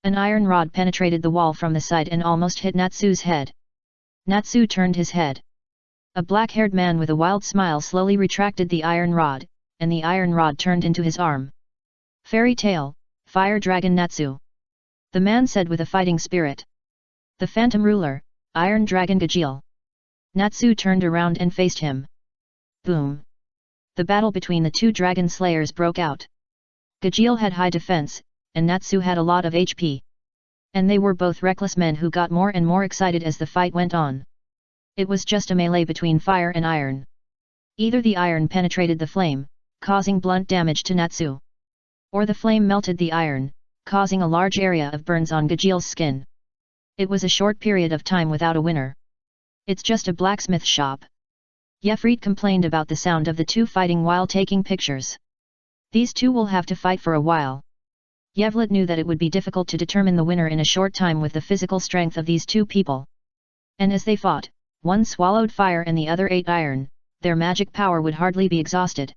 A: An iron rod penetrated the wall from the side and almost hit Natsu's head. Natsu turned his head. A black-haired man with a wild smile slowly retracted the iron rod, and the iron rod turned into his arm. Fairy Tail, Fire Dragon Natsu. The man said with a fighting spirit. The Phantom Ruler, Iron Dragon Gajeel. Natsu turned around and faced him. Boom! The battle between the two dragon slayers broke out. Gajeel had high defense, and Natsu had a lot of HP. And they were both reckless men who got more and more excited as the fight went on. It was just a melee between fire and iron. Either the iron penetrated the flame, causing blunt damage to Natsu, or the flame melted the iron, causing a large area of burns on Gajeel's skin. It was a short period of time without a winner. It's just a blacksmith shop. Yefrit complained about the sound of the two fighting while taking pictures. These two will have to fight for a while. Yevlet knew that it would be difficult to determine the winner in a short time with the physical strength of these two people. And as they fought, one swallowed fire and the other ate iron, their magic power would hardly be exhausted.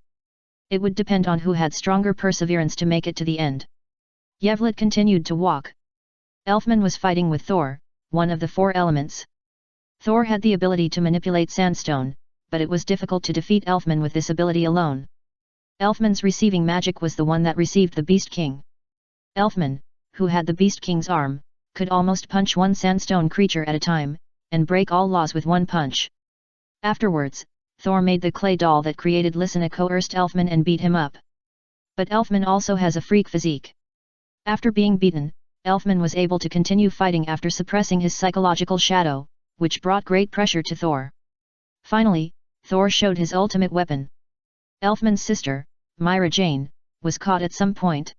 A: It would depend on who had stronger perseverance to make it to the end. Yevlet continued to walk. Elfman was fighting with Thor, one of the four elements. Thor had the ability to manipulate sandstone, but it was difficult to defeat Elfman with this ability alone. Elfman's receiving magic was the one that received the Beast King. Elfman, who had the Beast King's arm, could almost punch one sandstone creature at a time, and break all laws with one punch. Afterwards, Thor made the clay doll that created Lysina coerced Elfman and beat him up. But Elfman also has a freak physique. After being beaten, Elfman was able to continue fighting after suppressing his psychological shadow, which brought great pressure to Thor. Finally, Thor showed his ultimate weapon. Elfman's sister, Myra Jane, was caught at some point.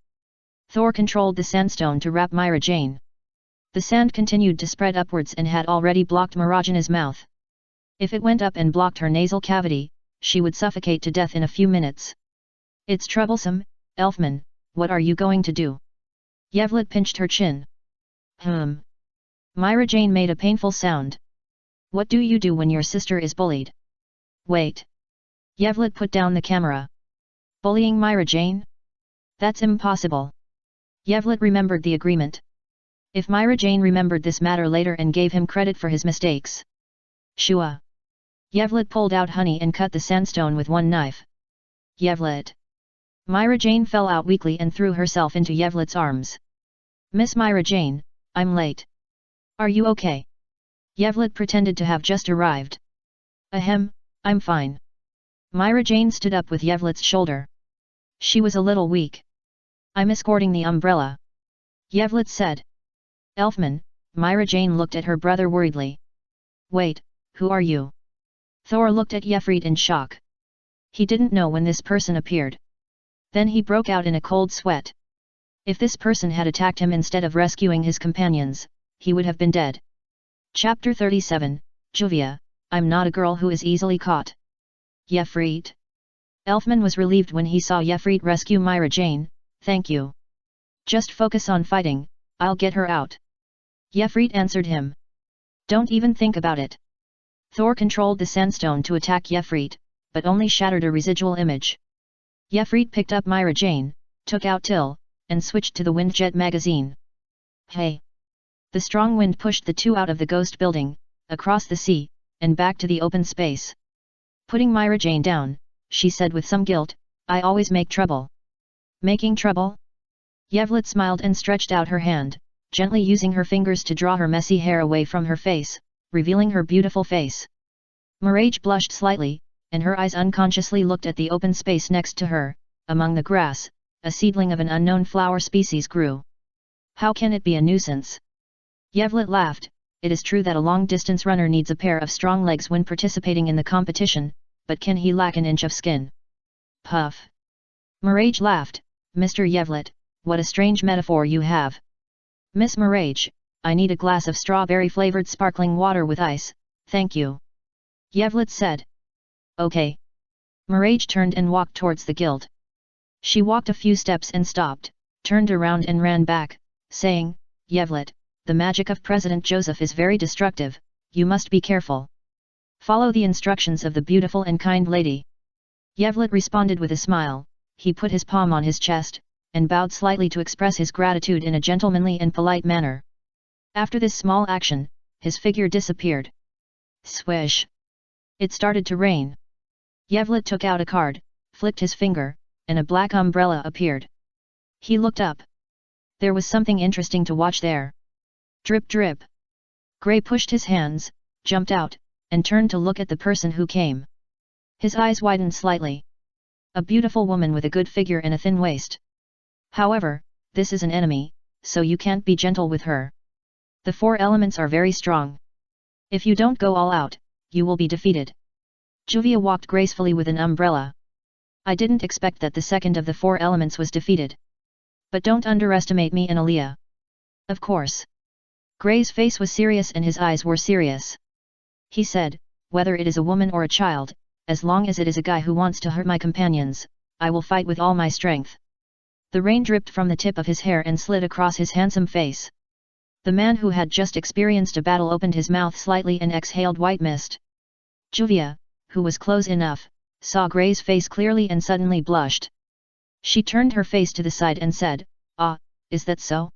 A: Thor controlled the sandstone to wrap Myra Jane. The sand continued to spread upwards and had already blocked Marajana's mouth. If it went up and blocked her nasal cavity, she would suffocate to death in a few minutes. It's troublesome, Elfman, what are you going to do? Yevlet pinched her chin. Myra Jane made a painful sound. What do you do when your sister is bullied? Wait. Yevlet put down the camera. Bullying Myra Jane? That's impossible. Yevlet remembered the agreement. If Myra Jane remembered this matter later and gave him credit for his mistakes. Shua. Yevlet pulled out honey and cut the sandstone with one knife. Yevlet. Myra Jane fell out weakly and threw herself into Yevlet's arms. Miss Myra Jane, I'm late. Are you okay? Yevlet pretended to have just arrived. Ahem, I'm fine. Myra Jane stood up with Yevlet's shoulder. She was a little weak. I'm escorting the umbrella. Yevlet said. Elfman, Myra Jane looked at her brother worriedly. Wait, who are you? Thor looked at Yefrit in shock. He didn't know when this person appeared. Then he broke out in a cold sweat. If this person had attacked him instead of rescuing his companions, he would have been dead. Chapter 37, Juvia, I'm not a girl who is easily caught. Yefrit. Elfman was relieved when he saw Yefrit rescue Myra Jane, thank you. Just focus on fighting, I'll get her out. Yefrit answered him. Don't even think about it. Thor controlled the sandstone to attack Yefrit, but only shattered a residual image. Yefrit picked up Myra Jane, took out Till, and switched to the windjet magazine. Hey! The strong wind pushed the two out of the ghost building, across the sea, and back to the open space. Putting Myra Jane down, she said with some guilt, I always make trouble. Making trouble? Yevlet smiled and stretched out her hand, gently using her fingers to draw her messy hair away from her face, revealing her beautiful face. Mirage blushed slightly, and her eyes unconsciously looked at the open space next to her. Among the grass, a seedling of an unknown flower species grew. How can it be a nuisance? Yevlet laughed. It is true that a long-distance runner needs a pair of strong legs when participating in the competition, but can he lack an inch of skin? Puff. Mirage laughed. Mr. Yevlet, what a strange metaphor you have. Miss Mirage, I need a glass of strawberry-flavored sparkling water with ice, thank you. Yevlet said. Okay. Mirage turned and walked towards the guild. She walked a few steps and stopped, turned around and ran back, saying, Yevlet, the magic of President Joseph is very destructive, you must be careful. Follow the instructions of the beautiful and kind lady. Yevlet responded with a smile. He put his palm on his chest, and bowed slightly to express his gratitude in a gentlemanly and polite manner. After this small action, his figure disappeared. Swish! It started to rain. Yevlet took out a card, flicked his finger, and a black umbrella appeared. He looked up. There was something interesting to watch there. Drip drip. Gray pushed his hands, jumped out, and turned to look at the person who came. His eyes widened slightly. A beautiful woman with a good figure and a thin waist. However, this is an enemy, so you can't be gentle with her. The four elements are very strong. If you don't go all out, you will be defeated. Juvia walked gracefully with an umbrella. I didn't expect that the second of the four elements was defeated. But don't underestimate me and Aaliyah. Of course. Gray's face was serious and his eyes were serious. He said, whether it is a woman or a child, as long as it is a guy who wants to hurt my companions, I will fight with all my strength. The rain dripped from the tip of his hair and slid across his handsome face. The man who had just experienced a battle opened his mouth slightly and exhaled white mist. Juvia, who was close enough, saw Gray's face clearly and suddenly blushed. She turned her face to the side and said, Ah, is that so?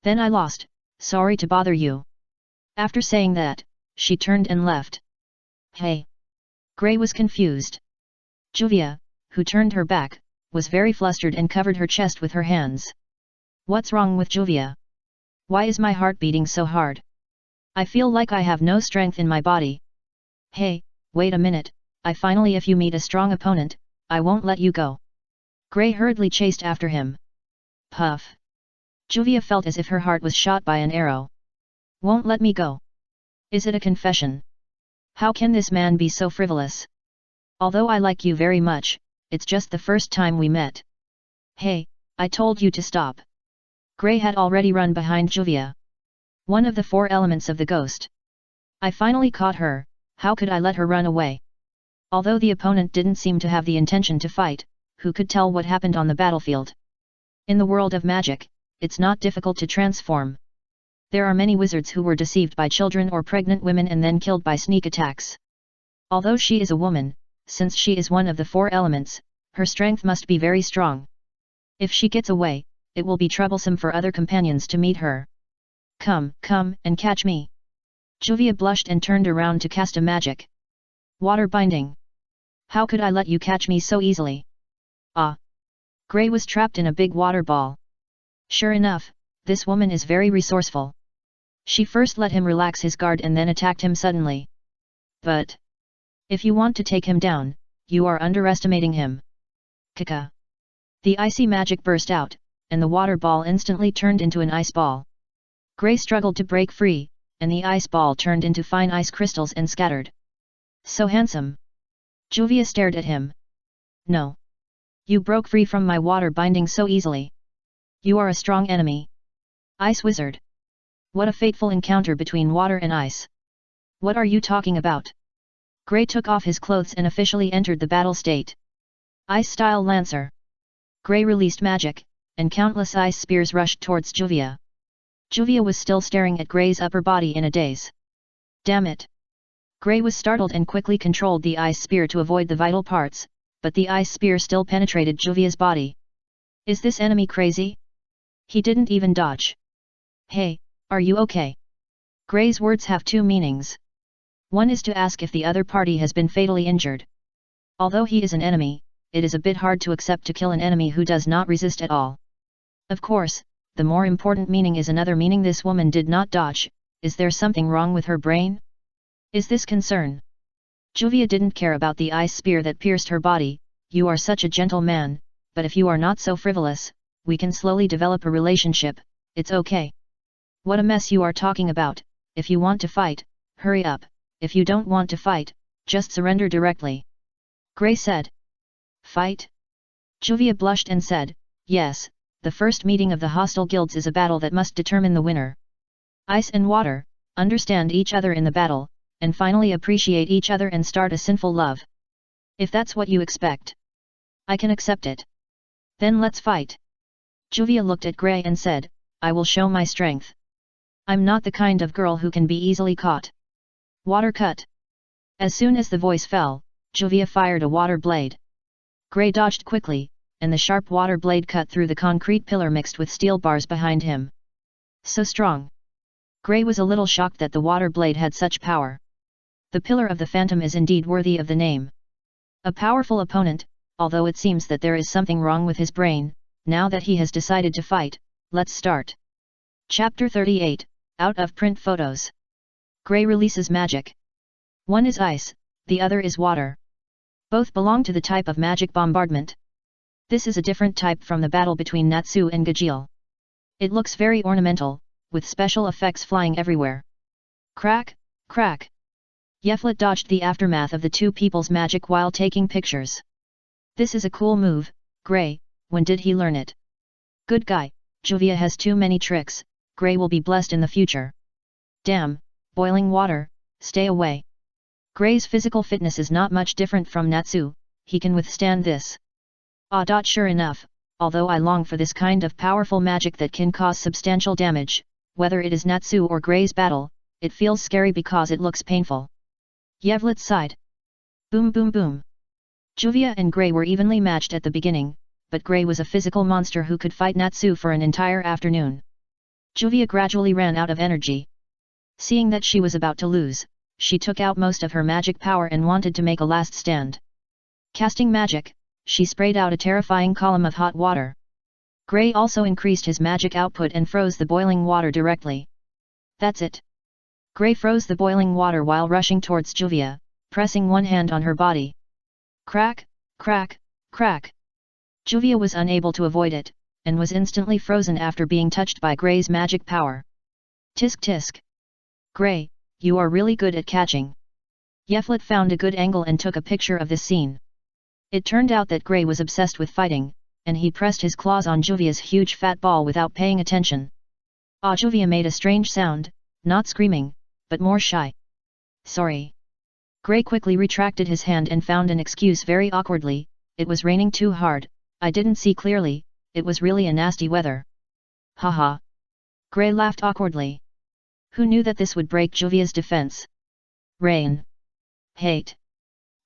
A: Then I lost, sorry to bother you. After saying that, she turned and left. Hey! Gray was confused. Juvia, who turned her back, was very flustered and covered her chest with her hands. What's wrong with Juvia? Why is my heart beating so hard? I feel like I have no strength in my body. Hey, wait a minute, I finally if you meet a strong opponent, I won't let you go. Gray hurriedly chased after him. Puff. Juvia felt as if her heart was shot by an arrow. Won't let me go. Is it a confession? How can this man be so frivolous? Although I like you very much, it's just the first time we met. Hey, I told you to stop. Gray had already run behind Juvia. One of the 4 elements of the ghost. I finally caught her, how could I let her run away? Although the opponent didn't seem to have the intention to fight, who could tell what happened on the battlefield? In the world of magic, it's not difficult to transform. There are many wizards who were deceived by children or pregnant women and then killed by sneak attacks. Although she is a woman, since she is one of the 4 elements, her strength must be very strong. If she gets away, it will be troublesome for other companions to meet her. Come, come, and catch me. Juvia blushed and turned around to cast a magic. Water binding. How could I let you catch me so easily? Ah! Gray was trapped in a big water ball. Sure enough, this woman is very resourceful. She first let him relax his guard and then attacked him suddenly. But if you want to take him down, you are underestimating him. Kaka. The icy magic burst out, and the water ball instantly turned into an ice ball. Gray struggled to break free, and the ice ball turned into fine ice crystals and scattered. So handsome. Juvia stared at him. No. You broke free from my water binding so easily. You are a strong enemy. Ice wizard. What a fateful encounter between water and ice. What are you talking about? Gray took off his clothes and officially entered the battle state. Ice-style lancer. Gray released magic, and countless ice spears rushed towards Juvia. Juvia was still staring at Gray's upper body in a daze. Damn it! Gray was startled and quickly controlled the ice spear to avoid the vital parts, but the ice spear still penetrated Juvia's body. Is this enemy crazy? He didn't even dodge. Hey, are you okay? Gray's words have 2 meanings. One is to ask if the other party has been fatally injured. Although he is an enemy, it is a bit hard to accept to kill an enemy who does not resist at all. Of course, the more important meaning is another meaning. This woman did not dodge. Is there something wrong with her brain? Is this concern? Juvia didn't care about the ice spear that pierced her body. You are such a gentle man, but if you are not so frivolous, we can slowly develop a relationship, it's okay. What a mess you are talking about. If you want to fight, hurry up. If you don't want to fight, just surrender directly. Gray said. Fight? Juvia blushed and said, yes, the first meeting of the hostile guilds is a battle that must determine the winner. Ice and water, understand each other in the battle, and finally appreciate each other and start a sinful love. If that's what you expect, I can accept it. Then let's fight. Juvia looked at Gray and said, I will show my strength. I'm not the kind of girl who can be easily caught. Water cut. As soon as the voice fell, Juvia fired a water blade. Gray dodged quickly, and the sharp water blade cut through the concrete pillar mixed with steel bars behind him. So strong. Gray was a little shocked that the water blade had such power. The pillar of the phantom is indeed worthy of the name. A powerful opponent, although it seems that there is something wrong with his brain. Now that he has decided to fight, let's start. Chapter 38, Out of Print Photos. Gray releases magic. One is ice, the other is water. Both belong to the type of magic bombardment. This is a different type from the battle between Natsu and Gajeel. It looks very ornamental, with special effects flying everywhere. Crack, crack. Yeflet dodged the aftermath of the 2 people's magic while taking pictures. This is a cool move, Gray. When did he learn it? Good guy, Juvia has too many tricks. Gray will be blessed in the future. Damn, boiling water, stay away. Gray's physical fitness is not much different from Natsu, he can withstand this. Sure enough, although I long for this kind of powerful magic that can cause substantial damage, whether it is Natsu or Gray's battle, it feels scary because it looks painful. Yevlet sighed. Boom boom boom. Juvia and Gray were evenly matched at the beginning, but Gray was a physical monster who could fight Natsu for an entire afternoon. Juvia gradually ran out of energy. Seeing that she was about to lose, she took out most of her magic power and wanted to make a last stand. Casting magic, she sprayed out a terrifying column of hot water. Gray also increased his magic output and froze the boiling water directly. That's it. Gray froze the boiling water while rushing towards Juvia, pressing one hand on her body. Crack, crack, crack. Juvia was unable to avoid it, and was instantly frozen after being touched by Gray's magic power. Tisk tisk. Gray, you are really good at catching. Yeflet found a good angle and took a picture of this scene. It turned out that Gray was obsessed with fighting, and he pressed his claws on Juvia's huge fat ball without paying attention. Juvia made a strange sound, not screaming, but more shy. Sorry. Gray quickly retracted his hand and found an excuse very awkwardly. It was raining too hard, I didn't see clearly, it was really a nasty weather. Haha. Gray laughed awkwardly. Who knew that this would break Juvia's defense? Rain. Hate.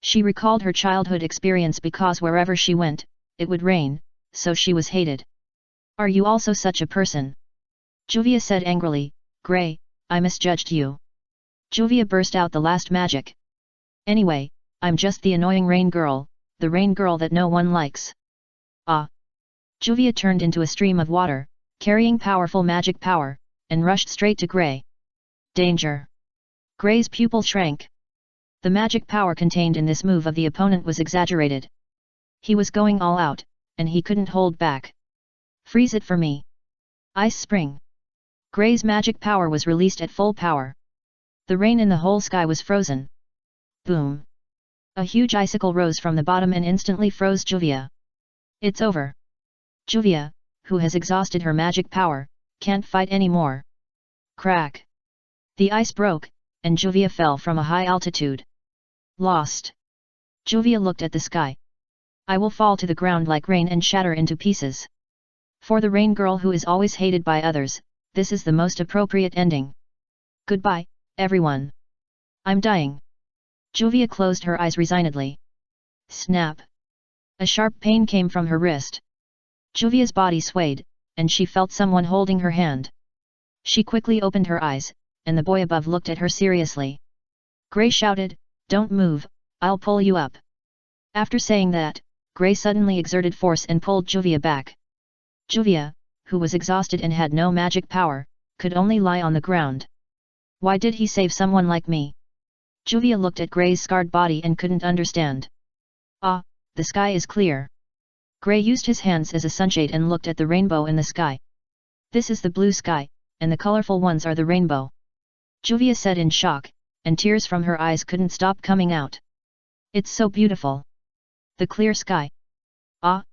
A: She recalled her childhood experience because wherever she went, it would rain, so she was hated. Are you also such a person? Juvia said angrily. Gray, I misjudged you. Juvia burst out the last magic. Anyway, I'm just the annoying rain girl, the rain girl that no one likes. Ah. Juvia turned into a stream of water, carrying powerful magic power, and rushed straight to Gray. Danger. Gray's pupil shrank. The magic power contained in this move of the opponent was exaggerated. He was going all out, and he couldn't hold back. Freeze it for me. Ice Spring. Gray's magic power was released at full power. The rain in the whole sky was frozen. Boom. A huge icicle rose from the bottom and instantly froze Juvia. It's over. Juvia, who has exhausted her magic power, can't fight anymore. Crack. The ice broke, and Juvia fell from a high altitude. Lost. Juvia looked at the sky. I will fall to the ground like rain and shatter into pieces. For the rain girl who is always hated by others, this is the most appropriate ending. Goodbye, everyone. I'm dying. Juvia closed her eyes resignedly. Snap. A sharp pain came from her wrist. Juvia's body swayed, and she felt someone holding her hand. She quickly opened her eyes, and the boy above looked at her seriously. Gray shouted, Don't move, I'll pull you up. After saying that, Gray suddenly exerted force and pulled Juvia back. Juvia, who was exhausted and had no magic power, could only lie on the ground. Why did he save someone like me? Juvia looked at Gray's scarred body and couldn't understand. Ah, the sky is clear. Gray used his hands as a sunshade and looked at the rainbow in the sky. This is the blue sky, and the colorful ones are the rainbow. Juvia said in shock, and tears from her eyes couldn't stop coming out. It's so beautiful. The clear sky. Ah?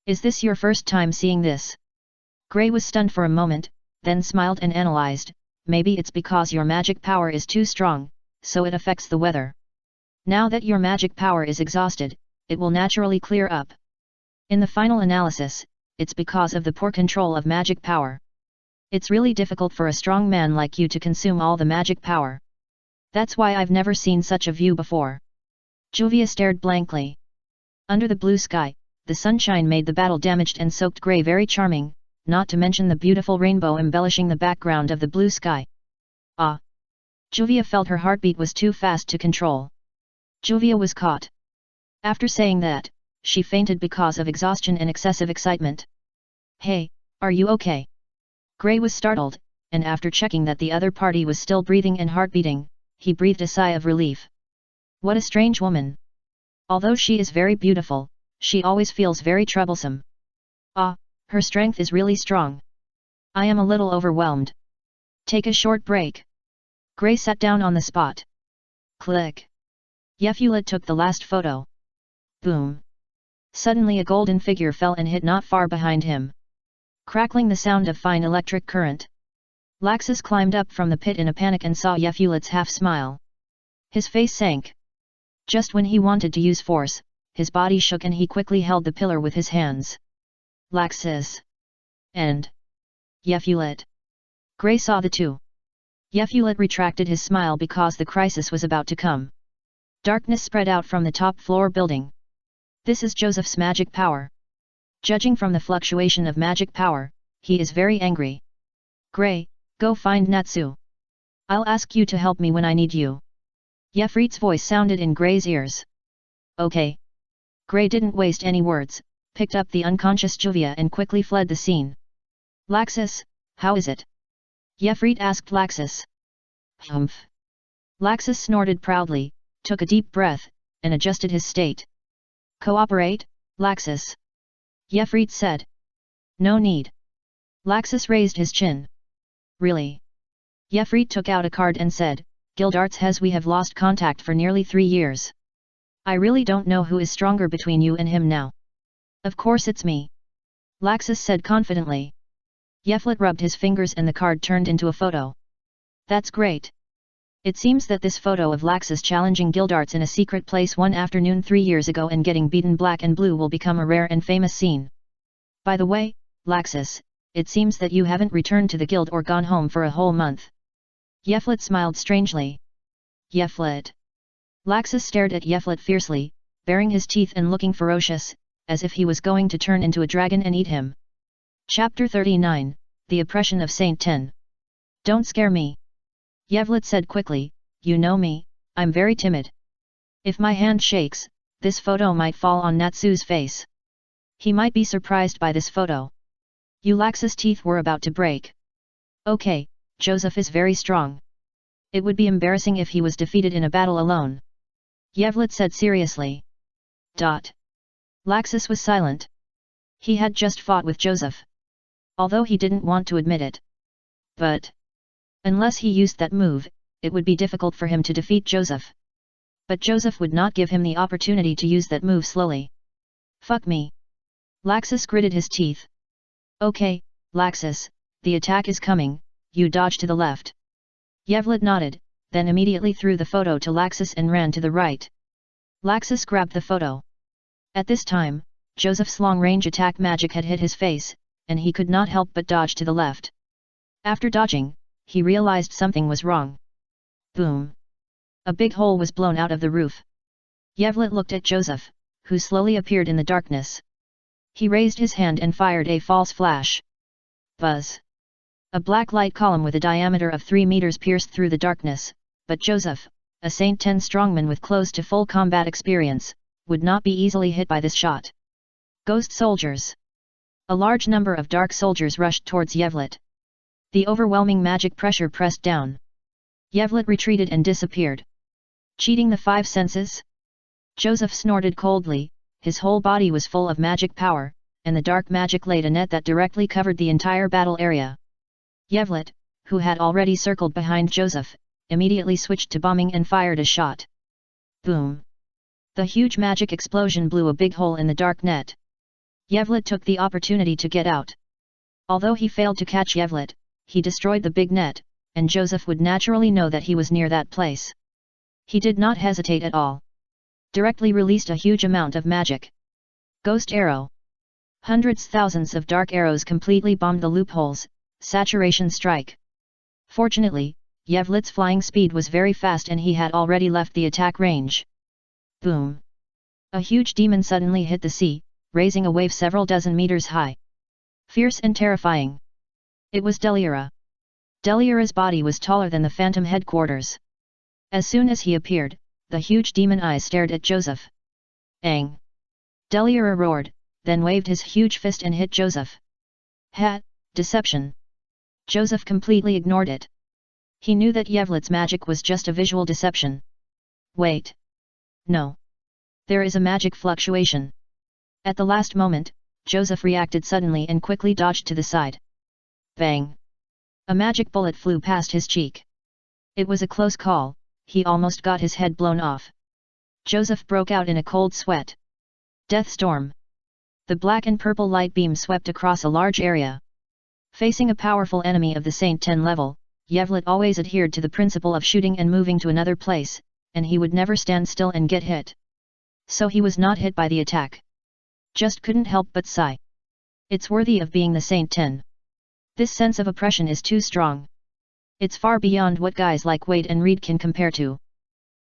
A: Is this your first time seeing this? Gray was stunned for a moment, then smiled and analyzed, maybe it's because your magic power is too strong, so it affects the weather. Now that your magic power is exhausted, it will naturally clear up. In the final analysis, it's because of the poor control of magic power. It's really difficult for a strong man like you to consume all the magic power. That's why I've never seen such a view before. Juvia stared blankly. Under the blue sky, the sunshine made the battle damaged and soaked Gray very charming, not to mention the beautiful rainbow embellishing the background of the blue sky. Ah! Juvia felt her heartbeat was too fast to control. Juvia was caught. After saying that, she fainted because of exhaustion and excessive excitement. Hey, are you okay? Gray was startled, and after checking that the other party was still breathing and heart-beating, he breathed a sigh of relief. What a strange woman. Although she is very beautiful, she always feels very troublesome. Ah, her strength is really strong. I am a little overwhelmed. Take a short break. Gray sat down on the spot. Click. Yeflet took the last photo. Boom. Suddenly a golden figure fell and hit not far behind him. Crackling the sound of fine electric current. Laxus climbed up from the pit in a panic and saw Yeflet's half-smile. His face sank. Just when he wanted to use force, his body shook and he quickly held the pillar with his hands. Laxus. And Yeflet. Gray saw the two. Yeflet retracted his smile because the crisis was about to come. Darkness spread out from the top floor building. This is Joseph's magic power. Judging from the fluctuation of magic power, he is very angry. Gray, go find Natsu. I'll ask you to help me when I need you. Yefret's voice sounded in Gray's ears. Okay. Gray didn't waste any words, picked up the unconscious Juvia and quickly fled the scene. Laxus, how is it? Yefret asked Laxus. Humph. Laxus snorted proudly, took a deep breath, and adjusted his state. Cooperate, Laxus. Yefrit said. No need. Laxus raised his chin. Really? Yefrit took out a card and said, Gildarts has we have lost contact for nearly 3 years. I really don't know who is stronger between you and him now. Of course it's me. Laxus said confidently. Yeflit rubbed his fingers and the card turned into a photo. That's great. It seems that this photo of Laxus challenging Gildarts in a secret place one afternoon 3 years ago and getting beaten black and blue will become a rare and famous scene. By the way, Laxus, it seems that you haven't returned to the guild or gone home for a whole month. Yeflit smiled strangely. Yeflit. Laxus stared at Yeflit fiercely, baring his teeth and looking ferocious, as if he was going to turn into a dragon and eat him. Chapter 39, The Oppression of Saint Ten. Don't scare me. Yevlit said quickly, you know me, I'm very timid. If my hand shakes, this photo might fall on Natsu's face. He might be surprised by this photo. Laxus' teeth were about to break. Okay, Joseph is very strong. It would be embarrassing if he was defeated in a battle alone. Yevlit said seriously. Laxus was silent. He had just fought with Joseph. Although he didn't want to admit it. But unless he used that move, it would be difficult for him to defeat Joseph. But Joseph would not give him the opportunity to use that move slowly. Fuck me. Laxus gritted his teeth. Okay, Laxus, the attack is coming, you dodge to the left. Yevlit nodded, then immediately threw the photo to Laxus and ran to the right. Laxus grabbed the photo. At this time, Joseph's long-range attack magic had hit his face, and he could not help but dodge to the left. After dodging, he realized something was wrong. Boom! A big hole was blown out of the roof. Yevlit looked at Joseph, who slowly appeared in the darkness. He raised his hand and fired a false flash. Buzz! A black light column with a diameter of 3 meters pierced through the darkness, but Joseph, a Saint Ten strongman with close to full combat experience, would not be easily hit by this shot. Ghost soldiers! A large number of dark soldiers rushed towards Yevlit. The overwhelming magic pressure pressed down. Yevlit retreated and disappeared. Cheating the 5 senses? Joseph snorted coldly, his whole body was full of magic power, and the dark magic laid a net that directly covered the entire battle area. Yevlit, who had already circled behind Joseph, immediately switched to bombing and fired a shot. Boom! The huge magic explosion blew a big hole in the dark net. Yevlit took the opportunity to get out. Although he failed to catch Yevlit, he destroyed the big net, and Joseph would naturally know that he was near that place. He did not hesitate at all. Directly released a huge amount of magic. Ghost arrow. Hundreds thousands of dark arrows completely bombed the loopholes, saturation strike. Fortunately, Yevlit's flying speed was very fast and he had already left the attack range. Boom! A huge demon suddenly hit the sea, raising a wave several dozen meters high. Fierce and terrifying. It was Delira. Delira's body was taller than the phantom headquarters. As soon as he appeared, the huge demon eyes stared at Joseph. Ang! Delira roared, then waved his huge fist and hit Joseph. Ha! Deception! Joseph completely ignored it. He knew that Yevlit's magic was just a visual deception. Wait! No! There is a magic fluctuation. At the last moment, Joseph reacted suddenly and quickly dodged to the side. Bang! A magic bullet flew past his cheek. It was a close call, he almost got his head blown off. Joseph broke out in a cold sweat. Death storm! The black and purple light beam swept across a large area. Facing a powerful enemy of the Saint Ten level, Yevlit always adhered to the principle of shooting and moving to another place, and he would never stand still and get hit. So he was not hit by the attack. Just couldn't help but sigh. It's worthy of being the Saint Ten. This sense of oppression is too strong. It's far beyond what guys like Wade and Reed can compare to.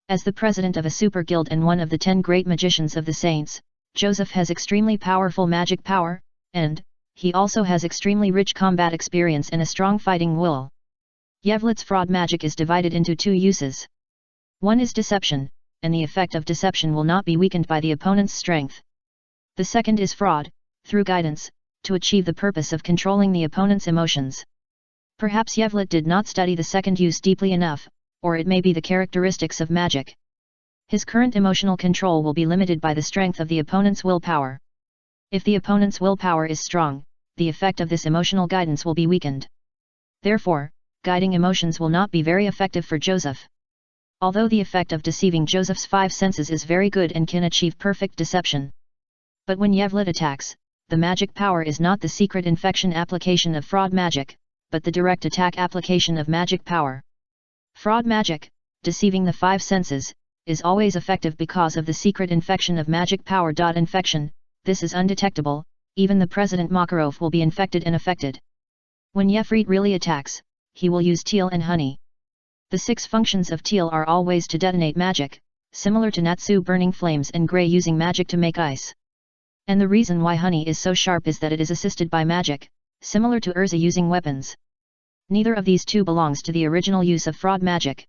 A: As the president of a super guild and one of the 10 great magicians of the Saints, Joseph has extremely powerful magic power, and he also has extremely rich combat experience and a strong fighting will. Yevlit's fraud magic is divided into 2 uses. One is deception, and the effect of deception will not be weakened by the opponent's strength. The second is fraud, through guidance, to achieve the purpose of controlling the opponent's emotions. Perhaps Yevlit did not study the second use deeply enough, or it may be the characteristics of magic. His current emotional control will be limited by the strength of the opponent's willpower. If the opponent's willpower is strong, the effect of this emotional guidance will be weakened. Therefore, guiding emotions will not be very effective for Joseph. Although the effect of deceiving Joseph's 5 senses is very good and can achieve perfect deception. But when Yevlet attacks, the magic power is not the secret infection application of fraud magic, but the direct attack application of magic power. Fraud magic, deceiving the 5 senses, is always effective because of the secret infection of magic power. Infection, this is undetectable, even the President Makarov will be infected and affected. When Yefret really attacks, he will use teal and honey. The 6 functions of teal are always to detonate magic, similar to Natsu burning flames and Grey using magic to make ice. And the reason why honey is so sharp is that it is assisted by magic, similar to Urza using weapons. Neither of these two belongs to the original use of fraud magic.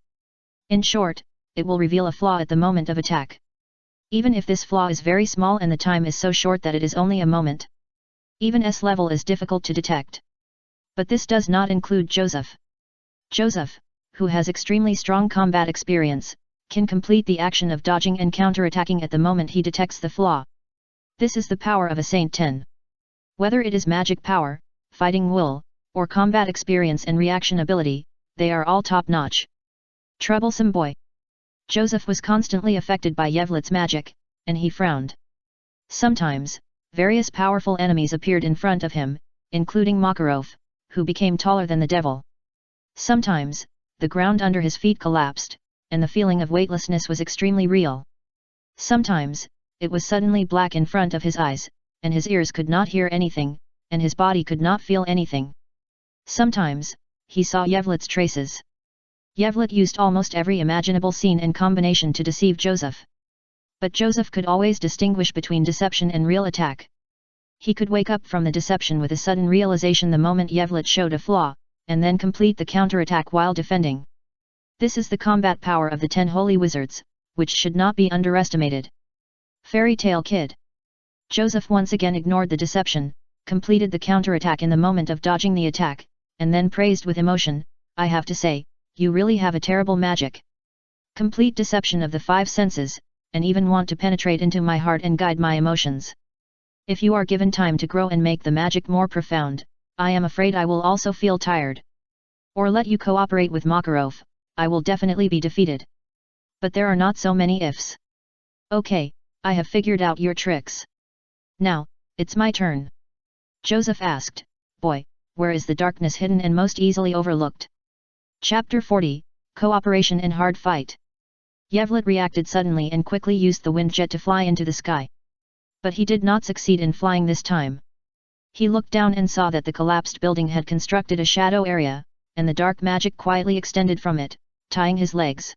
A: In short, it will reveal a flaw at the moment of attack. Even if this flaw is very small and the time is so short that it is only a moment. Even S level is difficult to detect. But this does not include Joseph. Joseph, who has extremely strong combat experience, can complete the action of dodging and counterattacking at the moment he detects the flaw. This is the power of a Saint 10. Whether it is magic power, fighting will, or combat experience and reaction ability, they are all top-notch. Troublesome boy. Joseph was constantly affected by Yevlet's magic, and he frowned. Sometimes, various powerful enemies appeared in front of him, including Makarov, who became taller than the devil. Sometimes, the ground under his feet collapsed, and the feeling of weightlessness was extremely real. Sometimes, it was suddenly black in front of his eyes, and his ears could not hear anything, and his body could not feel anything. Sometimes, he saw Yevlet's traces. Yevlet used almost every imaginable scene and combination to deceive Joseph. But Joseph could always distinguish between deception and real attack. He could wake up from the deception with a sudden realization the moment Yevlet showed a flaw, and then complete the counterattack while defending. This is the combat power of the 10 holy wizards, which should not be underestimated. Fairy Tale Kid. Joseph once again ignored the deception, completed the counterattack in the moment of dodging the attack, and then praised with emotion, "I have to say, you really have a terrible magic. Complete deception of the 5 senses, and even want to penetrate into my heart and guide my emotions. If you are given time to grow and make the magic more profound, I am afraid I will also feel tired. Or let you cooperate with Makarov, I will definitely be defeated. But there are not so many ifs. Okay, I have figured out your tricks. Now, it's my turn." Joseph asked, "Boy, where is the darkness hidden and most easily overlooked?" Chapter 40, Cooperation in Hard Fight. Yevlet reacted suddenly and quickly used the wind jet to fly into the sky. But he did not succeed in flying this time. He looked down and saw that the collapsed building had constructed a shadow area, and the dark magic quietly extended from it, tying his legs.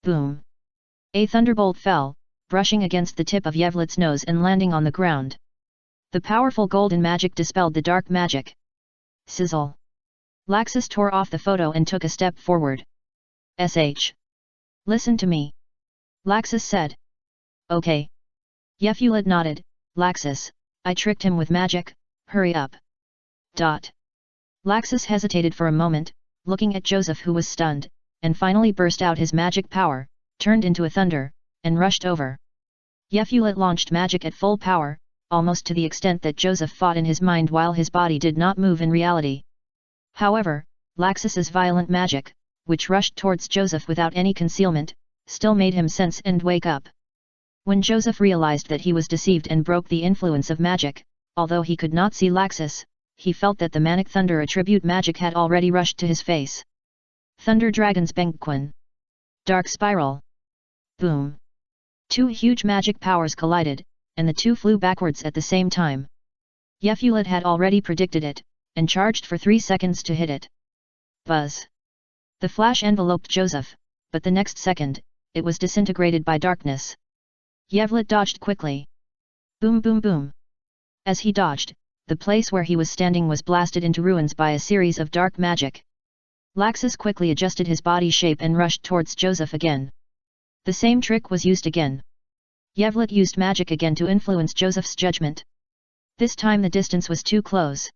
A: Boom! A thunderbolt fell, brushing against the tip of Yevlet's nose and landing on the ground. The powerful golden magic dispelled the dark magic. Sizzle! Laxus tore off the photo and took a step forward. Listen to me. Laxus said. Okay. Yeflet nodded. Laxus, I tricked him with magic, hurry up. Laxus hesitated for a moment, looking at Joseph who was stunned, and finally burst out his magic power, turned into a thunder, and rushed over. Yeflet launched magic at full power, almost to the extent that Joseph fought in his mind while his body did not move in reality. However, Laxus's violent magic, which rushed towards Joseph without any concealment, still made him sense and wake up. When Joseph realized that he was deceived and broke the influence of magic, although he could not see Laxus, he felt that the manic thunder attribute magic had already rushed to his face. Thunder Dragon's Bengquin. Dark Spiral. Boom! 2 huge magic powers collided, and the 2 flew backwards at the same time. Yeflet had already predicted it, and charged for 3 seconds to hit it. Buzz! The flash enveloped Joseph, but the next second, it was disintegrated by darkness. Yevlet dodged quickly. Boom boom boom! As he dodged, the place where he was standing was blasted into ruins by a series of dark magic. Laxus quickly adjusted his body shape and rushed towards Joseph again. The same trick was used again. Yevlet used magic again to influence Joseph's judgment. This time the distance was too close.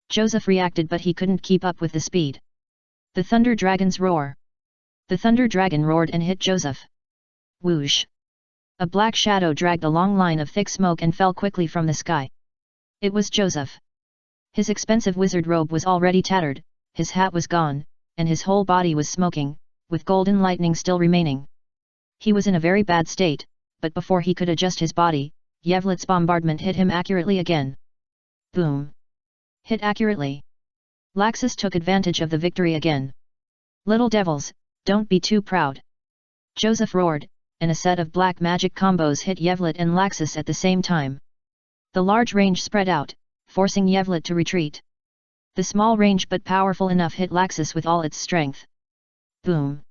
A: Joseph reacted but he couldn't keep up with the speed. The Thunder Dragon's Roar. The Thunder Dragon roared and hit Joseph. Whoosh! A black shadow dragged a long line of thick smoke and fell quickly from the sky. It was Joseph. His expensive wizard robe was already tattered, his hat was gone, and his whole body was smoking, with golden lightning still remaining. He was in a very bad state, but before he could adjust his body, Yevlet's bombardment hit him accurately again. Boom! Hit accurately. Laxus took advantage of the victory again. Little devils, don't be too proud! Joseph roared, and a set of black magic combos hit Yevlet and Laxus at the same time. The large range spread out, forcing Yevlet to retreat. The small range but powerful enough hit Laxus with all its strength. Boom!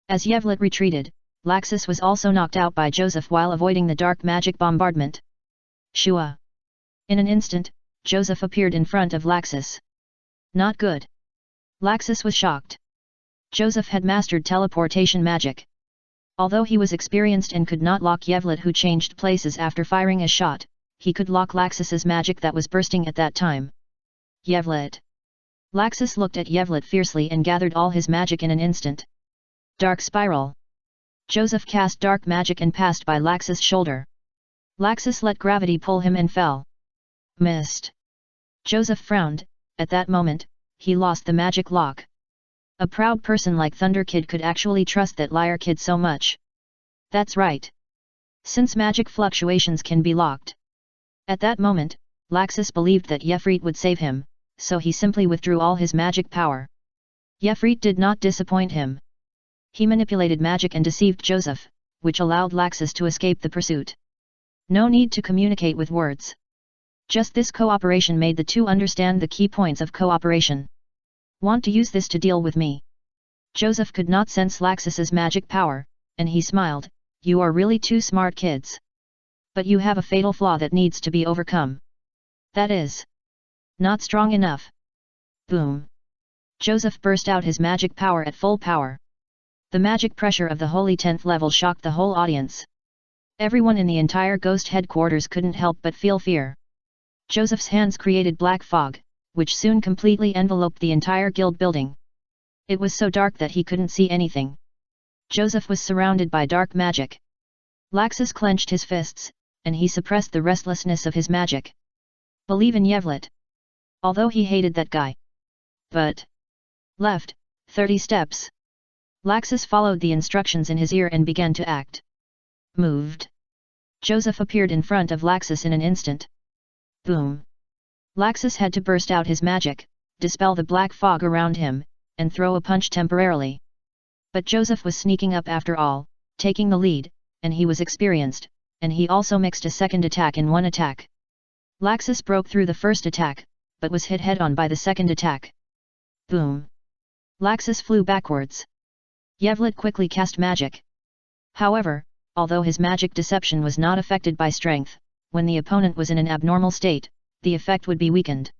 A: As Yevlet retreated, Laxus was also knocked out by Joseph while avoiding the dark magic bombardment. Shua! In an instant, Joseph appeared in front of Laxus. Not good! Laxus was shocked. Joseph had mastered teleportation magic. Although he was experienced and could not lock Yevlet, who changed places after firing a shot, he could lock Laxus's magic that was bursting at that time. Yevlet! Laxus looked at Yevlet fiercely and gathered all his magic in an instant. Dark Spiral! Joseph cast dark magic and passed by Laxus' shoulder. Laxus let gravity pull him and fell. Missed! Joseph frowned. At that moment, he lost the magic lock. A proud person like Thunder Kid could actually trust that liar kid so much. That's right. Since magic fluctuations can be locked. At that moment, Laxus believed that Yefrit would save him, so he simply withdrew all his magic power. Yefrit did not disappoint him. He manipulated magic and deceived Joseph, which allowed Laxus to escape the pursuit. No need to communicate with words. Just this cooperation made the two understand the key points of cooperation. Want to use this to deal with me? Joseph could not sense Laxus's magic power, and he smiled. You are really two smart kids. But you have a fatal flaw that needs to be overcome. That is not strong enough. Boom! Joseph burst out his magic power at full power. The magic pressure of the holy 10th level shocked the whole audience. Everyone in the entire ghost headquarters couldn't help but feel fear. Joseph's hands created black fog, which soon completely enveloped the entire guild building. It was so dark that he couldn't see anything. Joseph was surrounded by dark magic. Laxus clenched his fists, and he suppressed the restlessness of his magic. Believe in Yevlet. Although he hated that guy. But left, 30 steps. Laxus followed the instructions in his ear and began to act. Moved. Joseph appeared in front of Laxus in an instant. Boom! Laxus had to burst out his magic, dispel the black fog around him, and throw a punch temporarily. But Joseph was sneaking up after all, taking the lead, and he was experienced, and he also mixed a second attack in one attack. Laxus broke through the first attack, but was hit head-on by the second attack. Boom! Laxus flew backwards. Yevlet quickly cast magic. However, although his magic deception was not affected by strength, when the opponent was in an abnormal state, the effect would be weakened.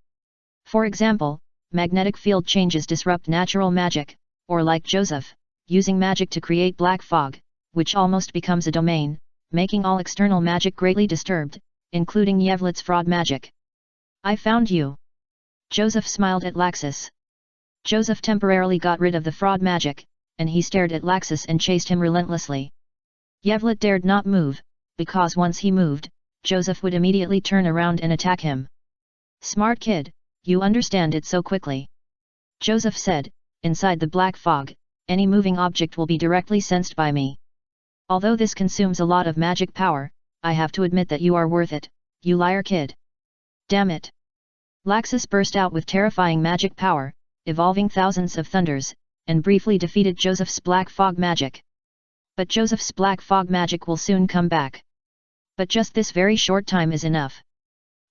A: For example, magnetic field changes disrupt natural magic, or like Joseph, using magic to create black fog, which almost becomes a domain, making all external magic greatly disturbed, including Yevlet's fraud magic. I found you! Joseph smiled at Laxus. Joseph temporarily got rid of the fraud magic, and he stared at Laxus and chased him relentlessly. Yevlet dared not move, because once he moved, Joseph would immediately turn around and attack him. Smart kid, you understand it so quickly. Joseph said, inside the black fog, any moving object will be directly sensed by me. Although this consumes a lot of magic power, I have to admit that you are worth it, you liar kid. Damn it! Laxus burst out with terrifying magic power, evolving thousands of thunders, and briefly defeated Joseph's black fog magic. But Joseph's black fog magic will soon come back. But just this very short time is enough.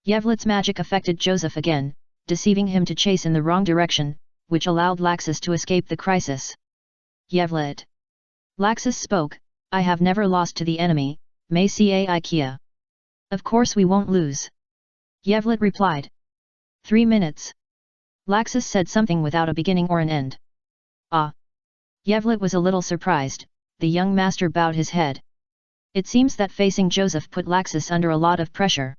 A: Yevlet's magic affected Joseph again, deceiving him to chase in the wrong direction, which allowed Laxus to escape the crisis. Yevlet! Laxus spoke, I have never lost to the enemy, may ca IKEA. Of course we won't lose. Yevlet replied. 3 minutes. Laxus said something without a beginning or an end. Ah! Yevlet was a little surprised, the young master bowed his head. It seems that facing Joseph put Laxus under a lot of pressure.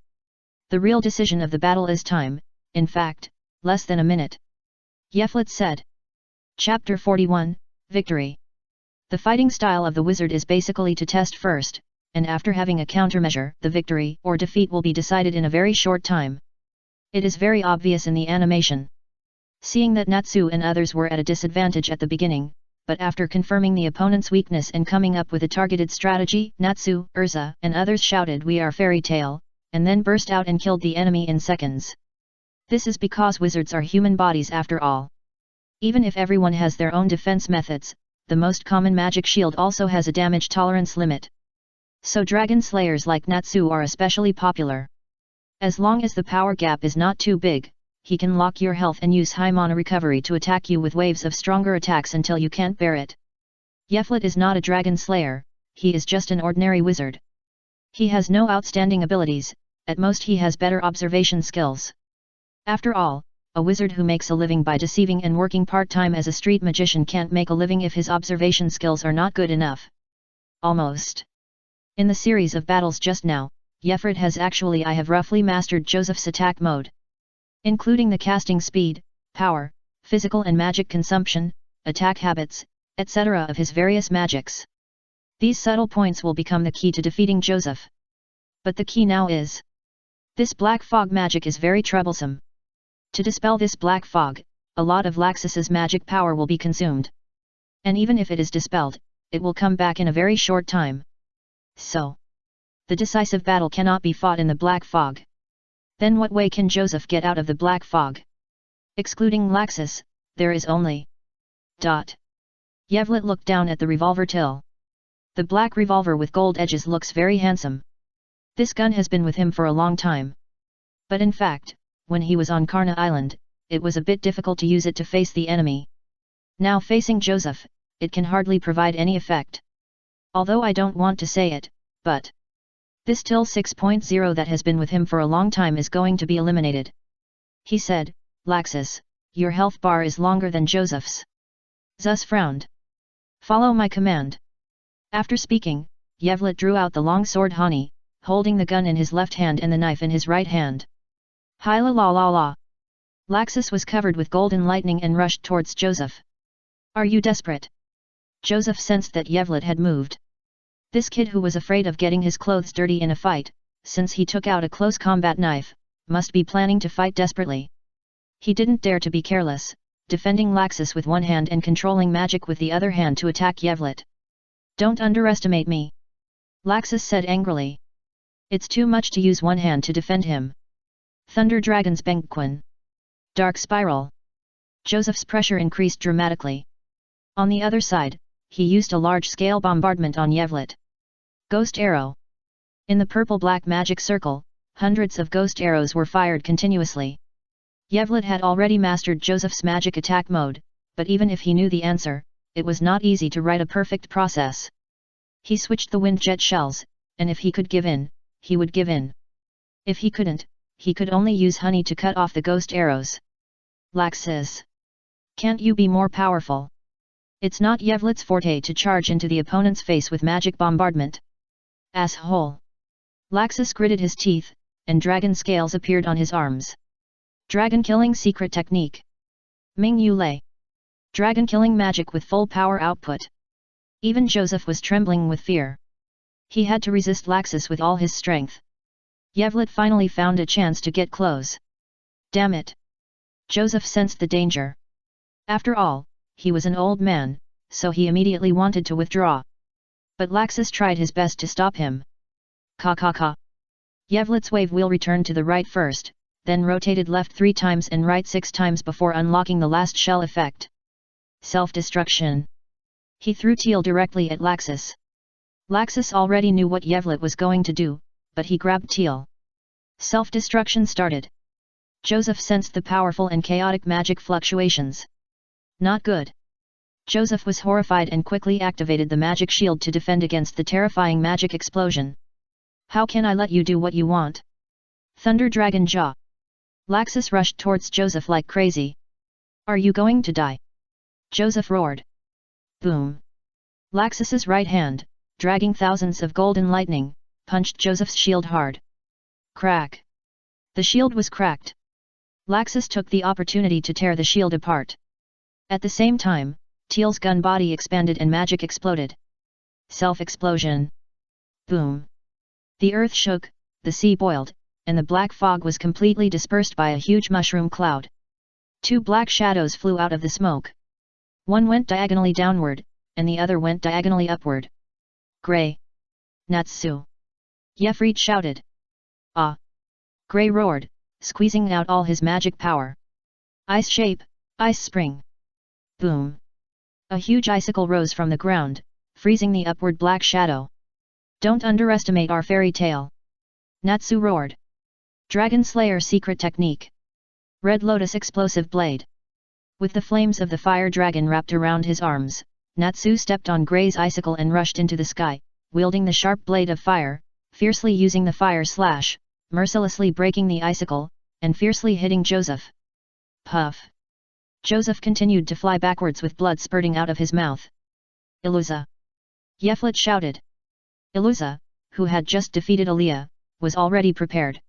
A: The real decision of the battle is time, in fact, less than a minute. Yevlet said. Chapter 41, Victory. The fighting style of the wizard is basically to test first, and after having a countermeasure, the victory or defeat will be decided in a very short time. It is very obvious in the animation. Seeing that Natsu and others were at a disadvantage at the beginning, but after confirming the opponent's weakness and coming up with a targeted strategy, Natsu, Urza, and others shouted "We are Fairy Tail," and then burst out and killed the enemy in seconds. This is because wizards are human bodies after all. Even if everyone has their own defense methods, the most common magic shield also has a damage tolerance limit. So dragon slayers like Natsu are especially popular. As long as the power gap is not too big, he can lock your health and use high mana recovery to attack you with waves of stronger attacks until you can't bear it. Yeflet is not a dragon slayer, he is just an ordinary wizard. He has no outstanding abilities, at most he has better observation skills. After all, a wizard who makes a living by deceiving and working part-time as a street magician can't make a living if his observation skills are not good enough. Almost. In the series of battles just now, Yefret has I have roughly mastered Joseph's attack mode. Including the casting speed, power, physical and magic consumption, attack habits, etc. of his various magics. These subtle points will become the key to defeating Joseph. But the key now is: this black fog magic is very troublesome. To dispel this black fog, a lot of Laxus's magic power will be consumed. And even if it is dispelled, it will come back in a very short time. So, the decisive battle cannot be fought in the black fog. Then what way can Joseph get out of the black fog? Excluding Laxus, there is only... Yevlet looked down at the revolver till. The black revolver with gold edges looks very handsome. This gun has been with him for a long time. But in fact, when he was on Karna Island, it was a bit difficult to use it to face the enemy. Now facing Joseph, it can hardly provide any effect. Although I don't want to say it, but... this till 6.0 that has been with him for a long time is going to be eliminated. He said, "Laxus, your health bar is longer than Joseph's." Zus frowned. "Follow my command." After speaking, Yevlet drew out the long sword Hani, holding the gun in his left hand and the knife in his right hand. Hi la la la la. Laxus was covered with golden lightning and rushed towards Joseph. "Are you desperate?" Joseph sensed that Yevlet had moved. This kid who was afraid of getting his clothes dirty in a fight, since he took out a close combat knife, must be planning to fight desperately. He didn't dare to be careless, defending Laxus with one hand and controlling magic with the other hand to attack Yevlet. "Don't underestimate me," Laxus said angrily. "It's too much to use one hand to defend him." Thunder Dragon's Bengquin. Dark Spiral. Joseph's pressure increased dramatically. On the other side, he used a large-scale bombardment on Yevlet. Ghost Arrow. In the purple-black magic circle, hundreds of ghost arrows were fired continuously. Yevlet had already mastered Joseph's magic attack mode, but even if he knew the answer, it was not easy to write a perfect process. He switched the wind jet shells, and if he could give in, he would give in. If he couldn't, he could only use honey to cut off the ghost arrows. Laxus. Can't you be more powerful? It's not Yevlet's forte to charge into the opponent's face with magic bombardment. Asshole. Laxus gritted his teeth, and dragon scales appeared on his arms. Dragon killing secret technique. Ming Yu Lei. Dragon killing magic with full power output. Even Joseph was trembling with fear. He had to resist Laxus with all his strength. Yevlet finally found a chance to get close. Damn it. Joseph sensed the danger. After all, he was an old man, so he immediately wanted to withdraw. But Laxus tried his best to stop him. Ka. Yevlet's wave wheel returned to the right first, then rotated left 3 times and right 6 times before unlocking the last shell effect. Self-destruction. He threw Teal directly at Laxus. Laxus already knew what Yevlet was going to do, but he grabbed Teal. Self-destruction started. Joseph sensed the powerful and chaotic magic fluctuations. Not good. Joseph was horrified and quickly activated the magic shield to defend against the terrifying magic explosion. How can I let you do what you want? Thunder Dragon Jaw. Laxus rushed towards Joseph like crazy. Are you going to die? Joseph roared. Boom. Laxus's right hand, dragging thousands of golden lightning, punched Joseph's shield hard. Crack. The shield was cracked. Laxus took the opportunity to tear the shield apart. At the same time, Teal's gun body expanded and magic exploded. Self-explosion. Boom. The earth shook, the sea boiled, and the black fog was completely dispersed by a huge mushroom cloud. 2 black shadows flew out of the smoke. One went diagonally downward, and the other went diagonally upward. Gray. Natsu. Yefrit shouted. Ah! Gray roared, squeezing out all his magic power. Ice shape, ice spring. Boom. A huge icicle rose from the ground, freezing the upward black shadow. Don't underestimate our fairy tale. Natsu roared. Dragon Slayer secret technique. Red Lotus explosive blade. With the flames of the fire dragon wrapped around his arms, Natsu stepped on Gray's icicle and rushed into the sky, wielding the sharp blade of fire, fiercely using the fire slash, mercilessly breaking the icicle, and fiercely hitting Joseph. Puff. Joseph continued to fly backwards with blood spurting out of his mouth. Iluza. Yeflit shouted. Iluza, who had just defeated Aliyah, was already prepared.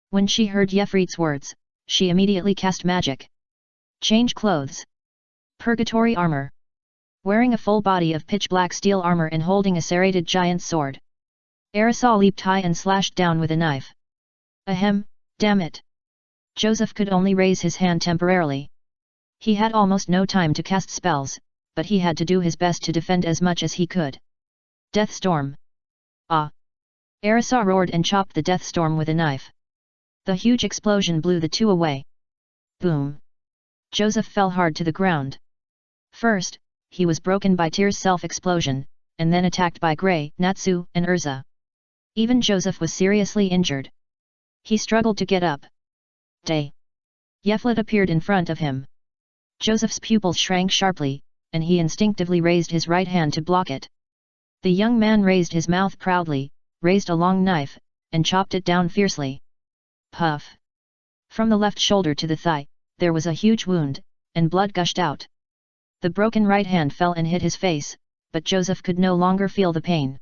A: When she heard Yefrit's words, she immediately cast magic. Change clothes. Purgatory armor. Wearing a full body of pitch-black steel armor and holding a serrated giant sword, Aerosol leaped high and slashed down with a knife. Ahem, damn it! Joseph could only raise his hand temporarily. He had almost no time to cast spells, but he had to do his best to defend as much as he could. Death Storm. Ah! Aerosol roared and chopped the Death Storm with a knife. The huge explosion blew the two away. Boom! Joseph fell hard to the ground. First, he was broken by Tyr's self-explosion, and then attacked by Gray, Natsu, and Urza. Even Joseph was seriously injured. He struggled to get up. Day. Yeflit appeared in front of him. Joseph's pupils shrank sharply, and he instinctively raised his right hand to block it. The young man raised his mouth proudly, raised a long knife, and chopped it down fiercely. Puff. From the left shoulder to the thigh, there was a huge wound, and blood gushed out. The broken right hand fell and hit his face, but Joseph could no longer feel the pain.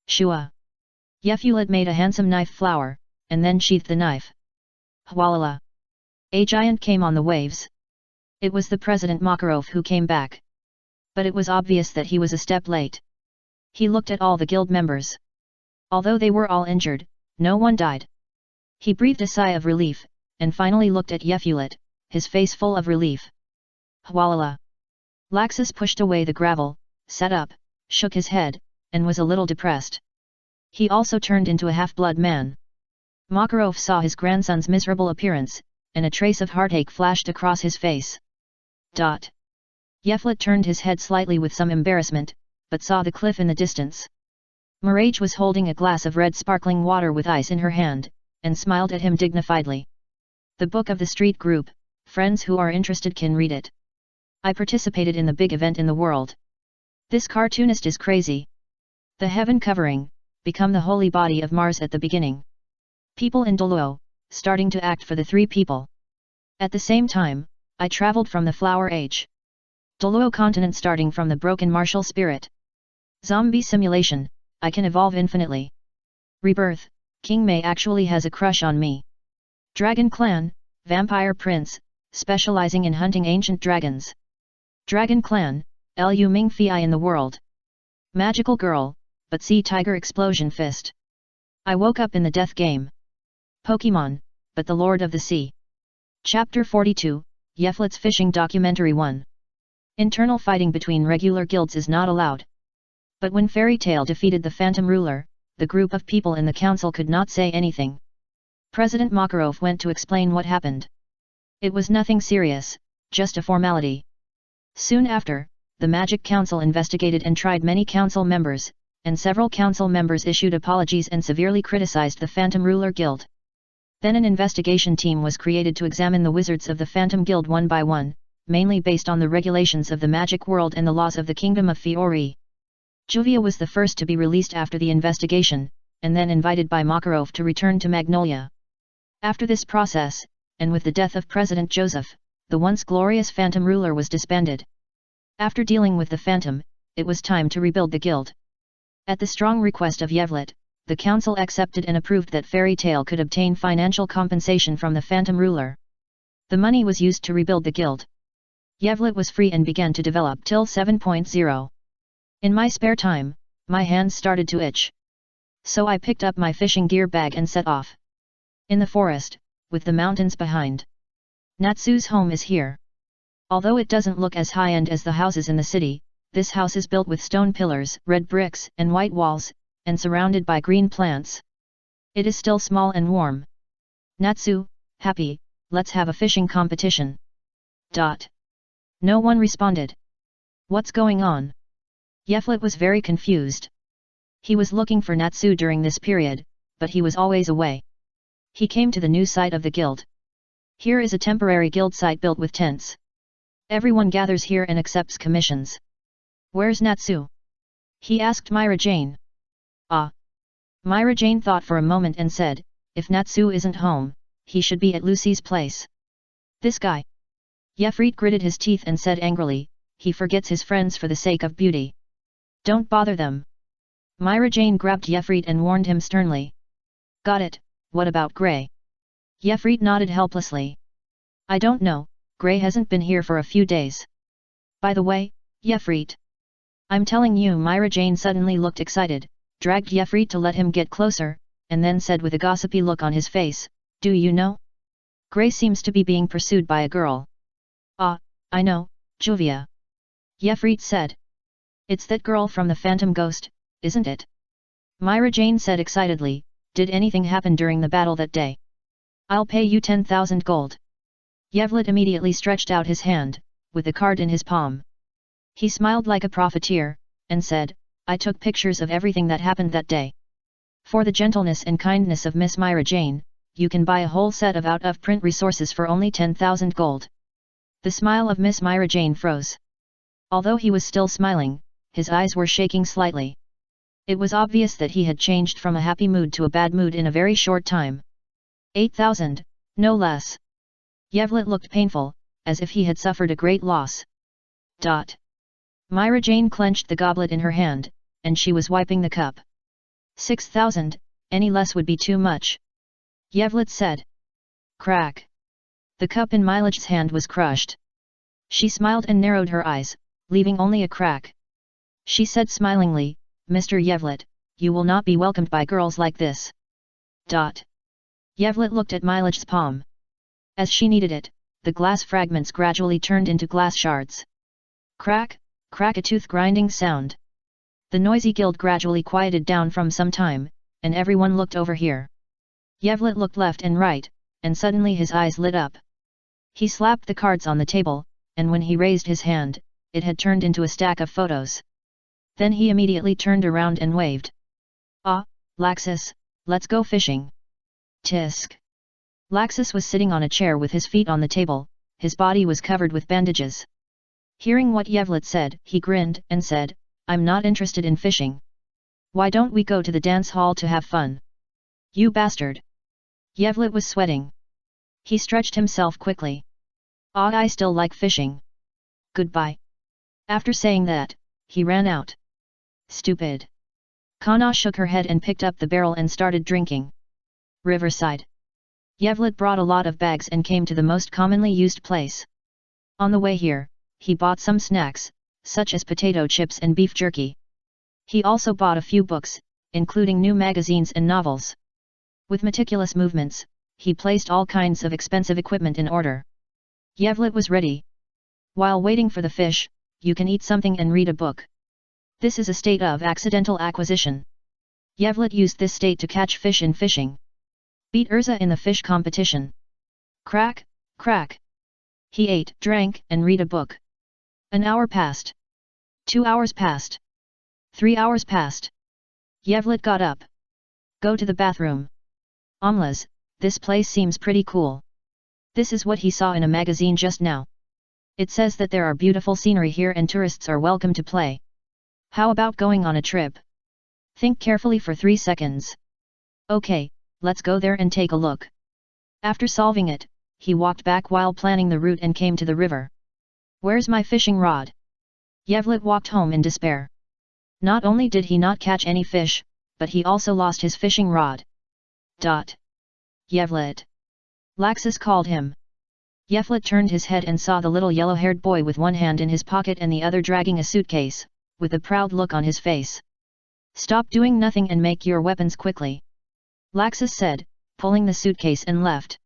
A: Shua. Yeflit made a handsome knife flower, and then sheathed the knife. Hwalala. A giant came on the waves. It was the President Makarov who came back. But it was obvious that he was a step late. He looked at all the guild members. Although they were all injured, no one died. He breathed a sigh of relief, and finally looked at Yeflit, his face full of relief. Hwalala. Laxus pushed away the gravel, sat up, shook his head, and was a little depressed. He also turned into a half-blood man. Makarov saw his grandson's miserable appearance, and a trace of heartache flashed across his face. Yeflit turned his head slightly with some embarrassment, but saw the cliff in the distance. Mirage was holding a glass of red sparkling water with ice in her hand, and smiled at him dignifiedly. The book of the street group, friends who are interested can read it. I participated in the big event in the world. This cartoonist is crazy. The heaven covering, become the holy body of Mars at the beginning. People in Doluo, starting to act for the 3 people. At the same time, I traveled from the flower age. Doluo continent starting from the broken martial spirit. Zombie simulation, I can evolve infinitely. Rebirth, King Mei actually has a crush on me. Dragon Clan, Vampire Prince, specializing in hunting ancient dragons. Dragon Clan, Lu Ming Fi in the world. Magical girl, but Sea Tiger Explosion Fist. I woke up in the death game. Pokemon, but the Lord of the Sea. Chapter 42, Yeflit's Fishing Documentary 1. Internal fighting between regular guilds is not allowed. But when Fairy Tail defeated the Phantom Ruler, the group of people in the council could not say anything. President Makarov went to explain what happened. It was nothing serious, just a formality. Soon after, the Magic Council investigated and tried many council members, and several council members issued apologies and severely criticized the Phantom Ruler Guild. Then an investigation team was created to examine the wizards of the Phantom Guild one by one, mainly based on the regulations of the magic world and the laws of the Kingdom of Fiori. Juvia was the first to be released after the investigation, and then invited by Makarov to return to Magnolia. After this process, and with the death of President Joseph, the once glorious Phantom Ruler was disbanded. After dealing with the Phantom, it was time to rebuild the guild. At the strong request of Yevlit, the council accepted and approved that Fairy Tail could obtain financial compensation from the Phantom Ruler. The money was used to rebuild the guild. Yevlet was free and began to develop till 7.0. In my spare time, my hands started to itch. So I picked up my fishing gear bag and set off. In the forest, with the mountains behind. Natsu's home is here. Although it doesn't look as high-end as the houses in the city, this house is built with stone pillars, red bricks, and white walls, and surrounded by green plants. It is still small and warm. Natsu, happy, let's have a fishing competition. No one responded. What's going on? Yevlet was very confused. He was looking for Natsu during this period, but he was always away. He came to the new site of the guild. Here is a temporary guild site built with tents. Everyone gathers here and accepts commissions. Where's Natsu? He asked Myra Jane. Ah. Myra Jane thought for a moment and said, if Natsu isn't home, he should be at Lucy's place. This guy. Yefrit gritted his teeth and said angrily, he forgets his friends for the sake of beauty. Don't bother them. Myra Jane grabbed Yefrit and warned him sternly. Got it, what about Grey? Yefrit nodded helplessly. I don't know, Grey hasn't been here for a few days. By the way, Yefrit. I'm telling you, Myra Jane suddenly looked excited, dragged Yefrit to let him get closer, and then said with a gossipy look on his face, do you know? Grey seems to be being pursued by a girl. Ah, I know, Juvia. Yefrit said. It's that girl from the Phantom Ghost, isn't it? Myra Jane said excitedly, did anything happen during the battle that day? I'll pay you 10,000 gold. Yevlet immediately stretched out his hand, with the card in his palm. He smiled like a profiteer, and said, I took pictures of everything that happened that day. For the gentleness and kindness of Miss Myra Jane, you can buy a whole set of out-of-print resources for only 10,000 gold. The smile of Miss Myra Jane froze. Although he was still smiling, his eyes were shaking slightly. It was obvious that he had changed from a happy mood to a bad mood in a very short time. 8,000, no less. Yevlet looked painful, as if he had suffered a great loss. Myra Jane clenched the goblet in her hand, and she was wiping the cup. 6,000, any less would be too much. Yevlet said. Crack. The cup in Milage's hand was crushed. She smiled and narrowed her eyes, leaving only a crack. She said smilingly, Mr. Yevlet, you will not be welcomed by girls like this. Yevlet looked at Milage's palm. As she kneaded it, the glass fragments gradually turned into glass shards. Crack, crack, a tooth-grinding sound. The noisy guild gradually quieted down from some time, and everyone looked over here. Yevlet looked left and right, and suddenly his eyes lit up. He slapped the cards on the table, and when he raised his hand, it had turned into a stack of photos. Then he immediately turned around and waved. Ah, Laxus, let's go fishing. Tisk. Laxus was sitting on a chair with his feet on the table, his body was covered with bandages. Hearing what Yevlet said, he grinned and said, I'm not interested in fishing. Why don't we go to the dance hall to have fun? You bastard. Yevlet was sweating. He stretched himself quickly. Ah, I still like fishing. Goodbye. After saying that, he ran out. Stupid. Kana shook her head and picked up the barrel and started drinking. Riverside. Yevlet brought a lot of bags and came to the most commonly used place. On the way here, he bought some snacks, such as potato chips and beef jerky. He also bought a few books, including new magazines and novels. With meticulous movements, he placed all kinds of expensive equipment in order. Yevlet was ready. While waiting for the fish, you can eat something and read a book. This is a state of accidental acquisition. Yevlet used this state to catch fish in fishing. Beat Urza in the fish competition. Crack, crack. He ate, drank, and read a book. An hour passed. 2 hours passed. 3 hours passed. Yevlet got up. Go to the bathroom. Omlas, this place seems pretty cool. This is what he saw in a magazine just now. It says that there are beautiful scenery here and tourists are welcome to play. How about going on a trip? Think carefully for 3 seconds. Okay, let's go there and take a look. After solving it, he walked back while planning the route and came to the river. Where's my fishing rod? Yevlet walked home in despair. Not only did he not catch any fish, but he also lost his fishing rod. Yevlet. Laxus called him. Yevlet turned his head and saw the little yellow-haired boy with one hand in his pocket and the other dragging a suitcase, with a proud look on his face. "Stop doing nothing and make your weapons quickly," Laxus said, pulling the suitcase and left.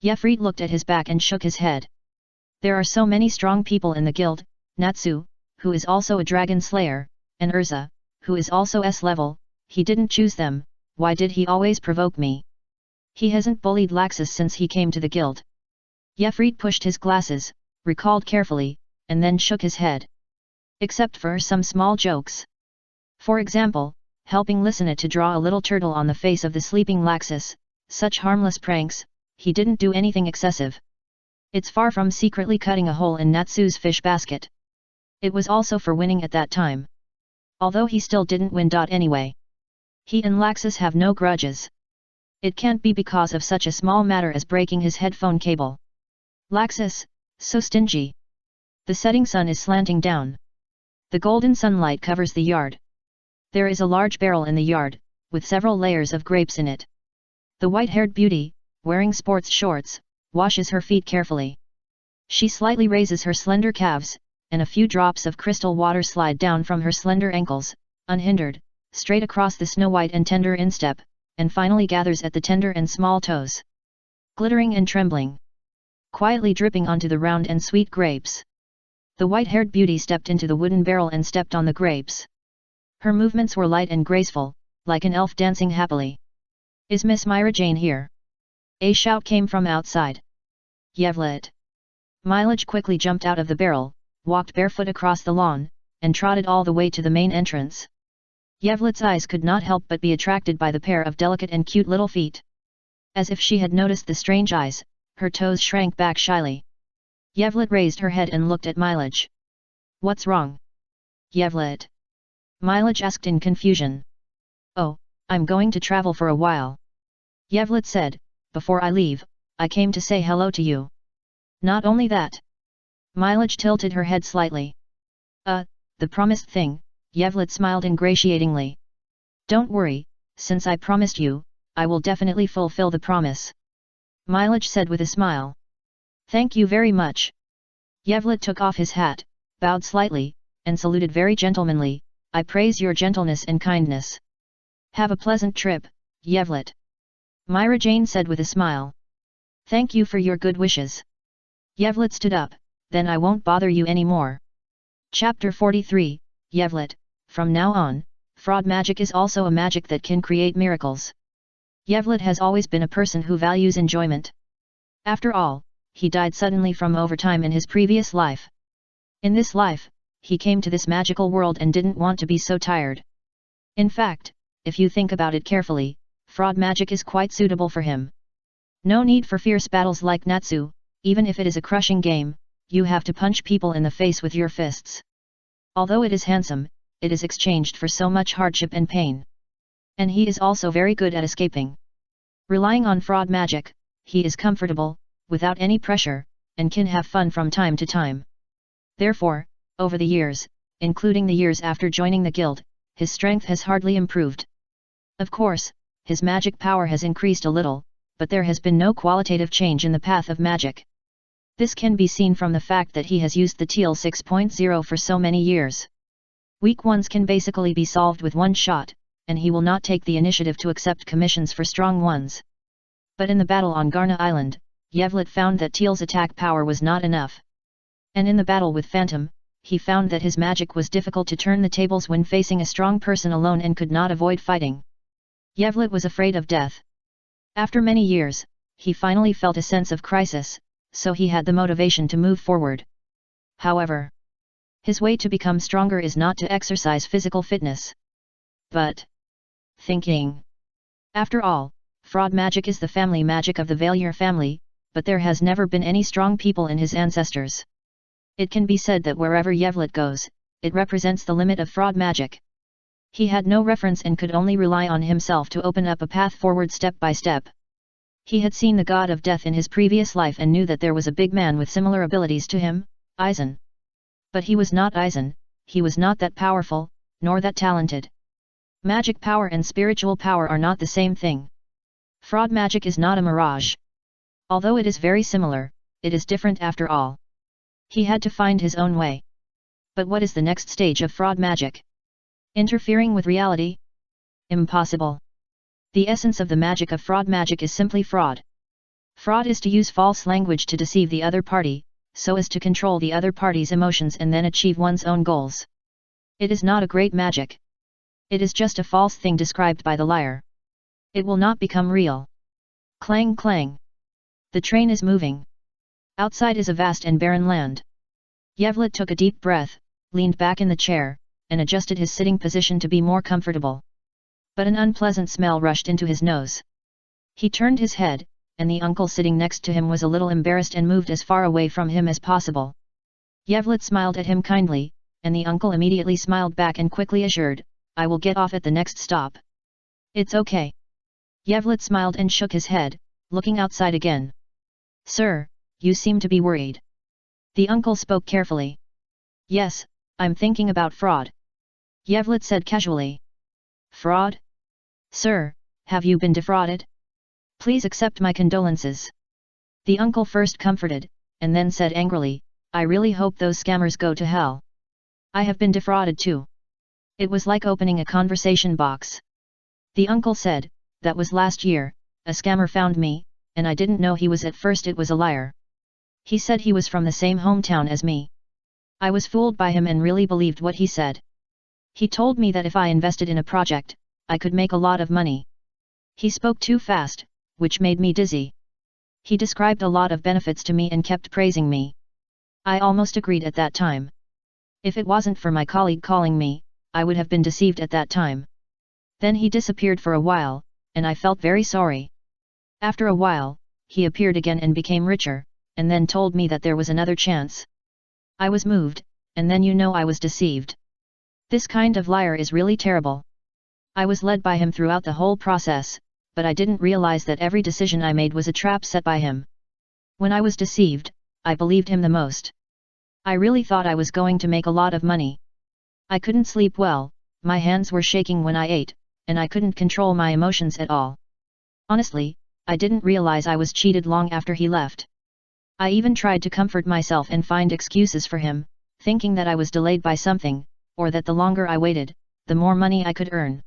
A: Yevret looked at his back and shook his head. There are so many strong people in the guild, Natsu, who is also a dragon slayer, and Urza, who is also S-level, he didn't choose them, why did he always provoke me? He hasn't bullied Laxus since he came to the guild. Yevret pushed his glasses, recalled carefully, and then shook his head. Except for some small jokes. For example, helping Listenet to draw a little turtle on the face of the sleeping Laxus, such harmless pranks, he didn't do anything excessive. It's far from secretly cutting a hole in Natsu's fish basket. It was also for winning at that time. Although he still didn't win. Anyway. He and Laxus have no grudges. It can't be because of such a small matter as breaking his headphone cable. Laxus, so stingy. The setting sun is slanting down. The golden sunlight covers the yard. There is a large barrel in the yard, with several layers of grapes in it. The white-haired beauty, wearing sports shorts, washes her feet carefully. She slightly raises her slender calves, and a few drops of crystal water slide down from her slender ankles, unhindered, straight across the snow-white and tender instep, and finally gathers at the tender and small toes. Glittering and trembling. Quietly dripping onto the round and sweet grapes. The white-haired beauty stepped into the wooden barrel and stepped on the grapes. Her movements were light and graceful, like an elf dancing happily. "Is Miss Myra Jane here?" A shout came from outside. "Yevlet." Mileage quickly jumped out of the barrel, walked barefoot across the lawn, and trotted all the way to the main entrance. Yevlet's eyes could not help but be attracted by the pair of delicate and cute little feet. As if she had noticed the strange eyes, her toes shrank back shyly. Yevlet raised her head and looked at Mileage. "What's wrong?" "Yevlet?" Mileage asked in confusion. "Oh, I'm going to travel for a while." Yevlet said, "Before I leave, I came to say hello to you." "Not only that." Mileage tilted her head slightly. The promised thing," Yevlet smiled ingratiatingly. "Don't worry, since I promised you, I will definitely fulfill the promise." Mileage said with a smile. "Thank you very much." Yevlet took off his hat, bowed slightly, and saluted very gentlemanly, "I praise your gentleness and kindness." "Have a pleasant trip, Yevlet." Myra Jane said with a smile. "Thank you for your good wishes." Yevlet stood up, "Then I won't bother you anymore." Chapter 43, Yevlet, from now on, fraud magic is also a magic that can create miracles. Yevlet has always been a person who values enjoyment. After all, he died suddenly from overtime in his previous life. In this life, he came to this magical world and didn't want to be so tired. In fact, if you think about it carefully, fraud magic is quite suitable for him. No need for fierce battles like Natsu, even if it is a crushing game, you have to punch people in the face with your fists. Although it is handsome, it is exchanged for so much hardship and pain. And he is also very good at escaping. Relying on fraud magic, he is comfortable, without any pressure, and can have fun from time to time. Therefore, over the years, including the years after joining the guild, his strength has hardly improved. Of course, his magic power has increased a little, but there has been no qualitative change in the path of magic. This can be seen from the fact that he has used the TL 6.0 for so many years. Weak ones can basically be solved with one shot, and he will not take the initiative to accept commissions for strong ones. But in the battle on Garna Island, Yevlet found that TL's attack power was not enough. And in the battle with Phantom, he found that his magic was difficult to turn the tables when facing a strong person alone and could not avoid fighting. Yevlet was afraid of death. After many years, he finally felt a sense of crisis, so he had the motivation to move forward. However, his way to become stronger is not to exercise physical fitness, but thinking. After all, fraud magic is the family magic of the Valier family, but there has never been any strong people in his ancestors. It can be said that wherever Yevlet goes, it represents the limit of fraud magic. He had no reference and could only rely on himself to open up a path forward step by step. He had seen the god of death in his previous life and knew that there was a big man with similar abilities to him, Aizen. But he was not Aizen, he was not that powerful, nor that talented. Magic power and spiritual power are not the same thing. Fraud magic is not a mirage. Although it is very similar, it is different after all. He had to find his own way. But what is the next stage of fraud magic? Interfering with reality? Impossible. The essence of the magic of fraud magic is simply fraud. Fraud is to use false language to deceive the other party, so as to control the other party's emotions and then achieve one's own goals. It is not a great magic. It is just a false thing described by the liar. It will not become real. Clang clang. The train is moving. Outside is a vast and barren land. Yevlet took a deep breath, leaned back in the chair, and adjusted his sitting position to be more comfortable. But an unpleasant smell rushed into his nose. He turned his head, and the uncle sitting next to him was a little embarrassed and moved as far away from him as possible. Yevlet smiled at him kindly, and the uncle immediately smiled back and quickly assured, "I will get off at the next stop." "It's okay." Yevlet smiled and shook his head, looking outside again. "Sir, you seem to be worried." The uncle spoke carefully. "Yes, I'm thinking about fraud," Yevlet said casually. "Fraud? Sir, have you been defrauded? Please accept my condolences." The uncle first comforted, and then said angrily, "I really hope those scammers go to hell. I have been defrauded too." It was like opening a conversation box. The uncle said, "That was last year, a scammer found me, and I didn't know he was at first. It was a liar. He said he was from the same hometown as me. I was fooled by him and really believed what he said. He told me that if I invested in a project, I could make a lot of money. He spoke too fast, which made me dizzy. He described a lot of benefits to me and kept praising me. I almost agreed at that time. If it wasn't for my colleague calling me, I would have been deceived at that time. Then he disappeared for a while, and I felt very sorry. After a while, he appeared again and became richer, and then told me that there was another chance. I was moved, and then I was deceived. This kind of liar is really terrible. I was led by him throughout the whole process, but I didn't realize that every decision I made was a trap set by him. When I was deceived, I believed him the most. I really thought I was going to make a lot of money. I couldn't sleep well, my hands were shaking when I ate, and I couldn't control my emotions at all. Honestly, I didn't realize I was cheated long after he left. I even tried to comfort myself and find excuses for him, thinking that I was delayed by something, or that the longer I waited, the more money I could earn.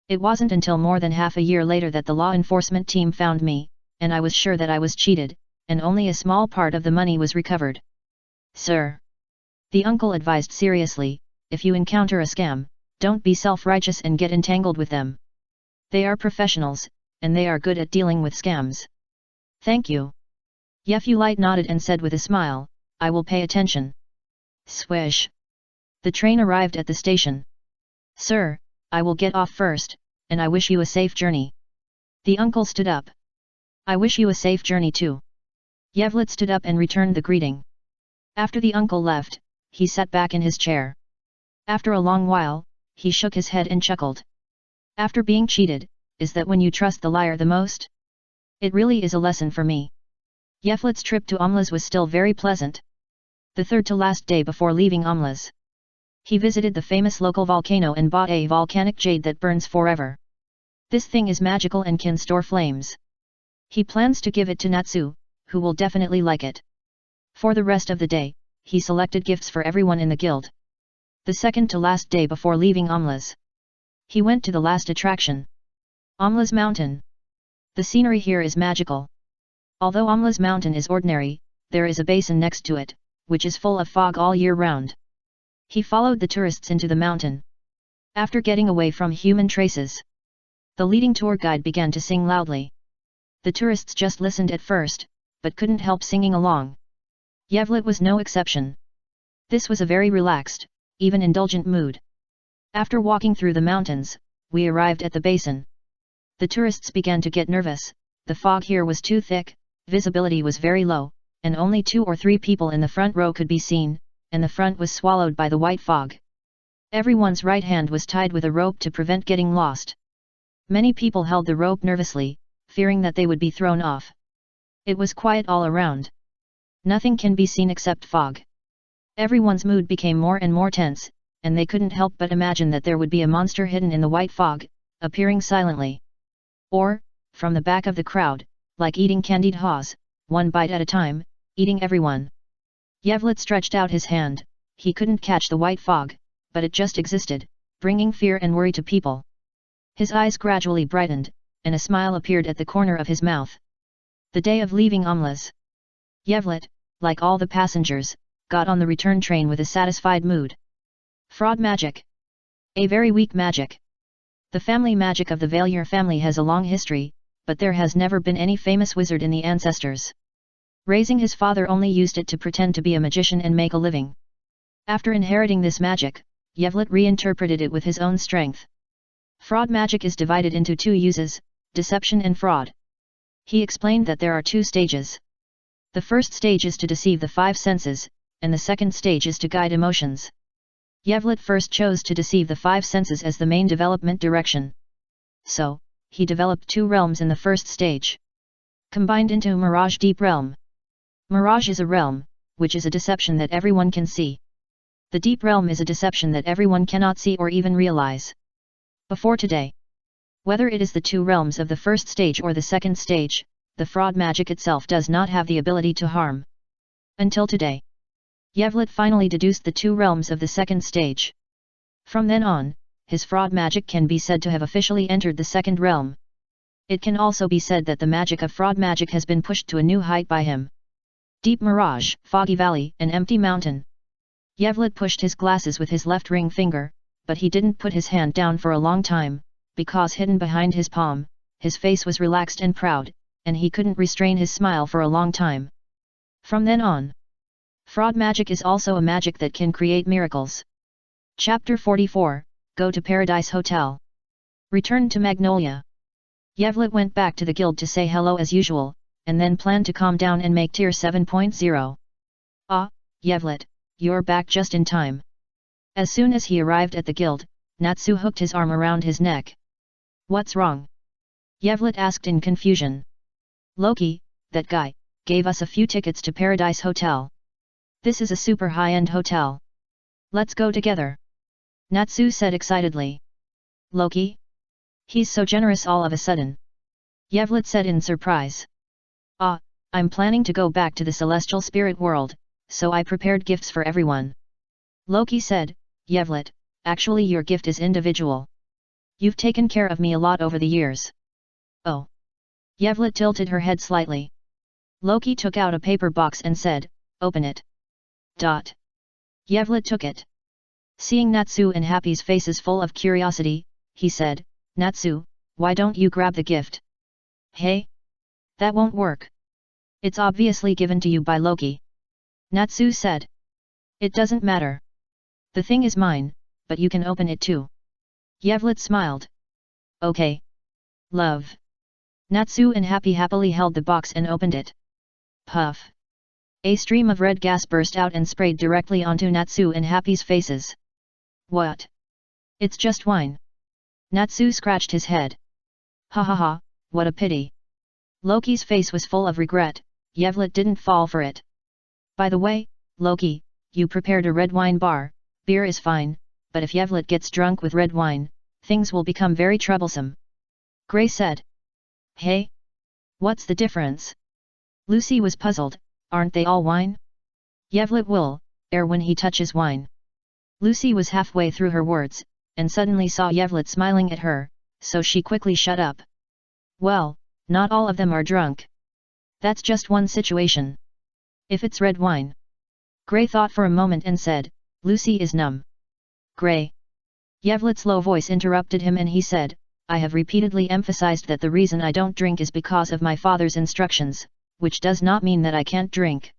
A: It wasn't until more than half a year later that the law enforcement team found me, and I was sure that I was cheated, and only a small part of the money was recovered. "Sir," the uncle advised seriously, "if you encounter a scam, don't be self-righteous and get entangled with them. They are professionals, and they are good at dealing with scams." "Thank you." Yevulite nodded and said with a smile, "I will pay attention." Swish! The train arrived at the station. "Sir, I will get off first, and I wish you a safe journey." The uncle stood up. "I wish you a safe journey too." Yevlet stood up and returned the greeting. After the uncle left, he sat back in his chair. After a long while, he shook his head and chuckled. "After being cheated, is that when you trust the liar the most? It really is a lesson for me." Yevlet's trip to Amlas was still very pleasant. The third to last day before leaving Amlas, he visited the famous local volcano and bought a volcanic jade that burns forever. This thing is magical and can store flames. He plans to give it to Natsu, who will definitely like it. For the rest of the day, he selected gifts for everyone in the guild. The second to last day before leaving Amlas, he went to the last attraction, Amlas Mountain. The scenery here is magical. Although Amlas Mountain is ordinary, there is a basin next to it, which is full of fog all year round. He followed the tourists into the mountain. After getting away from human traces, the leading tour guide began to sing loudly. The tourists just listened at first, but couldn't help singing along. Yevlet was no exception. This was a very relaxed, even indulgent mood. After walking through the mountains, we arrived at the basin. The tourists began to get nervous. The fog here was too thick, visibility was very low, and only 2 or 3 people in the front row could be seen, and the front was swallowed by the white fog. Everyone's right hand was tied with a rope to prevent getting lost. Many people held the rope nervously, fearing that they would be thrown off. It was quiet all around. Nothing can be seen except fog. Everyone's mood became more and more tense, and they couldn't help but imagine that there would be a monster hidden in the white fog, appearing silently. Or, from the back of the crowd, like eating candied haws, one bite at a time, eating everyone. Yevlet stretched out his hand. He couldn't catch the white fog, but it just existed, bringing fear and worry to people. His eyes gradually brightened, and a smile appeared at the corner of his mouth. The day of leaving Amlas. Yevlet, like all the passengers, got on the return train with a satisfied mood. Fraud magic. A very weak magic. The family magic of the Valier family has a long history, but there has never been any famous wizard in the ancestors. Raising his father only used it to pretend to be a magician and make a living. After inheriting this magic, Yevlet reinterpreted it with his own strength. Fraud magic is divided into two uses, deception and fraud. He explained that there are two stages. The first stage is to deceive the five senses, and the second stage is to guide emotions. Yevlet first chose to deceive the five senses as the main development direction. So, he developed two realms in the first stage. Combined into Mirage Deep Realm. Mirage is a realm, which is a deception that everyone can see. The Deep Realm is a deception that everyone cannot see or even realize. Before today. Whether it is the two realms of the first stage or the second stage, the fraud magic itself does not have the ability to harm. Until today. Yevlet finally deduced the two realms of the second stage. From then on, his fraud magic can be said to have officially entered the second realm. It can also be said that the magic of fraud magic has been pushed to a new height by him. Deep Mirage, Foggy Valley, an empty mountain. Yevlet pushed his glasses with his left ring finger, but he didn't put his hand down for a long time, because hidden behind his palm, his face was relaxed and proud, and he couldn't restrain his smile for a long time. From then on, fraud magic is also a magic that can create miracles. Chapter 44, Go to Paradise Hotel. Return to Magnolia. Yevlet went back to the guild to say hello as usual, and then planned to calm down and make tier 7.0. Ah, Yevlet, you're back just in time. As soon as he arrived at the guild, Natsu hooked his arm around his neck. What's wrong? Yevlet asked in confusion. Loki, that guy, gave us a few tickets to Paradise Hotel. This is a super high-end hotel. Let's go together. Natsu said excitedly. Loki? He's so generous all of a sudden. Yevlet said in surprise. Ah, I'm planning to go back to the celestial spirit world, so I prepared gifts for everyone. Loki said, Yevlet, actually your gift is individual. You've taken care of me a lot over the years. Oh. Yevlet tilted her head slightly. Loki took out a paper box and said, open it. Yevlet took it. Seeing Natsu and Happy's faces full of curiosity, he said, Natsu, why don't you grab the gift? Hey? That won't work. It's obviously given to you by Loki. Natsu said. It doesn't matter. The thing is mine, but you can open it too. Yevlet smiled. Okay. Love. Natsu and Happy happily held the box and opened it. Puff. A stream of red gas burst out and sprayed directly onto Natsu and Happy's faces. What? It's just wine. Natsu scratched his head. Ha ha ha, what a pity. Loki's face was full of regret. Yevlet didn't fall for it. By the way, Loki, you prepared a red wine bar. Beer is fine, but if Yevlet gets drunk with red wine, things will become very troublesome. Gray said. Hey? What's the difference? Lucy was puzzled, aren't they all wine? Yevlet will, when he touches wine. Lucy was halfway through her words, and suddenly saw Yevlet smiling at her, so she quickly shut up. Well, not all of them are drunk. That's just one situation. If it's red wine. Gray thought for a moment and said, Lucy is numb. Gray. Yevlet's low voice interrupted him and he said, I have repeatedly emphasized that the reason I don't drink is because of my father's instructions, which does not mean that I can't drink.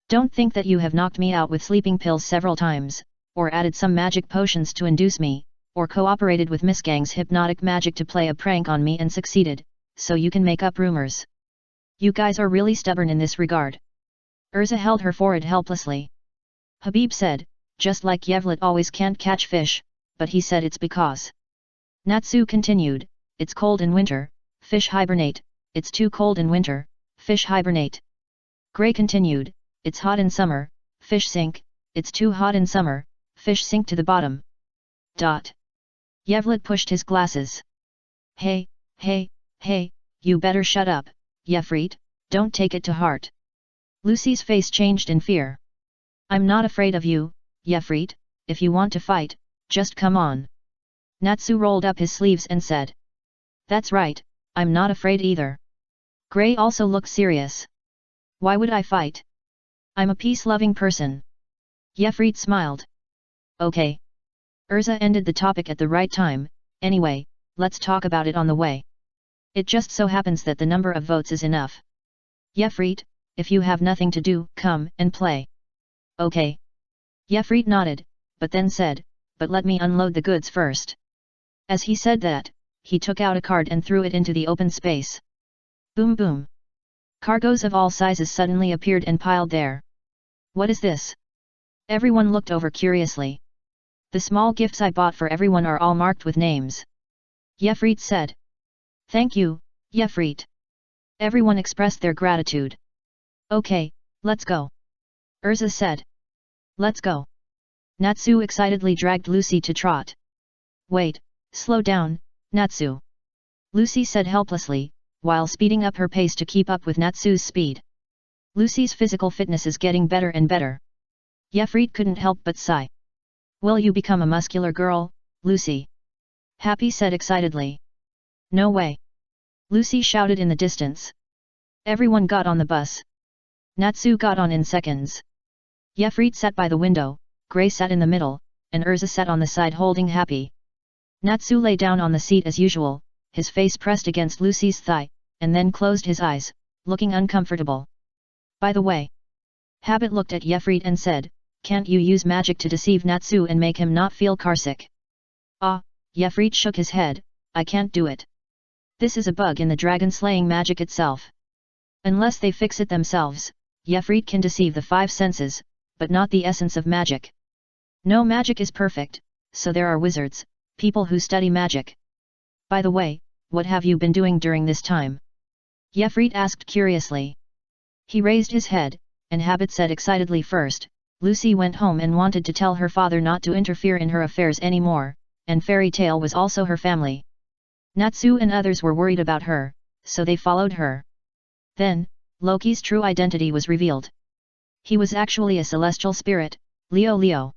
A: Don't think that you have knocked me out with sleeping pills several times, or added some magic potions to induce me, or cooperated with Miss Gang's hypnotic magic to play a prank on me and succeeded, so you can make up rumors. You guys are really stubborn in this regard. Urza held her forehead helplessly. Habib said, just like Yevlet always can't catch fish, but he said it's because. Natsu continued, it's cold in winter, fish hibernate, it's too cold in winter, fish hibernate. Gray continued, it's hot in summer, fish sink, it's too hot in summer, fish sink to the bottom. Yevlet pushed his glasses. Hey, you better shut up, Yefrit, Don't take it to heart. Lucy's face changed in fear. I'm not afraid of you, Yefrit. If you want to fight, just come on. Natsu rolled up his sleeves and said. That's right, I'm not afraid either. Gray also looked serious. Why would I fight? I'm a peace-loving person. Yefrit smiled. Okay. Urza ended the topic at the right time. Anyway, let's talk about it on the way. It just so happens that the number of votes is enough. Yefrit, if you have nothing to do, come and play. Okay. Yefrit nodded, but then said, but let me unload the goods first. As he said that, he took out a cart and threw it into the open space. Boom boom. Cargoes of all sizes suddenly appeared and piled there. What is this? Everyone looked over curiously. The small gifts I bought for everyone are all marked with names. Yefrit said. Thank you, Yefrit. Everyone expressed their gratitude. Okay, let's go. Urza said. Let's go. Natsu excitedly dragged Lucy to trot. Wait, slow down, Natsu. Lucy said helplessly, while speeding up her pace to keep up with Natsu's speed. Lucy's physical fitness is getting better and better. Yefrit couldn't help but sigh. Will you become a muscular girl, Lucy? Happy said excitedly. No way. Lucy shouted in the distance. Everyone got on the bus. Natsu got on in seconds. Yefrit sat by the window, Gray sat in the middle, and Urza sat on the side holding Happy. Natsu lay down on the seat as usual, his face pressed against Lucy's thigh, and then closed his eyes, looking uncomfortable. By the way. Habit looked at Yefrit and said, can't you use magic to deceive Natsu and make him not feel carsick? Ah, Yefrit shook his head, I can't do it. This is a bug in the dragon-slaying magic itself. Unless they fix it themselves, Yefrit can deceive the 5 senses, but not the essence of magic. No magic is perfect, so there are wizards, people who study magic. By the way, what have you been doing during this time? Yefrit asked curiously. He raised his head, and Habit said excitedly first, Lucy went home and wanted to tell her father not to interfere in her affairs anymore, and Fairy Tale was also her family. Natsu and others were worried about her, so they followed her. Then, Loki's true identity was revealed. He was actually a celestial spirit, Leo.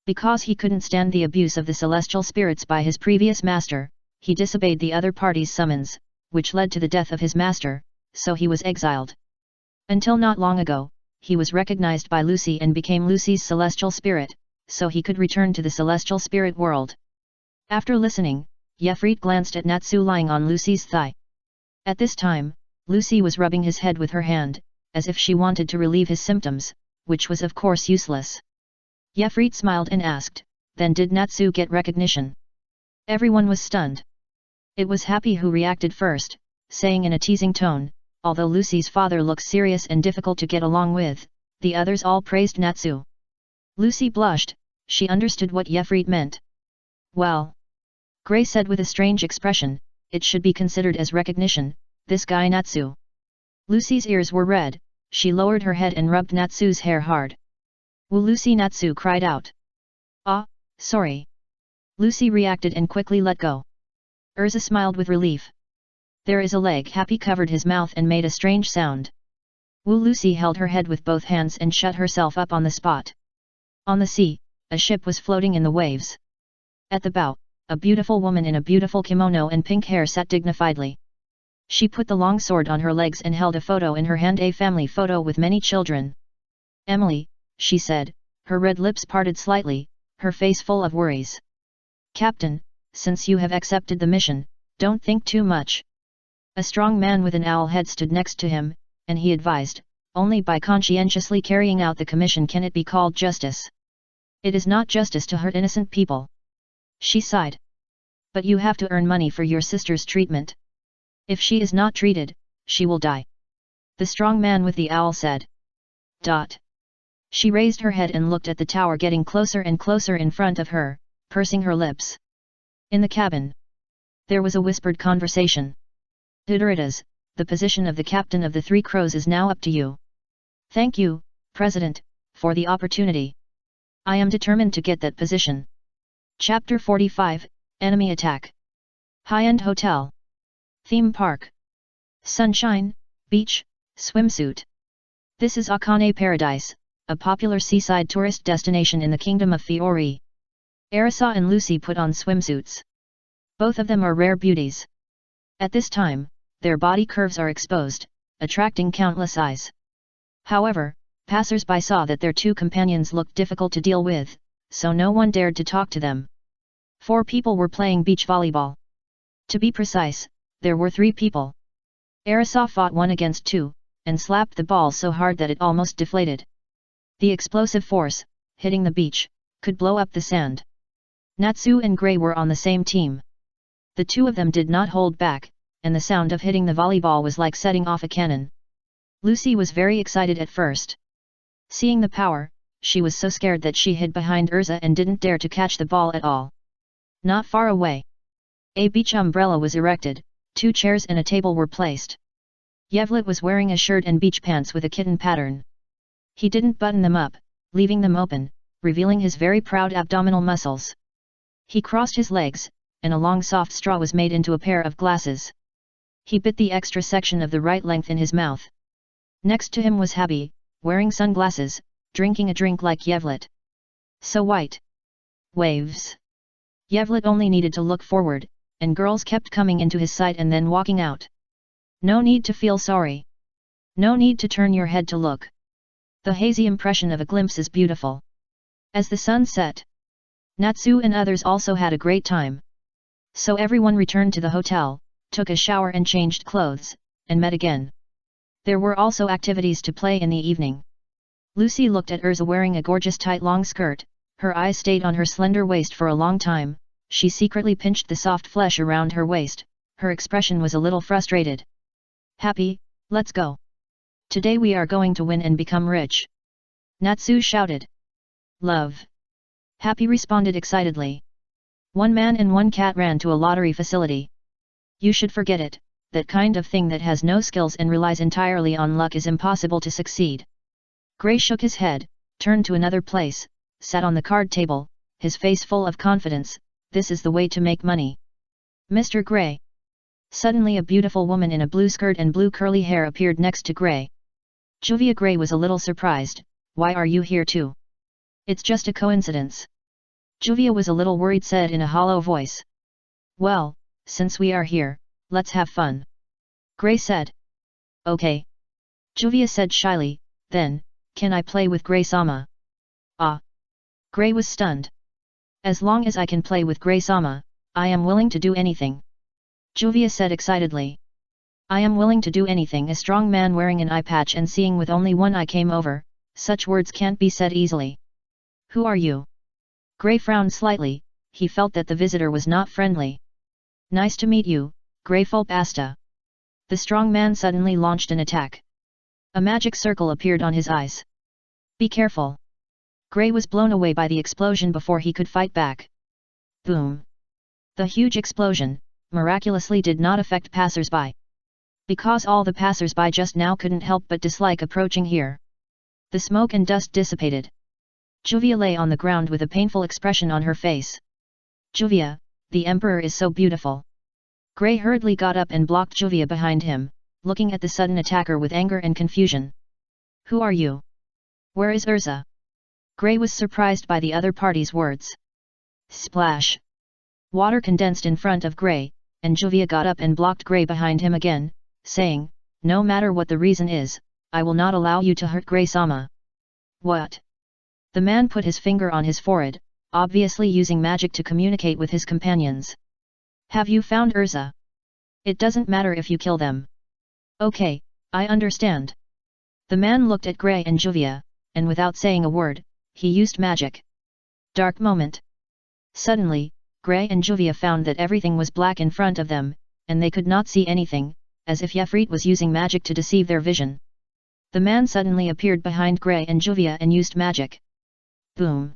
A: Because he couldn't stand the abuse of the celestial spirits by his previous master, he disobeyed the other party's summons, which led to the death of his master, so he was exiled. Until not long ago, he was recognized by Lucy and became Lucy's celestial spirit, so he could return to the celestial spirit world. After listening, Yefrit glanced at Natsu lying on Lucy's thigh. At this time, Lucy was rubbing his head with her hand, as if she wanted to relieve his symptoms, which was of course useless. Yefrit smiled and asked, then did Natsu get recognition? Everyone was stunned. It was Happy who reacted first, saying in a teasing tone, although Lucy's father looks serious and difficult to get along with, the others all praised Natsu. Lucy blushed, she understood what Yefrit meant. Well. Gray said with a strange expression, it should be considered as recognition, this guy Natsu. Lucy's ears were red, she lowered her head and rubbed Natsu's hair hard. Woo Lucy, Natsu cried out. Ah, sorry. Lucy reacted and quickly let go. Urza smiled with relief. There is a leg. Happy covered his mouth and made a strange sound. Woo Lucy held her head with both hands and shut herself up on the spot. On the sea, a ship was floating in the waves. At the bow, a beautiful woman in a beautiful kimono and pink hair sat dignifiedly. She put the long sword on her legs and held a photo in her hand, a family photo with many children. Emily, she said, her red lips parted slightly, her face full of worries. Captain, since you have accepted the mission, don't think too much. A strong man with an owl head stood next to him, and he advised, only by conscientiously carrying out the commission can it be called justice. It is not justice to hurt innocent people. She sighed. But you have to earn money for your sister's treatment. If she is not treated, she will die. The strong man with the owl said. She raised her head and looked at the tower getting closer and closer in front of her, pursing her lips. In the cabin. There was a whispered conversation. Duderitas, the position of the captain of the Three Crows is now up to you. Thank you, President, for the opportunity. I am determined to get that position. Chapter 45, Enemy Attack. High-end Hotel. Theme Park. Sunshine, beach, Swimsuit. This is Akane Paradise, a popular seaside tourist destination in the kingdom of Fiori. Arisa and Lucy put on swimsuits. Both of them are rare beauties. At this time, their body curves are exposed, attracting countless eyes. However, passers-by saw that their two companions looked difficult to deal with, so no one dared to talk to them. 4 people were playing beach volleyball. To be precise, there were 3 people. Arisa fought 1 against 2, and slapped the ball so hard that it almost deflated. The explosive force, hitting the beach, could blow up the sand. Natsu and Gray were on the same team. The two of them did not hold back, and the sound of hitting the volleyball was like setting off a cannon. Lucy was very excited at first. Seeing the power, she was so scared that she hid behind Urza and didn't dare to catch the ball at all. Not far away, a beach umbrella was erected, 2 chairs and a table were placed. Yevlet was wearing a shirt and beach pants with a kitten pattern. He didn't button them up, leaving them open, revealing his very proud abdominal muscles. He crossed his legs, and a long soft straw was made into a pair of glasses. He bit the extra section of the right length in his mouth. Next to him was Habi, wearing sunglasses, drinking a drink like Yevlet. So white. Waves. Yevlet only needed to look forward, and girls kept coming into his sight and then walking out. No need to feel sorry. No need to turn your head to look. The hazy impression of a glimpse is beautiful. As the sun set, Natsu and others also had a great time. So everyone returned to the hotel, took a shower and changed clothes, and met again. There were also activities to play in the evening. Lucy looked at Urza wearing a gorgeous tight long skirt, her eyes stayed on her slender waist for a long time, she secretly pinched the soft flesh around her waist, her expression was a little frustrated. Happy, let's go. Today we are going to win and become rich. Natsu shouted. Love. Happy responded excitedly. 1 man and 1 cat ran to a lottery facility. You should forget it, that kind of thing that has no skills and relies entirely on luck is impossible to succeed. Gray shook his head, turned to another place, sat on the card table, his face full of confidence, this is the way to make money. Mr. Gray. Suddenly a beautiful woman in a blue skirt and blue curly hair appeared next to Gray. Juvia Gray was a little surprised, why are you here too? It's just a coincidence. Juvia was a little worried, said in a hollow voice. Well, since we are here, let's have fun. Gray said. Okay. Juvia said shyly, then, can I play with Gray-sama? Ah. Gray was stunned. As long as I can play with Gray-sama, I am willing to do anything. Juvia said excitedly. I am willing to do anything. A strong man wearing an eye patch and seeing with only one eye came over, such words can't be said easily. Who are you? Gray frowned slightly, he felt that the visitor was not friendly. Nice to meet you, Gray Fulpasta. The strong man suddenly launched an attack. A magic circle appeared on his eyes. Be careful. Gray was blown away by the explosion before he could fight back. Boom. The huge explosion, miraculously did not affect passers-by. Because all the passers-by just now couldn't help but dislike approaching here. The smoke and dust dissipated. Juvia lay on the ground with a painful expression on her face. Juvia, the Emperor is so beautiful. Gray hurriedly got up and blocked Juvia behind him, looking at the sudden attacker with anger and confusion. Who are you? Where is Urza? Gray was surprised by the other party's words. Splash! Water condensed in front of Gray, and Juvia got up and blocked Gray behind him again, saying, no matter what the reason is, I will not allow you to hurt Gray-sama. What? The man put his finger on his forehead, obviously using magic to communicate with his companions. Have you found Urza? It doesn't matter if you kill them. Okay, I understand. The man looked at Gray and Juvia, and without saying a word, he used magic. Dark moment. Suddenly, Gray and Juvia found that everything was black in front of them, and they could not see anything, as if Yefrit was using magic to deceive their vision. The man suddenly appeared behind Gray and Juvia and used magic. Boom!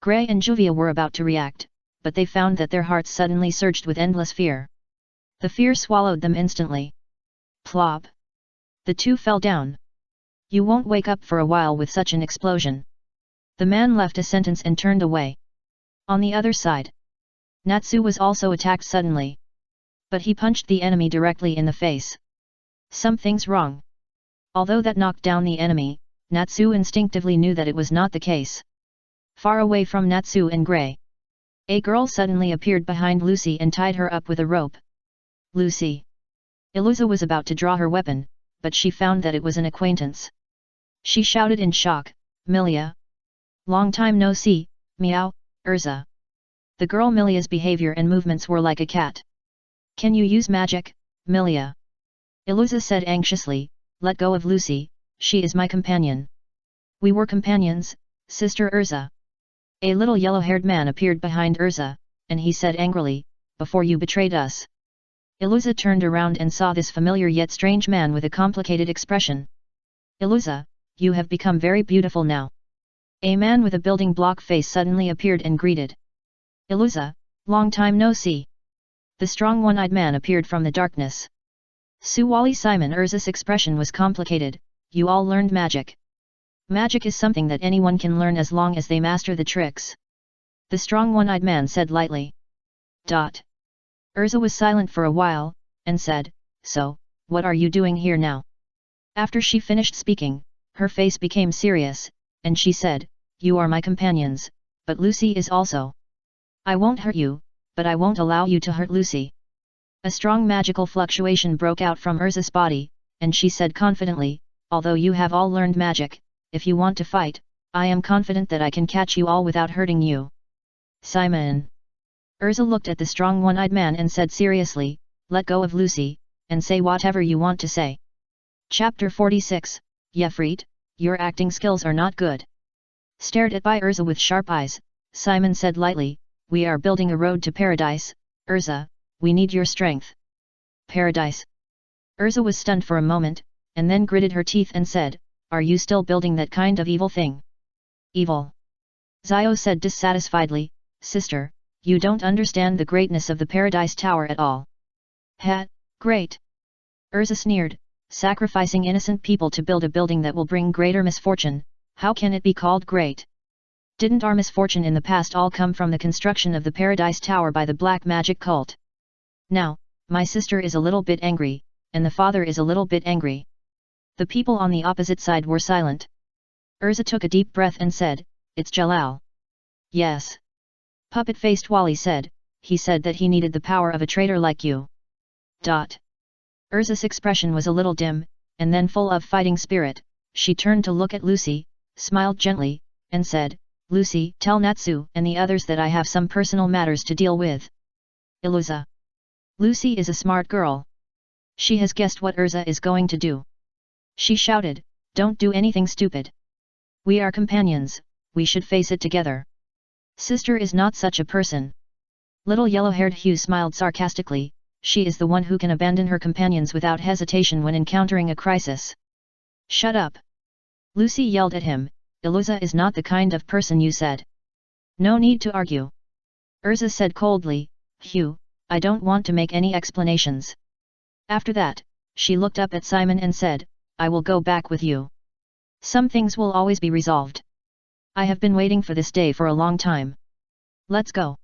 A: Gray and Juvia were about to react, but they found that their hearts suddenly surged with endless fear. The fear swallowed them instantly. Plop! The two fell down. You won't wake up for a while with such an explosion. The man left a sentence and turned away. On the other side, Natsu was also attacked suddenly. But he punched the enemy directly in the face. Something's wrong. Although that knocked down the enemy, Natsu instinctively knew that it was not the case. Far away from Natsu and Gray, a girl suddenly appeared behind Lucy and tied her up with a rope. Lucy. Iluza was about to draw her weapon, but she found that it was an acquaintance. She shouted in shock, Milia. Long time no see, meow, Urza. The girl Milia's behavior and movements were like a cat. Can you use magic, Milia? Iluza said anxiously, let go of Lucy, she is my companion. We were companions, Sister Urza. A little yellow-haired man appeared behind Urza, and he said angrily, before you betrayed us. Iluza turned around and saw this familiar yet strange man with a complicated expression. Iluza, you have become very beautiful now. A man with a building block face suddenly appeared and greeted. Iluza, long time no see. The strong one-eyed man appeared from the darkness. Suwali Simon Urza's expression was complicated, you all learned magic. Magic is something that anyone can learn as long as they master the tricks. The strong one-eyed man said lightly. Urza was silent for a while, and said, so, what are you doing here now? After she finished speaking, her face became serious, and she said, you are my companions, but Lucy is also. I won't hurt you, but I won't allow you to hurt Lucy. A strong magical fluctuation broke out from Urza's body, and she said confidently, although you have all learned magic, if you want to fight, I am confident that I can catch you all without hurting you. Simon. Urza looked at the strong one-eyed man and said seriously, let go of Lucy, and say whatever you want to say. Chapter 46, Yefrit, your acting skills are not good. Stared at by Urza with sharp eyes, Simon said lightly, we are building a road to paradise, Urza, we need your strength. Paradise. Urza was stunned for a moment, and then gritted her teeth and said, are you still building that kind of evil thing? Evil. Zio said dissatisfiedly, sister, you don't understand the greatness of the Paradise Tower at all. Great. Urza sneered, sacrificing innocent people to build a building that will bring greater misfortune, how can it be called great? Didn't our misfortune in the past all come from the construction of the Paradise Tower by the black magic cult? Now, my sister is a little bit angry, and the father is a little bit angry. The people on the opposite side were silent. Urza took a deep breath and said, it's Jalal. Yes. Puppet-faced Wali said, he said that he needed the power of a traitor like you. Urza's expression was a little dim, and then full of fighting spirit, she turned to look at Lucy, smiled gently, and said, Lucy, tell Natsu and the others that I have some personal matters to deal with. Iluza. Lucy is a smart girl. She has guessed what Urza is going to do. She shouted, don't do anything stupid. We are companions, we should face it together. Sister is not such a person. Little yellow-haired Hugh smiled sarcastically, she is the one who can abandon her companions without hesitation when encountering a crisis. Shut up. Lucy yelled at him, Iluza is not the kind of person you said. No need to argue. Urza said coldly, Hugh, I don't want to make any explanations. After that, she looked up at Simon and said, I will go back with you. Some things will always be resolved. I have been waiting for this day for a long time. Let's go.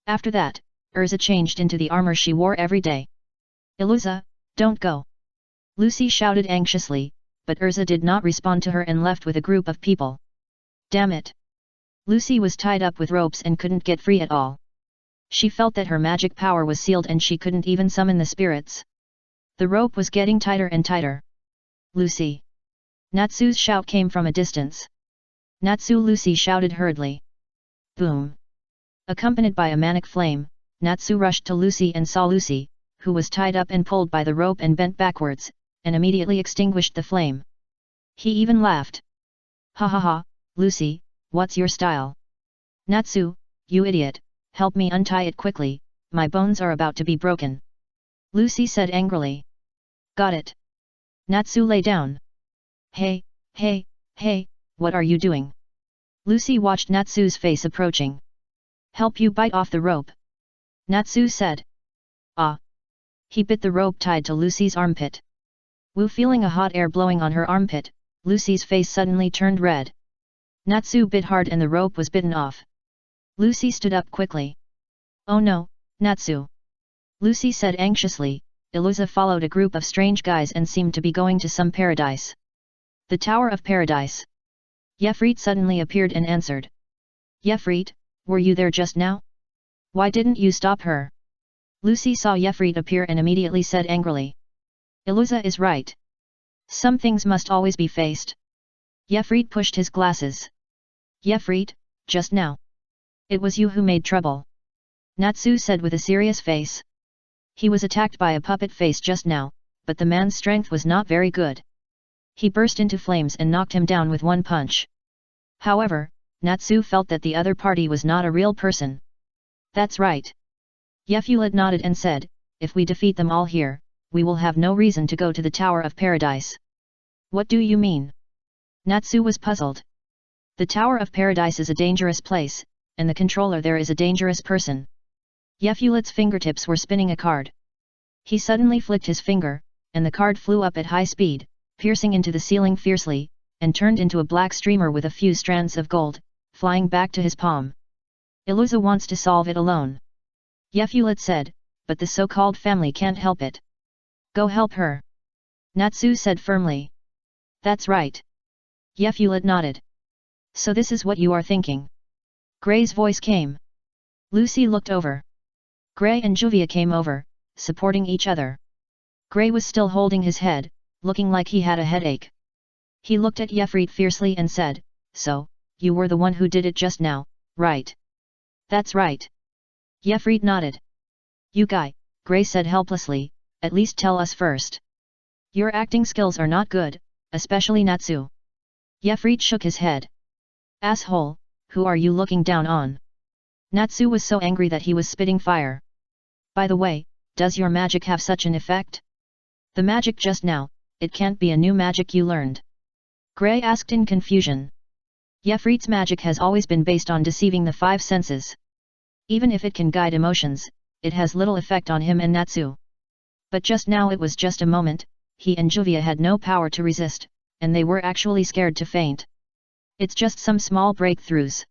A: After that, Urza changed into the armor she wore every day. Iluza, don't go. Lucy shouted anxiously, but Urza did not respond to her and left with a group of people. Damn it. Lucy was tied up with ropes and couldn't get free at all. She felt that her magic power was sealed and she couldn't even summon the spirits. The rope was getting tighter and tighter. Lucy. Natsu's shout came from a distance. Natsu, Lucy shouted hurriedly. Boom. Accompanied by a manic flame, Natsu rushed to Lucy and saw Lucy, who was tied up and pulled by the rope and bent backwards, and immediately extinguished the flame. He even laughed. Ha ha ha, Lucy, what's your style? Natsu, you idiot, help me untie it quickly, my bones are about to be broken. Lucy said angrily. Got it. Natsu lay down. Hey, what are you doing? Lucy watched Natsu's face approaching. Help you bite off the rope. Natsu said. Ah. He bit the rope tied to Lucy's armpit. Wu feeling a hot air blowing on her armpit, Lucy's face suddenly turned red. Natsu bit hard and the rope was bitten off. Lucy stood up quickly. Oh no, Natsu. Lucy said anxiously. Iluza followed a group of strange guys and seemed to be going to some paradise. The Tower of Paradise. Yefrit suddenly appeared and answered. Yefrit, were you there just now? Why didn't you stop her? Lucy saw Yefrit appear and immediately said angrily. Iluza is right. Some things must always be faced. Yefrit pushed his glasses. Yefrit, just now. It was you who made trouble. Natsu said with a serious face. He was attacked by a puppet face just now, but the man's strength was not very good. He burst into flames and knocked him down with one punch. However, Natsu felt that the other party was not a real person. That's right. Yefrit nodded and said, if we defeat them all here, we will have no reason to go to the Tower of Paradise. What do you mean? Natsu was puzzled. The Tower of Paradise is a dangerous place, and the controller there is a dangerous person. Yefrit's fingertips were spinning a card. He suddenly flicked his finger, and the card flew up at high speed, piercing into the ceiling fiercely, and turned into a black streamer with a few strands of gold, flying back to his palm. Iluza wants to solve it alone. Yefrit said, but the so-called family can't help it. Go help her. Natsu said firmly. That's right. Yefrit nodded. So this is what you are thinking. Gray's voice came. Lucy looked over. Gray and Juvia came over, supporting each other. Gray was still holding his head, looking like he had a headache. He looked at Yefrit fiercely and said, so, you were the one who did it just now, right? That's right. Yefrit nodded. You guy, Gray said helplessly, at least tell us first. Your acting skills are not good, especially Natsu. Yefrit shook his head. Asshole, who are you looking down on? Natsu was so angry that he was spitting fire. By the way, does your magic have such an effect? The magic just now, it can't be a new magic you learned. Gray asked in confusion. Yefrit's magic has always been based on deceiving the five senses. Even if it can guide emotions, it has little effect on him and Natsu. But just now it was just a moment, he and Juvia had no power to resist, and they were actually scared to faint. It's just some small breakthroughs.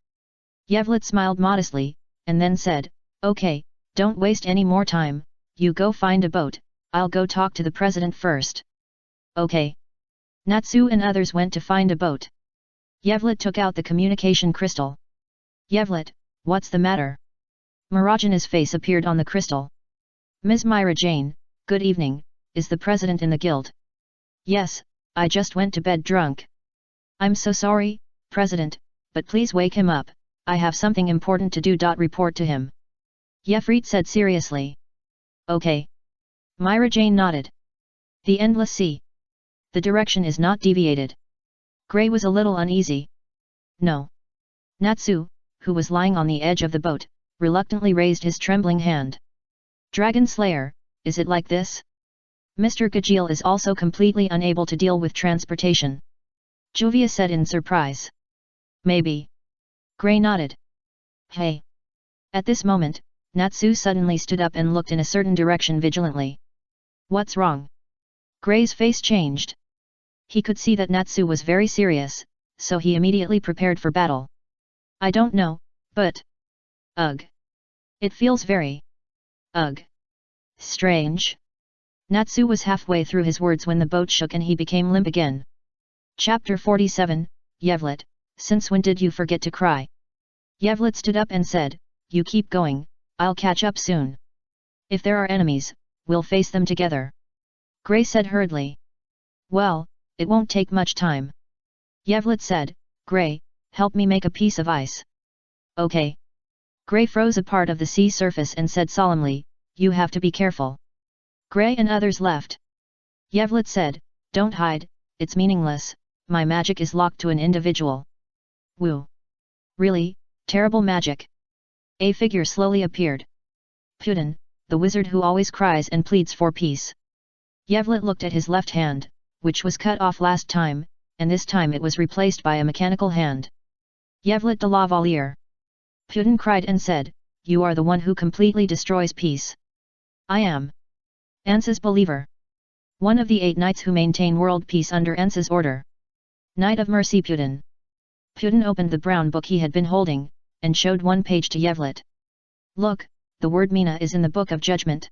A: Yefrit smiled modestly, and then said, okay, don't waste any more time, you go find a boat, I'll go talk to the president first. Okay. Natsu and others went to find a boat. Yefrit took out the communication crystal. Yefrit, what's the matter? Marajana's face appeared on the crystal. Ms. Myra Jane, good evening, is the president in the guild? Yes, I just went to bed drunk. I'm so sorry, President, but please wake him up, I have something important to do. Report to him. Yefrit said seriously. Okay. Myra Jane nodded. The endless sea. The direction is not deviated. Gray was a little uneasy. No. Natsu, who was lying on the edge of the boat, reluctantly raised his trembling hand. Dragon Slayer, is it like this? Mr. Gajeel is also completely unable to deal with transportation. Juvia said in surprise. Maybe. Gray nodded. Hey. At this moment, Natsu suddenly stood up and looked in a certain direction vigilantly. What's wrong? Gray's face changed. He could see that Natsu was very serious, so he immediately prepared for battle. I don't know, but... Ugh. It feels very... Ugh. Strange. Natsu was halfway through his words when the boat shook and he became limp again. Chapter 47, Yefrit, since when did you forget to cry? Yefrit stood up and said, you keep going, I'll catch up soon. If there are enemies, we'll face them together. Gray said hurriedly. Well, it won't take much time. Yefrit said, Gray, help me make a piece of ice. Okay. Gray froze a part of the sea surface and said solemnly, you have to be careful. Gray and others left. Yefrit said, don't hide, it's meaningless, my magic is locked to an individual. Woo. Really, terrible magic. A figure slowly appeared. Putin, the wizard who always cries and pleads for peace. Yefrit looked at his left hand, which was cut off last time, and this time it was replaced by a mechanical hand. Yefrit de Lavalier. Putin cried and said, you are the one who completely destroys peace. I am. Ansa's believer. One of the 8 knights who maintain world peace under Ansa's order. Knight of Mercy Putin. Putin opened the brown book he had been holding, and showed one page to Yefrit. Look, the word Mina is in the book of judgment.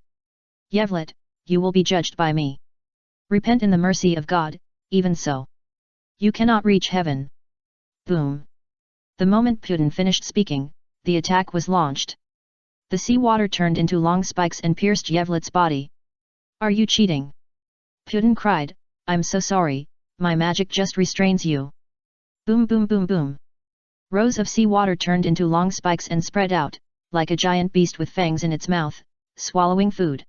A: Yefrit, you will be judged by me. Repent in the mercy of God, even so. You cannot reach heaven. Boom. The moment Putin finished speaking, the attack was launched. The seawater turned into long spikes and pierced Yevlet's body. Are you cheating? Putin cried, I'm so sorry, my magic just restrains you. Boom boom boom boom. Rows of seawater turned into long spikes and spread out, like a giant beast with fangs in its mouth, swallowing food.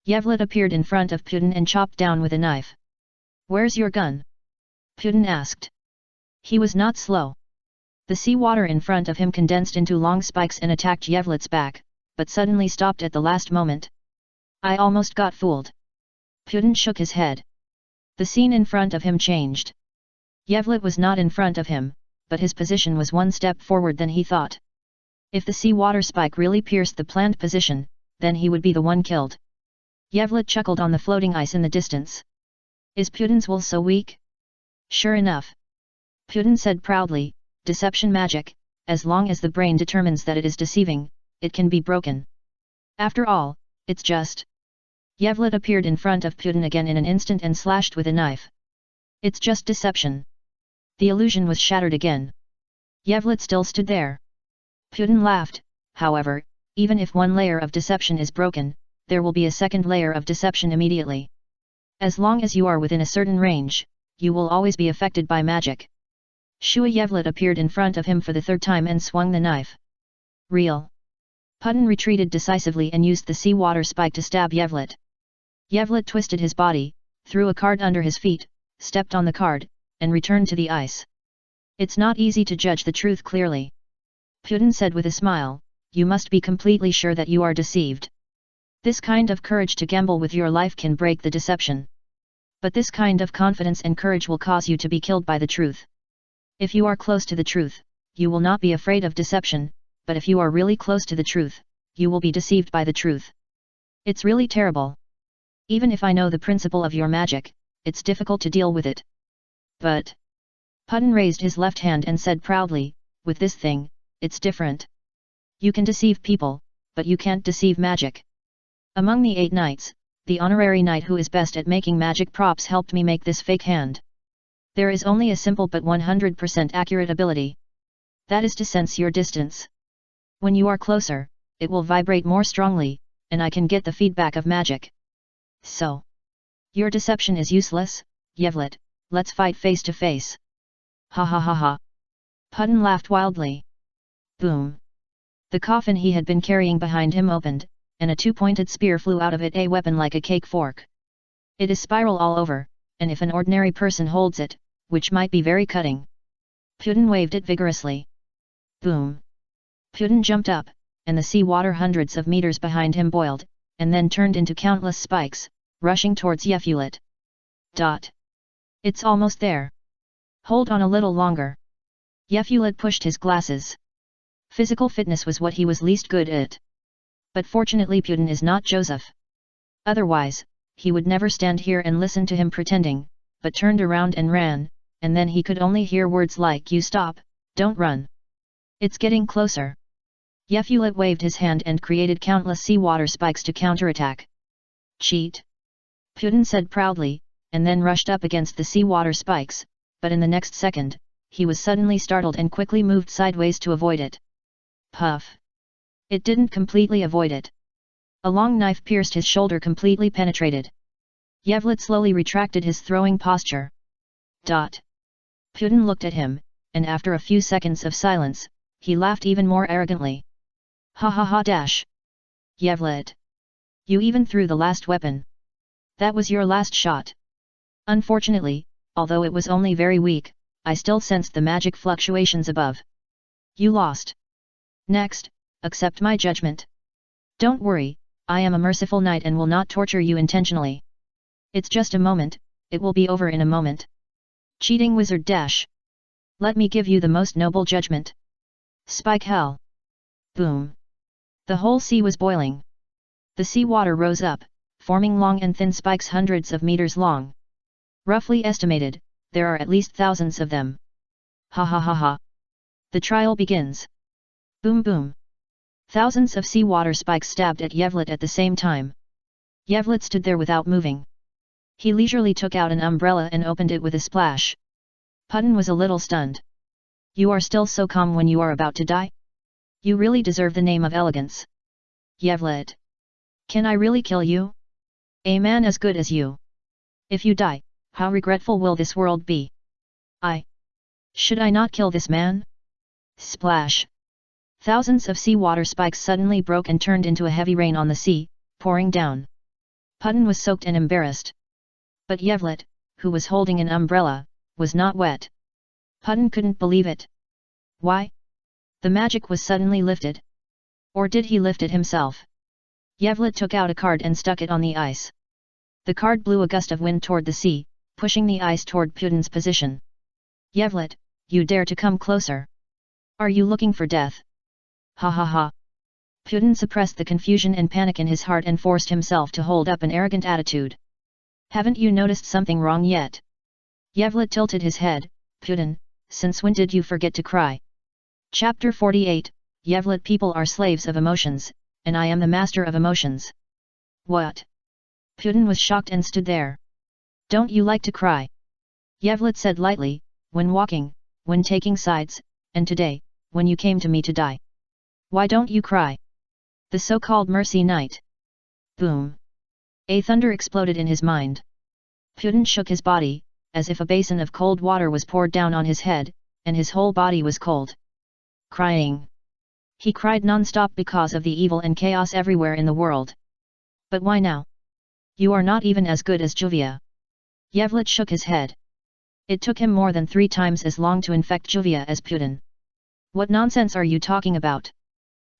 A: Yevlet appeared in front of Putin and chopped down with a knife. Where's your gun? Putin asked. He was not slow. The seawater in front of him condensed into long spikes and attacked Yevlet's back, but suddenly stopped at the last moment. I almost got fooled. Putin shook his head. The scene in front of him changed. Yevlet was not in front of him, but his position was one step forward than he thought. If the seawater spike really pierced the planned position, then he would be the one killed. Yevlet chuckled on the floating ice in the distance. Is Putin's will so weak? Sure enough. Putin said proudly, deception magic, as long as the brain determines that it is deceiving, it can be broken. After all, it's just. Yevlet appeared in front of Putin again in an instant and slashed with a knife. It's just deception. The illusion was shattered again. Yevlet still stood there. Putin laughed, however, even if one layer of deception is broken, there will be a second layer of deception immediately. As long as you are within a certain range, you will always be affected by magic. Shua Yevlet appeared in front of him for the third time and swung the knife. Real. Putin retreated decisively and used the seawater spike to stab Yevlet. Yevlet twisted his body, threw a card under his feet, stepped on the card, and returned to the ice. It's not easy to judge the truth clearly. Putin said with a smile, you must be completely sure that you are deceived. This kind of courage to gamble with your life can break the deception. But this kind of confidence and courage will cause you to be killed by the truth. If you are close to the truth, you will not be afraid of deception, but if you are really close to the truth, you will be deceived by the truth. It's really terrible. Even if I know the principle of your magic, it's difficult to deal with it. But Putin raised his left hand and said proudly, with this thing, it's different. You can deceive people, but you can't deceive magic. Among the 8 knights, the honorary knight who is best at making magic props helped me make this fake hand. There is only a simple but 100% accurate ability. That is to sense your distance. When you are closer, it will vibrate more strongly, and I can get the feedback of magic. So, your deception is useless, Yevlet, let's fight face to face. Ha ha ha ha. Putin laughed wildly. Boom. The coffin he had been carrying behind him opened, and a 2-pointed spear flew out of it, a weapon like a cake fork. It is spiral all over, and if an ordinary person holds it, which might be very cutting. Putin waved it vigorously. Boom. Putin jumped up, and the sea water hundreds of meters behind him boiled, and then turned into countless spikes, rushing towards Yevlet. It's almost there. Hold on a little longer. Yevlet pushed his glasses. Physical fitness was what he was least good at. But fortunately Putin is not Joseph. Otherwise, he would never stand here and listen to him pretending, but turned around and ran, and then he could only hear words like you stop, don't run. It's getting closer. Yevlet waved his hand and created countless seawater spikes to counterattack. Cheat. Putin said proudly, and then rushed up against the seawater spikes, but in the next second, he was suddenly startled and quickly moved sideways to avoid it. Puff. It didn't completely avoid it. A long knife pierced his shoulder, completely penetrated. Yevlet slowly retracted his throwing posture. Putin looked at him, and after a few seconds of silence, he laughed even more arrogantly. Ha ha ha dash. Yevlet. You even threw the last weapon. That was your last shot. Unfortunately, although it was only very weak, I still sensed the magic fluctuations above. You lost. Next, accept my judgment. Don't worry, I am a merciful knight and will not torture you intentionally. It's just a moment, it will be over in a moment. Cheating wizard dash. Let me give you the most noble judgment. Spike hell. Boom. The whole sea was boiling. The sea water rose up, forming long and thin spikes hundreds of meters long. Roughly estimated, there are at least thousands of them. Ha ha ha ha. The trial begins. Boom boom. Thousands of seawater spikes stabbed at Yevlet at the same time. Yevlet stood there without moving. He leisurely took out an umbrella and opened it with a splash. Putin was a little stunned. You are still so calm when you are about to die? You really deserve the name of elegance. Yevlet. Can I really kill you? A man as good as you. If you die, how regretful will this world be? Should I not kill this man? Splash! Thousands of seawater spikes suddenly broke and turned into a heavy rain on the sea, pouring down. Putin was soaked and embarrassed. But Yevlet, who was holding an umbrella, was not wet. Putin couldn't believe it. Why? The magic was suddenly lifted. Or did he lift it himself? Yevlet took out a card and stuck it on the ice. The card blew a gust of wind toward the sea, pushing the ice toward Putin's position. Yevlet, you dare to come closer? Are you looking for death? Ha ha ha. Putin suppressed the confusion and panic in his heart and forced himself to hold up an arrogant attitude. Haven't you noticed something wrong yet? Yevlet tilted his head. Putin, since when did you forget to cry? Chapter 48, Yevlet. People are slaves of emotions, and I am the master of emotions. What? Putin was shocked and stood there. Don't you like to cry? Yevlet said lightly, when walking, when taking sides, and today, when you came to me to die. Why don't you cry? The so-called mercy night. Boom! A thunder exploded in his mind. Putin shook his body, as if a basin of cold water was poured down on his head, and his whole body was cold. Crying. He cried non-stop because of the evil and chaos everywhere in the world. But why now? You are not even as good as Juvia. Yevlet shook his head. It took him more than 3 times as long to infect Juvia as Putin. What nonsense are you talking about?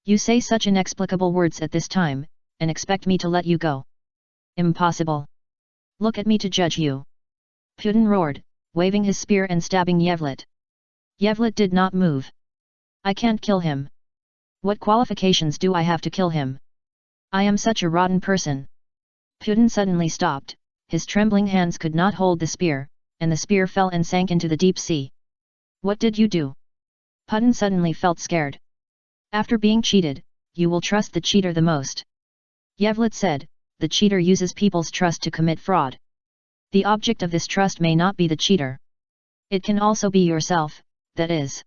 A: You say such inexplicable words at this time, and expect me to let you go. Impossible. Look at me to judge you. Putin roared, waving his spear and stabbing Yevlet. Yevlet did not move. I can't kill him. What qualifications do I have to kill him? I am such a rotten person. Putin suddenly stopped, his trembling hands could not hold the spear, and the spear fell and sank into the deep sea. What did you do? Putin suddenly felt scared. After being cheated, you will trust the cheater the most. Yevlet said, the cheater uses people's trust to commit fraud. The object of this trust may not be the cheater. It can also be yourself, that is.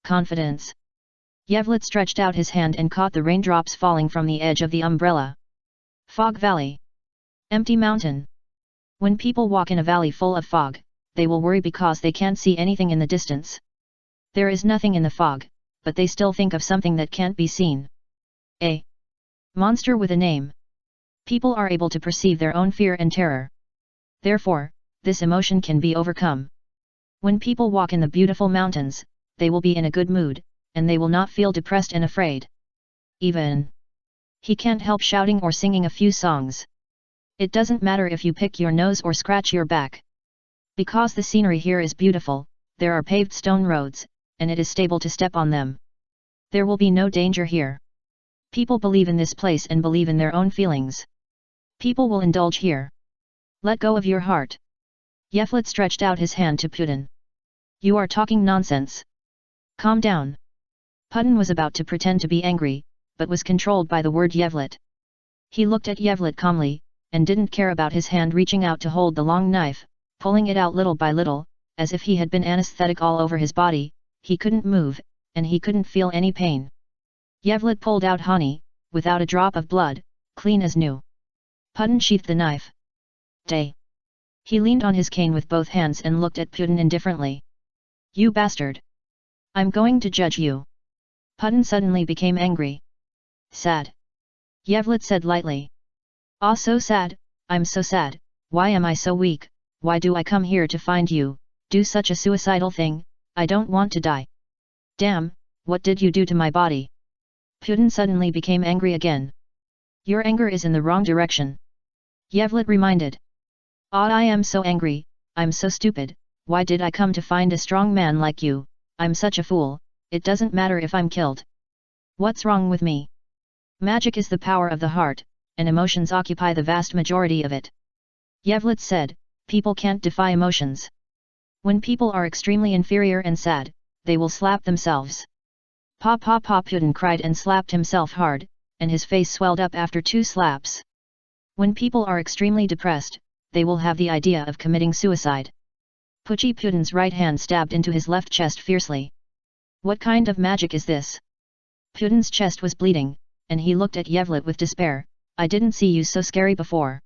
A: Confidence. Yevlet stretched out his hand and caught the raindrops falling from the edge of the umbrella. Fog Valley. Empty mountain. When people walk in a valley full of fog, they will worry because they can't see anything in the distance. There is nothing in the fog, but they still think of something that can't be seen. A monster with a name. People are able to perceive their own fear and terror. Therefore, this emotion can be overcome. When people walk in the beautiful mountains, they will be in a good mood, and they will not feel depressed and afraid. Even he can't help shouting or singing a few songs. It doesn't matter if you pick your nose or scratch your back. Because the scenery here is beautiful, there are paved stone roads, and it is stable to step on them. There will be no danger here. People believe in this place and believe in their own feelings. People will indulge here. Let go of your heart. Yevlet stretched out his hand to Putin. You are talking nonsense. Calm down. Putin was about to pretend to be angry, but was controlled by the word Yevlet. He looked at Yevlet calmly, and didn't care about his hand reaching out to hold the long knife, pulling it out little by little, as if he had been anesthetic all over his body. He couldn't move, and he couldn't feel any pain. Yevlet pulled out honey, without a drop of blood, clean as new. Putin sheathed the knife. Day. He leaned on his cane with both hands and looked at Putin indifferently. You bastard! I'm going to judge you. Putin suddenly became angry. Sad. Yevlet said lightly. Ah, so sad, I'm so sad. Why am I so weak? Why do I come here to find you, do such a suicidal thing? I don't want to die. Damn, what did you do to my body? Putin suddenly became angry again. Your anger is in the wrong direction. Yevlet reminded. Ah, I am so angry, I'm so stupid. Why did I come to find a strong man like you? I'm such a fool. It doesn't matter if I'm killed. What's wrong with me? Magic is the power of the heart, and emotions occupy the vast majority of it. Yevlet said, people can't defy emotions. When people are extremely inferior and sad, they will slap themselves. Pa pa pa, Putin cried and slapped himself hard, and his face swelled up after 2 slaps. When people are extremely depressed, they will have the idea of committing suicide. Puchi Putin's right hand stabbed into his left chest fiercely. What kind of magic is this? Putin's chest was bleeding, and he looked at Yevlet with despair. I didn't see you so scary before.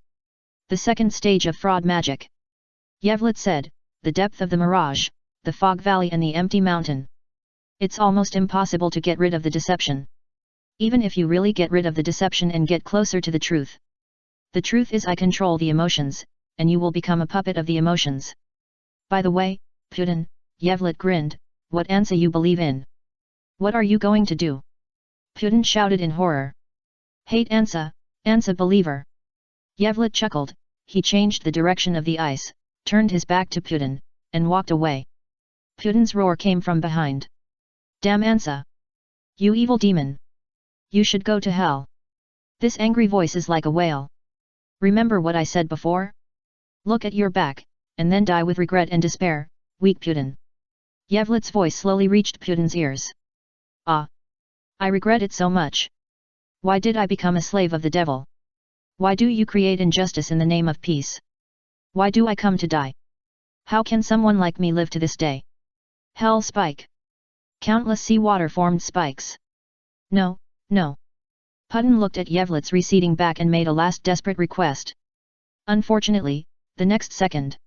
A: The second stage of fraud magic. Yevlet said, the depth of the mirage, the fog valley and the empty mountain. It's almost impossible to get rid of the deception. Even if you really get rid of the deception and get closer to the truth. The truth is I control the emotions, and you will become a puppet of the emotions. By the way, Putin, Yevlet grinned, what Ansa you believe in? What are you going to do? Putin shouted in horror. Hate Ansa, Ansa believer. Yevlet chuckled, he changed the direction of the ice, turned his back to Putin, and walked away. Putin's roar came from behind. Damn Ansa! You evil demon! You should go to hell! This angry voice is like a whale. Remember what I said before? Look at your back, and then die with regret and despair, weak Putin. Yevlet's voice slowly reached Putin's ears. Ah! I regret it so much. Why did I become a slave of the devil? Why do you create injustice in the name of peace? Why do I come to die? How can someone like me live to this day? Hell spike! Countless seawater formed spikes. No, no. Putin looked at Yevlet's receding back and made a last desperate request. Unfortunately, the next second,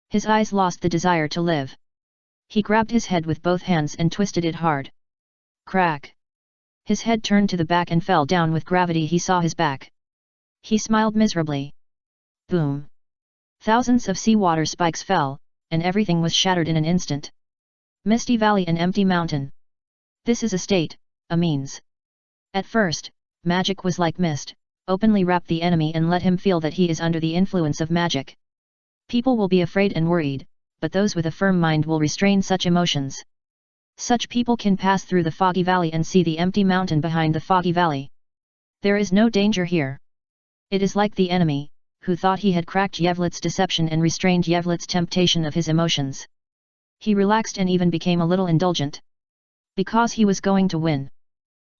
A: his eyes lost the desire to live. He grabbed his head with both hands and twisted it hard. Crack! His head turned to the back and fell down with gravity. He saw his back. He smiled miserably. Boom! Thousands of seawater spikes fell, and everything was shattered in an instant. Misty Valley and Empty Mountain. This is a state, a means. At first, magic was like mist, openly wrap the enemy and let him feel that he is under the influence of magic. People will be afraid and worried, but those with a firm mind will restrain such emotions. Such people can pass through the foggy valley and see the empty mountain behind the foggy valley. There is no danger here. It is like the enemy, who thought he had cracked Yevlet's deception and restrained Yevlet's temptation of his emotions. He relaxed and even became a little indulgent. Because he was going to win.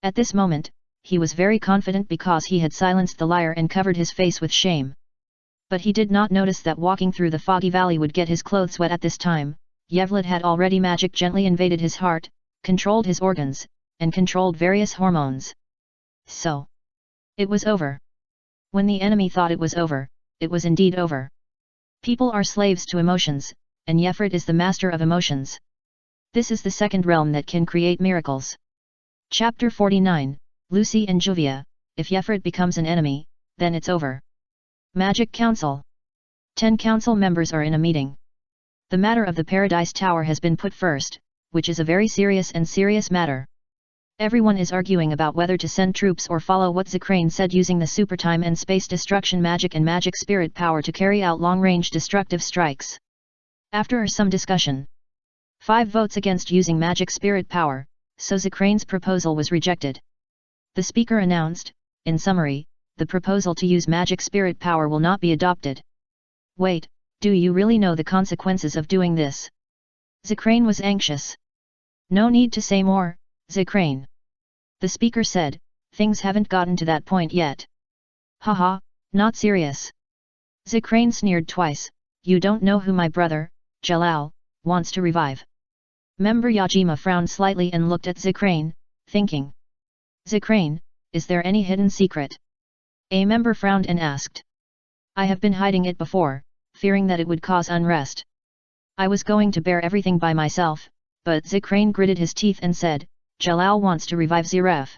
A: At this moment, he was very confident because he had silenced the liar and covered his face with shame. But he did not notice that walking through the foggy valley would get his clothes wet at this time. Yevlet had already magic gently invaded his heart, controlled his organs, and controlled various hormones. So, it was over. When the enemy thought it was over, it was indeed over. People are slaves to emotions, and Yevlet is the master of emotions. This is the second realm that can create miracles. Chapter 49, Lucy and Juvia. If Yevlet becomes an enemy, then it's over. Magic Council. 10 council members are in a meeting. The matter of the Paradise Tower has been put first, which is a very serious matter. Everyone is arguing about whether to send troops or follow what Zakrane said, using the supertime and space destruction magic and magic spirit power to carry out long-range destructive strikes. After some discussion, 5 votes against using magic spirit power, so Zakrane's proposal was rejected. The speaker announced, in summary, the proposal to use magic spirit power will not be adopted. Wait, do you really know the consequences of doing this? Zakrane was anxious. No need to say more, Zakrane. The speaker said, things haven't gotten to that point yet. Haha, not serious. Zakrane sneered twice, you don't know who my brother, Jalal, wants to revive. Member Yajima frowned slightly and looked at Zakrane, thinking. Zakrane, is there any hidden secret? A member frowned and asked. I have been hiding it before, fearing that it would cause unrest. I was going to bear everything by myself, but Zakrane gritted his teeth and said, Jalal wants to revive Zeref.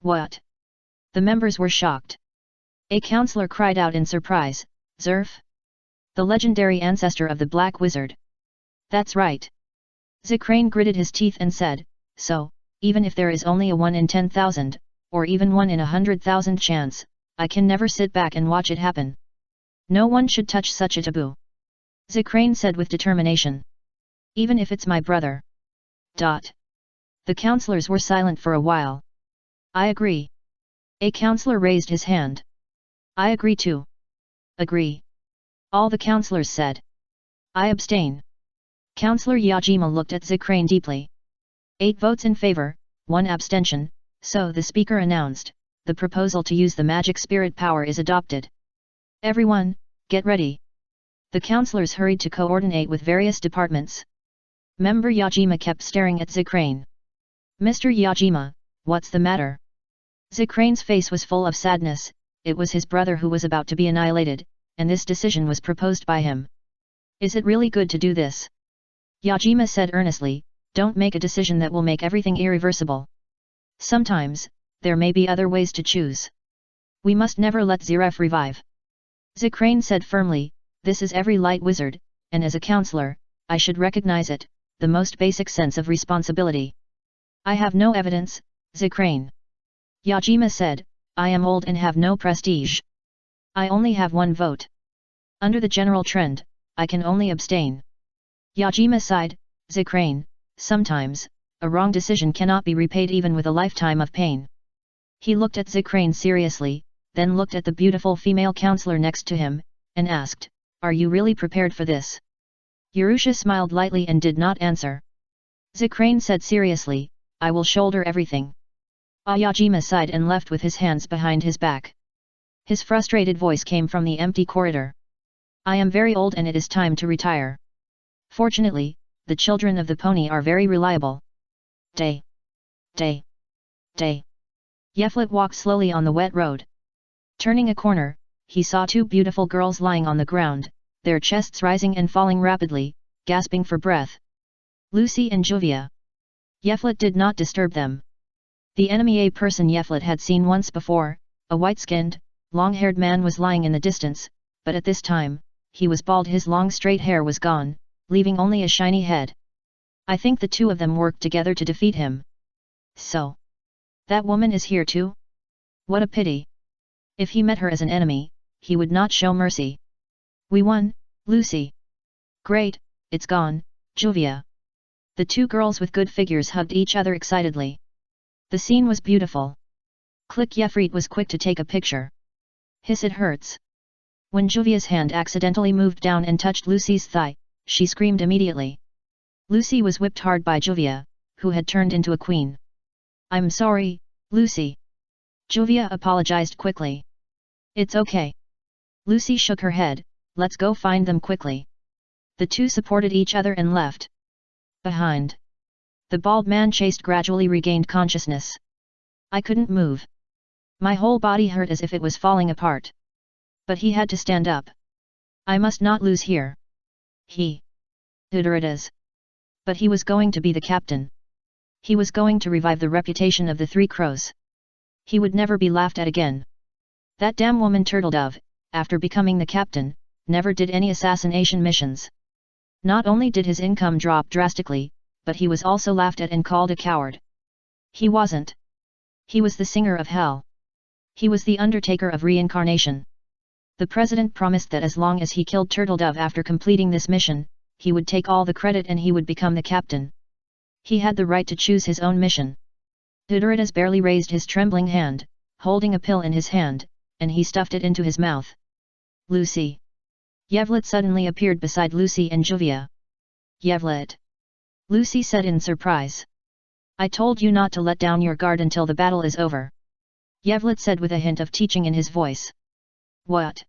A: What? The members were shocked. A counselor cried out in surprise, Zerf? The legendary ancestor of the Black Wizard. That's right. Zakrane gritted his teeth and said, so, even if there is only a 1 in 10,000, or even 1 in 100,000 chance, I can never sit back and watch it happen. No one should touch such a taboo. Zakrane said with determination. Even if it's my brother. The counselors were silent for a while. I agree. A counselor raised his hand. I agree too. Agree. All the counselors said. I abstain. Counselor Yajima looked at Zakrane deeply. 8 votes in favor, 1 abstention, so the speaker announced, the proposal to use the magic spirit power is adopted. Everyone, get ready. The counselors hurried to coordinate with various departments. Member Yajima kept staring at Zikrane. Mr. Yajima, what's the matter? Zikrane's face was full of sadness. It was his brother who was about to be annihilated, and this decision was proposed by him. Is it really good to do this? Yajima said earnestly, don't make a decision that will make everything irreversible. Sometimes, there may be other ways to choose. We must never let Ziref revive. Zikrane said firmly, this is every light wizard, and as a counselor, I should recognize it, the most basic sense of responsibility. I have no evidence, Zikrane. Yajima said, I am old and have no prestige. I only have one vote. Under the general trend, I can only abstain. Yajima sighed, Zikrane, sometimes, a wrong decision cannot be repaid even with a lifetime of pain. He looked at Zikrane seriously, then looked at the beautiful female counselor next to him, and asked, are you really prepared for this? Urusha smiled lightly and did not answer. Zikrane said seriously, I will shoulder everything. Yajima sighed and left with his hands behind his back. His frustrated voice came from the empty corridor. I am very old and it is time to retire. Fortunately, the children of the pony are very reliable. Day. Day. Day. Yeflet walked slowly on the wet road. Turning a corner, he saw two beautiful girls lying on the ground, their chests rising and falling rapidly, gasping for breath. Lucy and Juvia. Yeflet did not disturb them. The enemy person Yeflet had seen once before, a white-skinned, long-haired man was lying in the distance, but at this time, he was bald, his long straight hair was gone, leaving only a shiny head. I think the two of them worked together to defeat him. So. That woman is here too? What a pity. If he met her as an enemy, he would not show mercy. We won, Lucy. Great, it's gone, Juvia. The two girls with good figures hugged each other excitedly. The scene was beautiful. Click Yefrit was quick to take a picture. Hiss, it hurts. When Juvia's hand accidentally moved down and touched Lucy's thigh, she screamed immediately. Lucy was whipped hard by Juvia, who had turned into a queen. I'm sorry, Lucy. Juvia apologized quickly. It's okay. Lucy shook her head, let's go find them quickly. The two supported each other and left. Behind. The bald man chased gradually regained consciousness. I couldn't move. My whole body hurt as if it was falling apart. But he had to stand up. I must not lose here. Udaritas. But he was going to be the captain. He was going to revive the reputation of the Three Crows. He would never be laughed at again. That damn woman Turtledove, after becoming the captain, never did any assassination missions. Not only did his income drop drastically, but he was also laughed at and called a coward. He wasn't. He was the singer of hell. He was the undertaker of reincarnation. The president promised that as long as he killed Turtledove after completing this mission, he would take all the credit and he would become the captain. He had the right to choose his own mission. Udaritas barely raised his trembling hand, holding a pill in his hand, and he stuffed it into his mouth. Lucy. Yevlet suddenly appeared beside Lucy and Juvia. Yevlet. Lucy said in surprise. I told you not to let down your guard until the battle is over. Yevlet said with a hint of teaching in his voice. What?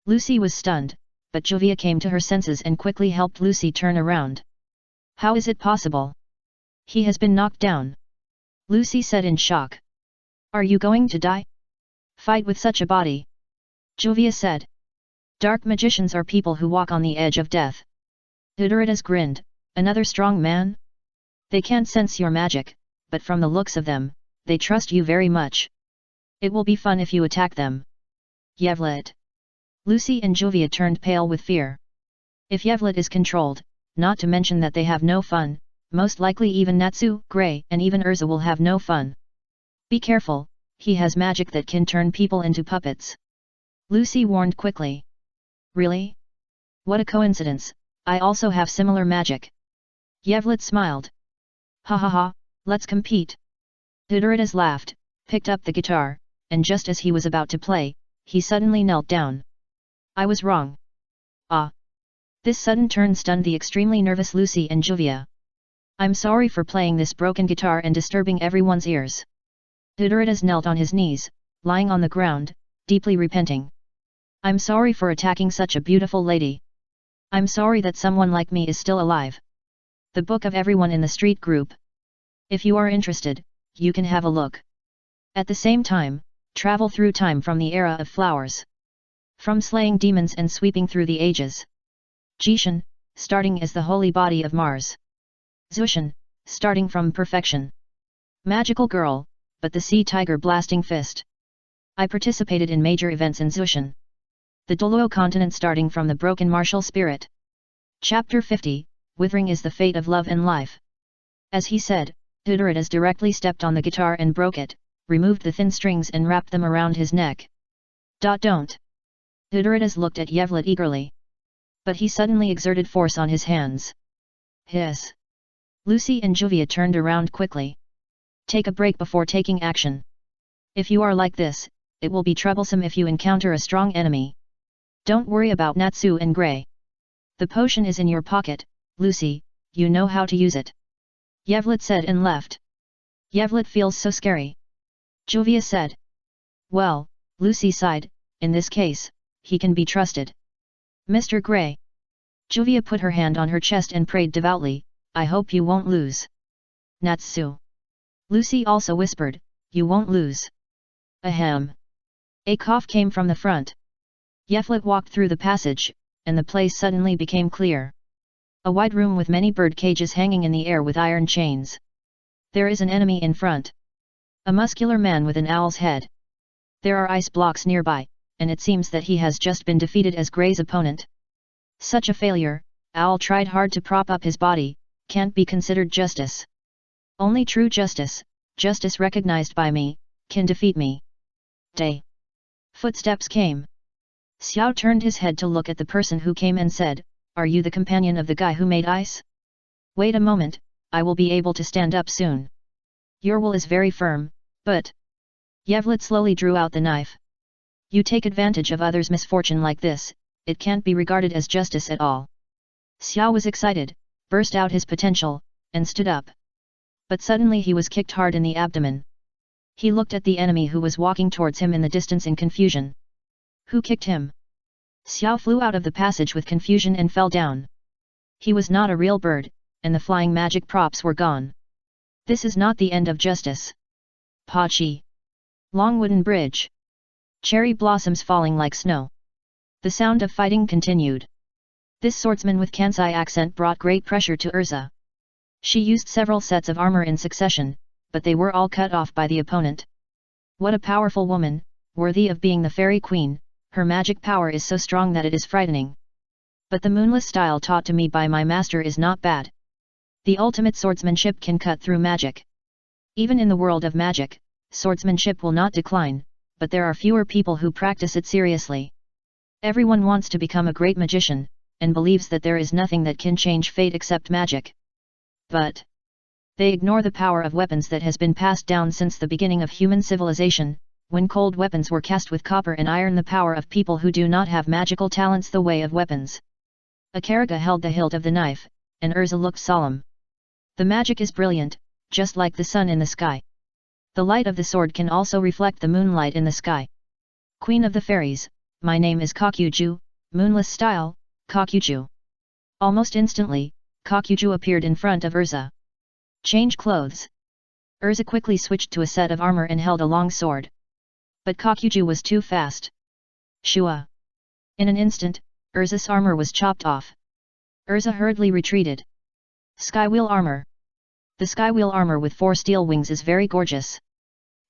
A: Lucy was stunned, but Juvia came to her senses and quickly helped Lucy turn around. How is it possible? He has been knocked down. Lucy said in shock. Are you going to die? Fight with such a body? Juvia said. Dark magicians are people who walk on the edge of death. Udaritas grinned. Another strong man? They can't sense your magic, but from the looks of them, they trust you very much. It will be fun if you attack them. Yevlet. Lucy and Juvia turned pale with fear. If Yevlet is controlled, not to mention that they have no fun, most likely even Natsu, Grey and even Urza will have no fun. Be careful, he has magic that can turn people into puppets. Lucy warned quickly. Really? What a coincidence, I also have similar magic. Yevlet smiled. Ha ha ha, let's compete. Udaritas laughed, picked up the guitar, and just as he was about to play, he suddenly knelt down. I was wrong. Ah. This sudden turn stunned the extremely nervous Lucy and Juvia. I'm sorry for playing this broken guitar and disturbing everyone's ears. Udaritas knelt on his knees, lying on the ground, deeply repenting. I'm sorry for attacking such a beautiful lady. I'm sorry that someone like me is still alive. The book of everyone in the street group. If you are interested, you can have a look. At the same time, travel through time from the era of flowers. From slaying demons and sweeping through the ages. Jishan, starting as the holy body of Mars. Zushan, starting from perfection. Magical girl, but the sea tiger blasting fist. I participated in major events in Zushan. The Doluo continent starting from the broken martial spirit. Chapter 50, Withering is the fate of love and life. As he said, Udaritas directly stepped on the guitar and broke it, removed the thin strings and wrapped them around his neck. Don't. Udaritas looked at Yevlet eagerly. But he suddenly exerted force on his hands. Hiss. Lucy and Juvia turned around quickly. Take a break before taking action. If you are like this, it will be troublesome if you encounter a strong enemy. Don't worry about Natsu and Grey. The potion is in your pocket, Lucy, you know how to use it. Yevlet said and left. Yevlet feels so scary. Juvia said. Well, Lucy sighed, in this case, he can be trusted. Mr. Grey. Juvia put her hand on her chest and prayed devoutly, I hope you won't lose. Natsu. Lucy also whispered, you won't lose. Ahem. A cough came from the front. Yevlet walked through the passage, and the place suddenly became clear. A wide room with many bird cages hanging in the air with iron chains. There is an enemy in front. A muscular man with an owl's head. There are ice blocks nearby, and it seems that he has just been defeated as Grey's opponent. Such a failure, Owl tried hard to prop up his body, can't be considered justice. Only true justice, justice recognized by me, can defeat me. Day. Footsteps came. Xiao turned his head to look at the person who came and said, are you the companion of the guy who made ice? Wait a moment, I will be able to stand up soon. Your will is very firm, but... Yevlet slowly drew out the knife. You take advantage of others' misfortune like this, it can't be regarded as justice at all. Xiao was excited, burst out his potential, and stood up. But suddenly he was kicked hard in the abdomen. He looked at the enemy who was walking towards him in the distance in confusion. Who kicked him? Xiao flew out of the passage with confusion and fell down. He was not a real bird, and the flying magic props were gone. This is not the end of justice. Pachi. Long wooden bridge. Cherry blossoms falling like snow. The sound of fighting continued. This swordsman with Kansai accent brought great pressure to Urza. She used several sets of armor in succession, but they were all cut off by the opponent. What a powerful woman, worthy of being the fairy queen, her magic power is so strong that it is frightening. But the moonless style taught to me by my master is not bad. The ultimate swordsmanship can cut through magic. Even in the world of magic, swordsmanship will not decline, but there are fewer people who practice it seriously. Everyone wants to become a great magician, and believes that there is nothing that can change fate except magic. But they ignore the power of weapons that has been passed down since the beginning of human civilization. When cold weapons were cast with copper and iron, the power of people who do not have magical talents the way of weapons. Akarika held the hilt of the knife, and Urza looked solemn. The magic is brilliant, just like the sun in the sky. The light of the sword can also reflect the moonlight in the sky. Queen of the fairies, my name is Kakuju, moonless style, Kakuju. Almost instantly, Kakuju appeared in front of Urza. Change clothes. Urza quickly switched to a set of armor and held a long sword. But Kakuju was too fast. Shua. In an instant, Urza's armor was chopped off. Urza hurriedly retreated. Skywheel armor. The skywheel armor with 4 steel wings is very gorgeous.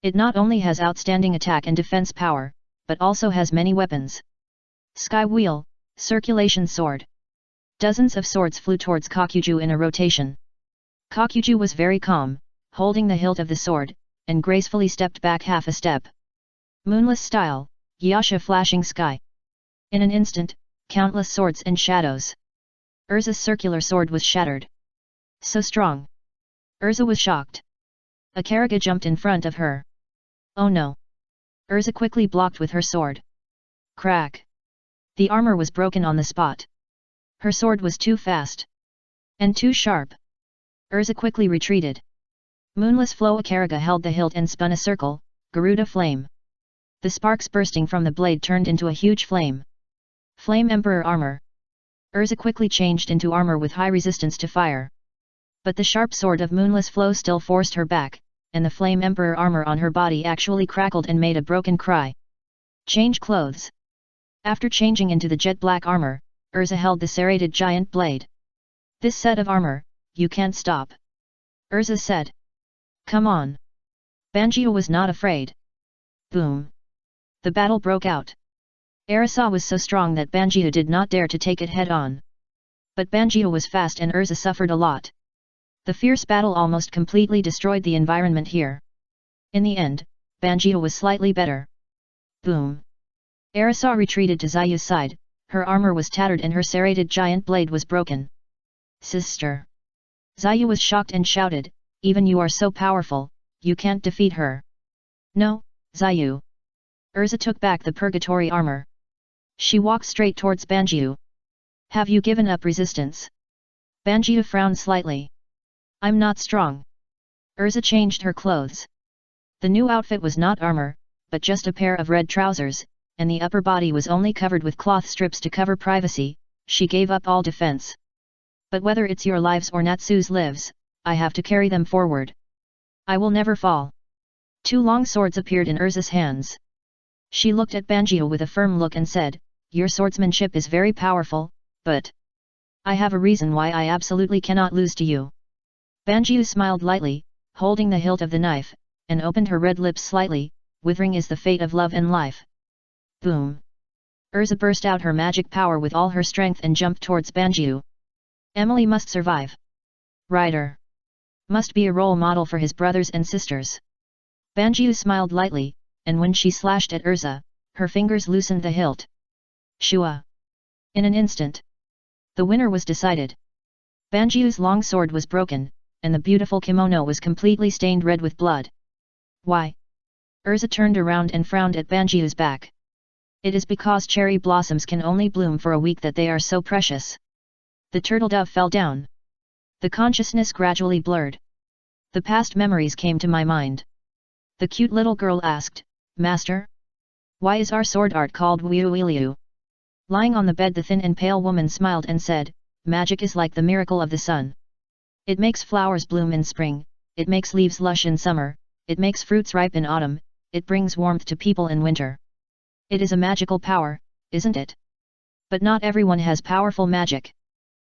A: It not only has outstanding attack and defense power, but also has many weapons. Skywheel, circulation sword. Dozens of swords flew towards Kakuju in a rotation. Kakuju was very calm, holding the hilt of the sword, and gracefully stepped back half a step. Moonless style, Yasha flashing sky. In an instant, countless swords and shadows. Urza's circular sword was shattered. So strong. Urza was shocked. Akarika jumped in front of her. Oh no. Urza quickly blocked with her sword. Crack. The armor was broken on the spot. Her sword was too fast. And too sharp. Urza quickly retreated. Moonless flow. Akarika held the hilt and spun a circle, Garuda flame. The sparks bursting from the blade turned into a huge flame. Flame Emperor armor. Urza quickly changed into armor with high resistance to fire. But the sharp sword of moonless flow still forced her back, and the Flame Emperor armor on her body actually crackled and made a broken cry. Change clothes. After changing into the jet black armor, Urza held the serrated giant blade. This set of armor, you can't stop. Urza said. Come on. Banjiu was not afraid. Boom. The battle broke out. Arasa was so strong that Banjiu did not dare to take it head-on. But Banjiu was fast and Urza suffered a lot. The fierce battle almost completely destroyed the environment here. In the end, Banjiu was slightly better. Boom. Arasa retreated to Zayu's side, her armor was tattered and her serrated giant blade was broken. Sister. Zayu was shocked and shouted, even you are so powerful, you can't defeat her. No, Zayu. Urza took back the purgatory armor. She walked straight towards Banjiu. Have you given up resistance? Banjiu frowned slightly. I'm not strong. Urza changed her clothes. The new outfit was not armor, but just a pair of red trousers, and the upper body was only covered with cloth strips to cover privacy. She gave up all defense. But whether it's your lives or Natsu's lives, I have to carry them forward. I will never fall. Two long swords appeared in Urza's hands. She looked at Banjiu with a firm look and said, your swordsmanship is very powerful, but I have a reason why I absolutely cannot lose to you. Banjiu smiled lightly, holding the hilt of the knife, and opened her red lips slightly, withering is the fate of love and life. Boom. Urza burst out her magic power with all her strength and jumped towards Banjiu. Emily must survive. Ryder must be a role model for his brothers and sisters. Banjiu smiled lightly, and when she slashed at Urza, her fingers loosened the hilt. Shua. In an instant, the winner was decided. Banjiu's long sword was broken, and the beautiful kimono was completely stained red with blood. Why? Urza turned around and frowned at Banjiu's back. It is because cherry blossoms can only bloom for a week that they are so precious. The turtle dove fell down. The consciousness gradually blurred. The past memories came to my mind. The cute little girl asked, Master? Why is our sword art called Wuiliu? Lying on the bed the thin and pale woman smiled and said, magic is like the miracle of the sun. It makes flowers bloom in spring, it makes leaves lush in summer, it makes fruits ripe in autumn, it brings warmth to people in winter. It is a magical power, isn't it? But not everyone has powerful magic.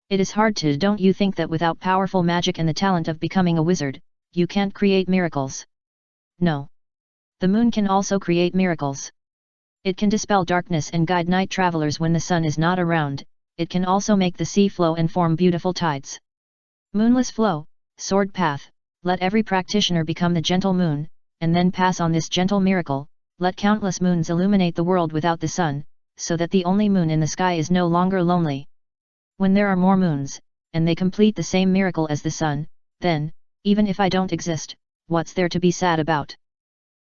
A: It is hard to, don't you think that without powerful magic and the talent of becoming a wizard, you can't create miracles? No. The moon can also create miracles. It can dispel darkness and guide night travelers when the sun is not around, it can also make the sea flow and form beautiful tides. Moonless flow, sword path, let every practitioner become the gentle moon, and then pass on this gentle miracle, let countless moons illuminate the world without the sun, so that the only moon in the sky is no longer lonely. When there are more moons, and they complete the same miracle as the sun, then, even if I don't exist, what's there to be sad about?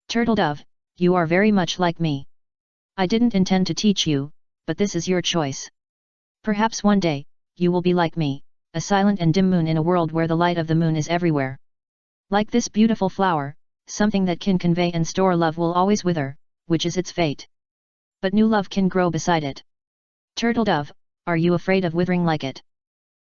A: Turtle dove, you are very much like me. I didn't intend to teach you, but this is your choice. Perhaps one day, you will be like me, a silent and dim moon in a world where the light of the moon is everywhere. Like this beautiful flower, something that can convey and store love will always wither, which is its fate. But new love can grow beside it. Turtle dove, are you afraid of withering like it?